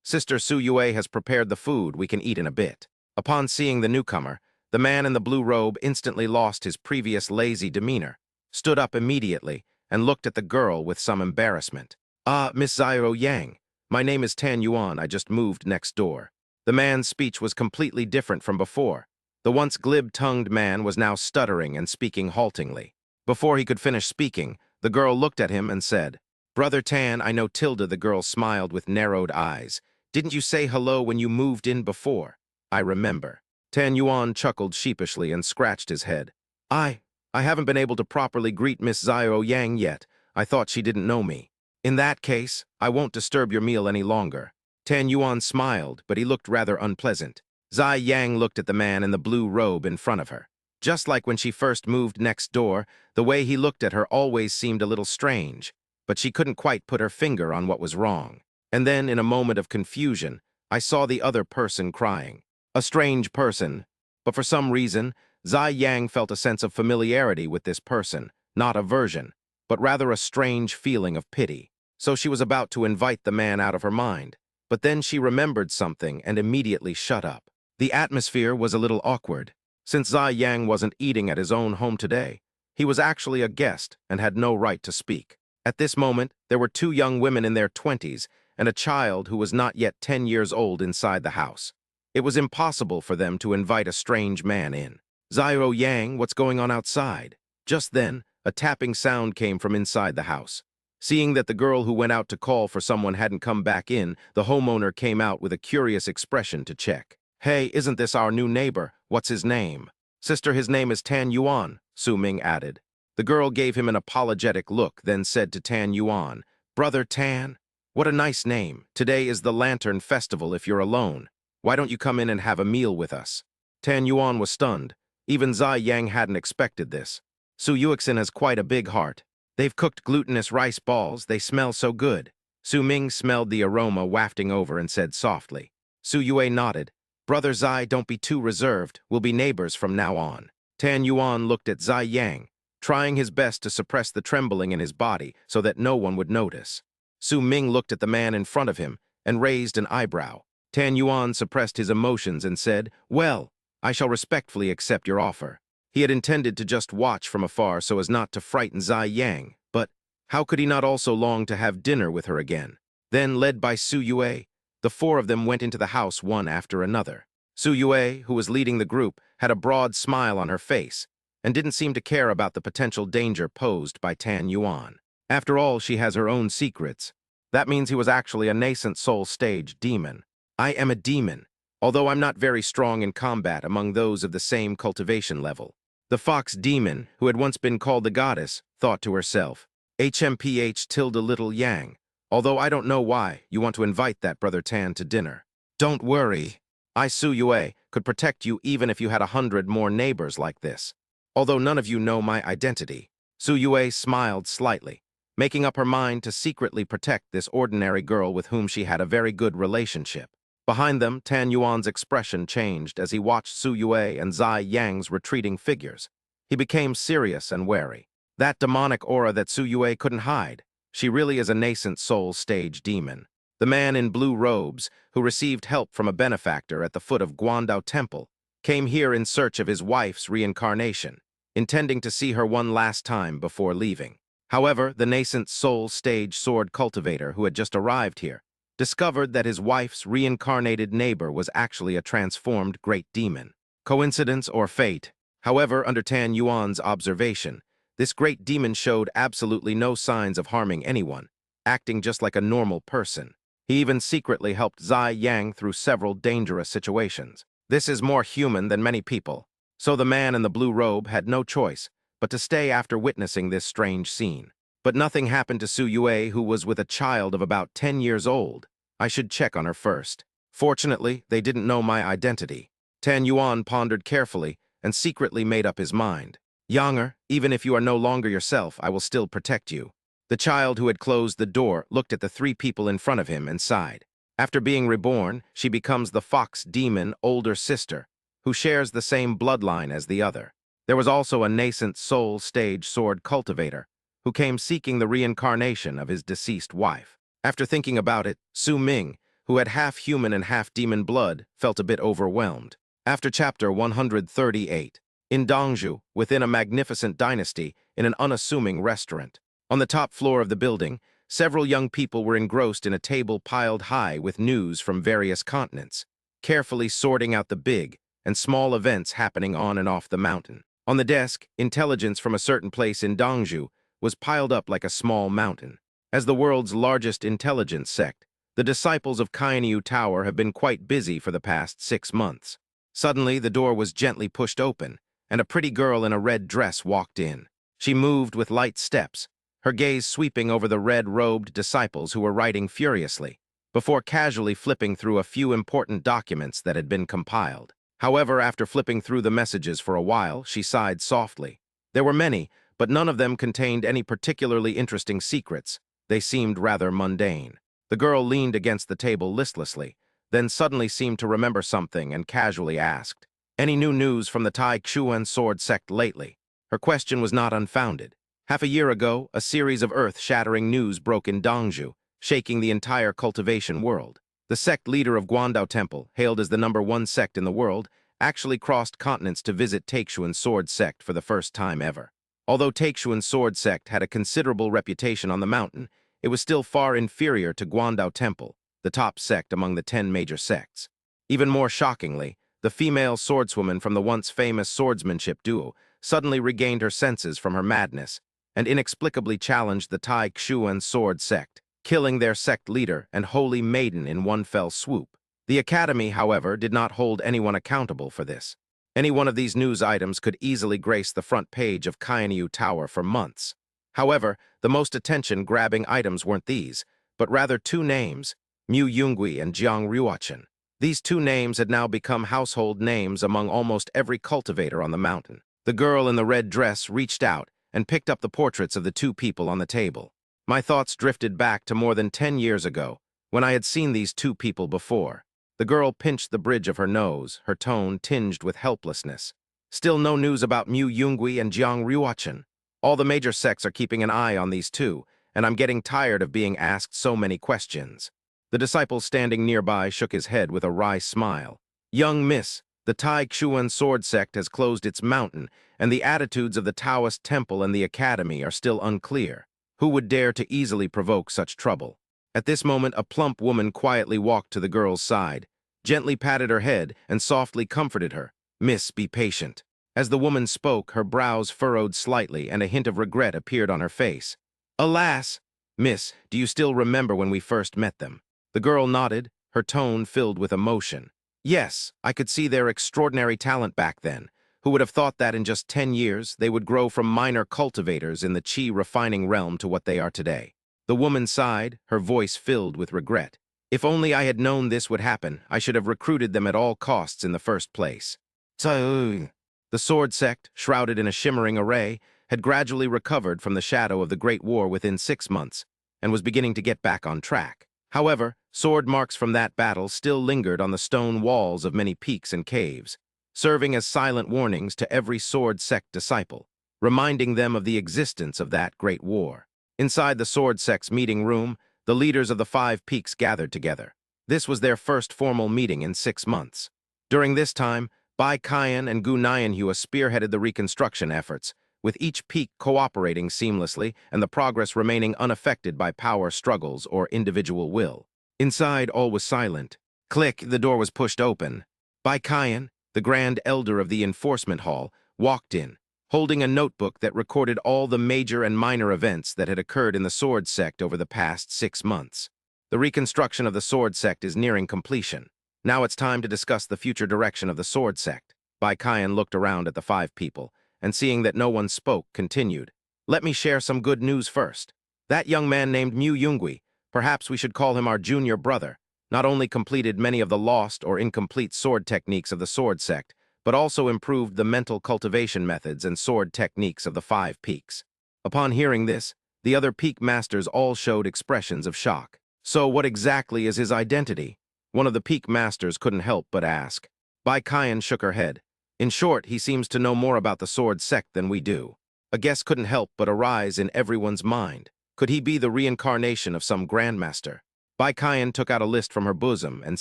Sister Su Yue has prepared the food. We can eat in a bit." Upon seeing the newcomer, the man in the blue robe instantly lost his previous lazy demeanor, stood up immediately, and looked at the girl with some embarrassment. "Ah, Miss Xiao Yang. My name is Tan Yuan. I just moved next door." The man's speech was completely different from before. The once glib-tongued man was now stuttering and speaking haltingly. Before he could finish speaking, the girl looked at him and said, "Brother Tan, I know Tilda." The girl smiled with narrowed eyes. "Didn't you say hello when you moved in before?" "I remember." Tan Yuan chuckled sheepishly and scratched his head. I haven't been able to properly greet Miss Xiao Yang yet. I thought she didn't know me." "In that case, I won't disturb your meal any longer." Tan Yuan smiled, but he looked rather unpleasant. Zai Yang looked at the man in the blue robe in front of her. Just like when she first moved next door, the way he looked at her always seemed a little strange, but she couldn't quite put her finger on what was wrong. And then, in a moment of confusion, I saw the other person crying. A strange person. But for some reason, Zai Yang felt a sense of familiarity with this person, not aversion, but rather a strange feeling of pity. So she was about to invite the man out of her mind. But then she remembered something and immediately shut up. The atmosphere was a little awkward. Since Zai Yang wasn't eating at his own home today, he was actually a guest and had no right to speak. At this moment, there were two young women in their 20s and a child who was not yet 10 years old inside the house. It was impossible for them to invite a strange man in. "Xiao Yang, what's going on outside?" Just then, a tapping sound came from inside the house. Seeing that the girl who went out to call for someone hadn't come back in, the homeowner came out with a curious expression to check. "Hey, isn't this our new neighbor? What's his name?" "Sister, his name is Tan Yuan," Su Ming added. The girl gave him an apologetic look, then said to Tan Yuan, "Brother Tan, what a nice name. Today is the Lantern Festival if you're alone. Why don't you come in and have a meal with us?" Tan Yuan was stunned. Even Zai Yang hadn't expected this. Su Yuxin has quite a big heart. "They've cooked glutinous rice balls. They smell so good." Su Ming smelled the aroma wafting over and said softly. Su Yue nodded. "Brother Zai, don't be too reserved. We'll be neighbors from now on." Tan Yuan looked at Zai Yang, trying his best to suppress the trembling in his body so that no one would notice. Su Ming looked at the man in front of him and raised an eyebrow. Tan Yuan suppressed his emotions and said, "Well, I shall respectfully accept your offer." He had intended to just watch from afar so as not to frighten Zai Yang, but how could he not also long to have dinner with her again? Then, led by Su Yue, the four of them went into the house one after another. Su Yue, who was leading the group, had a broad smile on her face and didn't seem to care about the potential danger posed by Tan Yuan. After all, she has her own secrets. That means he was actually a nascent soul stage demon. I am a demon, although I'm not very strong in combat among those of the same cultivation level. The fox demon, who had once been called the goddess, thought to herself, HMPH tilde little Yang, although I don't know why you want to invite that brother Tan to dinner. Don't worry. I, Su Yue, could protect you even if you had 100 more neighbors like this. Although none of you know my identity. Su Yue smiled slightly, making up her mind to secretly protect this ordinary girl with whom she had a very good relationship. Behind them, Tan Yuan's expression changed as he watched Su Yue and Zai Yang's retreating figures. He became serious and wary. That demonic aura that Su Yue couldn't hide. She really is a nascent soul stage demon. The man in blue robes, who received help from a benefactor at the foot of Guandao Temple, came here in search of his wife's reincarnation, intending to see her one last time before leaving. However, the nascent soul stage sword cultivator who had just arrived here discovered that his wife's reincarnated neighbor was actually a transformed great demon. Coincidence or fate? However, under Tan Yuan's observation, this great demon showed absolutely no signs of harming anyone, acting just like a normal person. He even secretly helped Zai Yang through several dangerous situations. This is more human than many people. So the man in the blue robe had no choice but to stay after witnessing this strange scene. But nothing happened to Su Yue, who was with a child of about 10 years old. I should check on her first. Fortunately, they didn't know my identity. Tan Yuan pondered carefully and secretly made up his mind. Younger, even if you are no longer yourself, I will still protect you. The child who had closed the door looked at the three people in front of him and sighed. After being reborn, she becomes the fox demon older sister, who shares the same bloodline as the other. There was also a nascent soul stage sword cultivator, who came seeking the reincarnation of his deceased wife. After thinking about it, Su Ming, who had half human and half demon blood, felt a bit overwhelmed. After chapter 138, in Dongzhou, within a magnificent dynasty, in an unassuming restaurant. On the top floor of the building, several young people were engrossed in a table piled high with news from various continents, carefully sorting out the big and small events happening on and off the mountain. On the desk, intelligence from a certain place in Dongzhou was piled up like a small mountain. As the world's largest intelligence sect, the disciples of Kainiu Tower have been quite busy for the past 6 months. Suddenly, the door was gently pushed open, and a pretty girl in a red dress walked in. She moved with light steps, her gaze sweeping over the red-robed disciples who were writing furiously, before casually flipping through a few important documents that had been compiled. However, after flipping through the messages for a while, she sighed softly. There were many, but none of them contained any particularly interesting secrets. They seemed rather mundane. The girl leaned against the table listlessly, then suddenly seemed to remember something and casually asked, "Any new news from the Tai Chuan sword sect lately?" Her question was not unfounded. Half a year ago, a series of earth-shattering news broke in Dongzhou, shaking the entire cultivation world. The sect leader of Guandao Temple, hailed as the #1 sect in the world, actually crossed continents to visit Taixuan's sword sect for the first time ever. Although Taixuan's sword sect had a considerable reputation on the mountain, it was still far inferior to Guandao Temple, the top sect among the 10 major sects. Even more shockingly, the female swordswoman from the once famous swordsmanship duo suddenly regained her senses from her madness and inexplicably challenged the Tai Xuan sword sect, killing their sect leader and holy maiden in one fell swoop. The academy, however, did not hold anyone accountable for this. Any one of these news items could easily grace the front page of Kainiu Tower for months. However, the most attention-grabbing items weren't these, but rather 2 names, Mu Yungui and Jiang Ruochen. These 2 names had now become household names among almost every cultivator on the mountain. The girl in the red dress reached out and picked up the portraits of the 2 people on the table. My thoughts drifted back to more than 10 years ago, when I had seen these 2 people before. The girl pinched the bridge of her nose, her tone tinged with helplessness. Still no news about Mu Yungui and Jiang Ruochen. All the major sects are keeping an eye on these 2, and I'm getting tired of being asked so many questions. The disciple standing nearby shook his head with a wry smile. "Young miss, The Tai Chuan sword sect has closed its mountain, and the attitudes of the Taoist temple and the academy are still unclear. Who would dare to easily provoke such trouble? At this moment, a plump woman quietly walked to the girl's side, gently patted her head, and softly comforted her. "Miss, be patient." As the woman spoke, her brows furrowed slightly, and a hint of regret appeared on her face. "Alas! Miss, do you still remember when we first met them?" The girl nodded, her tone filled with emotion. "Yes, I could see their extraordinary talent back then. Who would have thought that in just 10 years they would grow from minor cultivators in the qi refining realm to what they are today?" The woman sighed, her voice filled with regret. "If only I had known this would happen, I should have recruited them at all costs in the first place." The sword sect, shrouded in a shimmering array, had gradually recovered from the shadow of the Great War within 6 months, and was beginning to get back on track. However, sword marks from that battle still lingered on the stone walls of many peaks and caves, serving as silent warnings to every sword sect disciple, reminding them of the existence of that Great War. Inside the sword sect's meeting room, the leaders of the 5 peaks gathered together. This was their first formal meeting in 6 months. During this time, Bai Qian and Gu Nianhua spearheaded the reconstruction efforts, with each peak cooperating seamlessly and the progress remaining unaffected by power struggles or individual will. Inside, all was silent. Click, the door was pushed open. Bai Qian, the Grand Elder of the Enforcement Hall, walked in, holding a notebook that recorded all the major and minor events that had occurred in the sword sect over the past 6 months. The reconstruction of the sword sect is nearing completion. Now it's time to discuss the future direction of the sword sect. Bai Qian looked around at the 5 people, and seeing that no one spoke, continued. "Let me share some good news first. That young man named Mu Yungui, perhaps we should call him our junior brother, not only completed many of the lost or incomplete sword techniques of the sword sect, but also improved the mental cultivation methods and sword techniques of the 5 peaks." Upon hearing this, the other peak masters all showed expressions of shock. "So what exactly is his identity?" One of the peak masters couldn't help but ask. Bai Qian shook her head. "In short, he seems to know more about the sword sect than we do." A guess couldn't help but arise in everyone's mind. Could he be the reincarnation of some grandmaster? Bai Qian took out a list from her bosom and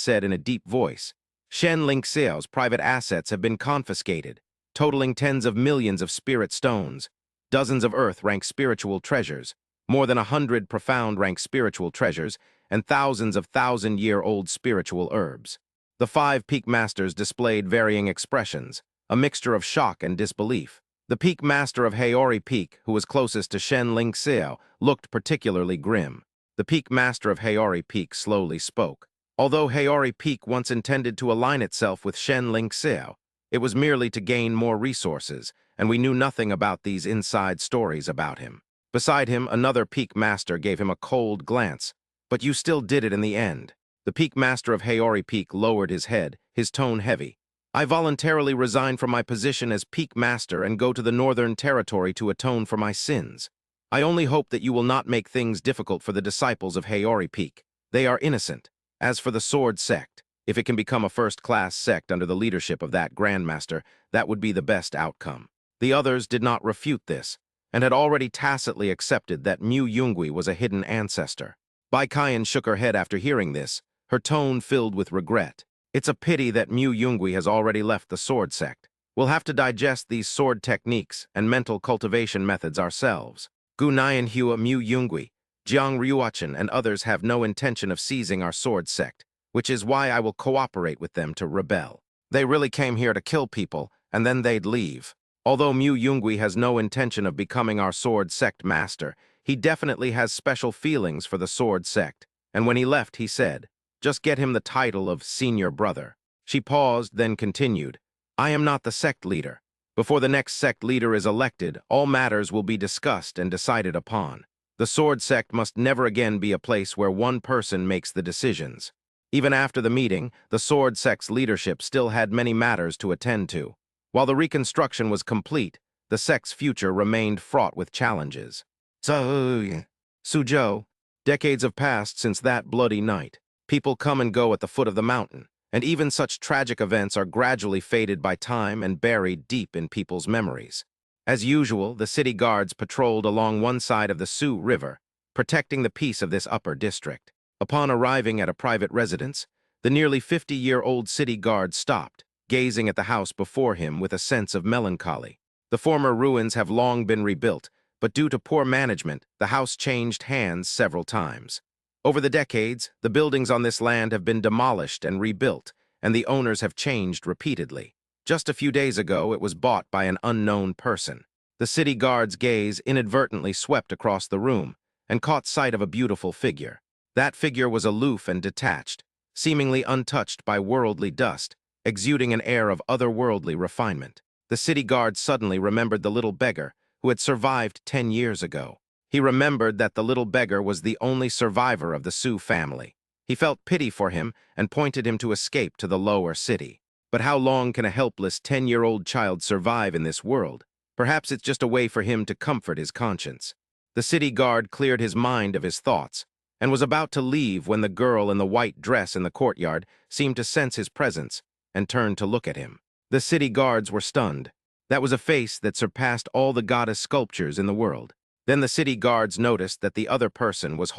said in a deep voice, "Shen Lingxiao's private assets have been confiscated, totaling tens of millions of spirit stones, dozens of earth-rank spiritual treasures, more than 100 profound-rank spiritual treasures, and thousands of thousand-year-old spiritual herbs." The 5 peak masters displayed varying expressions, a mixture of shock and disbelief. The peak master of Haori Peak, who was closest to Shen Lingxiao, looked particularly grim. The peak master of Haori Peak slowly spoke. Although Haori Peak once intended to align itself with Shen Lingxiao, it was merely to gain more resources, and we knew nothing about these inside stories about him. Beside him, another peak master gave him a cold glance. "But you still did it in the end." The peak master of Haori Peak lowered his head, his tone heavy. "I voluntarily resign from my position as peak master and go to the Northern Territory to atone for my sins. I only hope that you will not make things difficult for the disciples of Haori Peak. They are innocent. As for the sword sect, if it can become a first-class sect under the leadership of that grandmaster, that would be the best outcome." The others did not refute this, and had already tacitly accepted that Mu Yungui was a hidden ancestor. Bai Qian shook her head after hearing this, her tone filled with regret. "It's a pity that Mu Yungui has already left the sword sect. We'll have to digest these sword techniques and mental cultivation methods ourselves. Gu Nianhua, Mu Yungui, Jiang Ryuachin, and others have no intention of seizing our sword sect, which is why I will cooperate with them to rebel. They really came here to kill people, and then they'd leave. Although Mu Yungui has no intention of becoming our sword sect master, he definitely has special feelings for the sword sect, and when he left he said, 'Just get him the title of senior brother.'" She paused, then continued, "I am not the sect leader. Before the next sect leader is elected, all matters will be discussed and decided upon. The sword sect must never again be a place where one person makes the decisions." Even after the meeting, the sword sect's leadership still had many matters to attend to. While the reconstruction was complete, the sect's future remained fraught with challenges. Suzhou, decades have passed since that bloody night. People come and go at the foot of the mountain, and even such tragic events are gradually faded by time and buried deep in people's memories. As usual, the city guards patrolled along one side of the Su River, protecting the peace of this upper district. Upon arriving at a private residence, the nearly 50-year-old city guard stopped, gazing at the house before him with a sense of melancholy. The former ruins have long been rebuilt, but due to poor management, the house changed hands several times. Over the decades, the buildings on this land have been demolished and rebuilt, and the owners have changed repeatedly. Just a few days ago, it was bought by an unknown person. The city guard's gaze inadvertently swept across the room and caught sight of a beautiful figure. That figure was aloof and detached, seemingly untouched by worldly dust, exuding an air of otherworldly refinement. The city guard suddenly remembered the little beggar who had survived 10 years ago. He remembered that the little beggar was the only survivor of the Sioux family. He felt pity for him and pointed him to escape to the lower city. But how long can a helpless 10-year-old child survive in this world? Perhaps it's just a way for him to comfort his conscience. The city guard cleared his mind of his thoughts and was about to leave when the girl in the white dress in the courtyard seemed to sense his presence and turned to look at him. The city guards were stunned. That was a face that surpassed all the goddess sculptures in the world. Then the city guards noticed that the other person was holding